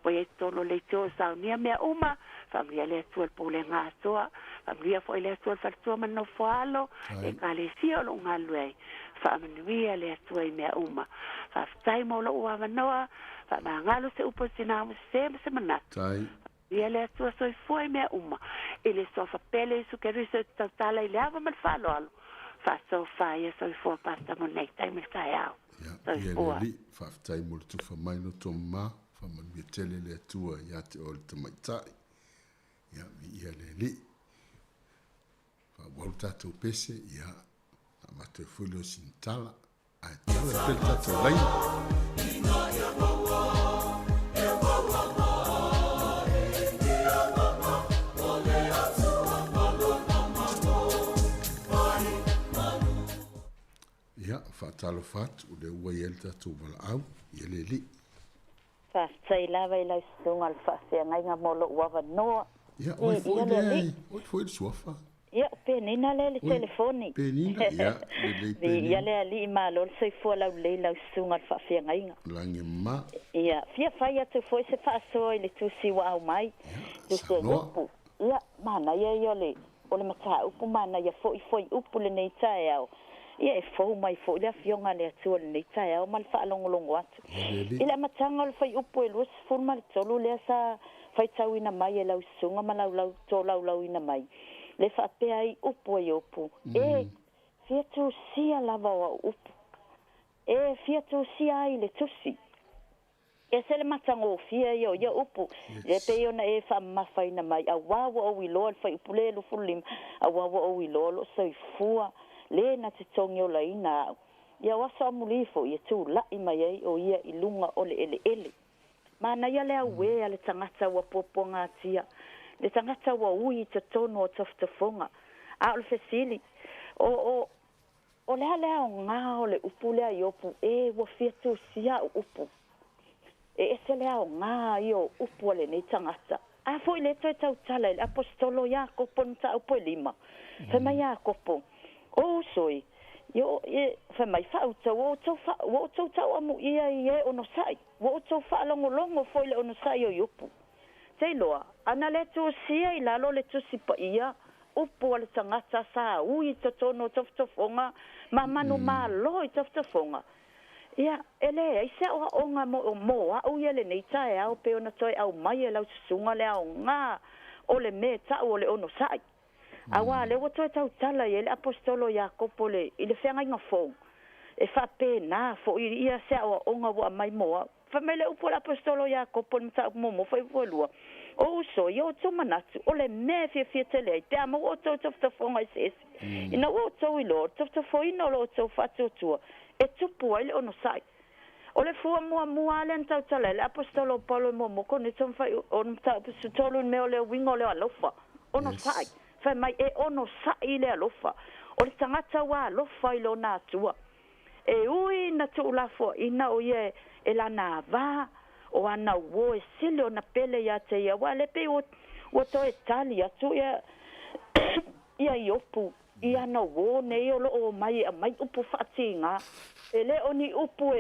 e tono le tio saunia me uma familia le tuel pole nga toa familia foi le tuel fa toa man no falo e kale sia lo ngalwe familia le tuel me uma fa tai mo lo wa noa fa ngalo se upo sina se manat ia le tuel so foi me uma ele so fa pele su que riso totala ile ava man falo alo fa so fa ia so fo pasta mo nei tai me sai au so fa tai mo tu fa mai no toma fa man vi tele le tua ya te o te mai tai ya ia le li fa volta tu pese ya ma te fulo sintala a tala pelta to lai ya fa talo fat o le uelta tu val au ia le li fa sai lava ila sunga fa se nga molo wa no ja oi foi il sofa ja penina le telefoni penina ja ja le ali ma lo se fo la sunga fa se nga lange ma ja fa ya te foi se fa so ile tu si wa mai tu se no ja mana ye le o le mata upu mana ya foi upu le nei tae ia fo mai fo le fionga le tu le tae mal fa long wat ila matanga le foi upu e lus formal tolu le sa fai tauina mai e lau sunga ma lau tō lau ina mai. Le whapea ai upu e upu. Fia tu sia lava o upu. Fia tu sia ai le tusi. Se le matango fia yo upu. Le peo na wha mawhai na mai. A wawa o ilo, fai upu le lufu lim. A wawa o ilo, lo sai fua. Le na te tongi o la ina. Ia wasa amulifo, ia tu lai mai ai o ia ilunga o le ele. Mana ia lea ue le tangata wa poponga tia. Le tangata wa ui te tono o toftofonga. A o le fesili. O lea o ngā o le upu lea i opu. Wa fiatu sia o upu. Se lea o ngā i o upu le nei tangata. A foi le toi tau tala le apostolo ya kopon ta upo lima. Fema ya kopon. O soi. Yo fa mai fa o tau tau amu ia ia ono sai o tau fa longo foi le ono sai o yupu sei loa ana le tu sia i lalo le tu sipa ia upu le tangata sa ui totono toftofonga manu malo i toftofonga ia ele ai se o onga mo au ia le nei tae au pe ona toi au mai e lau sunga le au nga o le me ta o le ono sai awa le wo toi tau tala ye le apostolo Jacopo le ile fenga nga fo e fa pena fo ia se o onga wa mai mo fa mele upo le apostolo Jacopo mta mo fa volua o so yo to manatu o le me fie tele te amo o to fo nga se ina o to ilo to fo ino lo to fa to e tupu ile ono sai O le fua mua le tau tala le apostolo Paulo mo koni tom fai on tau apostolo me o le wingo le alofa. Ono sai. Fai mai e ono sai le alofa. O le tangata wa alofa I lona atua. E ui na tu la fo ina o ye e la na va o ana wo e sile o na pele ya te ia wa le pe o to e tali atu ia ia iopu ia na wo ne o lo mai upu fatinga. Ele oni upu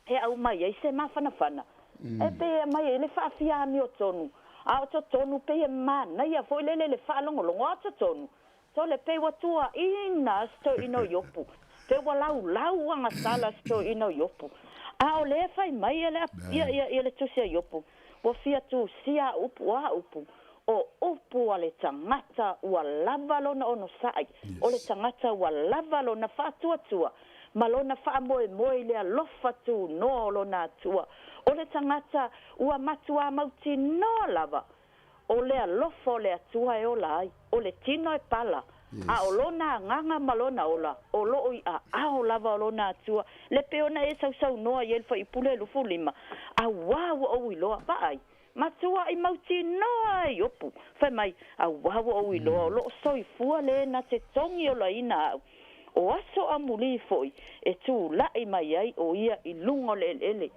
e au mai e se mafana fana. E pe mai ele fa fia mi o tonu. A o tonu pe e mana ia foi le fa longo o tonu. So le pe watua ina sto ino yopu. Te lau anga sala sto ino yopu. A o le fai mai ele ia le tu sia yopu. Wa fia tu sia upu a upu. O upu ale tangata ua lavalo na ono sai. O le tangata ua lavalo na fatua tua. Malona fa moe le alofa tu no lona tua. O le tangata ua matua mauti no lava. O le alofa le atua e ola ai. O le tino e pala. A o lona nganga malona ola. O lo I a o lava o lona atua. Le peona e sau noa I elfa I pule lufu lima. A wawu o iloa vai. Matua I mauti noa I opu. Fai mai a wawu o iloa. O lo soifua le na te tongi o la ina au. O aso a muli foi e tu lai mai ai o ia I lungo le ele.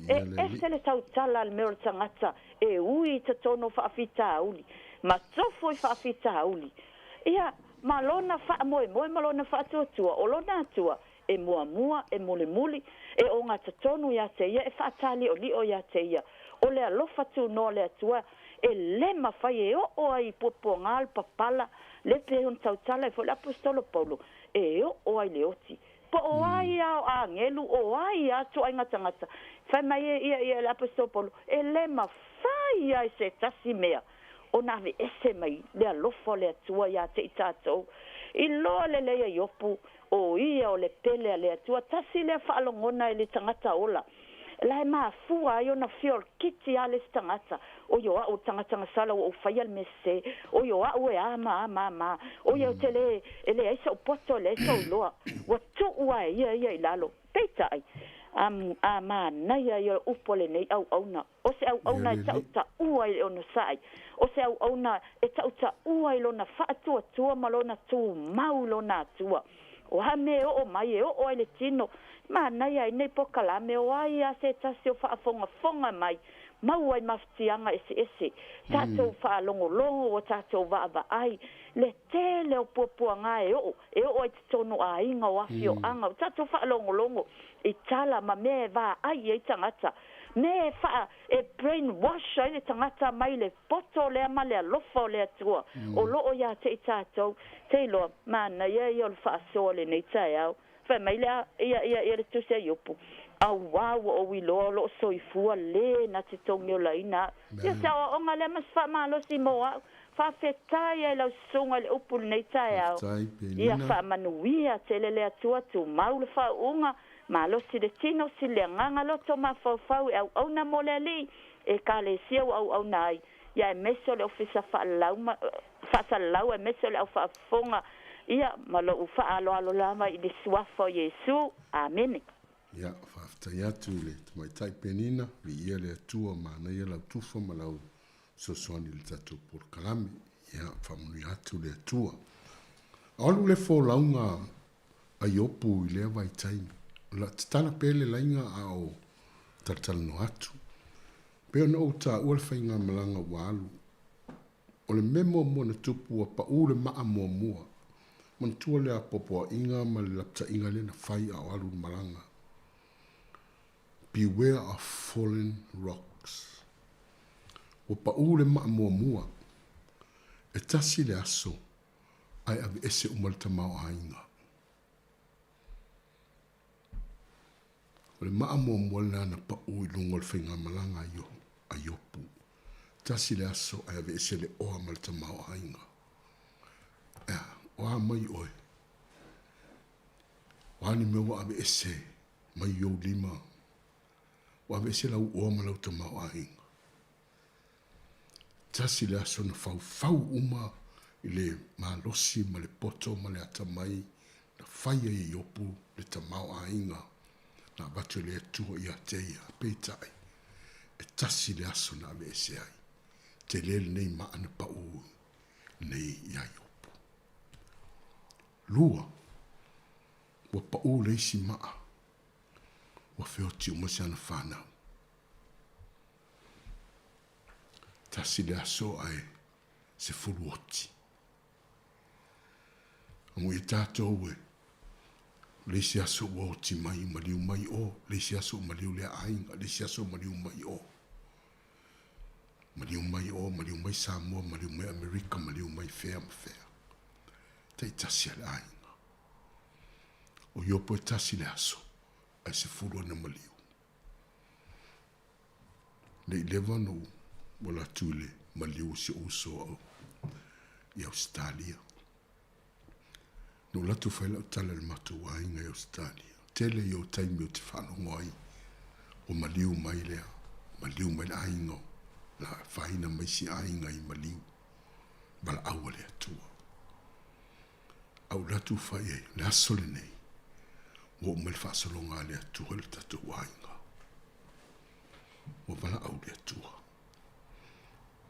E le tau tala al meo tangata e ui te tono whaafita auli. Ma tofo I whaafita auli. Ia malona wha moe malona wha tua o lona atua e mua e muli e o ngā te tonu ia te ia e whaatali o li o ia te ia. O le alofa tu no le atua e le mawhai e o ai popo ngal papala le peon tau tala e fo le apostolo Paulo. E o ai le oti. Po o ai a ngelu o ai atu ai ngata. Fai mai ia le apostolo Paulo. E le mawhai ai se tasi mea. O nave ese mai le alofa le atua ia te itatou. I loa le leia iopu o ia o le pele le atua. Tasi le whaalongona e le tangata ola. Lai mafua ai ona fiol kiti ale tangata. O yo o tangata ngasala o faial mese. O yo o e ama. O yo tele ele ai so poto le so loa. Wa tu wa ia ilalo. Peita ai. Ama na ia upole nei au na. O se au na ta ua I ono sai. O se au na e ta ua I lona faatua tua malona tu mau lona tua. O ha me o mai e o ele tino. Ma na ia nei pokala me o ai a se tasi o whaafonga mai. Mau ai maftianga ese. Tatou whaalongolongo o tatou vaava ai. Le tele o puapuanga e o ai titono a inga o afio anga. Tatou whaalongolongo I tala ma me va ai e tangata. Me fa e brainwash ai tangata mai le poto le ama le alofa le atua. O loo ia te tatou. Te lo mana ia I ol whaasole nei tai au. Fai mai lea ia le tusia iopu. Au wau o wilo lo soifua le na te tongi o laina. Ia sa o onga le mas wha malo si moa. Wha whetai ai lau sunga le upu nei tai au. Ia wha manuia te le atua tu mau le wha unga. Malo si le tino si le nganga lo to ma fau au na mole li. E ka le sia au nai. Ia e meso le ofisa wha lau e meso le au wha fonga. Ia malo ufa alo lama I le suafo Yesu. Amen. Ia whaftai atu le mai tai penina vi ia le atua mana ia lau tufo ma lau sosoani le tatu por kalame. Ia whamuni atu le atua. Alu le fo launga a iopu I lea vai tai. La titana pele lainga a o tartalano atu. Peo na o ta ualwhainga malanga walu. O le memo mo na tupu a pa ule maa mua. Man tua lea popo inga ma le lapta inga le na fai a alu malanga. Beware of fallen rocks. O pa ule maa mua. E tasi le aso. Ai ave ese umalta mao hainga. O le maa mua na pa ui lungo le whainga malanga a iopu. Tasi le aso ai ave ese le oa malta mao hainga. O mai oi. O ani mewa ave ese mai yo lima. O ave ese lau oa ma lau tamau ahinga. Tasi le aso na fau uma I le malosi ma le poto ma le atamai na whaia I opu le tamau ahinga. Na batu le atua ia te ia peitai. E tasi le aso na me se ai. Te lele nei maana pa u nei ia iopo. Lua, wa pa u le isi maa. Wa feoti umasi ana whanau. Tasi le aso ai se fulu oti. Amu i tātou e leisi aso wa oti mai maliu mai o. Leisi aso maliu le ainga. Leisi aso maliu mai o. Maliu mai Samoa, maliu mai Amerika, maliu mai fea ma fea. Tei tasi ale ainga. O iopo e tasi le aso ai se fulu ana maliu. Le ilewa no wala tule maliu si uso au i Australia. No latu whaila o tala le matu ainga i Australia. Tele i o taimi o te whanongo ai o maliu mai lea. Maliu mai le ainga la whaina mai si ainga i maliu. Bala awa le atua. Au latu whai le asole nei. Wo mai whaasalonga le atua le tatu ainga. Wo bala au le atua.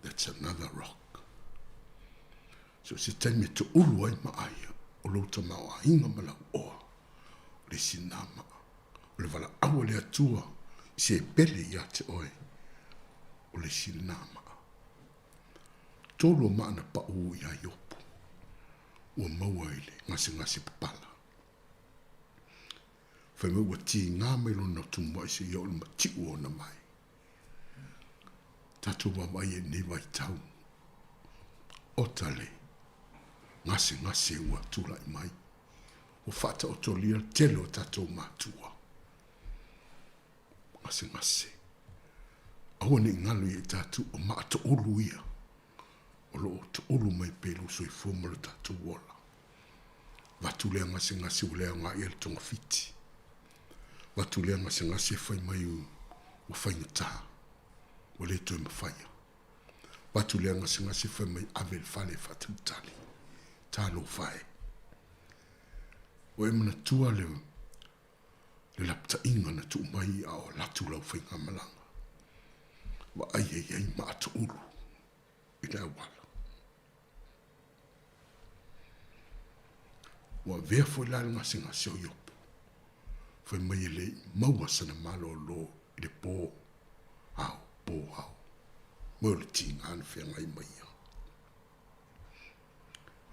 That's another rock. So se taimi to ulu ai maaya. O louta maua inga mala oa. Le sinama. O le wala awa le atua. Se pele ia te oe. O le sinama. Tolo maana pa u ia yopu. Ua maua ile. Ngasi papala. Whai maua ti ngā meilo na tumwa ise ia o le matiu o na mai. Tatu mai e ne vai tau. Otale. Ngase ua tula i mai. O fata o tolia tele o tatou matua. Ngase. Aua ni ngalu i tatu o maa to ulu ia. O lo to ulu mai pelu so i fomalo tatu wola. Vatulea ngase ulea ngā ia le tonga fiti. Vatulea ngase fai mai o fai ngata. O le toi mawhaia. Vatulea ngase fai mai ave le fale fatu tali. Talo fai. O emana tua le lapta inga na tu mai a o latu lau fai ngamalanga. Wa ai ma atu uru. Ila wala. Wa vea fo la ngase o yopo. Fai mai le maua sana malo lo le po au. Mo le tinga anu fea ngai mai ia.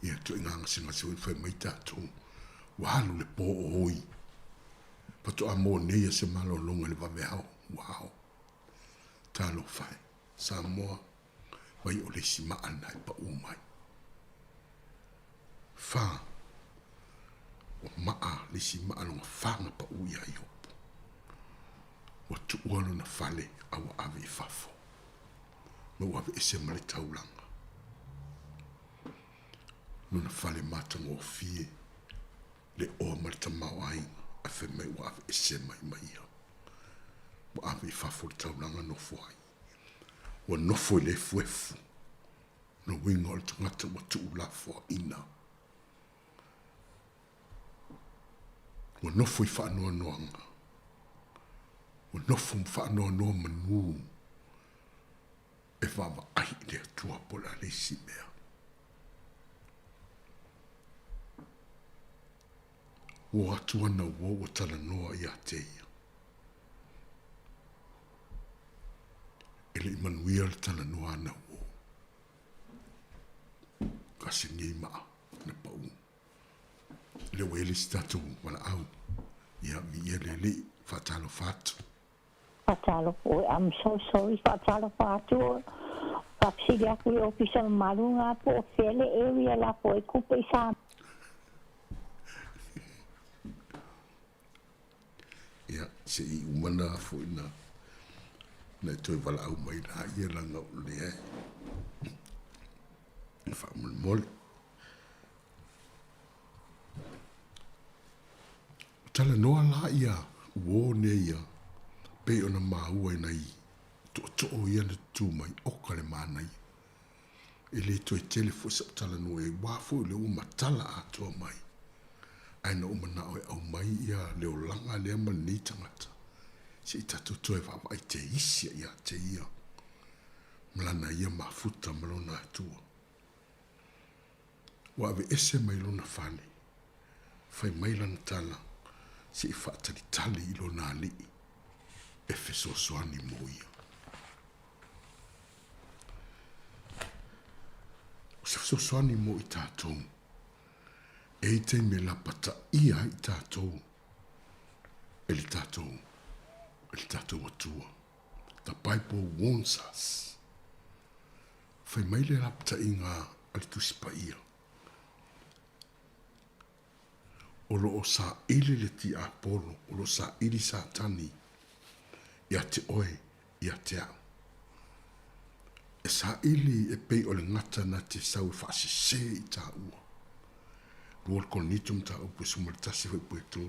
Ia tu inga ngase o fai mai tātou. Wahalu le po o hoi. Pato a mo neia se malo longa le vave hao. Wow. Talo fai. Samoa. Wai o le si maana e pa umai. Fa. O maa le si maana o fanga pa uia iopo. O tu ualo na fale awa ave fafo. No ave ese male taulanga. No na fale matanga o fie. Le o male tamau ainga. A fe mai wa ave ese mai ia. Wa ave fafo le taulanga no fuai. Wa nofo le fuefu. No wingo le tangata wa tu ulafo ina. Wa nofo i whaanoa noanga. Wa nofo mwhaanoa noa manu. E whawa ai le atua pola le si mea. Wa atua na wa tala noa i ateia. Ele Immanuia le tala noa na wo. Kasi ngi maa na pau. Le wele statu wala au. Ia mi ele li fatalo fatu. Fatalo po. I'm so sorry. Fatalo fatu. Kapsili aku i ofisa malunga po. Fele area la po. E kupe sa. Ia se i umana fo ina. Na toi wala au mai na ia langa o le e. Whamul mole. Tala noa la ia. Uo ne ia. Pe ona maua ina i. To o ia na tu mai. Oka le mana i. E le toi telefo sa tala noa e wafo le uma tala atoa mai. Aina umana oe au mai ia leo langa lea mani tangata. Si i tatu toe whawa i te isia ia te ia. Mlana ia mafuta malona atua. Wawe ese mai lona whale. Whai mai lana tala. Si i whaatari tali i lona ali. E feso soani mo ia. Se feso soani mo i tātou. E te me la pata ia i tātou. E li tātou. E li tātou atua. The Bible warns us. Whai mai le la pata i ngā alitusipa ia. O lo o sa ili le ti a polo. O lo sa ili sa tani. Ia te oe, ia te au. E sa ili e pei o le ngata na te sau whaasise i tā ua. Luol kolonitum ta upu sumaritasi hui puetu.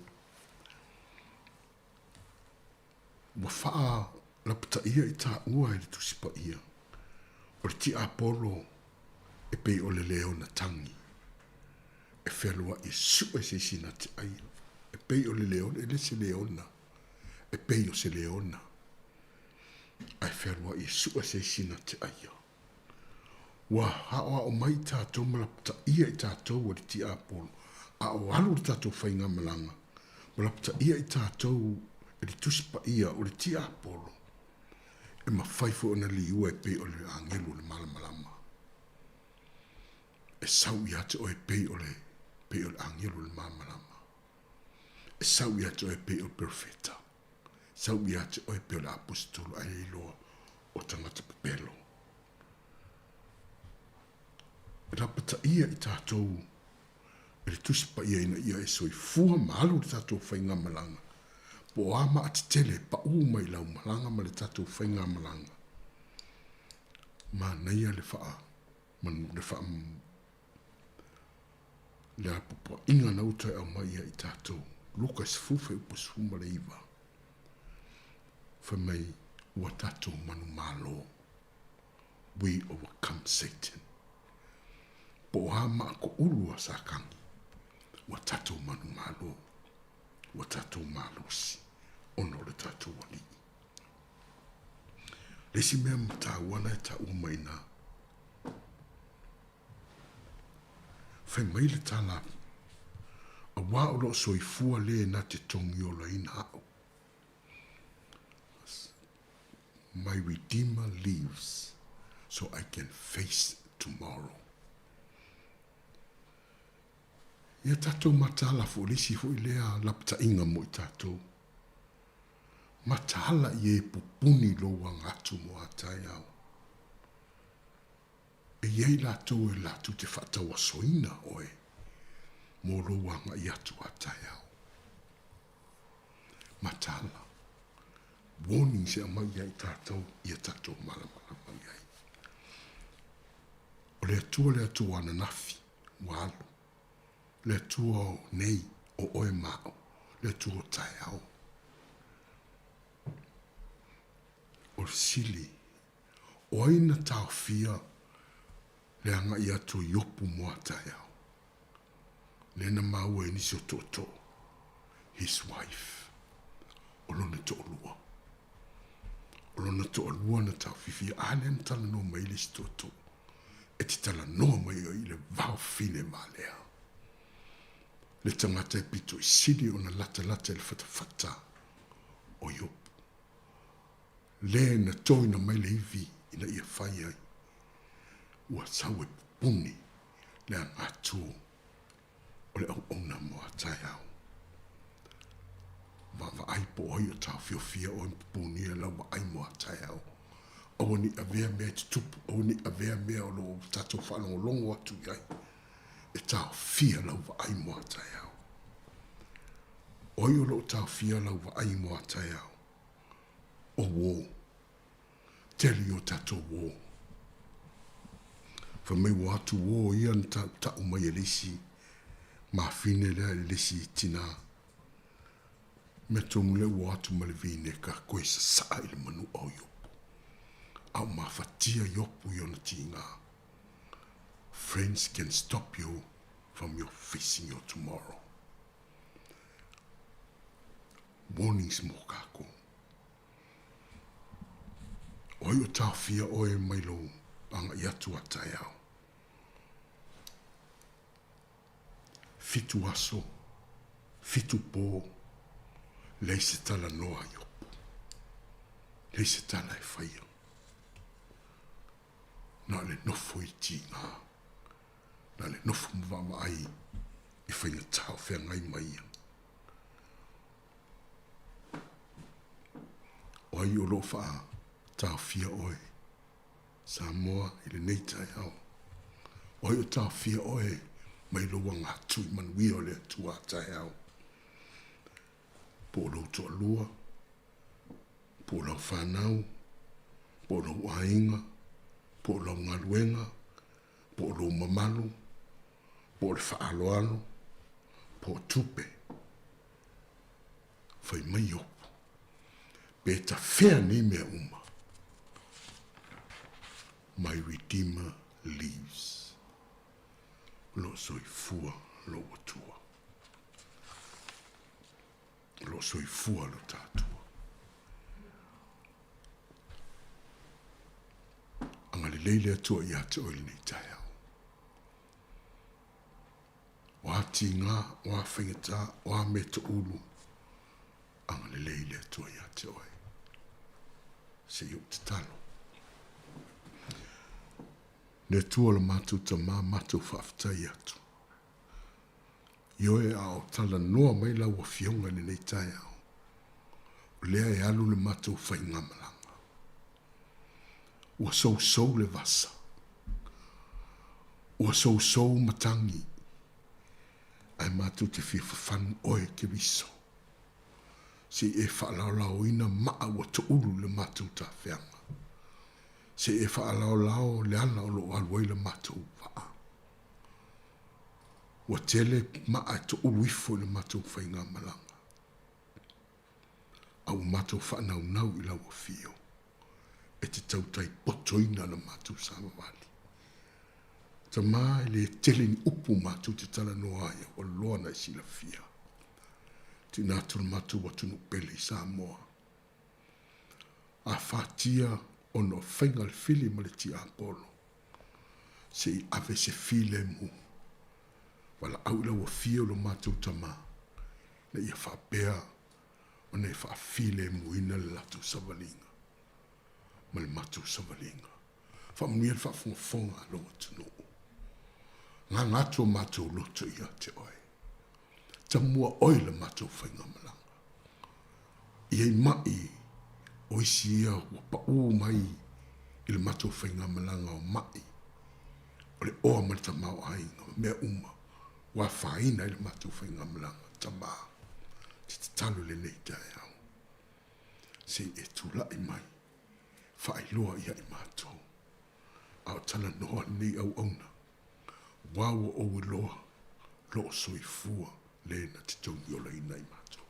Wa faa lapta ia i ta ua e tu sipa ia. O le ti apolo e pei o le leo na tangi. E whelua i su e se sina te aia. E pei o le leo, e le se leona. E pei o se leona. Ai whelua i su e se sina te aia. Wa hawa o mai tātou malapta ia i tātou o le ti apolo. A o alu le tātou whainga malanga. Malapta ia i tātou e le tusipa ia o le ti apolo. E ma whaifo o na li ua e pe o le angelu le malamalama. E sau i ate o e pe o le angelu le malamalama. E sau i ate o e pe o le profeta. Sau i ate o e pe o le apostolo a iloa o tangata pepelo. Rapata ia i tātou e le tusipa ia ina ia e soi fua maalu le tātou whainga malanga. Po ama ati tele pa mai lau malanga ma le tātou whainga malanga. Ma naia le wha le apapa inga nautai au mai ia i tātou. Lukas fufe upus fuma le iwa. Whamai ua tātou manu malo. We overcome Satan. Po ama ko ulua sa kangi. Wa tatou manu malo. Wa tatou malusi. Ono le tatou wali. Lesi mea mta wana e ta umaina. Whai mai le tala. A wā olo soifua le na te tongi o la ina au. My Redeemer lives so I can face tomorrow. Ia tātou matala fo lisi fo i lea lapta inga mo i tātou. Matala i e pupuni loa ngatu mo atai au. E iei lātou e lātou te whatawa soina oe. Mo loa nga i atu atai au. Matala. Warning se amai ai tātou i a tātou malama ai. O le atua ana nafi, walo. Le atua o nei o oe mao. Le atua o tai au. O sili. O aina tau fia. Le anga i atu yopu moa tai au. Le na mau e nisi o toto. His wife. O lona to lua. O lona to lua na tau fifia. Ale na tala no mai lisi toto. E ti tala no mai o i le vau fine ma lea. Le tangata e pito i sili o na lata e le fatafata o yopu. Le na toi na mai le iwi ina ia whai ai. Ua sau e puni le an atu o le au ona mo atai au. Wa ai po oi o tau fiofia o puni e lau wa ai mo atai au. O ni avea mea te tupu, o ni avea mea o lo tatou whanongo longo atu iai. E tau fia lau wa ai mo atai au. Oi o lo tau fia lau wa ai mo atai au. O wo. Teli o tatou wo. Whamei wa atu wo ian ta umai e lisi. Ma fine lea e lisi tina. Me tomu le wa atu malevine ka koe sa saa ili manu au yopu. Au mafatia yopu yona tinga. Friends can stop you from your facing your tomorrow. Mornings mo kako. Oi o tawhia oe mai lo anga i atu atai au. Fitu aso, fitu pō, lei se tala noa i opu. Lei se tala e whaia. Nā le nofo i ti ngā. Nā le nofo mwama ai i whainga tau whea ngai mai ia. Oi o lo wha tau whia oe. Samoa i le neitai au. Oi o tau whia oe. Mai lo wanga tui manuia o le atua tai au. Po lo toa lua. Po lo whanau. Po lo wainga. Po lo ngaluenga. Po lo mamalu. Po le whaaloalo. Po tupe. Whai mai opu. Pe ta whea ni mea uma. My Redeemer lives. Lo soifua lo atua. Lo soifua lo tātua. Anga le leile atua i ate oili nei tai au. O ati ngā, o a whaingata, o a me to ulu. Anga le leile atua i ate oi. Se iu te talo. Ne tua le matu ta mā matu whaftai atu. Ioe a o tala noa mai lau a fionga ni nei tai au. O lea e alu le matu whai ngamalanga. Ua sou le vasa. Ua sou matangi. Ai matu te whiwhawhanu oe ke viso. Si e whaalaulau ina maa ua to ulu le matu ta whianga. Se e whaalaulau le ana o lo alwai le matou waa. Ua tele maa to uwifo le matou whainga malanga. Au matou whanau i lau a fio. E te tautai potoina le matou samawali. Ta maa le tele ni upu matou te tala noaia o loana i sila fia. Ti natu le matou watunu pele i Samoa. A whatia ono whainga le fili ma le tia Apollo. Se i ave se file mu. Wala au lau a fio lo matou tama. Na ia whapea o ne whafile mu ina le latu savalinga. Ma le matou savalinga. Whamuia le whafonga lo atunu. Ngā ngātua matou loto ia te oe. Tamua oi le matou whainga malanga. Iei mai o isi ia ua pa'u mai i le matou whainga malanga o mai. O le oa ma le tamau ainga, mea uma, wa whaina i le matou whainga malanga, tama, te talo le nei tae au. Se e tūlai mai, whailoa ia i matou. Ao tala noa nei au auna, wawa o e loa, loo soifua, le na te tongi o lai nei matou.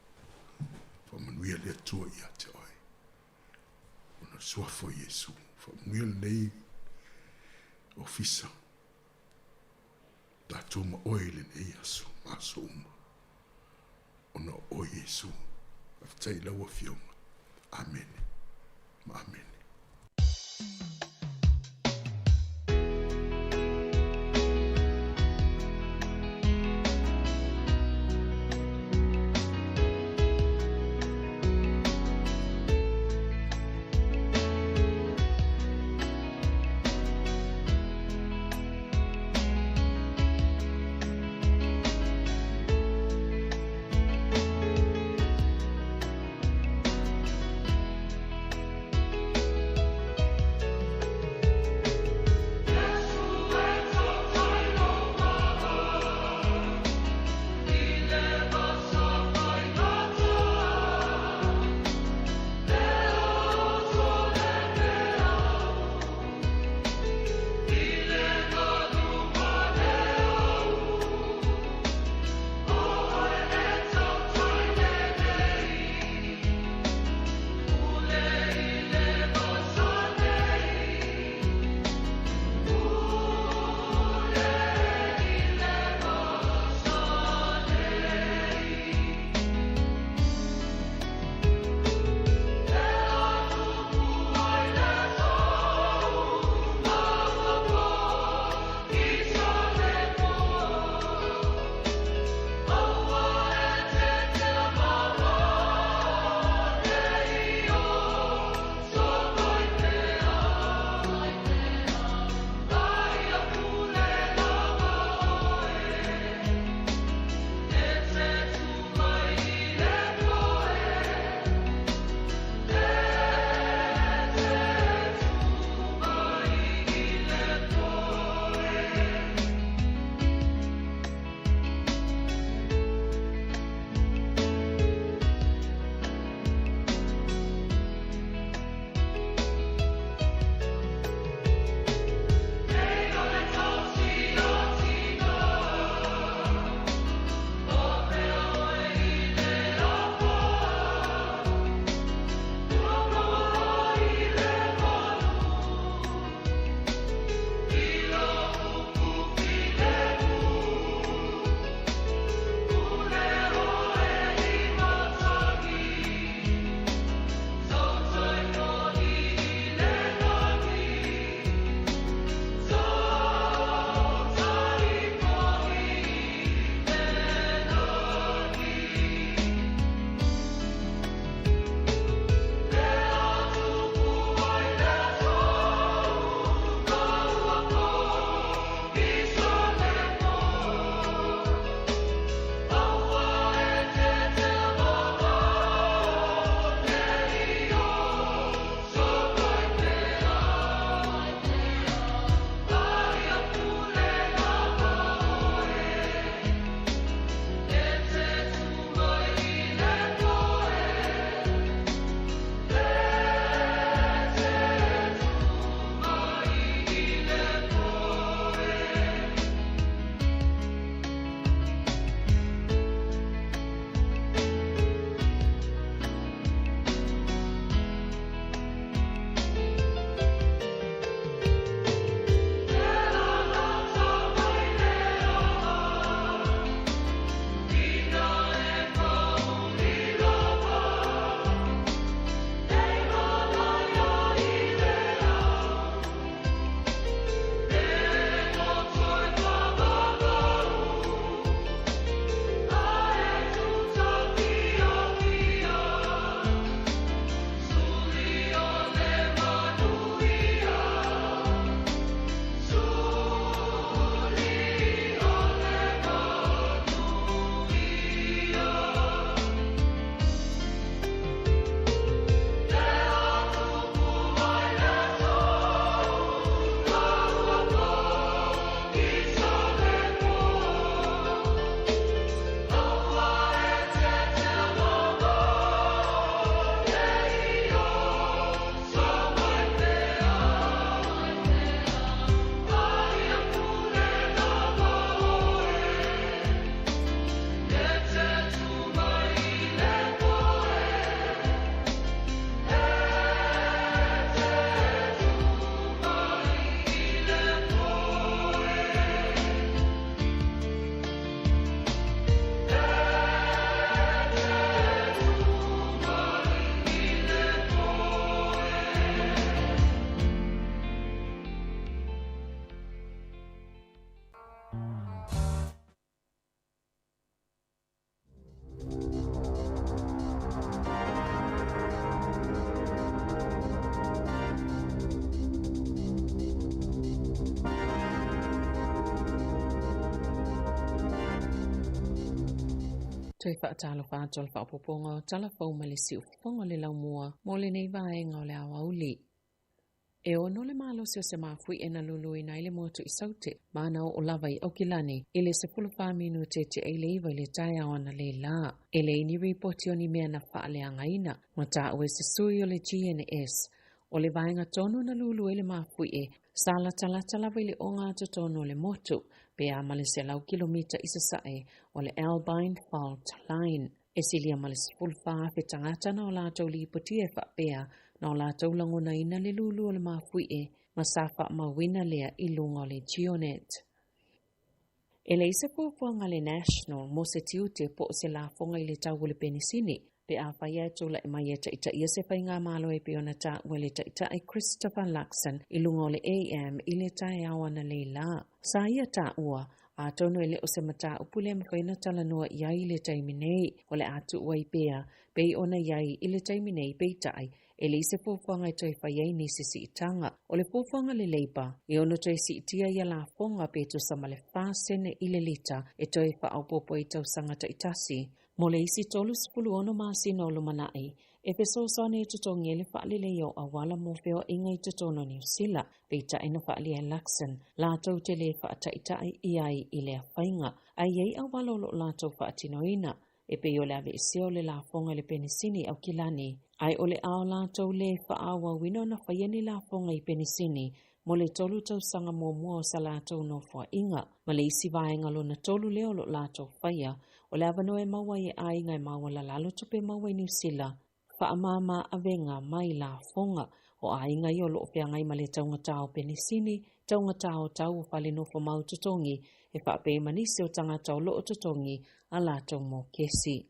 Whamanuia le atua ia te oe. Ona suafo Yesu. Whamanuia nei ofisa. Tātou ma oe le nei asu, maso uma. Ona o Yesu. Aftai lau a fionga. Amen. Ma amen. Toi whaatalo whaatol whaapoponga o talafau malisi ufonga le lau mua mo le nei vaenga o le awauli. E ono le malo sio se mafui e na lulu ina ile motu isaute mana o lava I Aukilani ile se pulufa minute te e leiva ile taya ona le la. Ele ini ripoti oni mea na faale angaina mata ue se sui o le GNS o le vaenga tonu na lulu ile mafui e sala talata lava ile onga ato tonu le motu pe a malise lau kilomita isa sae o le Albine Fault Line. E silia malise pulufa fe tangata na o la tau li poti e whapea na o la tau langona ina le lulu o le mafui e masafa mawina lea I lunga o le Geonet. E le isa puapuanga le National mo se tiute po se la fonga I le tau le penisini pe a whaia e tula e mai e taita ia se whai ngā malo e pe ona ta ue le taita e Christopher Luxon I lunga o le AM I le tae awana le la. Sa ia ta ua a tono ele o se mata upule mwhaina tala noa iai le taiminei o le atu uai pea pe ona iai I le taiminei peitai e le se pōwhanga I toi whaiei nisi si itanga o le pōwhanga le leipa e ono toi si itia ia la fonga pe tu sama le whāsene I le lita e toi whaaupopo I tau sangata itasi. Mo le isi tolu sipulu ono maasi no lumanai e peso sone I tutongi e le whaali leo a wala mo feo inga I tutono New Zealand peita ina whaali e Luxon la tau te le whaataitai iai I le whainga a iei a wala lo la tau whaatinoina e pe yo le ave iseo le la fonga le penisini au kilani ai ole ao la tau le whaawa wino na whaieni la fonga I penisini mo le tolu tau sanga mua sa la tau no fua inga ma le isi vaenga lo na tolu leo lo la tau whaia o le avano e maua I a inga e maua la lalo tupe maua I New Zealand whaamama avenga mai la fonga o a inga I o lo pia ngai ma le taunga tau penisini taunga tau o whale no fo mau tutongi e whaape manisi o tanga tau lo o tutongi a la tau mo kesi.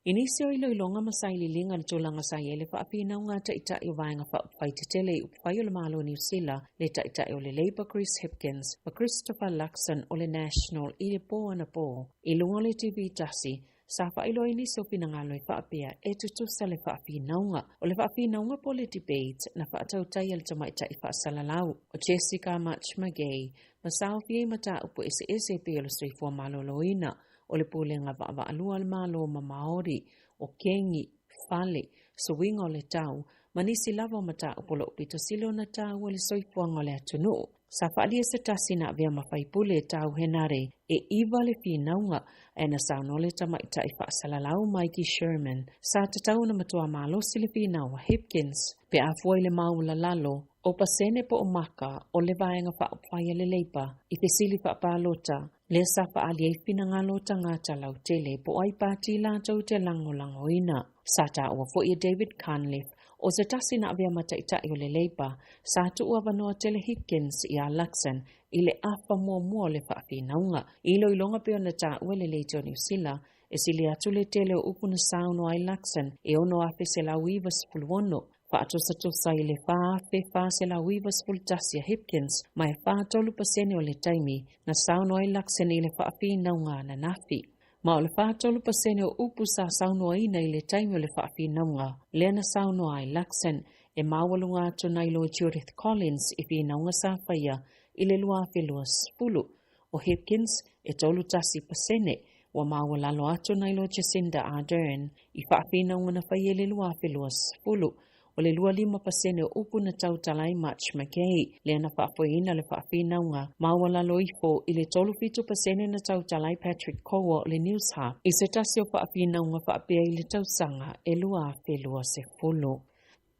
Inisio ilo ilonga masai li linga le tolanga sai ele whaapina unga taita I vaenga whaapai te tele upai o le malo New Zealand le taita o le Labour Chris Hipkins ma Christopher Luxon o le National I le po ana po. Ilunga le TV tasi sa whailo inisio pinangalo I whaapea e tutusa le whaapina unga o le whaapina unga po le debate na whaatau tai al tamaita I whaasalalau o Jessica March Magay ma sauwhi mata upo ese pe o le streifua malo loina o le pulenga wa alua le malo ma Maori o kengi, fale, suwinga o le tau, manisi lava o mata upolo upito silo na tau o le soifuanga o le atunu. Sa whaali e se tasina via mawhaipule e tau henare e iwa le whinaunga e na sauno le tamaita I whaasalalau Mikey Sherman sa tatau na matua malo si le whinaua Hipkins pe afuai le maula lalo o pasene po o maka o le vaenga whaapwaya le leipa I pesili whaapalota le sa whaali e whinangalo tangata lau tele po ai pāti la tau te lango ina. Sa ta ua fo I David Cunliffe o se tasina avea mataitai o le leipa sa tu ua vanoa tele Hipkins I a Luxon I le afa mua le whaapinaunga. Ilo ilonga pe ona ta ua le leite o New Zealand e sili atu le tele o upuna sauno ai Luxon e ono afe se la wiva spuluono. Whaatosa I le wha se la wiva spultasia Hipkins mai whaatolu pasene o le taimi na sauno ai Luxon I le whaapinaunga na nafi. Ma o le whaatolu pasene o upu sa sauno ina I le taimi o le whaapinaunga lea na sauno ai Luxon e mawalunga atu nailo Judith Collins I whinaunga sa whaia I le lua whelua spulu. O Hipkins e tolu tasi pasene wa mawalalo atu nailo Jacinda Ardern I whaapinaunga na whaia le lua whelua spulu. O le 25% o upu na tautalai March Magay, lea na whaapoina le whaapinaunga, mawala loifo I le 12% na tautalai Patrick Kowa o le News Hub. I se tasi o whaapinaunga whaapea I le tausanga e lua whelua se fulu.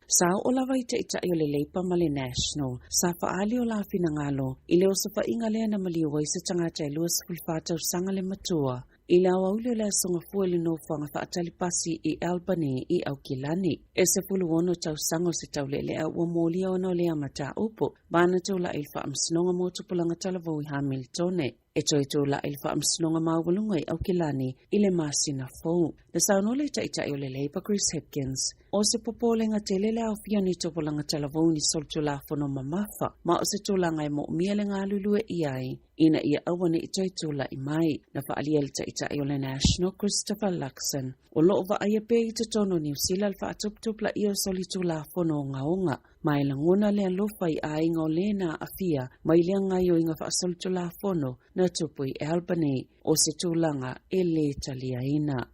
Sa o lawa I taita I o le leipa ma le National, sa whaali o la whinangalo, I le o sa whainga lea na maliwa I se tangata e lua sifulfa tausanga le matua. I la waule la songa fuele no whanga whaatalipasi I Albany I Aukilani. E se fulu ono tau sango se tau lele a ua molia ono lea mata upo. Bana tau la ilfa amsinonga motupulanga talavau I Hamiltone. E toi tau la ilfa amsinonga mawalunga I Aukilani I le masina fau. Na sauno le taita I o le Labour Chris Hipkins. O se popolenga te lele au fiani tupulanga talavau ni soltu la fono mamafa. Ma o se tulanga e mo miele ngā lulue I ai. Ina ia awane I toi tula I mai. Na whaaliel taita I o le National Christopher Luxon. O loo wa aia pe I te tono New Zealand whaatuptupla I o solitu la fono ngaonga. mai langona le alofa I ainga o lena afia mai le ngai o inga whaasolutu la fono na tupu I Albany o se tūlanga e le taliaina.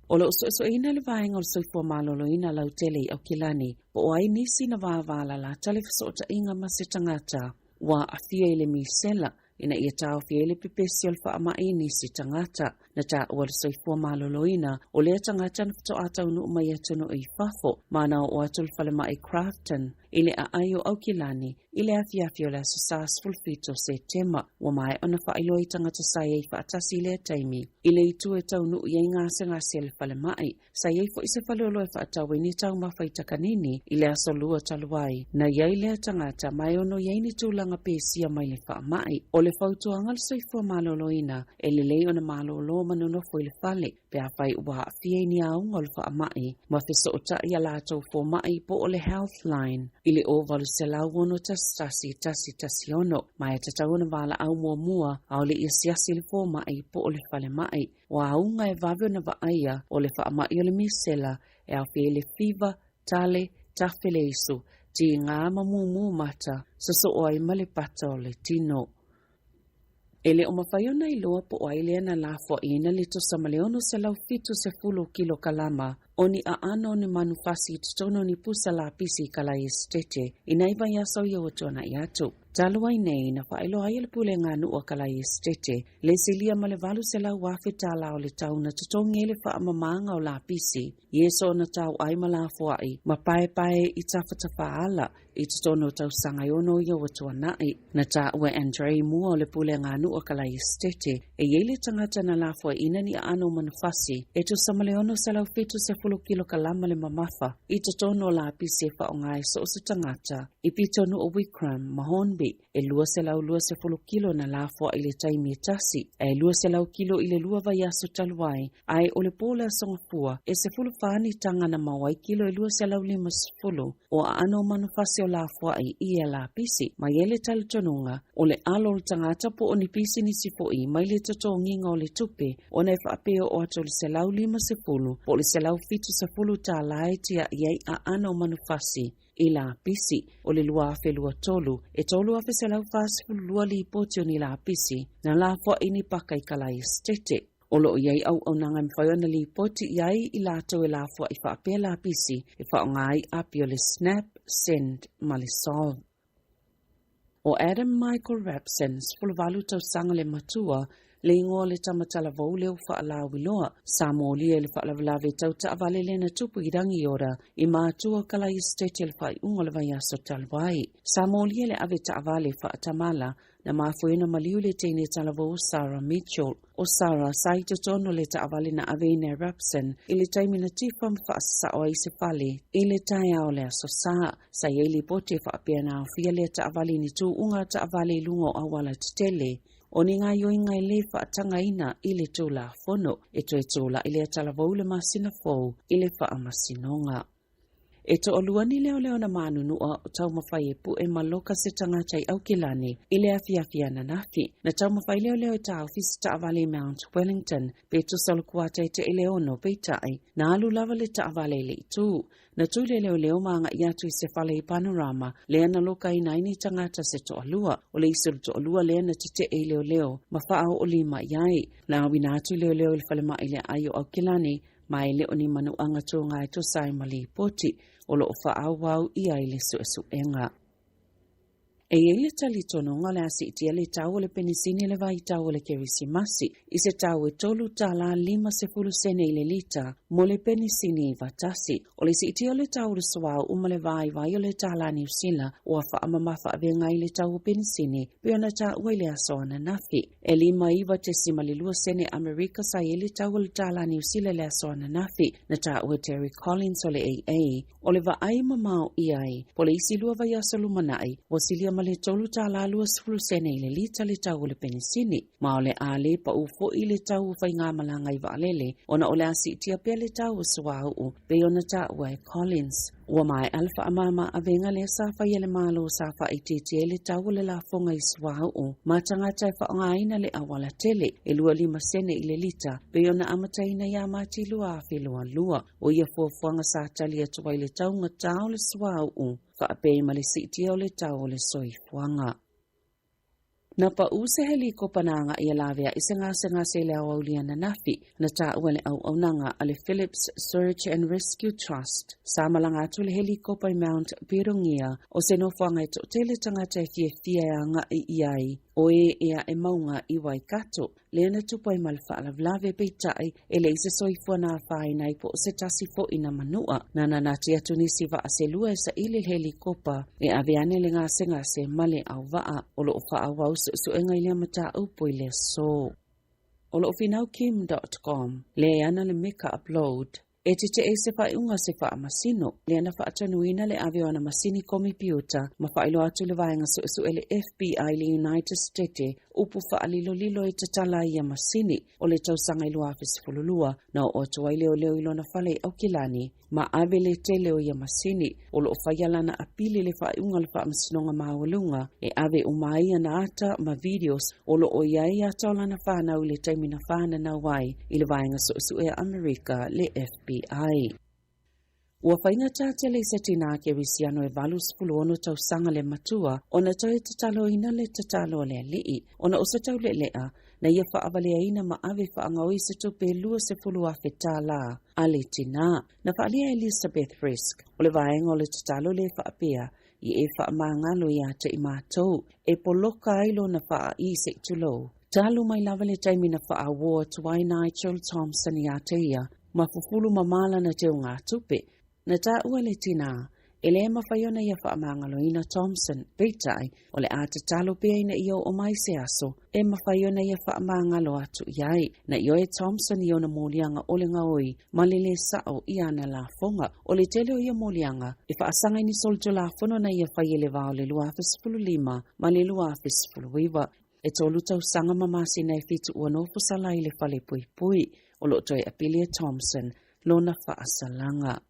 O le so ina le vaenga o le soifua malolo ina lau tele I Aukilani, po o ai nisi na vāvala la tale fasota inga ma se tangata wa afia I le misela ina ia tau fia le pipesi o le whaamai nisi tangata na ta ua le soifua malolo ina o le tangata na fito atau nu mai atuno I fafo mana o atul falema I Crafton ile a ayo Aukilani ile afia le aso fulfito se tema wa mai ona whailo I tangata sai ei whaatasi le taimi ile I tu e tau nu iei ngase le falemai sai ei fo ise falolo e whaatau ni tau mawhai takanini ile aso lua taluai na iei le tangata mai ono iei ni tūlanga pesia mai le whaamai o le fautuanga le soifua malolo ina e le lei ona malolo manonofo I le fale pe a whai ua afia ni aunga o le whaamai ma fiso o ta ia lātou fo mai po o le Healthline ile o valu se lau ono tasi ono mai tatauna vala au mua au le isiasi le fo mai po o le fale mai wa aunga e vavio na vaaia o le whaamai o le misela e au fie le fiva tale tafele isu ti ngā mamumu mata so o ai male pata o le tino. Ele o mawhaiona I loa po o aile na lafo ina le to samaleono se lau fitu se fulu kilo kalama oni a ano ni manufasi tutono ni pusa la pisi kala estete inaiva ya sauya watona yatu. Taluai nei na whaelo ai le pule ngā nua kala estete le silia malevalu se lau wafe tala o le tau na tutongi ele wha amamanga o la pisi yeso na tau ai malafo ai ma pae I tawhatafa ala I tutono tau sanga yono ia watua nai na ta ue Andre mua o le pule ngā nua kala estete e yele tangata na lafo ina ni ano manufasi e tu samaleono se lau fitu se fulu kilo kalama le mamafa I tutono la pisi e wha o ngai so se tangata I pitonu o Wickham Mahonbi e lua se lau lua se fulu kilo na lafo I le taimi e tasi e lua se lau kilo I le lua vaiaso taluai ai o le pola songafua e se fulu whaani tanga na mawai kilo e lua se lau lima se fulu o a ano manufasi o lafo I ia la pisi mai ele talitonunga o le alo le tangata po o ni pisi ni sifo I mai le toto nginga o le tupe o na whaapeo o ato le se lau lima se fulu po le se lau fitu se fulu ta lai tia iei a ano manufasi I la pisi o le lua afe lua tolu e tolu afe se lau fasifu lua li poti o ni la pisi na la fua ini paka I kala estete o lo iei au nanga mwhaiona li poti iei I la tau e la fua I whaapea la pisi e wha o ngai api o le snap, send, ma le solve. O Adam Michael Rapsens fulvalu tau sanga le matua le ingoa le tamatala vau leo whaalawi loa. Samo lia le whaalawalawe tau ta avale le na tupu I rangi ora I mātua kala I stete le whai unga le vai aso talwai. Samo lia le ave ta avale whaatamala na mafuena maliu le teine talavou Sarah Mitchell. O Sarah sai te tono le ta avale na avena Rapsen I le taimi na tifam whaasa o aise fale I le tai ao le aso saa. Sa yeili pote whaapea na au fia le ta avale ni tu unga ta avale lungo awala tele. O ni ngā yoinga I le whaatanga ina I le tūla fono e to e tūla I le talavou le masina fou I le whaamasinonga. E to oluani leo na manunua o tau mawhai e pu e maloka se tangata I Aukilani I le awhiawhia na nafi. Na tau mawhai leo ta ofisi ta avale Mount Wellington pe to salukuata e te eleono peitai na alu lava le ta avale le tu. Na tu leo maanga I atu I se fale I panorama le ana loka I naini tangata se to alua o le isuru to alua le ana te e leo ma whaao o lima iai. La wina atu leo le fale ma ile ayo Aukilani mai leo ni manu anga to ngai to sai mali poti o lo whaau wau I ai le suenga. E ele tali tono ngale asi tia le tau le penisini le vai tau le kerisimasi. I se tau e tolu tala 50 sene le lita mo le penisini vatasi. O le si tia le tau le swau umale vai o le tala New Zealand o a whaamamafa avenga I le tau penisini peona ta uele aso ana nafi. E 5 te simali lua sene Amerika sa ele tau le tala New Zealand le aso ana nafi na ta ue Terry Collins o le AA. O le va ai mamau I ai po le isi lua vai aso lumanai o silia le tolu ta la lua sfulu sene I le lita le tau le penisini. Ma o le ale pa ufo I le tau fai ngā malanga I vaalele. Ona o le asi tia pia le tau sua au pe ona ta ue Collins. Ua mai alfa amama avenga le safa I le malo safa I te le tau le la fonga I sua au. Ma tangata fa ngaina le awala tele e lua 5 sene I le lita pe ona amataina ya mati lua afi lua. O ia fuafuanga sa tali atuai le tau ngatau le sua au. whaapei ma le siti o le tau o le soifuanga. Na pa use helikopa nanga ia lavea isenga se le awaulia na nafi na ta uale au nanga ale Phillips Search and Rescue Trust. Samalanga atu le helikopa i Mount Pirongia o se no whanga e tele tangata e fia nga i iai o ea e maunga i Waikato. Lena tupa i malfa ala vlave peitai e le se soifua na whaina i po se tasi fo ina manua. Nana nati atu nisi va se lua e sa ili helikopa e aveane le ngase male au vaa o lo wha au su enga ilia mata upo i le so. O lo finaukim.com le ana le meka upload. E te se whai unga se wha masino, le ana wha atanuina le avio ana masini komi piuta, ma wha ilo atu le vaenga su ele FBI le United States, upu wha lilo e tatala ia masini, o le tausanga ilo afis fululua, na o atua i leo ilo na whale au kilani, ma ave le te leo ia masini, o lo whaialana apili le whai unga le wha masinonga maawalunga, e ave umaia na ata ma videos, o lo o iai atola na whanau le taimina whana na wai, i le vaenga su e Amerika le FBI. Ua whainga tātia le setina ke risiano e valus fuluono tau sanga le matua, ona tau e tatalo ina le tatalo le lii, ona osa tau le lea, na ia whaavalea ina ma ave whaangau se tupe lua se fulu a whetala, ale tina, na whaalia Elizabeth Risk, o le vaenga o le tatalo le whaapea, i e whaamangalo ia te i mātou, e poloka ailo na whaa i se tulo. Talu mai lava le taimina wha award tuai Nigel Thompson i ateia, ma fufulu mamala na te unga tupe. Na ta ua le tina, ele ma whaiona ia whaamangalo ina Thompson, peitai, o le ata talo pia ina iyo o mai se aso, e ma whaiona ia whaamangalo atu iai, na iyo e Thompson iyo na molianga o le ngaoi, ma le le sao i ana la fonga, o le tele o ia molianga, e whaasanga ini solto la fono na ia whaiele vao le luafis fulu lima, ma le luafis fulu wiwa, e tolu tau sanga mamasi na e fitu ua nofu sala i le whale pui pui, o lo toi Apilia Thompson, lona whaasalanga.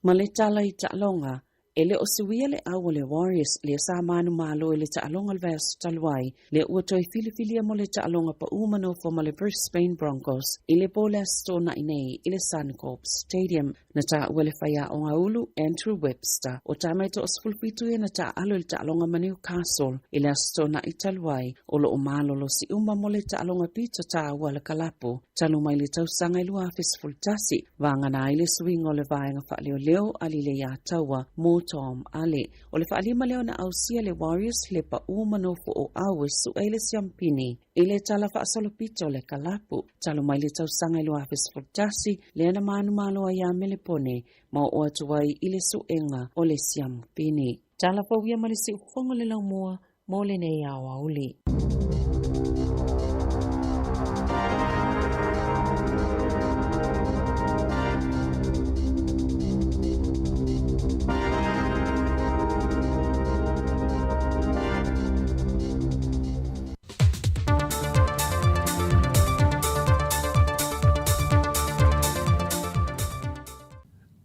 Ma le tala i ta'alonga, ele o siwia le au le Warriors le sa manu malo le ta'alonga le vaiasu taluai, le ua toi filifilia mo le ta'alonga pa umano fo ma le Brisbane Broncos, i le bola stona inei i le Suncorp Stadium, na ta ua le whaia o ngaulu Andrew Webster, o tamaito o sfulpitu ia na ta alo le ta'alonga ma Newcastle, i le stona i taluai, o lo o malo lo si uma mo le ta'alonga pita ta ua le kalapo, talu mai le tausanga i lua fisfultasi, vangana i le swingo le vaenga wha leo ali le ia taua, mo Tom ale, o le whaalima leo na ausia le Warriors le pa umanofo o awis su eile siampini, ile tala whaasolopito le kalapu, talo mai le tausanga i lua fisfultasi, le ana manu malo a ia melepone, ma o atuai ile su enga o le siampini. Tala pawia ma le si ufongo le lau mua, mo le nei awa uli.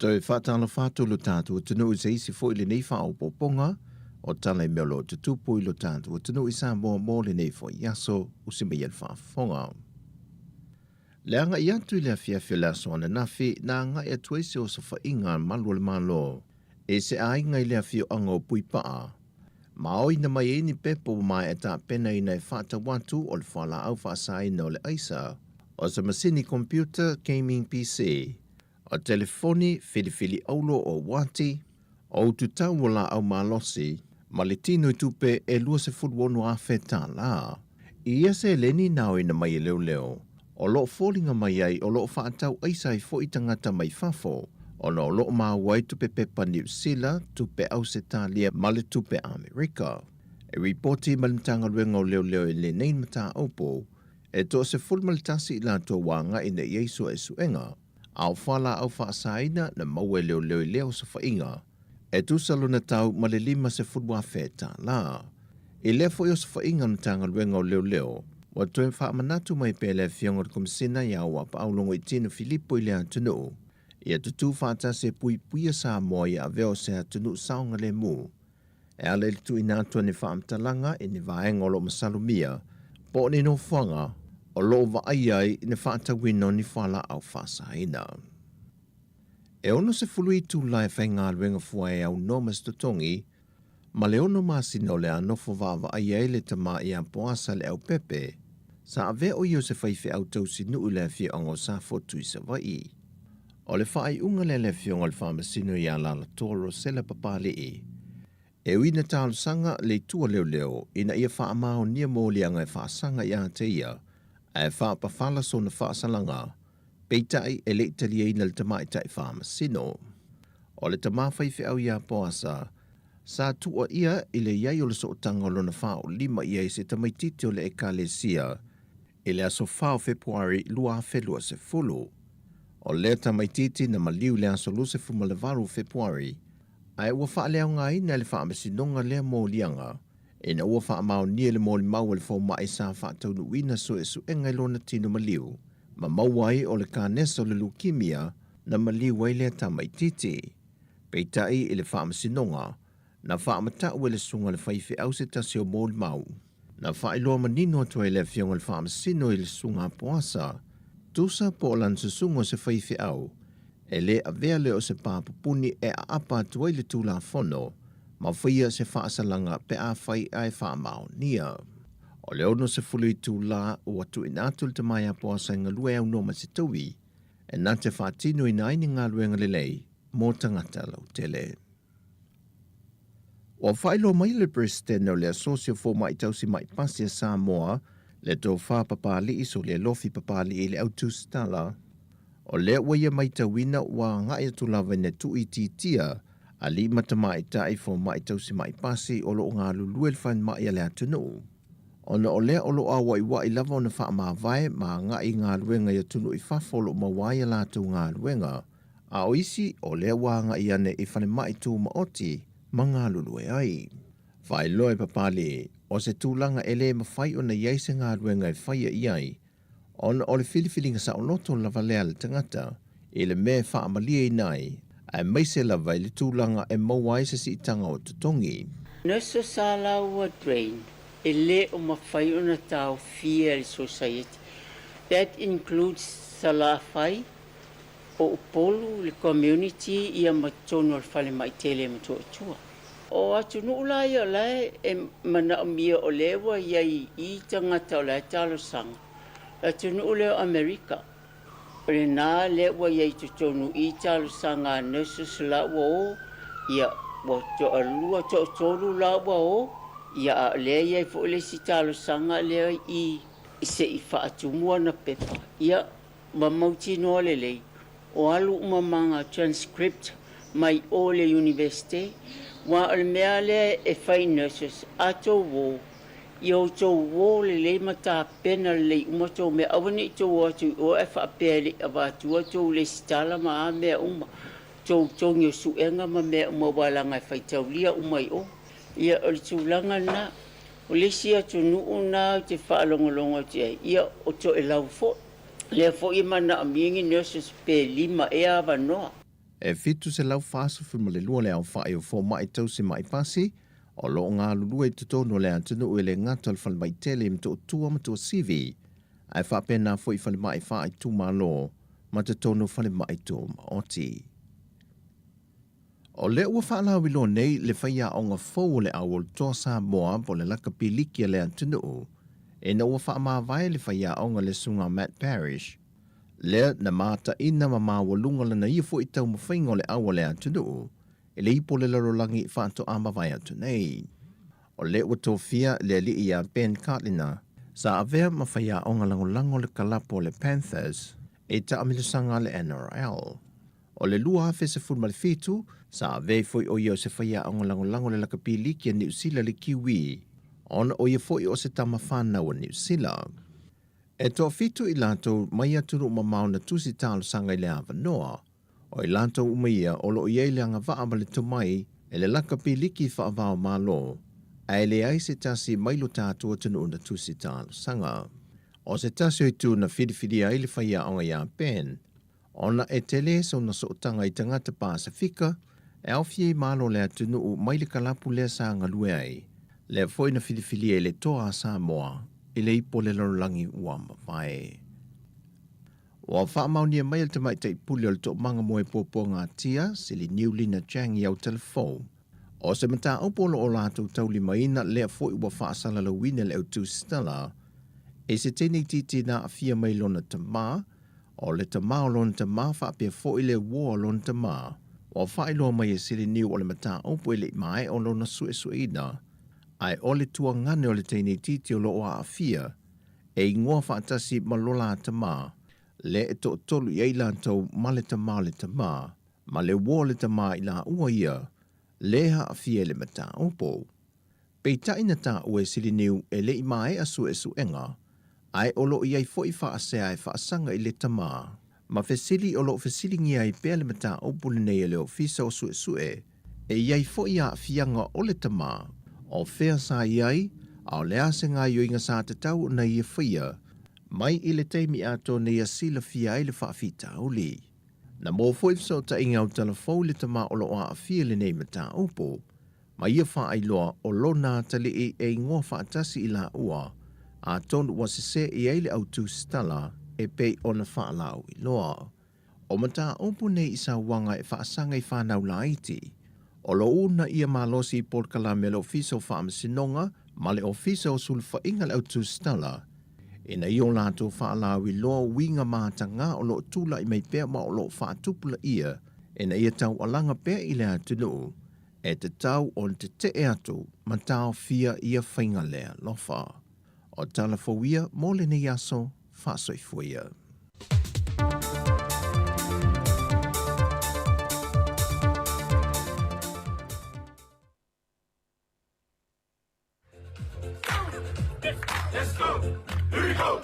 Toi whatala whātulu tātua tunu i seisi fo i le nei whao poponga, o tala i meolo te tupu i lo tātua tunu i sā mō le nei fo i aso usima i al whaafonga. Le anga i atu i le awhiawhia le aso ana nafi, na anga i atu eise o sa whainga malu le malo, e se ainga i le awhio anga o pui paa. Ma oi na mai eni pepo mai e tā pena i nei whata watu o le whala au whaasai no le aisa, o sa masini computer gaming PC, o telefoni filifili aulo o wati, o tutau wala au malosi, ma le tino i tupe e lua se futwonu a whetā la. Ia se leni nao ina mai leo leo, o loo fōlinga mai ai o loo whaatau aisai fo i tangata mai fafo, o no loo māwai tupe pepa New Zealand, tupe au se tālia ma le tupe Amerika. E reporti malimtanga luenga o leo leo e le nein mata aupo, e to se fulmalitasi ila to wanga ina Yesu e suenga, au whala au whaasaina na maue leo leo sa whainga, e tu salona tau ma le lima se futwa wheta la. E lefo i o sa whainga na tanga luenga o leo, wa tue whaamanatu mai pele fionga kumisina ya wa pa aulongo i tino Filipo i lea tunu, ia tutu whata se pui puia sa moa i a veo se tunu saunga le mu. E ale tu inatua ni whaamtalanga i ni vaenga o lo masalumia, po ni no whanga, o lo wa ai ai i ni whaata wino ni whala au whasaina. E ono se fului tu lai fai ngā luenga fuai au nomas totongi, ma le ono masino le anofo vava ai le tama i ampoasa le au pepe, sa ave o yo se fai fe au tausi nuu le fia ongo sa fotu i sa vai. O le fai unga le fionga le whamasino i alala toro se le papale i. E uina tālu sanga le tua leo ina ia wha amao nia mōlianga e wha sanga i a te ia, e wha pawhala so na wha salanga, peitai e le italia ina le tamai tai whamasino. O le tamawhai fe au i a poasa, sa tua ia i le iai o le sootanga o lona whao lima ia i se tamaititi o le ekalesia, i le aso whao Februari lua whelua se fulu. O le tamaititi na maliu le aso lu se fuma le varu Februari, ai ua wha leo ngai na le wha masinonga lea mō lianga, e na ua wha mao nia le mō li mau le fau mai sa wha taunu wina so e su engai lona tino maliu, ma mauai o le kānesa o le leukemia na maliu wai le tamaititi. Peitai i le wha masinonga, na wha amata ue le sunga le whaife au se tasi o mō li mau, na wha iloa manino atua i le fionga le wha masino i le sunga poasa, tusa po o lan susungo se whaife au, e le a vea leo se pāpupuni e a apa atua i le tūla whono, ma whaia se whaasalanga pe a whai ai whaamao nia. O leo no se fulu i tūla o atu in atu le tamai a poasa ngā lue au noma se taui, e nā te whaatino i naini ngā luenga lelei, mō tangata lau tele. O whailo mai le presidente o le asosio fo mai tausi mai pasi a Samoa, le tō whapapali iso le lofi papali i le autu stala, o le waia mai tawina wa ngai atu lawa ne tu i titia, a li matamai tai fo mai tausi mai pasi o lo ngā lulue le whain mai le atunu. Ona o le olo a wai lava o na wha maa vai ma ngai ngā luenga i atunu i whafolo ma wai a lātou ngā luenga, a oisi o le wa ngai ane i whane mai tū ma oti, mga lulue ai. Whai loe papali, o se tūlanga ele mawhai o na iaise ngā ruenga e whaia iai, on o le filifilinga sa onoto lava lea le tangata, e le me wha amalia i nai, a meise lava i le tūlanga e mawai se si itanga o tutongi. Nurse sala ua drain, e le o mawhai o na tau fia le society. That includes salafai, o upolu le community ia matono al fale mai tele matotua. O atu nuula ia lai e mana mia o lewa iai i tangata o lai talo sanga. Atu nuula o Amerika. Ole nā lewa iai tutonu i talo sanga nurses la o ia o to alua to tolu la o ia le iai fo le si talo sanga le i se i fa atu mua na pepa. Ia mamauti no lelei. O alu umamanga transcript mai o le university, wa al mea le e whai nurses ato wo, i o tō wo le le mata pena le umato me awani tō atu o e whaapere a wātua tō le sitala ma a mea uma, tō tongi o suenga ma mea uma walanga e whai taulia umai o, ia o le tūlanga na, o le si atu nuu na te whaalongolongo te ia o tō e lau fo. Le fo i mana amingi nurses pe lima e awa noa. E fitu se lau fasu fuma le lua le au whae o fo mai tausi mai pasi, o lo ngā lulua i tutono le antunu ue le ngata al whale mai tele im tō tua ma tō CV, ai whapena fo i whale mai whae tū ma lo, ma te tono whale mai tō ma oti. O le ua whaala wilo nei le whaia o ngā fōu le au o tō Samoa po le laka pilikia le antunu, e na ua wha maa vai le whaia o ngā le sunga Matt Parrish. Le na mata ina ma maa walunga lana ia fo i tau mawhaingo le awa le atunu, e le ipo le larolangi i whanto ama vai atu nei. O le ua tōwhia le li ia Ben Cartlina, sa avea ma whaia o ngā langolango le kalapo le Panthers, e ta amilusanga le NRL. O le lua hawhe se funma le fitu, sa avea foi o iau se whaia o ngā langolango le lakapiliki a New Zealand le Kiwi, ona o ia foi o se tama whanau a New Zealand. E tō fitu i lātou mai aturu mamau na tusi tālo sanga i le awa noa, o i lātou umaia o lo iei le anga waa ma le tomai e le laka piliki whaavao malo, a e le ai se tasi mailu tātua tunu na tusi tālo sanga. O se tasi o i tū na whiriwhiri ai le whaia onga ia pen, ona e tele so na sootanga i tangata Pasifika, e awhie malo le atunu u maile kalapu le sa ngalue ai, le foi na whiriwhiri e le toa Samoa, i le ipo le larolangi ua mawhae. Wa wha maunia mai te mai te puli o le to manga moe popo ngā tia, sili New Lina Chang i au telefon. O se mata opolo o lātou tauli maina lea foi ua whaasala la wina le au tu stala, e se tēnei titi nā a fia mai lona ta mā, o le ta mā o lona ta mā whaapia foi le wō lona ta mā. O whaeloa mai e sili niu o le mata opo e le mai o lona sue ina, ai o le tua ngane o le tēnei titi o loa a fia, e ingoa whaatasi malola ta mā, le e to tolu i eila tau ma le ta mā, ma le wō le ta mā i la ua ia, leha a fia le mata opo. Pei taina ta ue sili niu e le i mai a su enga, ai olo i ai foi wha asea e wha asanga i le tamā. Ma fesili olo fesili ngi ai pēr le mata opo le nei le ofisa o su e iai foi a fianga o le tamā, o whea sa iai, au le ase ngā yoinga sa te tau na i e whia, mai i le teimi ato nei a sila fia i le whaafita o li. Na mō foi so ta inga o telefou le tamā o lo a fia le nei mata opo, ma ia wha ai loa o lona tali e ngoa whaatasi i la ua, a tonu wa se i eile au tu stala e pei ona wha lau i loa. O mata opo nei isa wanga e whaasanga i whanau la iti, o lo una ia malosi i Port Kalame le ofiso whaamasinonga, ma le ofiso sulfa inga le au tu stala, e na ion lato whaalawi loa winga mātanga o lo tula i mei pēr ma o lo whaatupula ia, e na ia tau alanga pēr i le atunu, e te tau o te te e atu, ma tau fia ia whainga lea lofa. O tala fawia, mole ne yaso, whaasoi fuia. Let's go! Here we go!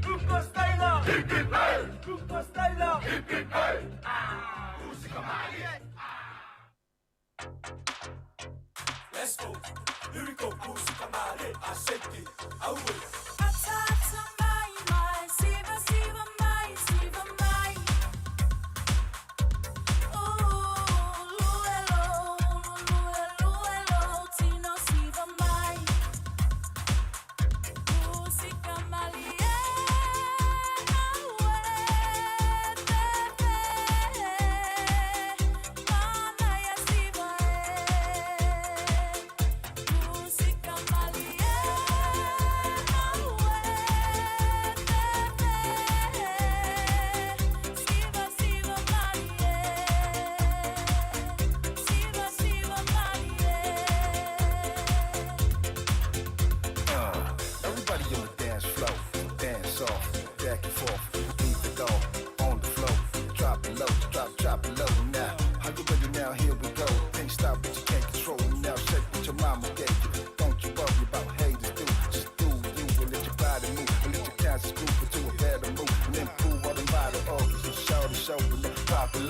Kuko Styler! Hip hip hey! Kuko Styler! Hip hip hey! Música Maria! Let's go! Here we go! Música Maria! Aceite! Aue! Atata mai mai! Siva siva mai! Siva mai! Luelo! Luelo! Tino siva mai! Música Maria!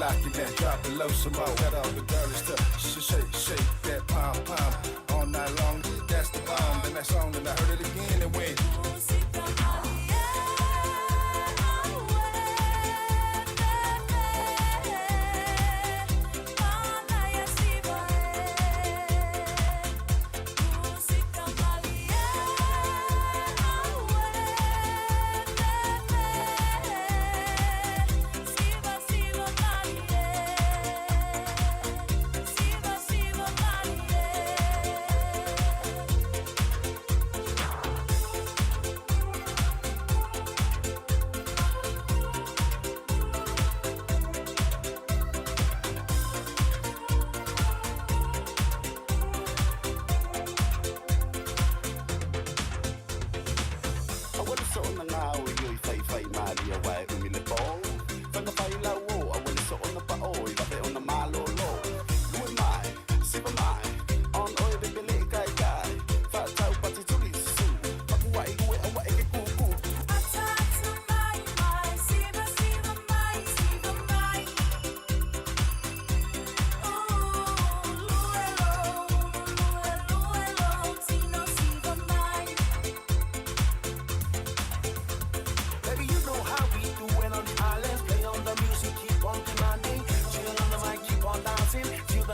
Lock it down, drop it low some more. Got all the girls to shake that pom pom all night long. That's the bomb. Then that song, and I heard it again and went.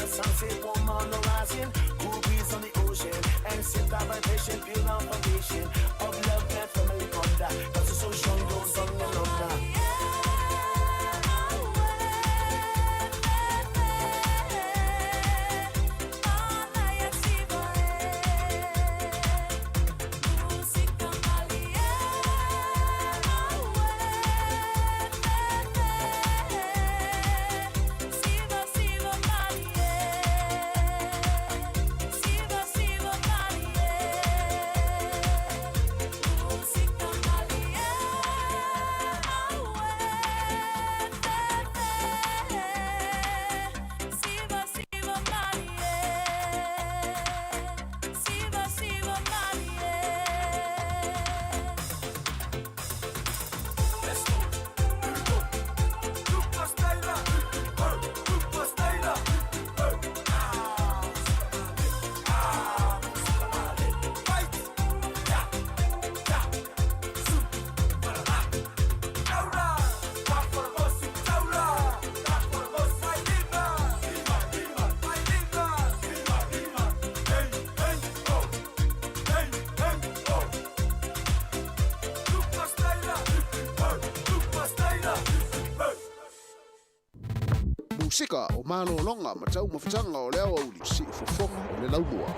Sunset, warm on the rising, cool breeze on the ocean, and sit our vibration, build our foundation of love and family bond. That's so strong, goes on and on. musika o malo longa matau mafutanga o leo uli si fofonga o le laumua.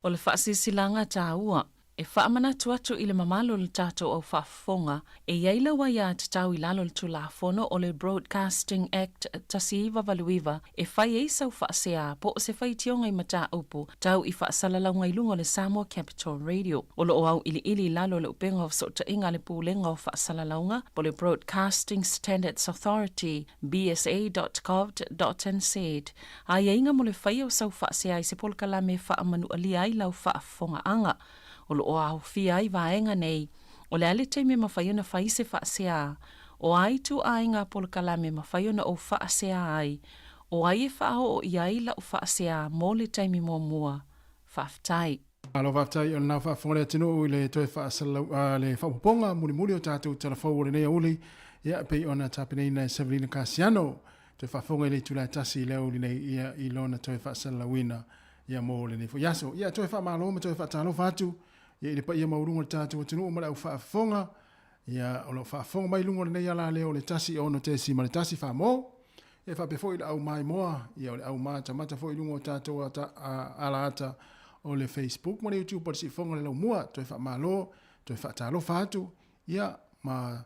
O le whaasisilanga tāua, e whaamanatu atu i le mamalo le tātou au whaafonga, e iaila wa ia te tau i lalo le tulafono o le Broadcasting Act tasiiwa valuiva, e whai e sau whaasea po o se whai tionga i mata upu, tau i whaasalalanga i lunga le Samoa Capital Radio. O lo o au ili lalo le upenga o sota inga le pūlenga o whaasalalanga, po le Broadcasting Standards Authority, bsa.gov.nz. A inga mo le whai o sau whaasea i se polkala me whaamanu alia i lau whaafonga anga. O lo o au fia i vaenga nei, o le ale teime mawhaiona whai se whaasea, o ai tu ainga polkalame mawhaiona o whaasea ai, o ai e whao o iai la o whaasea mō le teime mō mua, whaftai. Alo whaftai o nā whaafonga tino i le toi whaasala le whapoponga muri o tātou telefau o le nei uli, ia pei ona tāpenei na Severina Casiano, toi whaafonga i le tula tasi i leo li nei ia i lona toi whaasala wina, ia mō le nei fo. Iaso, ia toi whaamalo, ma toi whaatalo whatu, ia i le pa ia maurunga le tātou tino o mara au whaafonga, ia o lo whaafonga mai lungo le nei ala leo le tasi o no tesi ma le tasi whaamo, ia whaapefo i le au mai moa, ia o le au maa tamata fo i lungo tātou ala ata o le Facebook, ma le YouTube pa si fonga le lau mua, toi whaamalo, toi whaatalo whatu, ia ma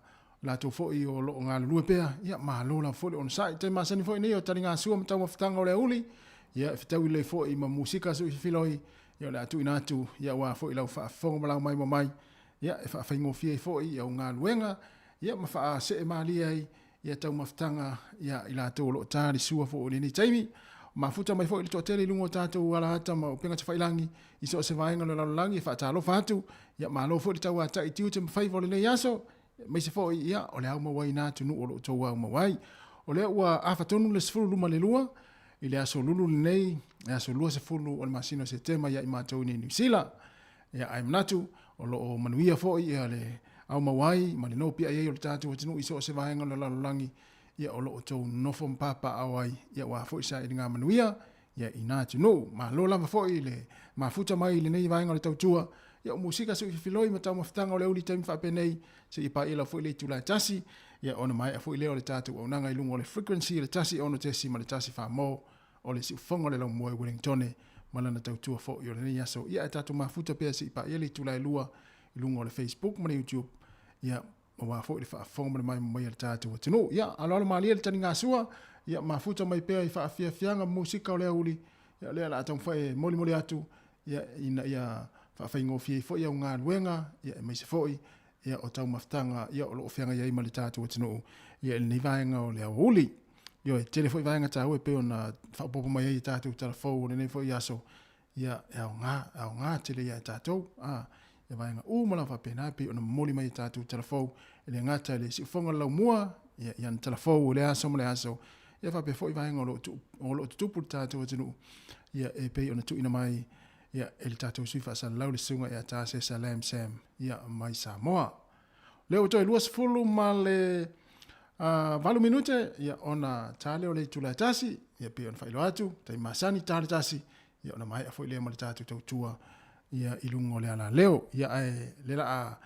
lātou fo i o lo ngā lulue pēa, ia ma lo la fo i on sai, te masani fo i nei o tari ngā sua matau mawhitanga o le uli, ia whitau i le fo i ma musika su i filoi, ia le atu inatu, ia wā fo i lau whaafonga malau mai mai, ia e whaafeingo fie fo i au ngā luenga, ia ma wha se e maali ai, ia tau mawhitanga, ia i lātou lo tāri sua fo o ni taimi, ma futa mai fo i le tōtele lungo tātou ala hata ma upenga te whailangi, i so se vaenga lo lalangi, e whaatalo whatu, ia ma lo fo i tau ata i tiu te mawhaivo le nei aso, mai se fo i ia, o le au mawai nātu nu o lo tau au mawai, o le ua awhatonu le sifuru luma le lua, i le aso lulu nei, e aso lua se fulu o le masino se tema ia i mātou ni New Zealand, ia ai manatu, o lo o manuia fo i le au mawai, ma le nopia i o le tātou atinu, i so se vaenga le lalangi, ia o lo o tau nofo mpapa awai, ia wā fo i sa i ngā manuia, ia i nātu no, ma lo lama fo i le, ma futa mai le nei vaenga le tautua, ia o musika su i filoi ma tau mawhitanga o le uli taimi whapenei, se i pa ila fo i le tula tasi, ia ona mai a fo i leo le tātou au nanga i lungo le frequency le tasi ono tesi ma le tasi whamō, o le si ufonga le lau moe Wellingtone, malana tautua fo i o le nei aso, ia e tātou mafuta pēa se i pa ia le tula i lua, i lungo le Facebook ma le YouTube, ia ma wā fo i le whaafonga ma le mai le tātou atinu, ia alo maa lia le tani ngā sua, ia mafuta mai pēa i whaafia fianga musika o le uli, ia lea la atau mwhae moli atu, ia ia whaafeingo fie fo i au ngā luenga, ia e mai se fo i, ia o tau maftanga, ia o lo fianga ia i ma le tātou atinu, ia le ni vaenga o le au uli, Yo, tele foi vaenga tau e peo na whapopo mai ai tātou telefou, ne foi aso, ia au ngā tele ia tātou, ia vaenga umala whapena, peo na moli mai tātou telefou, le ngata le si ufonga lau mua, ia na telefou, le aso ma le aso, ia whape foi vaenga o lo tutupu tātou atinu, ia e peo na tuina mai, ia e le tātou sui whaasa lau le sunga ia tāse sa Lam Sam, ia mai Samoa. Leo toi luas fulu ma le... valu minute, ia ona tale o le tula tasi, ia pe on failo atu, tai masani tale tasi, ia ona mai a foi le mali tatu tautua, ia ilungo le ala leo, ia ai le la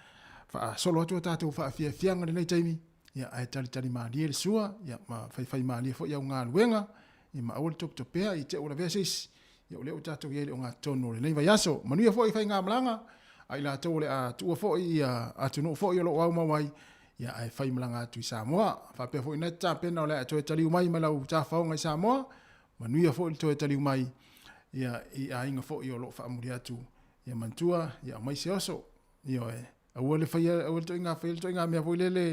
a solo atu tatu fa fia fianga le nei taimi, ia ai tali maali le sua, ia ma fai maali foi ia ngā luenga, ia ma awal top topea, i te ora vesis, ia o leo tatu ia le o ngā tono le nei vai aso, manuia foi fai ngā malanga, ai la tau le a tua foi, ia atunu foi o lo au mawai, ia ai fai malanga atu i Samoa, whapea fo i nai tā pena o lea toe taliu mai mai lau tā whaonga i Samoa, manuia fo i toe taliu mai, ia i a inga fo i o lo whaamuri atu, ia mantua, ia mai se oso, ia e, aua le whai, aua le toi ngā mea fo i lele,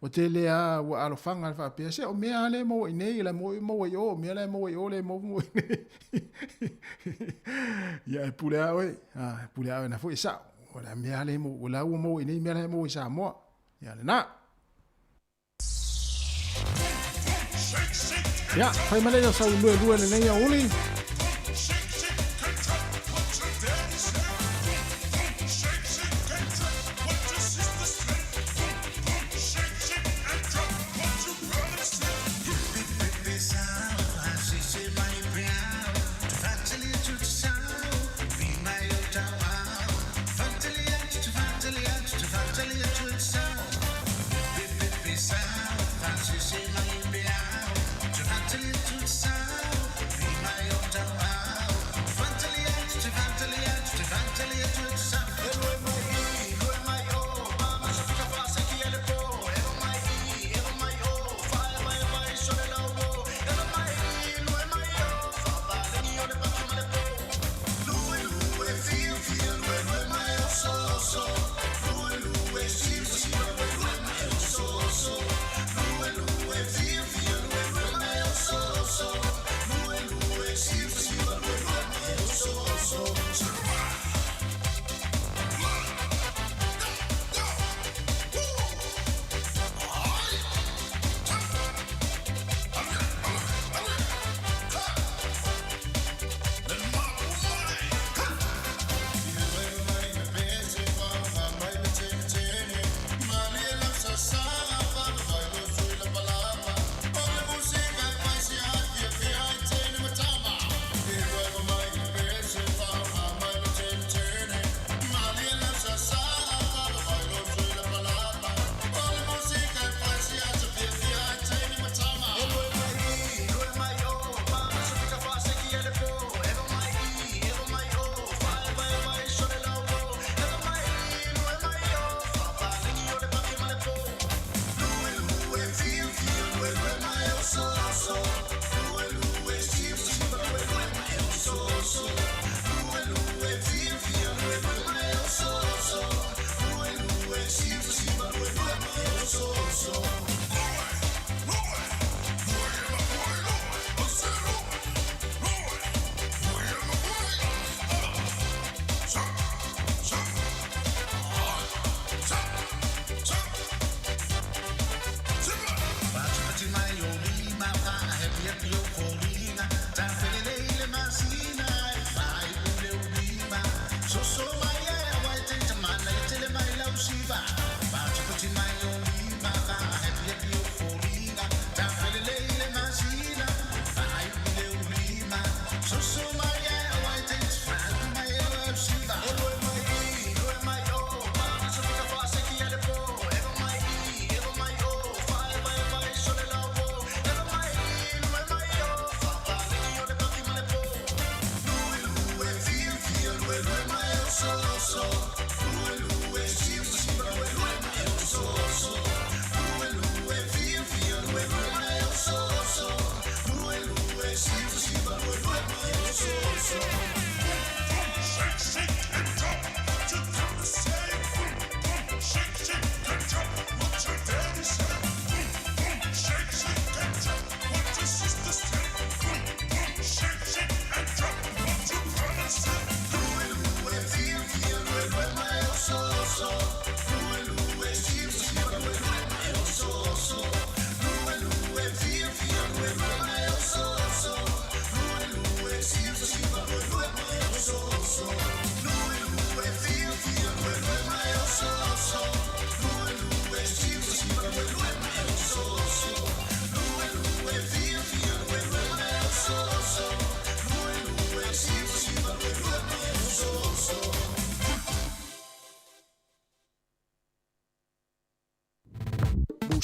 o te lea ua alo whanga le whapea, se o mea le mo i nei, le mo i o, mea le mo i o, le mo i nei, ia e pule awe, na fo i sa, o le mea le mo, o la ua mo i nei, mea le mo i Samoa, ja, na. Ja, ga je maar net zo doen en in je olie. Sound.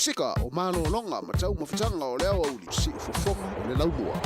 sika o mano longa matau mafutanga o leo au li si fofonga o le laumua.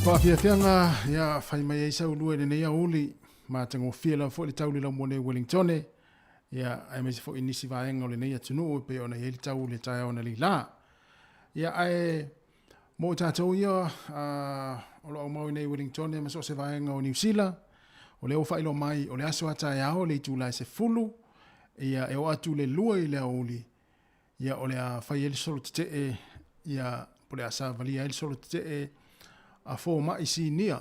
Whaafiafeanga ia whai mai ei sau lue nei a uli ma tango whiela fo le tauli la mone Wellington ia ai mesi fo inisi vaenga o le nei atunu pe ona heli tau le tai ona li la ia ai mo tātou ia o lo mau nei Wellington ma so se vaenga o New Zealand o le o whailo mai o le aso atai ao le tūlai se fulu ia e o atu le lua i le auli ia o le a whai eli solo te ia po le asa valia eli solo te a fo mai si nia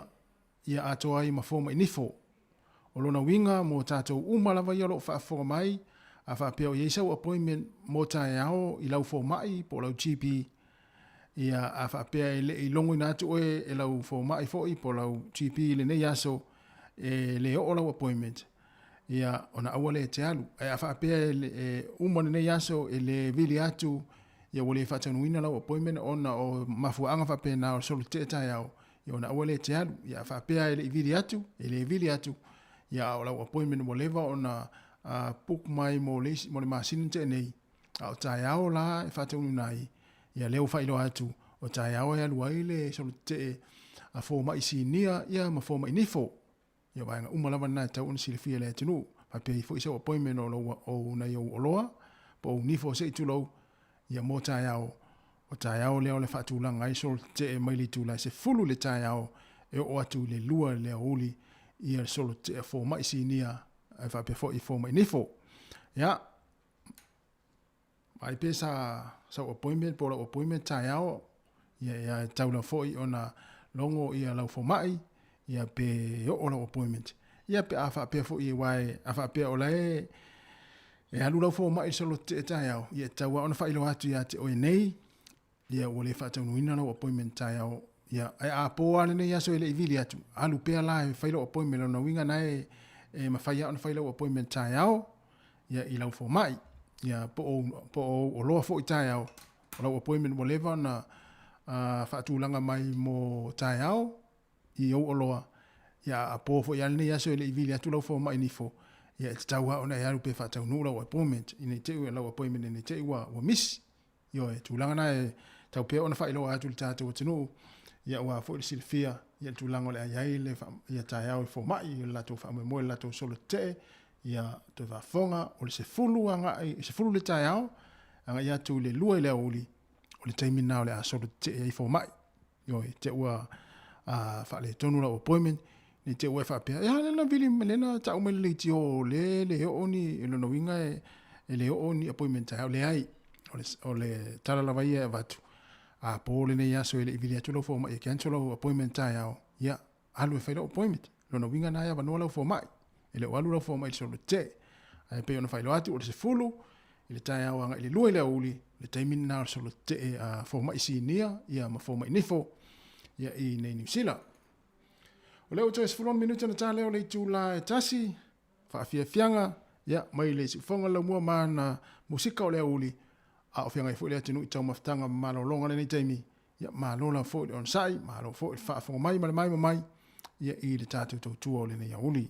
ia ato ai ma fo mai nifo o lona winga mo tātou umalawa ia lo wha mai a wha peo i eisau appointment mo tae ao i lau fo mai po lau GP ia a wha pea i longo i nātu oe e lau fo mai fo i po lau GP le nei aso e le o lau appointment ia ona aua le te alu e a wha pea umone nei aso e le vili atu ia wale whatanuina lau appointment ona o mafuanga wha pea na o solo te tae ao ia ona aua le te alu ia wha pea e le vili atu ia o lau appointment mo lewa ona puk mai mo le masini te nei o tae ao la e whatanuina ai ia leo whailo atu o tae ao e alu ai le solo te a fo mai si nia ia ma fo mai nifo ia waenga umalawa nai tau ona silifia le tunu pa pei fo isa appointment o nei o loa po nifo se tulo ia mo taiao o taiao le ole fatulanga ai sol te mai le tula se fulu le taiao e o atu le lua le uli ia solo te fo mai sinia e fa pe fo I fo mai nifo ya ai pesa sa appointment por appointment taiao ia taula fo I ona longo ia lau fo mai ia pe o la appointment ia pe afa pe fo I wai afa pe ola e alu lau fo mai solo te taiao ia tawa ona fa ilo atu ia te o nei ia o le fa tau ina lau appointment taiao ia ai a po ane nei aso ele ivili atu alu pe ala e fa ilo appointment na winga nai e ma fa ia ona fa ilo appointment taiao ia I lau fo mai ia po o loa fo I taiao o lau appointment whatever na fa tulanga mai mo taiao I o loa ia a po fo ia nei aso ele ivili atu lau fo mai nifo ia tawa ona ia pe fa tau no lau appointment ine te lau appointment ine te wa miss yo e tulanga na e tau pe ona fa ilo atu tatu tunu ia wa fo silfia ia tulanga le ai le ia taiao fo mai la to fa mo la to solo te ia te va fonga o le se fulu anga se fulu le taiao anga ia tu le lua le uli o le taimina o le aso te ai fo mai yo te ua fa le tonu la appointment ni te ua fa pe ya le vili melena ta o mele ti o le oni e no winga e le oni appointment taiao le ai o le tala la vai e vatu a po le nei aso ele vili atu lo fo mai cancel lo appointment taiao ya alu fa lo appointment no winga na ya va no lo fo mai ele walu lo fo mai solo te ai pe ona failo atu o se fulu ile taiao anga ile lua ile uli le taimin na solo te a fo mai sinia ia ma fo mai nifo ia I nei New Zealand o leo tres fulon minuta na tale o le tula tasi fa fianga ia mai le si fonga la mua mana musika o le uli a o fianga I fo le atu I tau maftanga malo longa le nei taimi ia malo la fo on sai malo fo fa fo mai mai ia I le tatu tu o le nei uli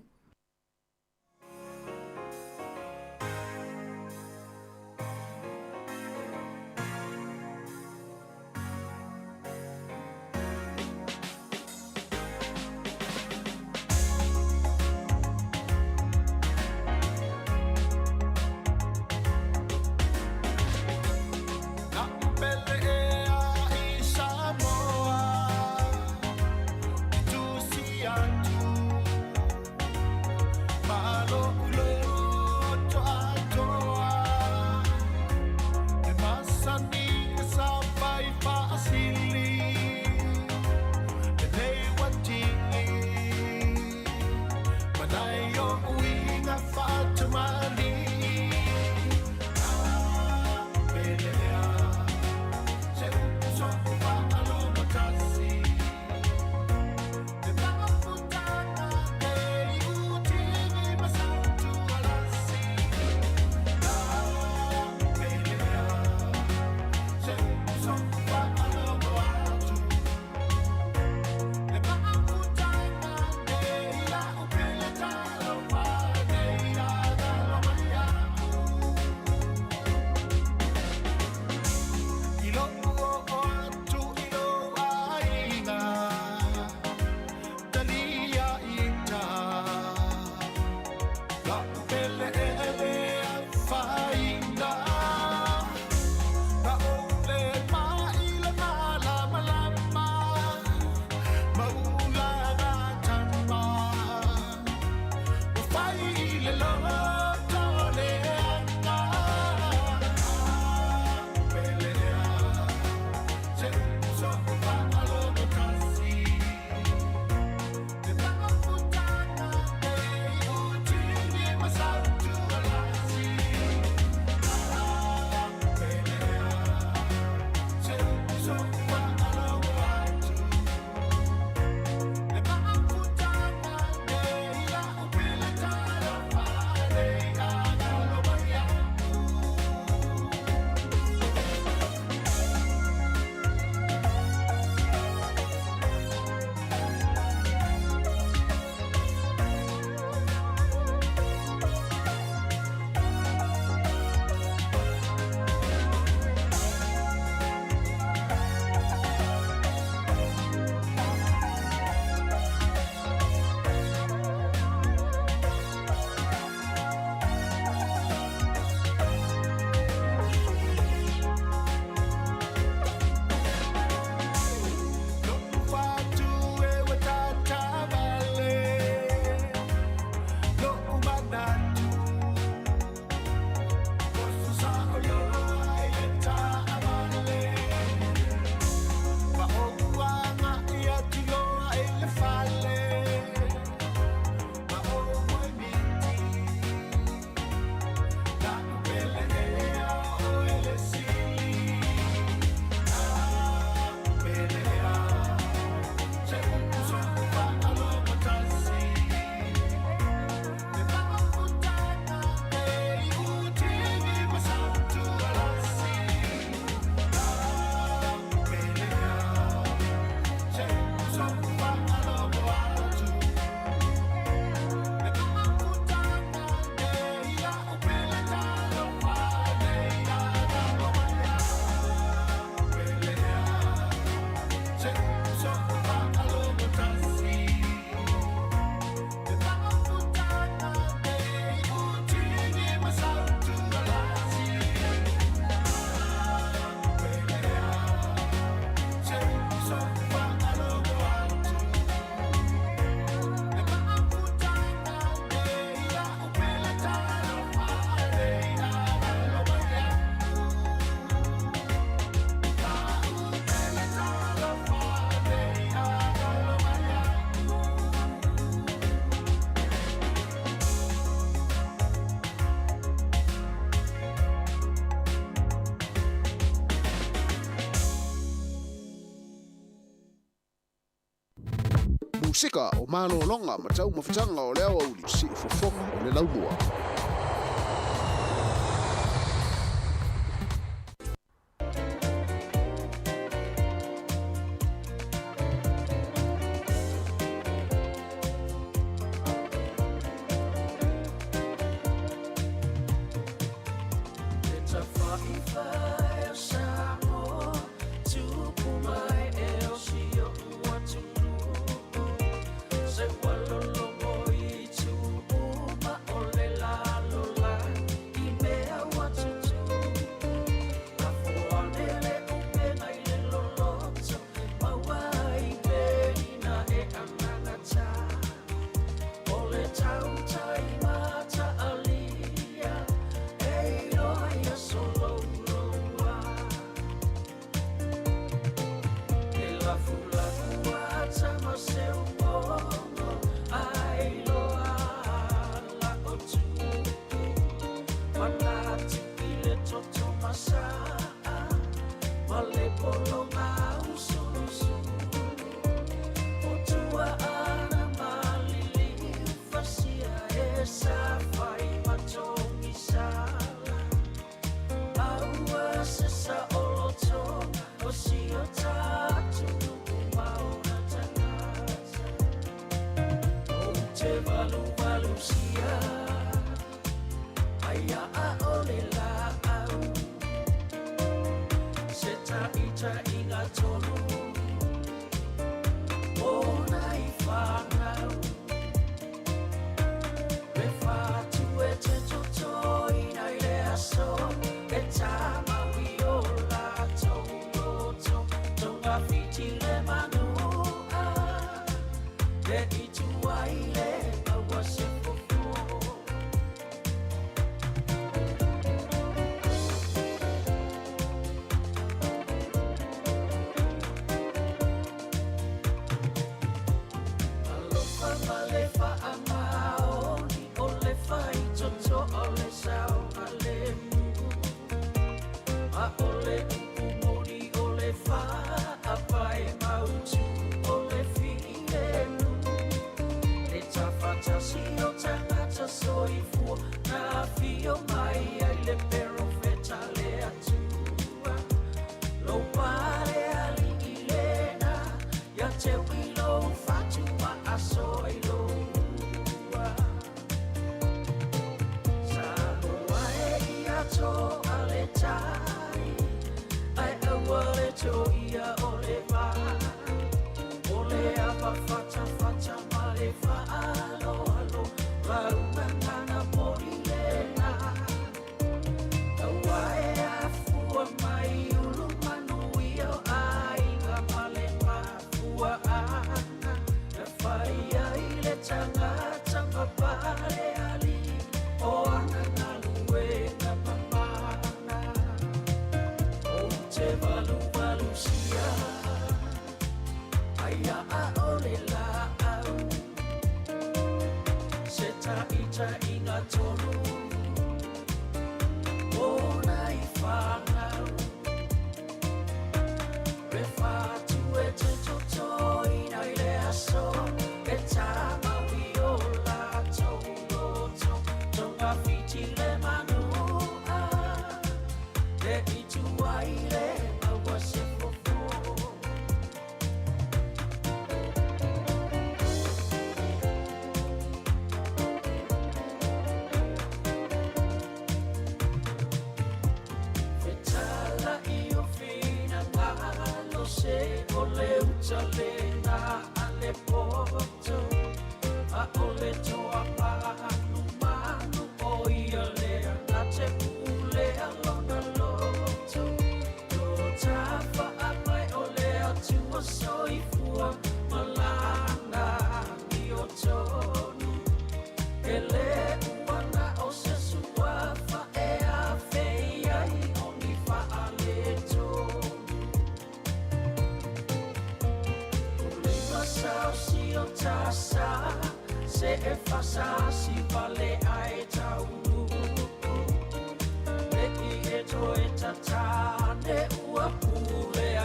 sika o malo longa ma tau mafutanga o leo au li si fofonga o le laumua.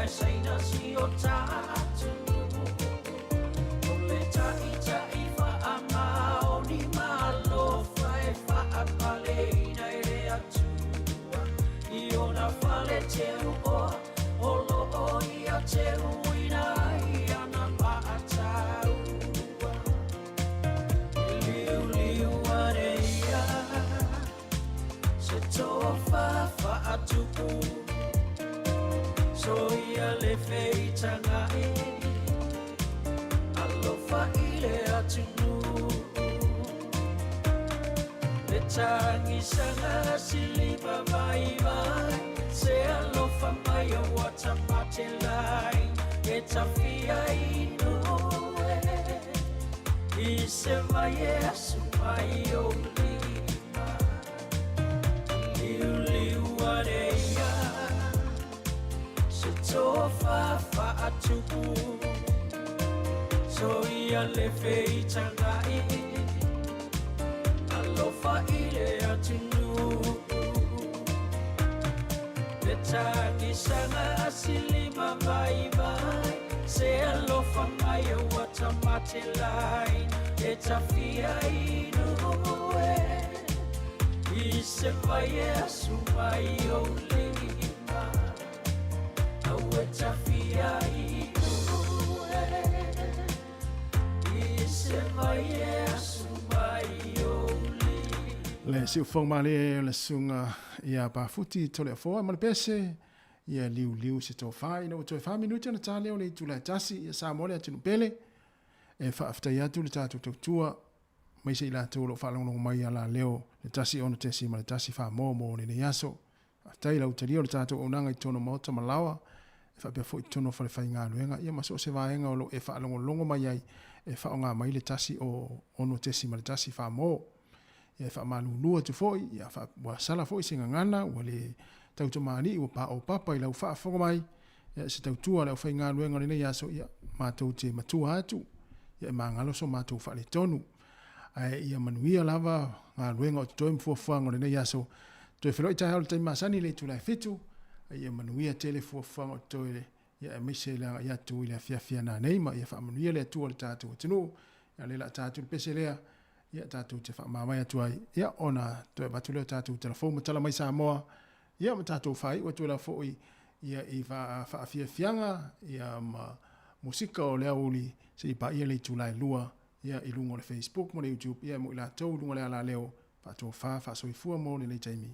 Saina si o tatu, o le tatu. te o lo o ia te uina ia na maatau liu liu areia se toa fa atuku so ia le feitanga alofa ile atunu le tangi sanga silipa vai vai se alofa mai o watamate lai e tafia inu i se vai esu mai o lima liu liu areia se tofa fa atuku so ia le feitanga alofa ile atunu le tangi sanga silima vai vai se alofa mai o watamate lai e tafia inu i se vai esu mai o lima au e tafia inu i se vai esu mai o le siu fong male le sunga ia pa futi tole fo ma pese ia liu liu se to fai no to fa minuti na tale o le tula tasi ia sa mole atu pele e fa afta ia tu le tatu tua mai se ila to lo fa lo mai ala leo le tasi ono tesi ma le tasi fa mo le yaso afta ila utali o le tatu onanga i tono mota malawa e fa pe fo i tono fa le fa inga luenga ia maso se va enga o lo e fa longo mai ai e fa nga mai le tasi o ono tesi ma le tasi fa mo e fa malu lua tu foi ia fa wa sala foi singa ngana wale tau tu mani o pa o papa ila fa fo mai ia se tau tua la fa nga luenga le ia so ia ma tau te matua atu ia ma ngalo so ma tu fa le tonu ai ia manuia lava nga luenga o toim fo fa ngole le ia so to e feloi ta hal te masani le tu la fitu ia manuia tele fo fa o toile ia me se la ia tu ila fia na nei ma ia fa manuia le tu o tatu tunu ia le la tatu peselea ia tatu te fa mama ia tuai ia ona to ba tu le tatu telefon tala mai sa moa ia ma tatu fai o tu la foi ia i fa fianga ia ma musika o le uli se pa ia le tu lai lua ia i lungo le Facebook mo le YouTube ia mo ila to lungo le ala leo pa to fa so i fu mo le taimi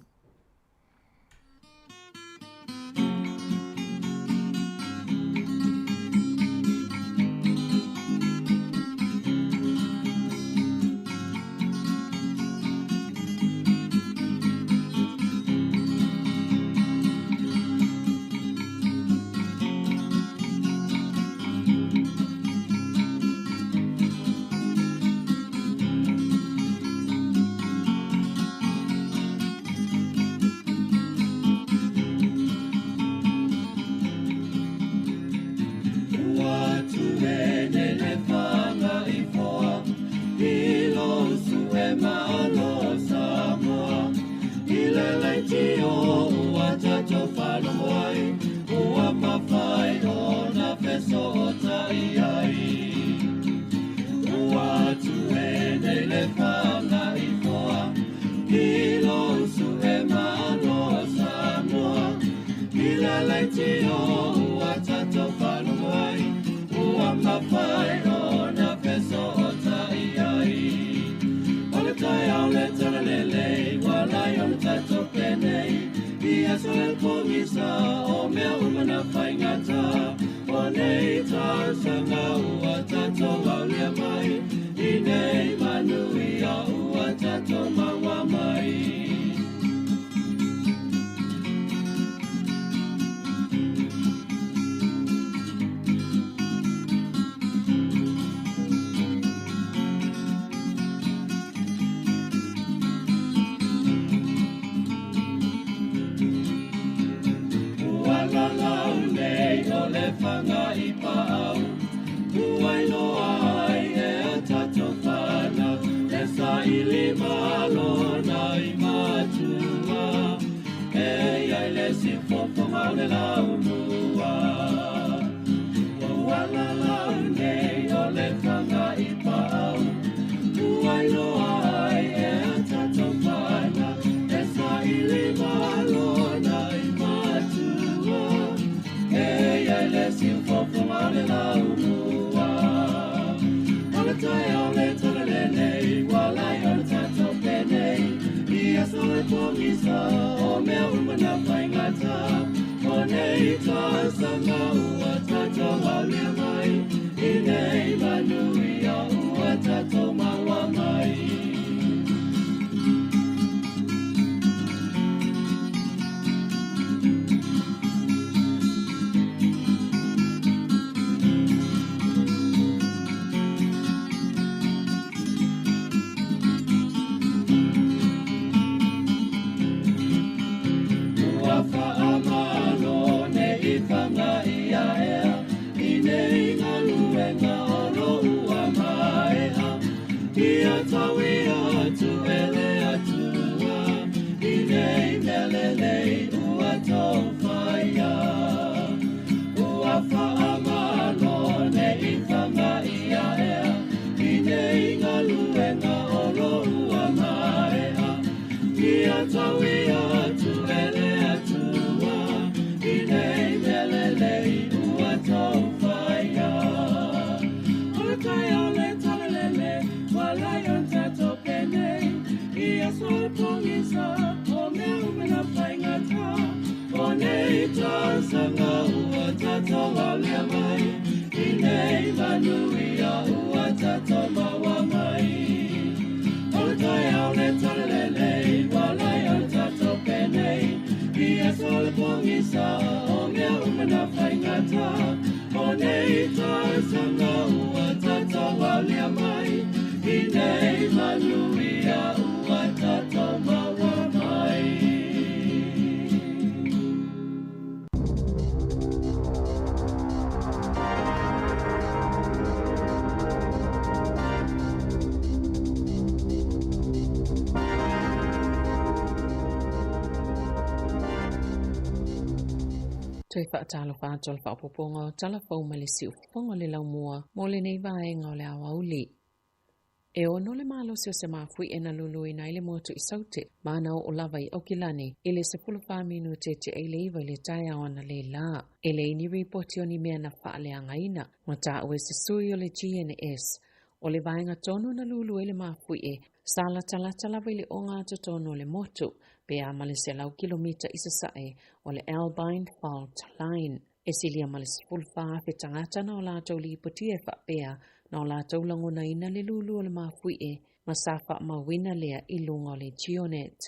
Esa ilima lo na imatu pongisa o mea umana whaingata o nei tāsanga ua tato waulia mai I nei manuia ua tato maua mai Tui whaatalo whaatolo whaapoponga o talafau ma le siu whonga le lau mua mo le nei vaenga o le awa uli. E ono le malo sio se mafui e na lulu i nai le motu I saute mana o lava I Okilani I le 15 te e le iwa le tai awana le la. E le ini ripoti o ni mea na wha le angaina ma ta ue se sui o le GNS o le vaenga tonu na lulu e le mafui e sala talata lava I le onga to tono le motu pe a male se lau kilomita isa sae o le Albine Fault Line. E silia male se fulfa fe tangata na o la tau li poti e whapea na o la tau langona ina le lulu o le mafui e masafa mawina lea I lunga o le Geonet.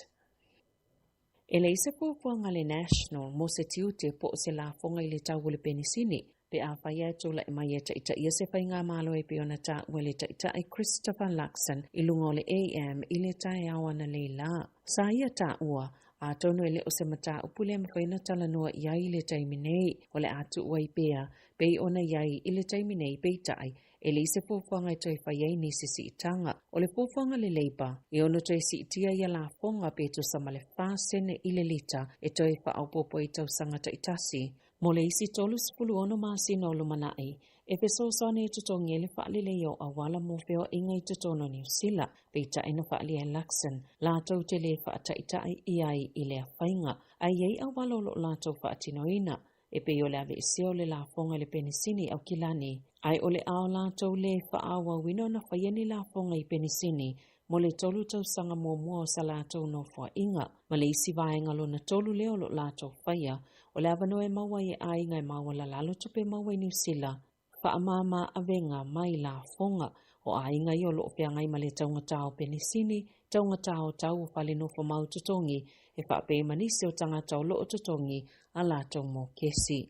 E le isa fuafuanga le National mo se tiute po se la fonga I le tau le penisini pe a whaia tula e mai e taita ia se whainga malo e peona ta ue le taita e Christopher Luxon I lunga o le AM I le tai awana le la. Sa ia ta ua, a tono ele o se mata upule mwhaina tala noa iai le taiminei o le atu ua I pea, pei ona iai I le taiminei pei tai, e le se fuafuanga I toi whaiei nisi si itanga. O le fuafuanga le leipa, I ono toi si itia ia la fonga pe to sama le whasene I le lita, e toi whaaupopo I tau sangata itasi. Mo le isi tolu sipulu ono maasina o lumanai, e pe sosane tutongi ele whaalile yo a wala mo feo inga I tutono New Zealand, peita ina whaali e Luxon, lātou te le whaataitai iai I le whainga, ai ei a walolo lātou whaatinoina, e pe yo le ave iseo le la fonga le penisini au kilani, ai ole ao lātou le whaawa wino na whaiani la fonga I penisini, mo le tolu tau sanga mua o sa lātou no wha inga, ma le isi vaenga lo na tolu leo lo lātou whaia, o le avano e maua I ai ngai maua la lalo tupe maua I New Zealand, whaamama avenga mai la fonga, o ai ngai o lo pia ngai ma le taungatao penisini, taungatao tau o whale no wha mau tutongi, e whaape manisi o tangatao lo o tutongi, a lātou mo kesi.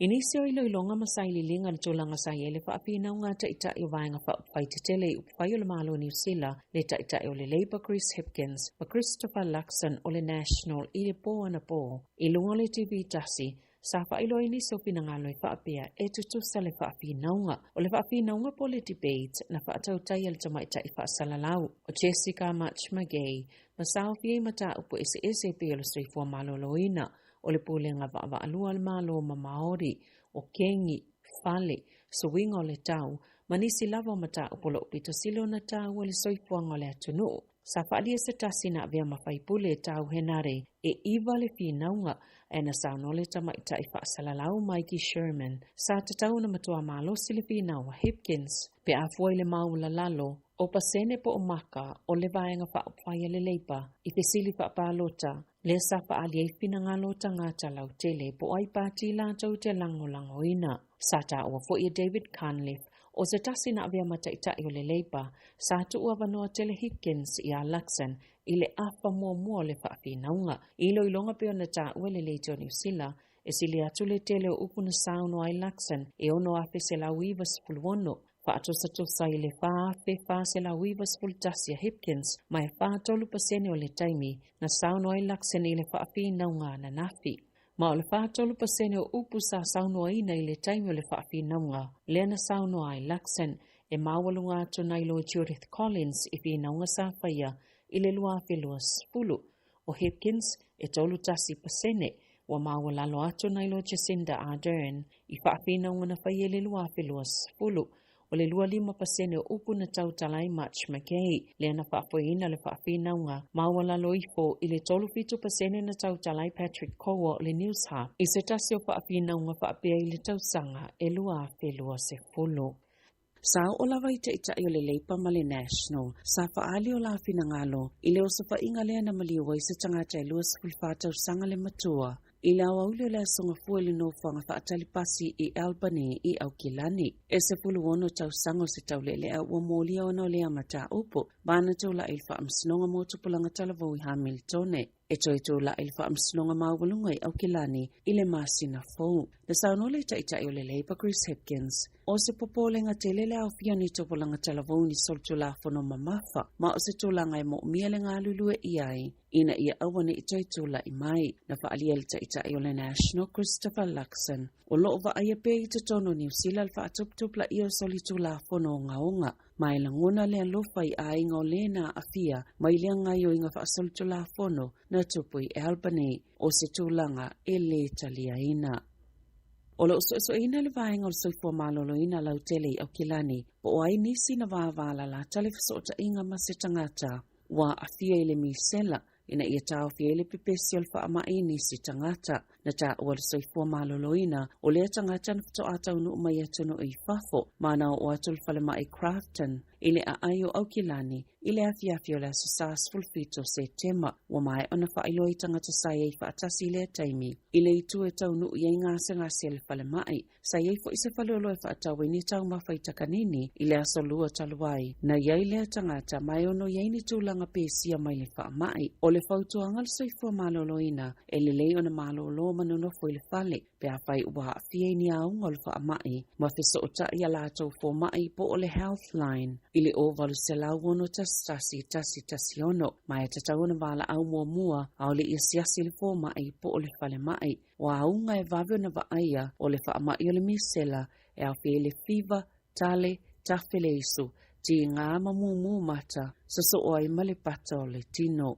Inisio I loilonga masaili linga na tūlanga sai ele whaapina unga taita I vaenga whaitetele upwhai o le malo New Zealand le taita o le Labour Chris Hipkins ma Christopher Luxon o le National I le pō ana pō. I lunga le TV tasi, sa whailo inisio pinangalo I whaapea e tutusa le whaapina unga. O le whaapina unga po le debate na whaatau tai al tamaita I whaasalalau. O Jessica March Magay, ma sauwhi mata upo ese pe o le soifua malo loina. O le pulenga wa alua le malo ma Maori, o kengi, fale, suwinga o le tau, manisi lava mata upolo upito silo na tau o le soifuanga o le atunu. Sa whaalia se tasi na vea mawhaipule tau henare e iwa le whinaunga e na saunole tamaita i whaasalalau Mikey Sherman. Sa tatau na matua malo si le whinaunga Hipkins pe afua le maula lalo o pasene po o maka o le vaenga whaopwhaia le leipa i pesili whaapalota le sa whaalia i whinangalo tangata lau tele po ai pāti lātou te lango ina. Sa ta ua fuia David Cunliffe o se tasi na avea mataitai o le leipa, sa tu ua wanoa tele Hipkins i a Luxon i le apa mua le whaapinaunga. I lo ilonga peo na ta ua le leitio New Zealand, e sili atu le tele o upuna sauno ai Luxon e ono afe se la uiva spuluono. Whaatosa i le wha se la uiva spulutasia Hipkins, mai whaatolu pasene o le taimi na sauno ai Luxon i le whaapinaunga na nafi. Ma o le whaatolu pasene o upu sa sauno aina i le taimi o le whaapinaunga, le na sauno ai Luxon e mawalunga atu na ilo Judith Collins i whinaunga sa whaia i le lua whelua spulu. O Hipkins e tolu tasi pasene wa mawalalo atu na ilo Jacinda Ardern i whaapinaunga na whaia le lua whelua spulu. O le 25% o upu na tautalai Match McKay, le na whaapoina le whaapinaunga, mawala loifo i le 12% na tautalai Patrick Kowo le News Hub. I se tasi o whaapinaunga whaapea i le tausanga e lua whelua se fulu. Sa o lawa i te itai o le leipa ma le National, sa whaali o la whinangalo, i le osa whainga lea na maliwa i se tangata i lua skulwhātau sanga le matua. I la waule le songa fuele no whanga whaatalipasi i Albany i Aukilani. E se fulu ono tau sango se tau lelea ua mōlia ono lea mata upo. Bāna tau la ilfa amsinonga mōtupulanga talavau i Hamiltone. E toi tau la ilfa amsinonga mawalunga i Aukilani i le masina fau. Na saunole taitai o le leipa Chris Hipkins. O se popolenga te lele au fiani tupulanga talavau ni soltu la fono mamafa. Ma o se tūlanga e mo mia le ngā lulue i ai. Ina ia awane i toi tūla i mai. Na whaalia le taitai o le National Christopher Luxon. O loo wa aia pe i te tono New Zealand wha atuptupla i o solitu la fono o ngaonga. Mai la ngona lea lofa i a inga o lena a fia, mai lea ngai o inga wha solitu la fono na tupu i Albany o se tūlanga e le talia ina. O lo so ina le vaenga o soifua malolo ina lau tele i Aukilani, po o ai nisi na vāvala la tale whasoota inga ma se tangata, wa a fia i le misela, ina ia tau fia i le pipesi o le wha i nisi tangata, na ta o le soifua malolo ina, o lea tangata na whato atau nu mai atono i whafo, mana o atul whale mai Crafton, ile a ai o Aukilani, ile a fia o le asosas fulfito se tema, wa mai ona whailo i tangata sai ei whaatasi le taimi, ile i tu e tau nu i ngase ngase le whale mai, sai ei fo isa whale olo e whaatau ni tau mawhai takanini, ile a solua taluai, na iei le tangata mai ono iei ni tūlanga pēsia mai le wha mai, o le whautuanga le soifua malolo ina, e le lei ona malolo manonofo i le whale, pe a whai ua a fia ni a unga le wha mai, ma fiso o ta i a lātou fo mai po o le Healthline, ile o valu se lau ono tasi ono, mai te tauna wala au mua, au le isiasi le fo mai po o le whale mai, wa aunga e vavio na vaaia o le wha mai o le misela, e au fie le fiva, tale, tafele isu, ti ngā mamu mata, so o ai male pata o le tino.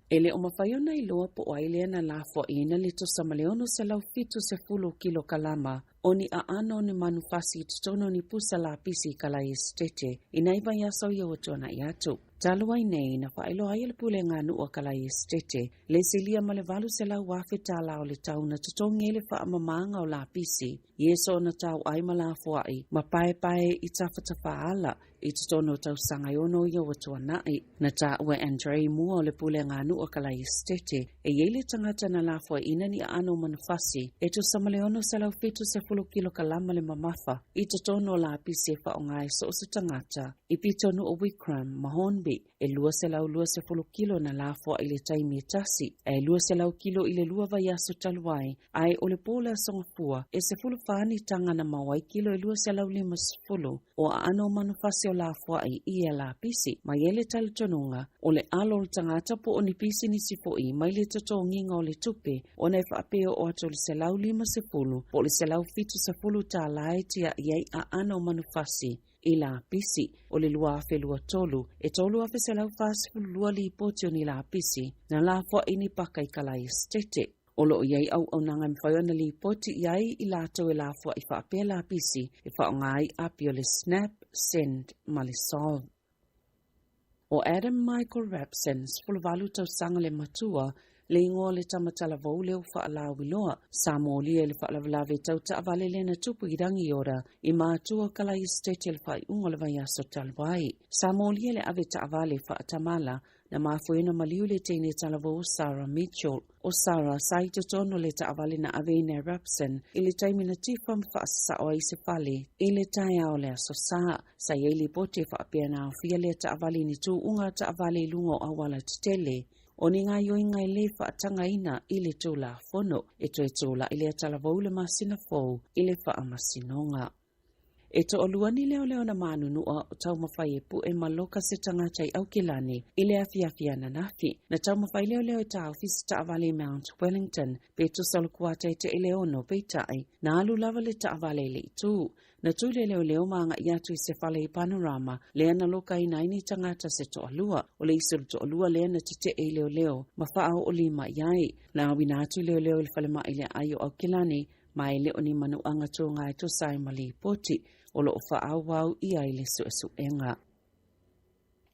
Ele o mawhaiona i loa po ailea na lafo ina le to samaleono se lau fitu se fulu kilo kalama, oni a ano ni manufasi tutono ni pusa la pisi kala estete, inaiva ya sau ya watuana iatu. Talua nei na whaelo ai le pule ngā nua kala estete, le silia malevalu se lau wafe tala o le tau na tutonge le wha amamanga o la pisi, yeso na tau ai malafo ai, ma pae i tawhatafa ala, i tutono tau sangaiono ya watuana ai, na ta ue Andre mua o le pule ngā nua kala estete, e yele tangata na lafo ina ni ano manufasi, e tu samaleono se lau fitu se fulu kilo kalama le mamafa, i tutono la pisi e whaongai so se tangata, i pitonu o Wickham, Mahonbi, e lua se lau lua se fulu kilo na lafo i le taimi e tasi, e lua se lau kilo i le lua vai aso taluai, ai o le pola songafua, e se fulu whaani tanga na mawai kilo e lua se lau lima fulu, o a ano manufasi o lafo i ia la pisi, mai ele tali tonunga, o le alo le tangata po o ni pisi ni sifoi, mai le toto nginga o le tupe, o nei whaapeo o ato le se lau lima se fulu, po le se lau fitu se fulu ta laetia iei a ano manufasi, i la pisi, o le lua afe lua tolu, e tolu afe se lau fasi fulu lua li potio ni la pisi, na la fua ini paka i kala estete. O lo iei au nanga mwhaiona li poti iei i lato e la fua i whaapea la pisi, e whaongai api o le snap, send, ma le solve. O Adam Michael Rapson, spulvalu tau sanga le matua, le ingoa le tamatala vau leo whaala wiloa, sa molia le whaalavalave tau ta avale le na tupu irangi ora, I mātua kalai stete le whai unga le vai aso talwai. Sa molia le ave ta avale whaatamala, na mafuena maliu le teine talavou Sarah Mitchell. O Sarah, sai te tono le taavale na avene Rapson, I le taimina tifam whaasa o I se fale, I le tai ao le aso saa, sa yeili pote whaapea na awhia le taavale ni tu unga taavale lungo awala tutele. O ni ngā yoinga I le whaatanga ina I le tū la fono, e toi tūla I le talavou le masina fau, I le whaamasinonga. E to oluani leo na manunua o tau mawhai e pu e maloka se tangatai au kilani I le awhiawhia na nafi. Na tau mawhai leo e tau fisi taavale Mount Wellington, pe tu salukuate te ele ono peitai, na alu lava le taavale le itu. Na tu leo maanga iatu I se fale I panorama, lea na loka I naini tangata se to alua, o le isuru to alua lea na tite e leo, mawhao o lima iai, na awina atu leo il fale ma ile ayo au kilani, ma ele oni manu anga tu ngai to sai mali poti, o lo whaawau I ai le suesuenga.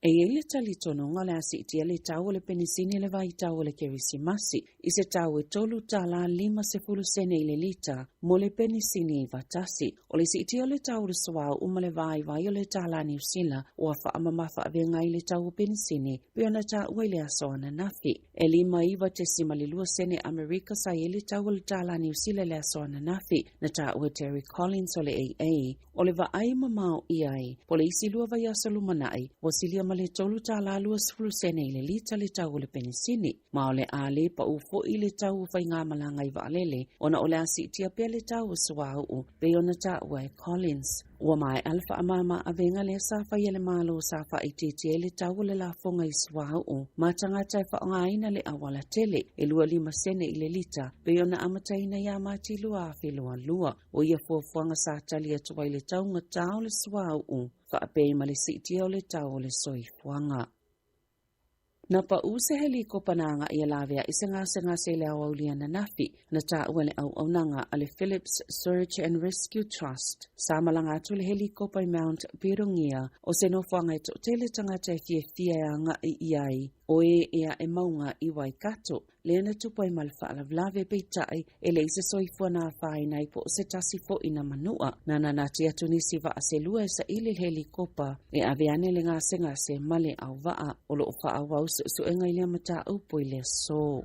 E ele tali tono ngale asi itia le tau le penisini le vai tau le kerisimasi, I se tau e tolu tala 5 sene I le lita, mo le penisini I vatasi, o le si itia le tau le soao uma le vai o le tala New Zealand, o a whaamamafa avenga I le tau penisini, pe ona ta ua le aso ana nafi. E 5 sene Amerika sa ele tau le tala New Zealand le aso ana nafi, na ta ua Terry Collins o le AA, o le vaai mamau I ai, po le isi lua vai aso lumanai, o silia le tolu tala 20 sene I le lita le tau le penisini, ma o le ale pa ufo I le tau fai ngā malanga I vaalele, ona o le asi tia pe le tau suau, pe ona ta ua Collins. Ua mai alfa amama avenga le safa I le malo safa I titi le tau le la fonga I suau, ma tangata I whaongaina le awala tele, e 5 sene I le lita, pe ona amataina ia mati lua afi lua, o ia fuafuanga sa tali atua I le tau ngatau le suau, whaapei ma le sitia o le tau le soifuanga. Na pa use helikopa nanga I lavea I se ngase le awaulia na nafi, na ta uele au nanga ale Phillips Search and Rescue Trust. Sa malanga atu le helikopa I Mount Pirongia, o se nofuanga I to tele tangata fia nga I iai, o ea e maunga I Waikato, le na tupa I malfa ala vlave peitai, e le se soifua na whae nai po se tasi fo ina manua, na nanati atu nisi va aselua sa ili helikopa, e aveane le ngase male au vaa, o lo ufa awau suenga I le mata upo I le so.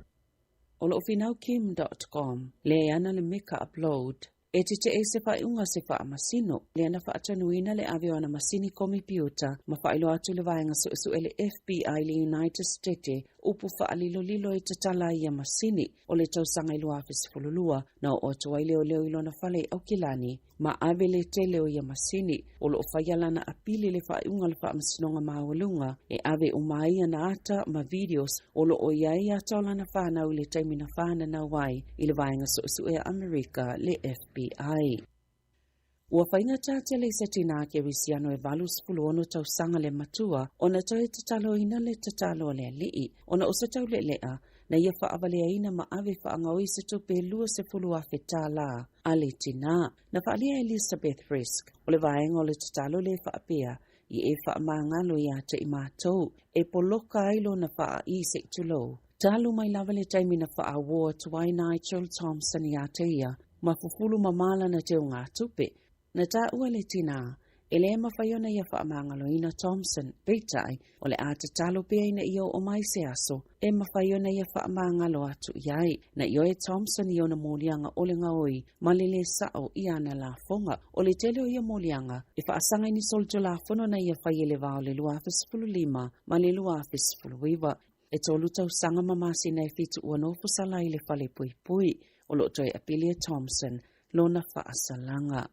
O lo ufinaukim.com, le ana le mika upload, e te se whai unga se wha masino, le ana wha atanuina le avio ana masini komipiuta, ma whailo atu le vaenga su ele FBI le United States, upu wha alilo I tatala I a masini, o le tausanga I lua fes fululua, na o tua I leo ilona whale au kilani, ma ave le te leo I a masini, o lo whaialana apili le whai unga le wha masinonga maawalunga, e ave umai ana ata ma videos, o lo o iai ataulana whanau le taimina whana na wai, I le vaenga su e Amerika le FBI. Ua whainga tātele se tina ke risiano e valus ono tau sanga le matua, ona tau e tatalo ina le tatalo le lii, ona o se tau le lea, na ia whaavalea ina ma ave whaangau I se tupe 20 awhetā la, ale tina, na whaalia Elizabeth Risk, o le vaenga o le tatalo le whaapea, I e whaamangalo I ata I mātou, e poloka ailo na whaa I se tulo. Talu mai lava le taimina whaawoa tuai Nigel Thompson I ata ia, ma fufulu mamala na teo ngā tupe, na tā ua le tina, e le mawhaiona ia whaamangalo ina Thompson, peitai, o le ata talo pia ina io o mai se aso, e mawhaiona ia whaamangalo atu iai, na io e Thompson I ona molianga o le ngaoi, ma le le sao I ana la fonga, o le tele o ia molianga, e whaasanga ini solto la fono na ia whaiele vao le 25, ma le 25, e tolu tau sanga mamasi na e fitu ua no fusala I le whale pui, o lo toi apilia Thompson, lona whaasalanga.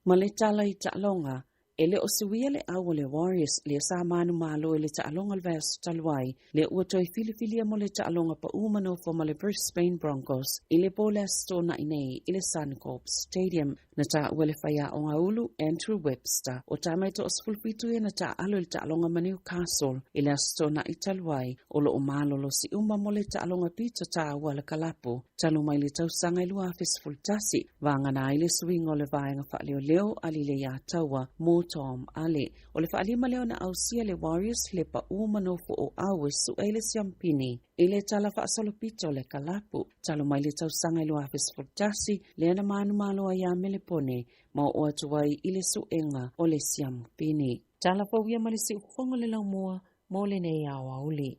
Ma le tala I ta'alonga, e le o suia le au le Warriors le sa manu malo e le ta'alonga le vasu taluai, le ua toi filifilia mo le ta'alonga pa umano fo ma le Brisbane Broncos, I le pole asto na inei I le Suncorp Stadium, na ta ua le whaia o ngaulu Andrew Webster, o tamai to osfulfitu e na ta alo le ta'alonga ma Newcastle, I le asto na italuai, o lo o malo lo si uma mo le ta'alonga pita ta ua le kalapo, talu mai le tausanga I lua fesfultasi, vanga na I le swing o le vaenga wha leo ali le ia taua, mo Tom ale o le whaalima leo na ausia le Warriors le pa umanofo o awe su ele siampini i le tala whaasolopito le kalapu talo mai le tausanga ilo afis fortasi le ana manu malo a ya melepone ma o atuai i le suenga o le siampini. Tala pauia ma le si ufongo le laumua mo le nei awa uli.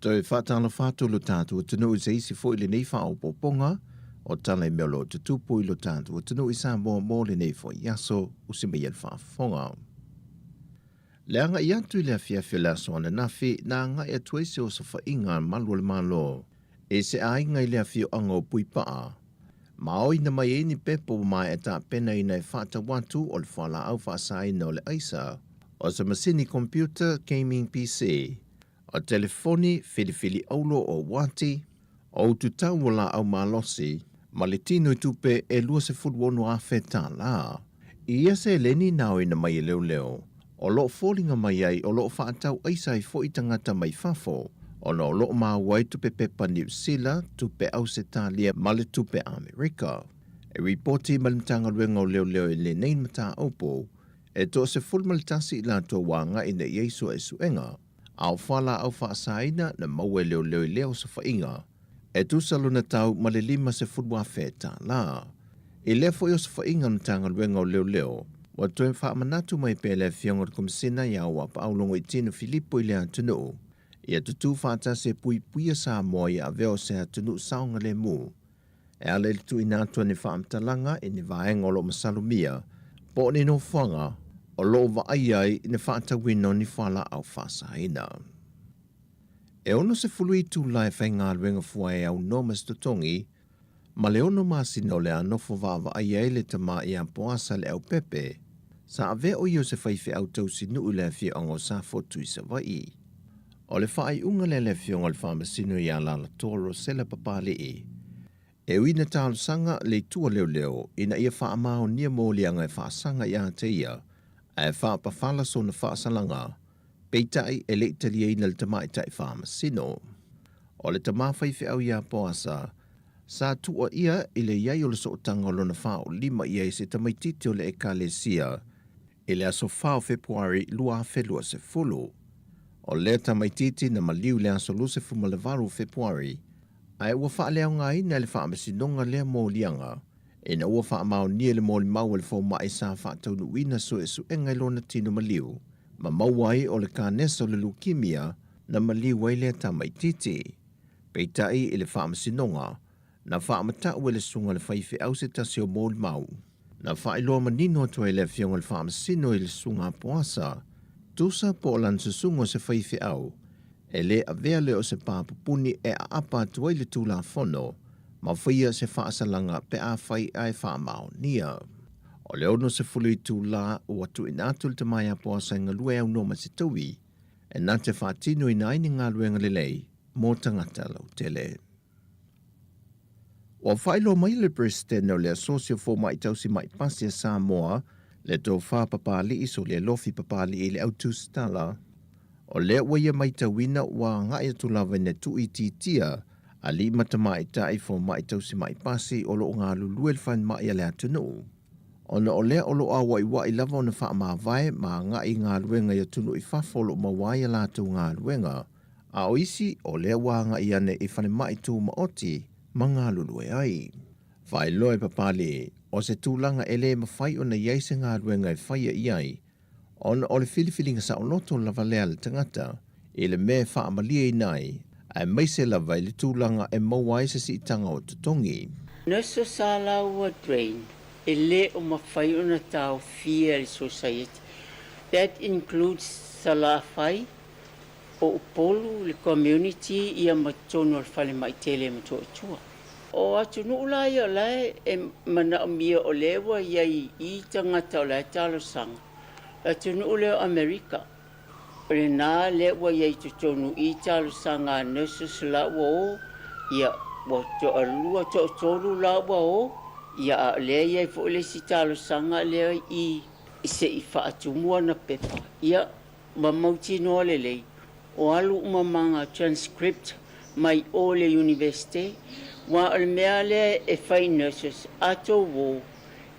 Toi whatala whātulu tātu o tunu se isi fo ili nei whao poponga o tala i melo te tupu ilo tātu o tunu i Samoa mō le nei fo yaso o si mei al whaafonga. Leanga i atu i lea fiafia la soana nafi na nga i atu eise o sa whainga malu le malo e se ainga i lea fio anga o pui paa. Maoi na mai eni pepo mai e ta pena i nei whata watu o le whala au whaasai no le aisa o sa masini computer gaming PC. O telefoni filifili aulo o wati, o tutau wala au malosi, ma le tino i tupe e lua se futwonu a feta la. Ia se leni nao ina mai leo leo, o lo fōlinga mai ai o lo whaatau aisa i fo i tangata mai fafo, o no lo maa wai tupe pepa New Zealand, tupe au se talia ma le tupe Amerika. E ripoti malimtanga ruenga o leo leo i le nein mata opo, e to se fulmalitasi la to wanga ina Yesu e suenga, au whala au whaasaina na maue leo leo leo sa whainga. E tu saluna tau ma le lima se futwa feta la. I lefo i o sa whainga na tanga ruenga o leo leo. Wa tuen whaamanatu mai pele fionga kumsina ya wapa au longo i tino Filipo i lea tunu. Ia tutu whaata se pui puia sa moa i aveo se ha tunu saunga le mu. E ale tu inatua ni whaamtalanga i ni vaenga o lo masalumia. Po ni no whanga o lo wa ai ne whaata wino ni whala au whaasaina. E ono se fului tu lai whainga ruenga fuae au nomas totongi, ma le ono masino le anofo wa ai le tama i ampoasa le au pepe, sa ave o io se whaife au tausi nuu le fia ongo sa fotu i sa vai. O le whaai unga le fionga le whamasino i ala la toro sela papale e. E uina tālu sanga le tua leo leo, ina ia whaamao nia mōlianga e whaasanga i ate ia, e whaapawhala so na whaasalanga, peitai e le italia ina le tamai tai whamasino. O le tamawhaife au ia poasa, sa tua ia i le iai o le sootanga o lona whao lima ia i se tamaititi o le ekalesia, i le aso whao Februari lua whelua se fulu. O le tamaititi na maliu le aso luse fumalevaru Februari, ai ua whaaleo ngai na le whaamasinonga lea mōlianga, e na ua whaamao nia le mōli mau le fō mai sa whaataunu wina so e su engai lona tino maliu, ma mauai o le kānesa o le leukemia na maliu ai le tamaititi. Peitai i le whaamasinonga, na whaamatau e le sunga le whaife au se tasi o mōli mau. Na whaailoa manino atua i le fionga le whaamasino i le sunga poasa, tusa po lan susungo se whaife au, e le avea le o se pāpupuni e a apa atua i le tūla whono, ma whaia se whaasalanga pe a whai ai whaamao nia. O le ono se fulu i tūla o atu in atu le tamai a poasa inga lue au noma se taui, e nā te whaatino i naini ngā luenga le lei, mō tangata lau tele. O whailo mai le presidente o le asosio fo mai tausi mai pasi a Samoa, le tō whapapali iso le lofi papali i le autu stala. O le waia mai tawina wa ngai atu lawa ne tu i titia, a li matamai tai fo mai tausi mai pasi o lo ngā luluel fan mai a le atunu. Ona o le o lo a wai lava o na wha maa vai ma ngai ngā luenga i atunu i whafolo ma wai a lātu ngā luenga, a o isi o le wa ngai ane i whane mai tū maoti, mga lulue ai. Whai loe papali, o se tūlanga ele mawhai o na iaise ngā ruenga e whaia iai, on o le filifilinga sa o loto lava lea le tangata, i le me wha amalia i nai, a meise lava i le tūlanga e mawai se si tanga o tutongi. Neso sa la ua drain, e le o mawhai o na tau fia le society. That includes salafai, o upolu le community ia matono al fale mai tele matotua. O atu nula ia lai e mana mia o lewa ia i tangata o lai talo sanga. Atu nula Amerika. Re nā lewa ia i tutonu i talo sanga nesu sila o ia wa to alua to tolu la wa o ia le ia fo le sitalo sanga le I se I fa atumua na pepa ia mamauti no le o alu umamanga transcript mai o le university wa al meale e fai nurses ato wo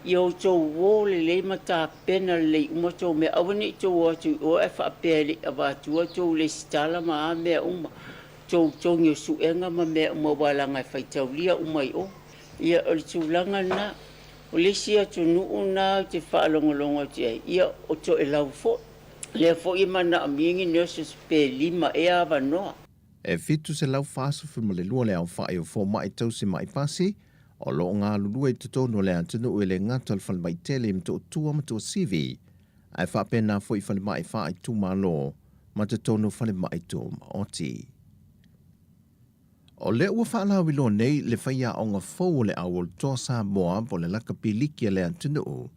yo to wo le mata pena le umato me awani to wo to o e fa pele ava to le stala ma me uma to nyo su enga ma me mo wala ngai fai taulia umai o ia o tulanga na o le sia to nu una te fa longolongo te ia o to e lau fo le fo I mana amingi nurses pe lima e ava noa E fitu se lau faso fuma le lua le au whae o fo mai tau se mai pasi, o lo ngā lulua I tutono le antunu ue le ngata le whale mai tele I mto tua matua CV, ai whapena fo I whale mai whae tu ma lo, ma te tono whale mai tu ma oti. O le ua whaala wilo nei le whaia o ngā fau le au o toa sa moa po le laka pilikia le antunu,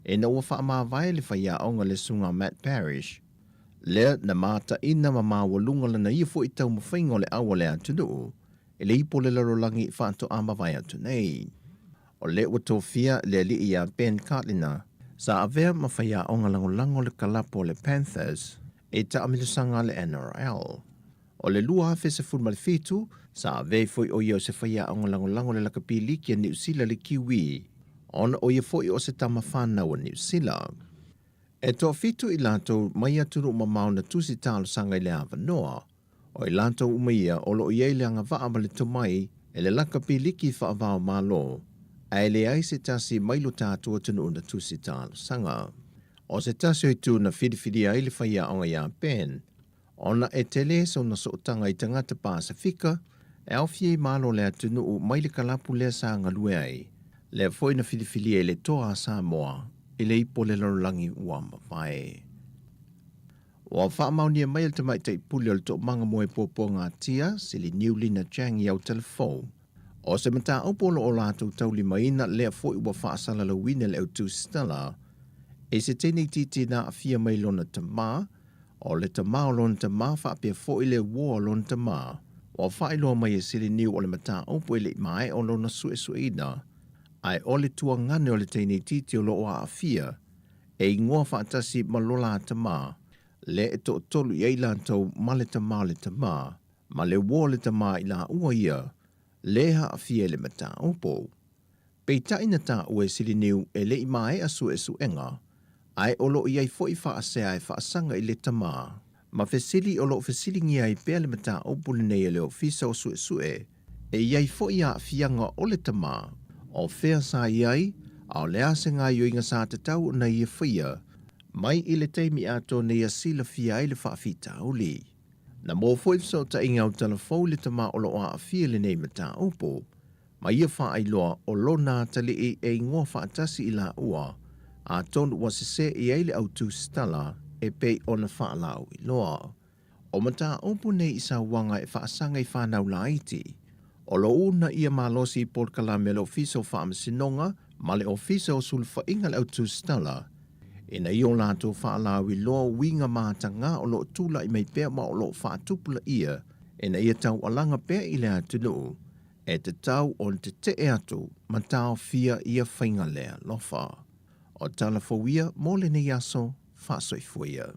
e na ua wha maa vai le whaia o ngā le sunga Matt Parrish, le na mata ina mama walunga lana ia fo I tau mawhaingo le awa le atunu, e le ipo le larolangi whanto ama vai atu nei. O le ua tōwhia le li ia Ben Carlina, sa avea mawhaia o ngā langolango le kalapo le Panthers, e ta amilusanga le NRL. O le lua hafe se fulma le fitu, sa avea foi o ia o se whaia o ngā langolango le lakapili kia New Zealand le kiwi, ona o ia foi o se tama whanau a New Zealand. E toa fitu I lato mai aturu mamau na tusi talo sanga I le awa noa, o I lato umaia o lo iei le anga waa ma le tomai e le laka piliki wha avao malo, a e le ai se tasi mailo tātua tunu na tusi talo sanga. O se tasi oi tu na whidiwhidi ai le whaia onga ia pen, ona e tele so na sootanga I tangata Pasifika, e au fie malo le atunu u mai le kalapu le sa ngalue ai, le foi na whidiwhidi e le toa Samoa, I le ipo le larolangi ua mawhae. Wa whaamaunia mai te mai tei puli o le to manga moe popo ngā tia, se li Niulina Chang I au telefon. O se mata opolo o lātou tauli maina lea foi ua whaasala la wina le au tu stala, e se tēnei titi nā awhia mai lona tamā, o le tamā o lona tamā whaapia foi le wō o lona tamā, wa whaeloa mai e se li niu o le mata opo e le mai o lona suesueina, ai ole tua ngane o le teine titi o loa a fia, e ingoa whaatasi malola tamā, le e to tolu I lantou ma le tamā le tamā, ma le wō le tamā I la ua ia, le ha a fia le mata opo. Pei taina tā ue sili niu e le I mai a su e su enga, ai o lo iai fo I wha ase ai wha asanga I le tamā, ma fesili o lo fesili ngia I pēr le mata opo le nei e le ofisa o su e, e iai fo I a fianga o le tamā, o whea sa iai, au lea se ngā yoinga sa te tau na ia whia, mai I le teimi ato na ia sila fia I le whaafita uli. Na mō fwifso ta inga o telefou le tama o loa a fia le nei mata opo, ma ia wha ai loa o lona tali e ingoa whaatasi I la ua, a tonu wa se I eile au tu stala e pei ona wha lau I loa. O mata opo nei I sa wanga e whaasanga I whanau la iti, o lo una ia malosi por kalame le ofisa o whaamasinonga, ma le ofisa o sulfa inga le autu stala. E na i o lato whaalawi loa winga mātanga o lo tula I mei pēr ma o lo whaatupula ia, e na ia tau alanga pēr I le atunu, e te tau o te e atu, ma tau fia ia whainga lea lofa. O tala fawia, mole ne yaso, whaasoifuia.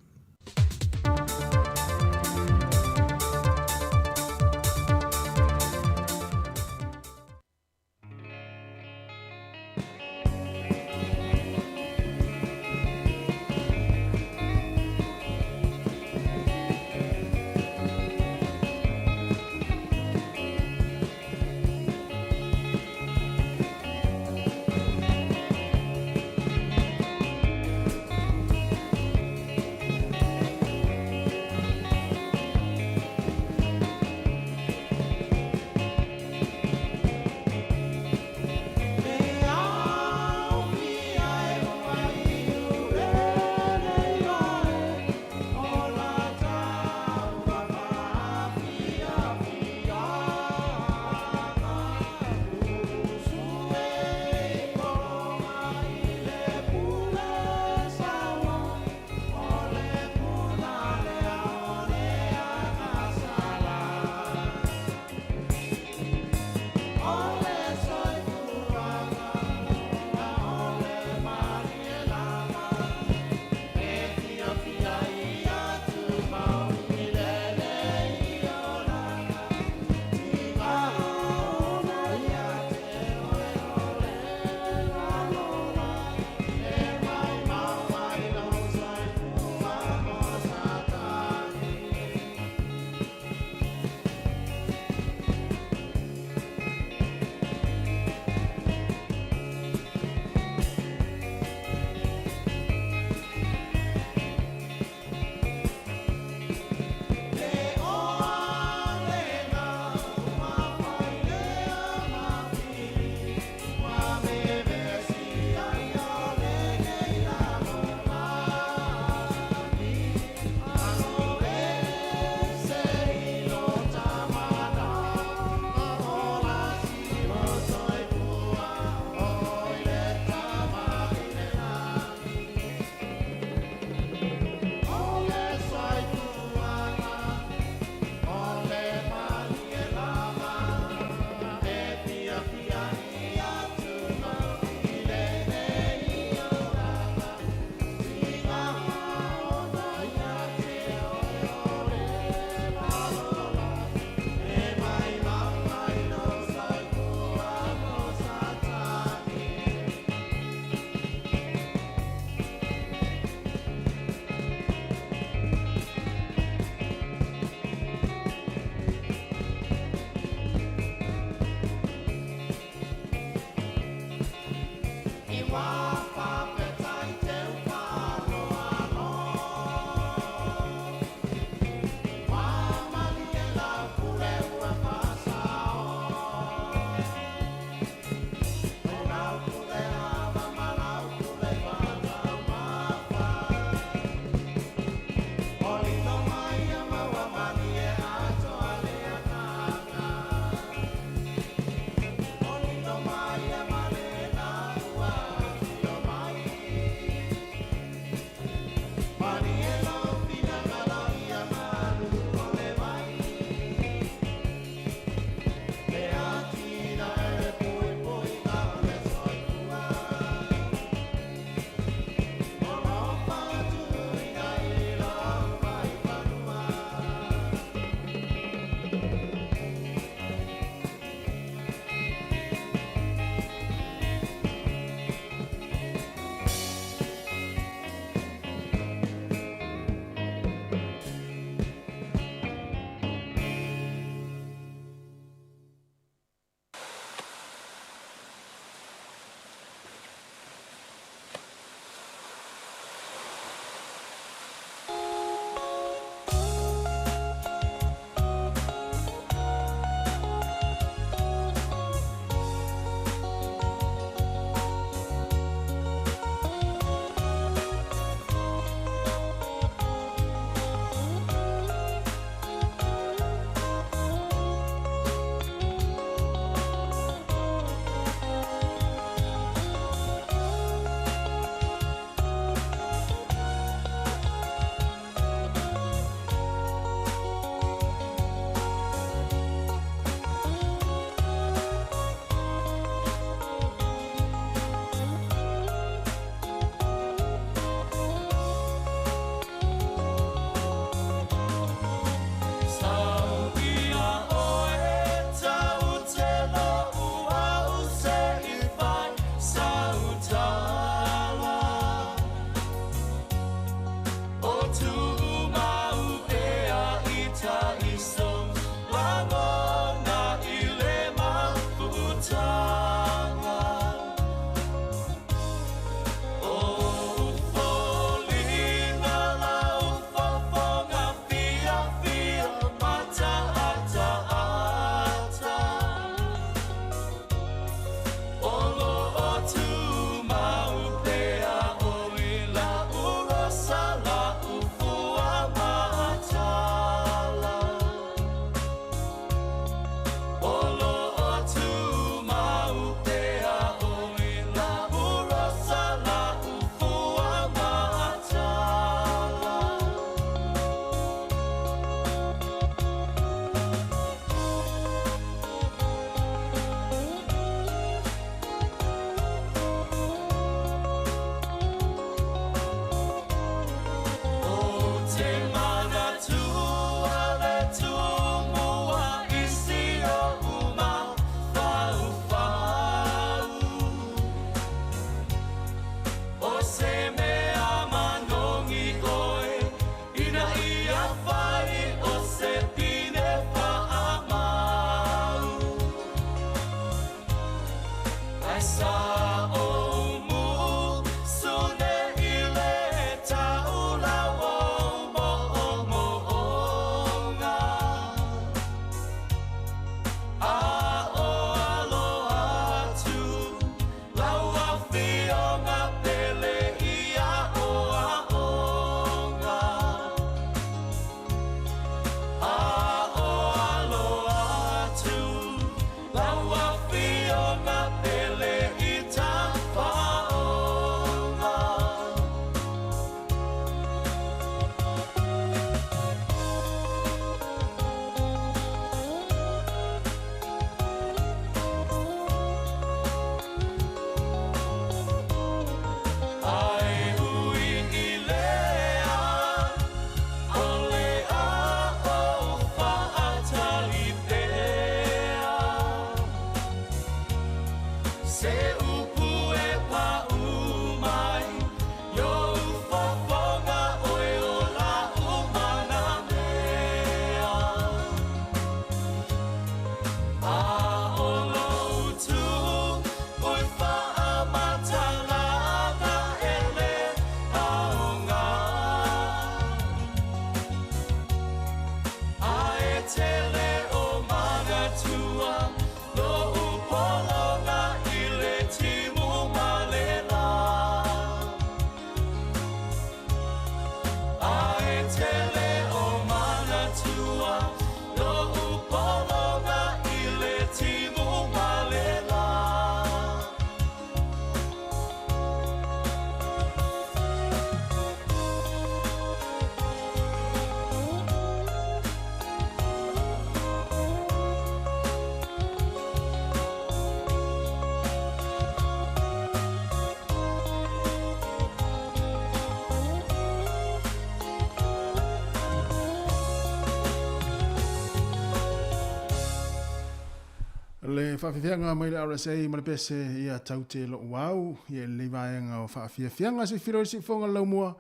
Matala le whawhiwhianga mai le RSA ma le pese ia taute lo wau, ia le vaenga o whawhiwhianga si whiro si whonga laumua,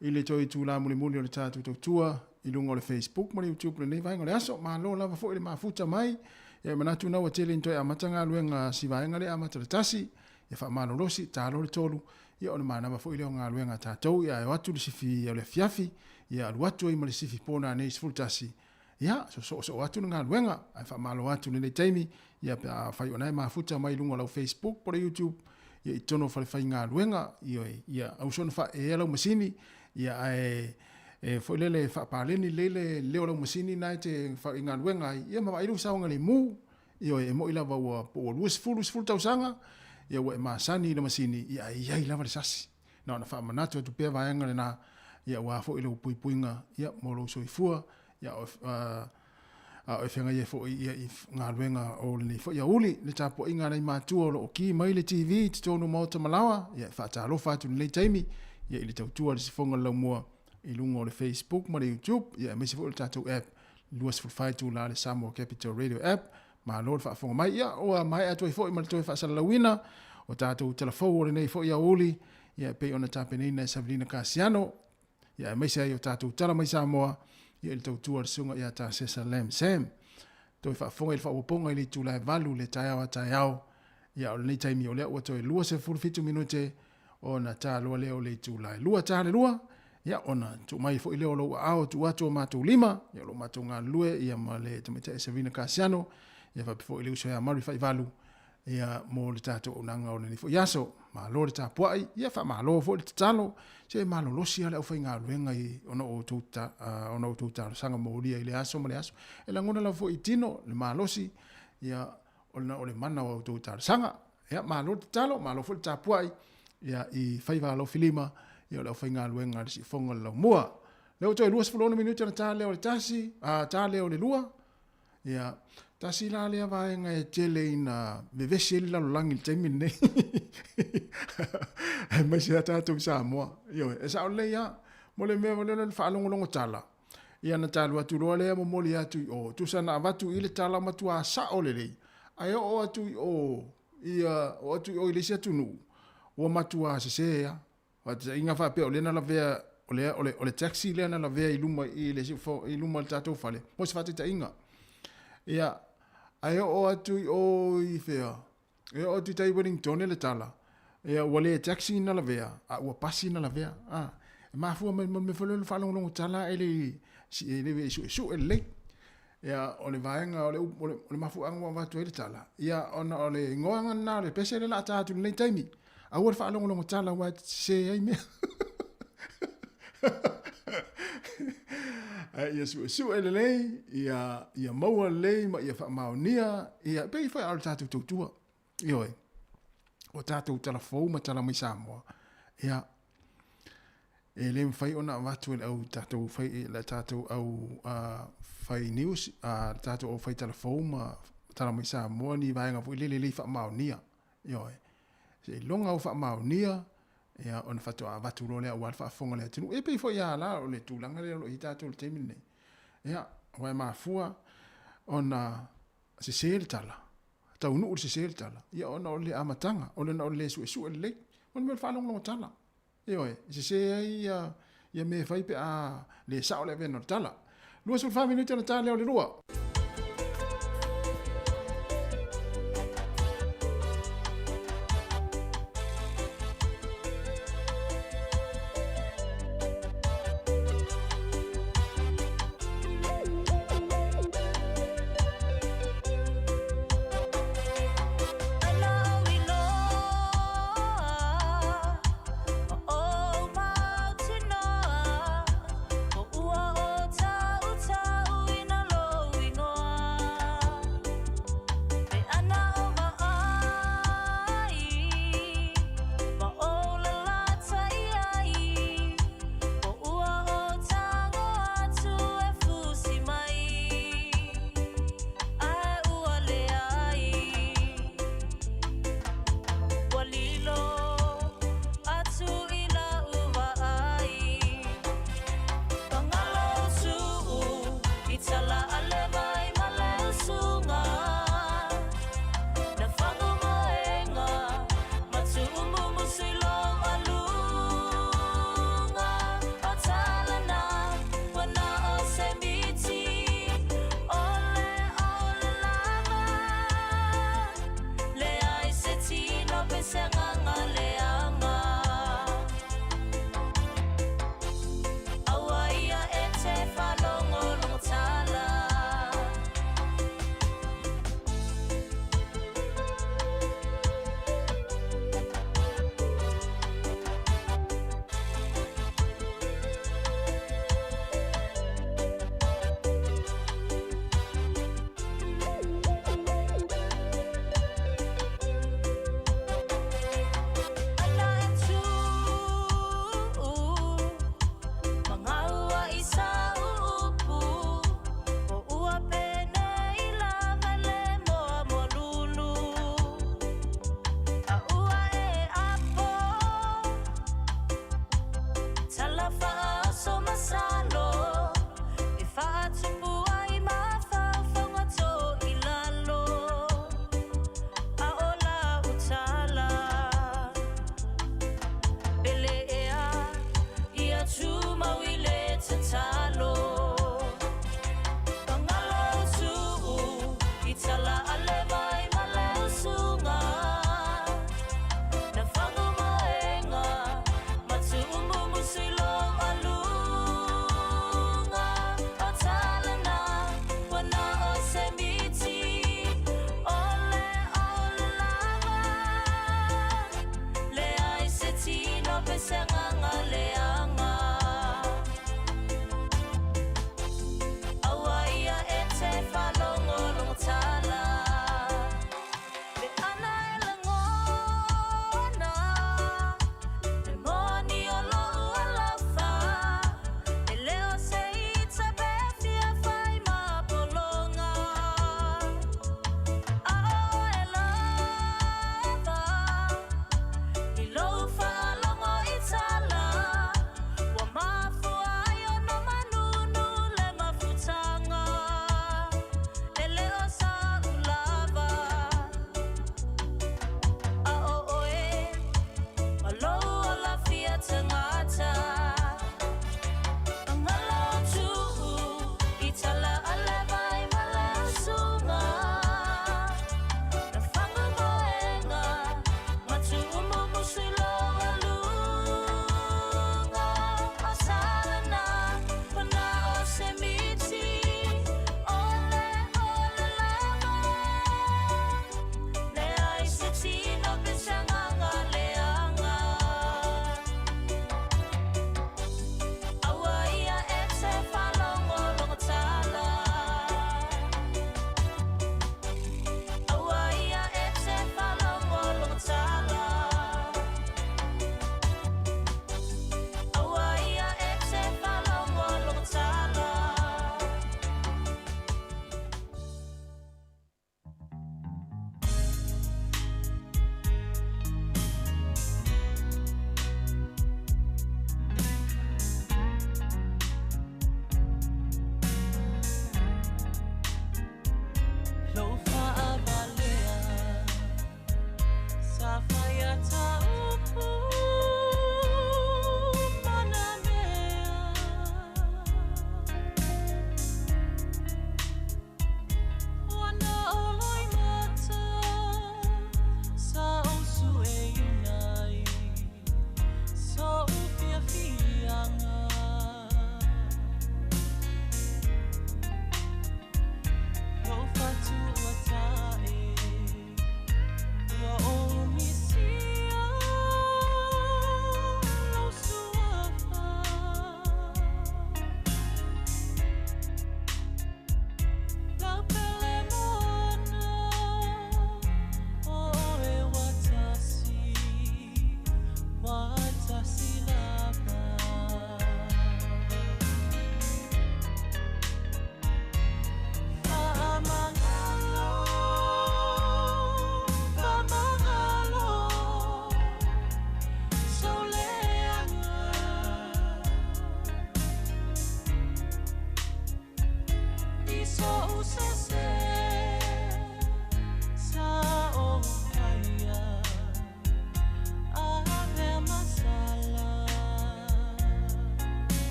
i le toi tū la muli muli o le tātou tautua, i lunga o le Facebook, ma le YouTube, le vaenga le aso, ma lo lava fo i le mafuta mai, ia manatu nau a tele intoi amatanga luenga si vaenga le amata le tasi, ia wha malo rosi, tālo le tolu, ia o le manama fo i leo ngā luenga tātou, ia e watu le sifi o le fiafi, ia aluatu i ma le sifi pōna nei sifultasi, ia so watu ngā luenga, ai wha malo watu le taimi, ia whai o nei mafuta mai lunga lau Facebook, po le YouTube, ia i tono whai ngā luenga, ia au sona wha e lau masini, ia fo lele wha pāleni lele leo lau masini nai te whai ngā luenga, ia ma iru saunga le mū, ia e mo ila wa po luas fulu tausanga, ia wa e maasani le masini, ia i lava le sasi. Na ona wha manatu atu pia vaenga le nā, ia wa fo ila upuipuinga, ia mo lau soifua, ia o whenga ia fo ia i ngā luenga o le fo ia uli, le tāpo i ngā rei mātua o ki mai le TV, te tonu mauta malawa, ia whaatalo whātu le taimi, ia i le tautua le sifonga lau mua i lunga o le Facebook, ma le YouTube, ia mesi fo le tātou app, luas fulfaitu la le Samoa Capital Radio app, ma lo le whaafonga mai, ia o mai atu i fo i ma le toi whaasala lauina, o tātou telefou o le nei fo ia uli, ia pei ona tāpenina Sabrina Casiano, ia mesi ai o tātou tala mai Samoa, ia le tautua le sunga ia tā Sesa Lam Sam. Toi whaafonga i le whaawaponga i le tūlai valu le tai au. Ia o le nei taimi o lea ua toi lua se furufitu minute o na tā lua leo le tūlai. Lua tā le lua, ia ona tu mai fo i leo lo au tu atu o mātou lima, ia lo mātou ngā lue, ia ma le tamita e Savina Casiano, ia whapifo i leo soia mari whai valu, ia mo le tātou o nanga o le nifo iaso, ma lo le tāpuai, ia wha ma lo fo le tatalo, se ma lo losi ale au whai ngā luenga i ona o tūtaro sanga mōria i le aso ma le aso. E la ngona lau fo i tino, le ma losi, ia o le mana o tūtaro sanga, ia ma lo le tatalo, ma lo fo le tāpuai, ia i whai wā lau filima, ia le au whai ngā luenga le si fonga lau mua. Leo toi luas fulona minuta na tā leo le tasi, tā leo le lua, ia tasi la lea vaenga e tele ina vevesi ele lalo langi le taimi nei. E mai se tātou Samoa. Io, e sa o le ia, mo le mea mo le whaalongolongo tala. Ia na tālu atu roa lea mo moli atu o, tu sana avatu i le tala matua sa o le lei. Ai o atu o, ia o atu o i le se atu nu. O matua se se ia. Wata inga whape o le na la vea, o le taxi le na la vea i luma i luma le tātou whale. Mo se whate ta inga. Ia, ai o atu o i whea. E o atu tai Wellington le tala. Ia wale taxi na la vea. A ua pasi na la vea. E mafua me whalelu whalongonongo tala ele su ele lei. Ia o le vaenga o le mafua angwa watu ele tala. Ia ona o le ngoanga na le pese le la tātu le taimi. A ua whalongonongo tala wa se ai mea. Ia su ele lei, ia maua lei, ma ia whaamaonia, ia pei whai ala tātou tautua. Ioi, o tātou talafou ma tala mai Samoa. Ia, e le mwhai ona watu ele au tātou whai, le tātou au whai news, tātou au whai talafou ma tala mai Samoa, ni vaenga fui lele lei whaamaonia. Ioi, se longa au whaamaonia, ia ona fatu a watu role a wal whaafonga le atinu. E pei fo ia la o le tūlanga le alo i tātou le teimi nei. Ia, wai mafua, ona se sele tala. Tau nuu se sele tala. Ia ona o le amatanga, ona o le su e lei. Ona me whalonga tala. Ia oe, se se ia me whaipe a le sao le vena tala. Lua sul 5 minuti na tala leo le lua. Ua o tau tau ina lo ingo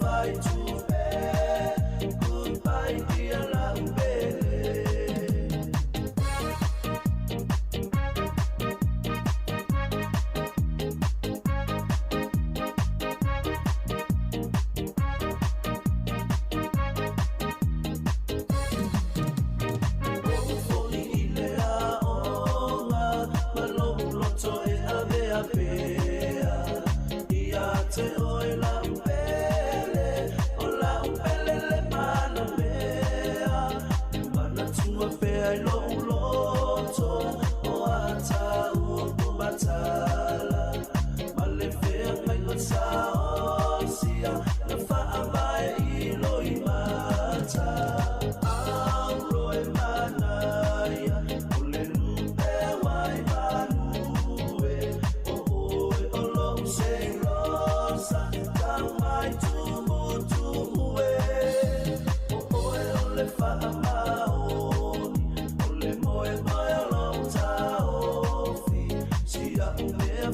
fight to bear. Goodbye, dear Lambele.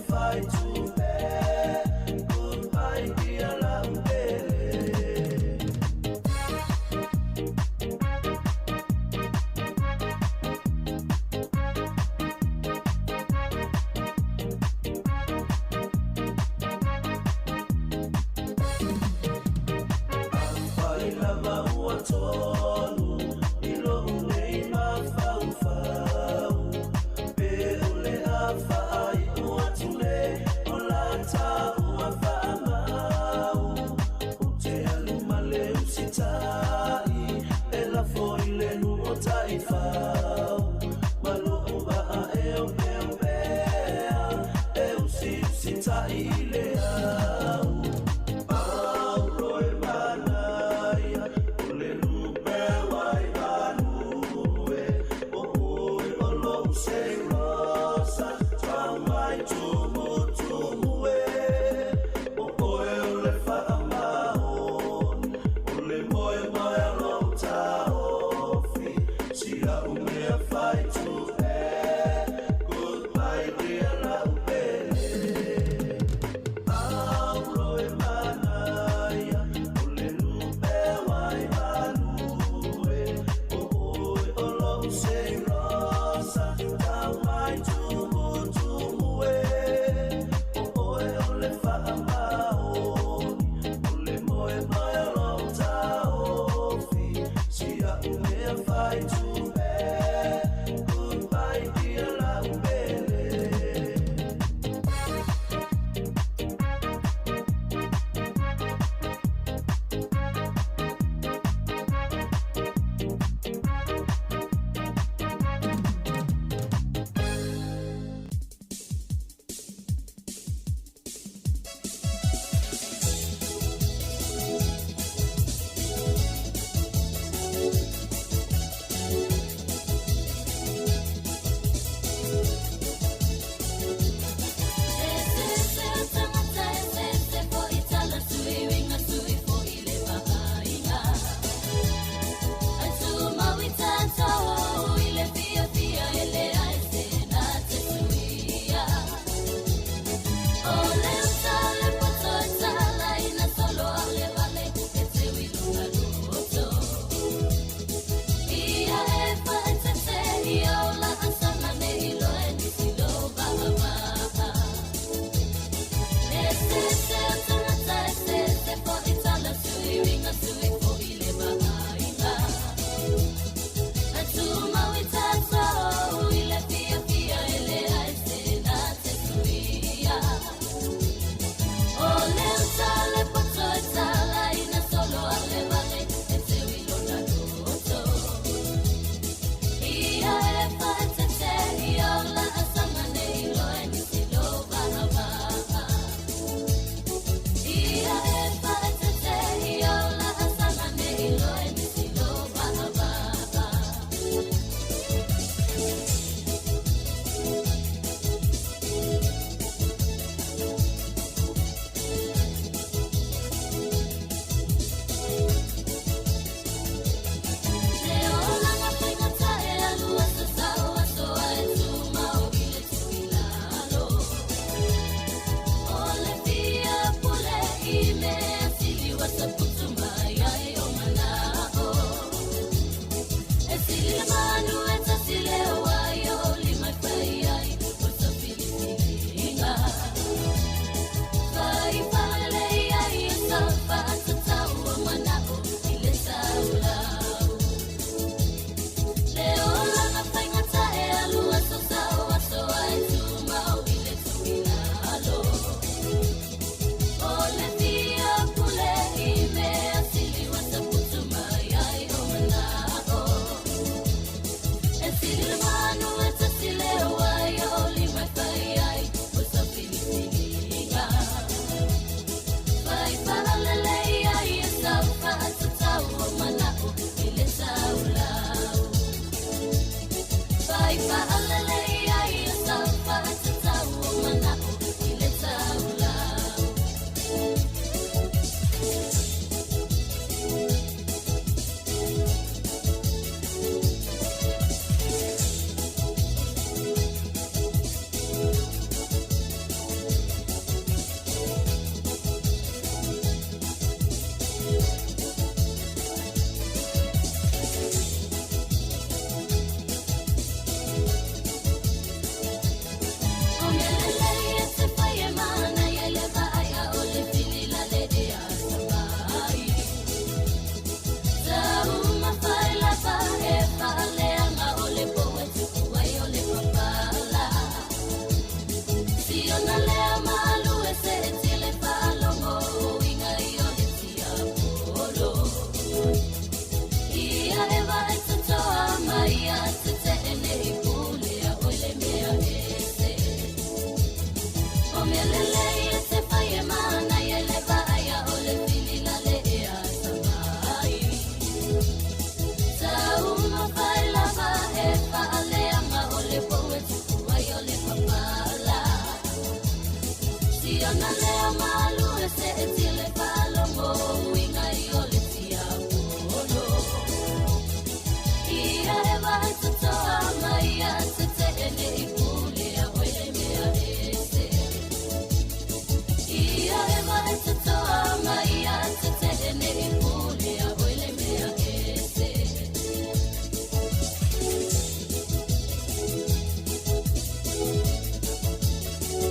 Fight to bear. Goodbye, dear Lambele.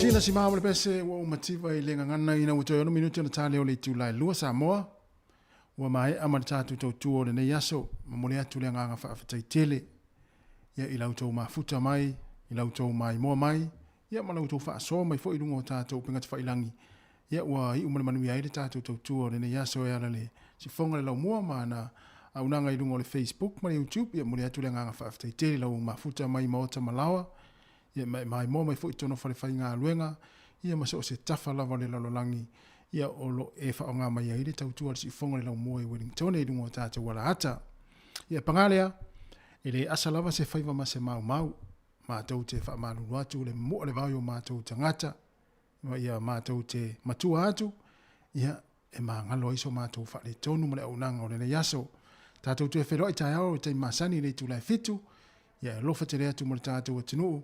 Sina si maha pese ua umativa I lenga ngana ina utoe ono minuti na tale o le tūlai lua Samoa. Ua mai ama tātu tau tuo le nei aso, mamole atu le nganga whaafatai tele. Ia I lautou mafuta mai, I lautou mai moa mai, ia ma lautou whaasoa mai fo I lungo tātou pingata whailangi. Ia ua I umane manu ia le tātu tau tuo le nei aso e ala le si fonga le lau mua ma na aunanga I lungo le Facebook ma le YouTube, ia mole atu le nganga whaafatai tele lau mafuta mai maota malawa. Ia mai moa mai fo I tono whare whai ngā luenga, ia ma so se tafa lava le lalolangi, ia olo e wha o ngā mai aile tau tua si fonga le lau mua I Wellington e dungo tātou wala hata. Ia pangalea, e le asa lava se whaiva ma se mau mau, ma tau te wha malulu atu le mua le vau ma tau tangata, ia ma tau te matua atu, ia e ma ngalo iso ma tau wha le tonu ma le aunanga o le ne yaso. Tātou te whero I tai au te masani le tu lai fitu, ia e lofa te rea tu mo le tātou atinuu,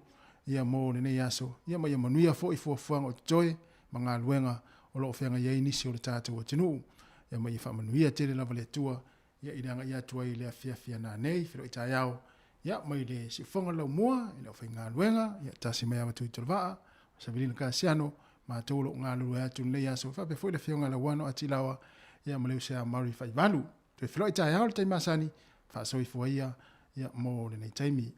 ia mo le nei aso ia mai manuia fo I fuafuanga o toe ma ngā luenga o loo whenga ia inisi o le tātou atinuu ia mai wha manuia tele lava le tua ia I ranga ia tua I le awhiawhia nā nei whiro I tai au ia mai le si whonga lau mua I leo whai ngā luenga ia tasi mai awa tui tolvaa sa vilina ka siano ma tolo ngā lulu atu nei aso whape fo I le whionga lau wano ati lawa ia ma leo sea mauri whai valu tue whiro I tai au le tai masani wha soi fua ia mo le nei taimi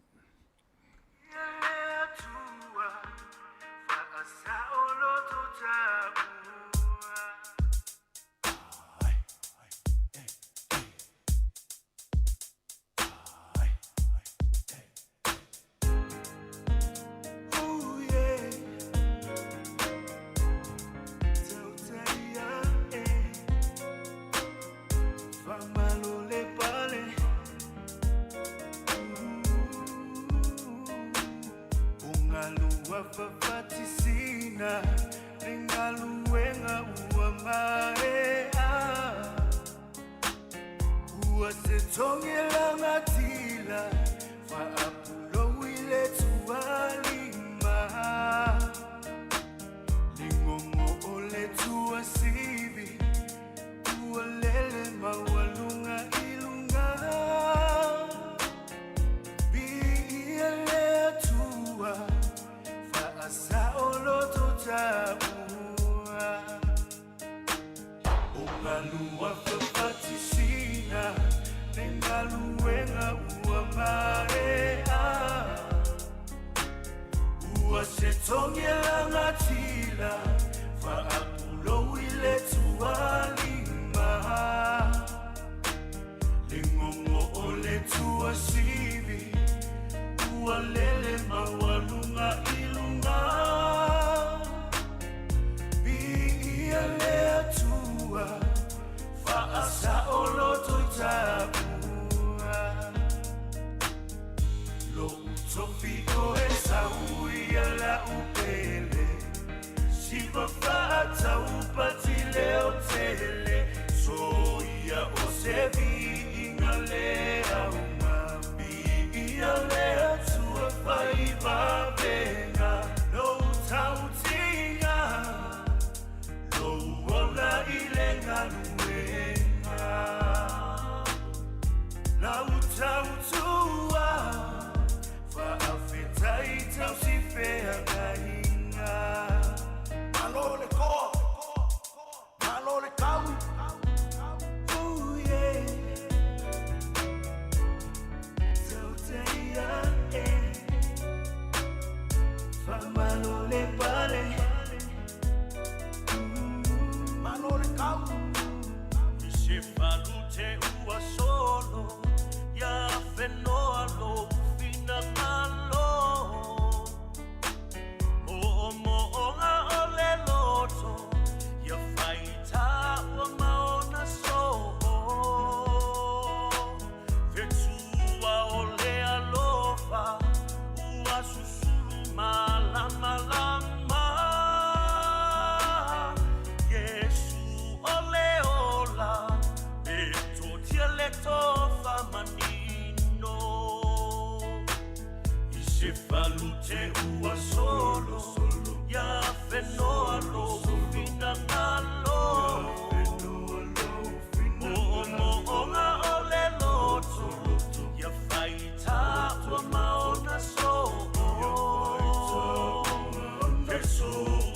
So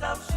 South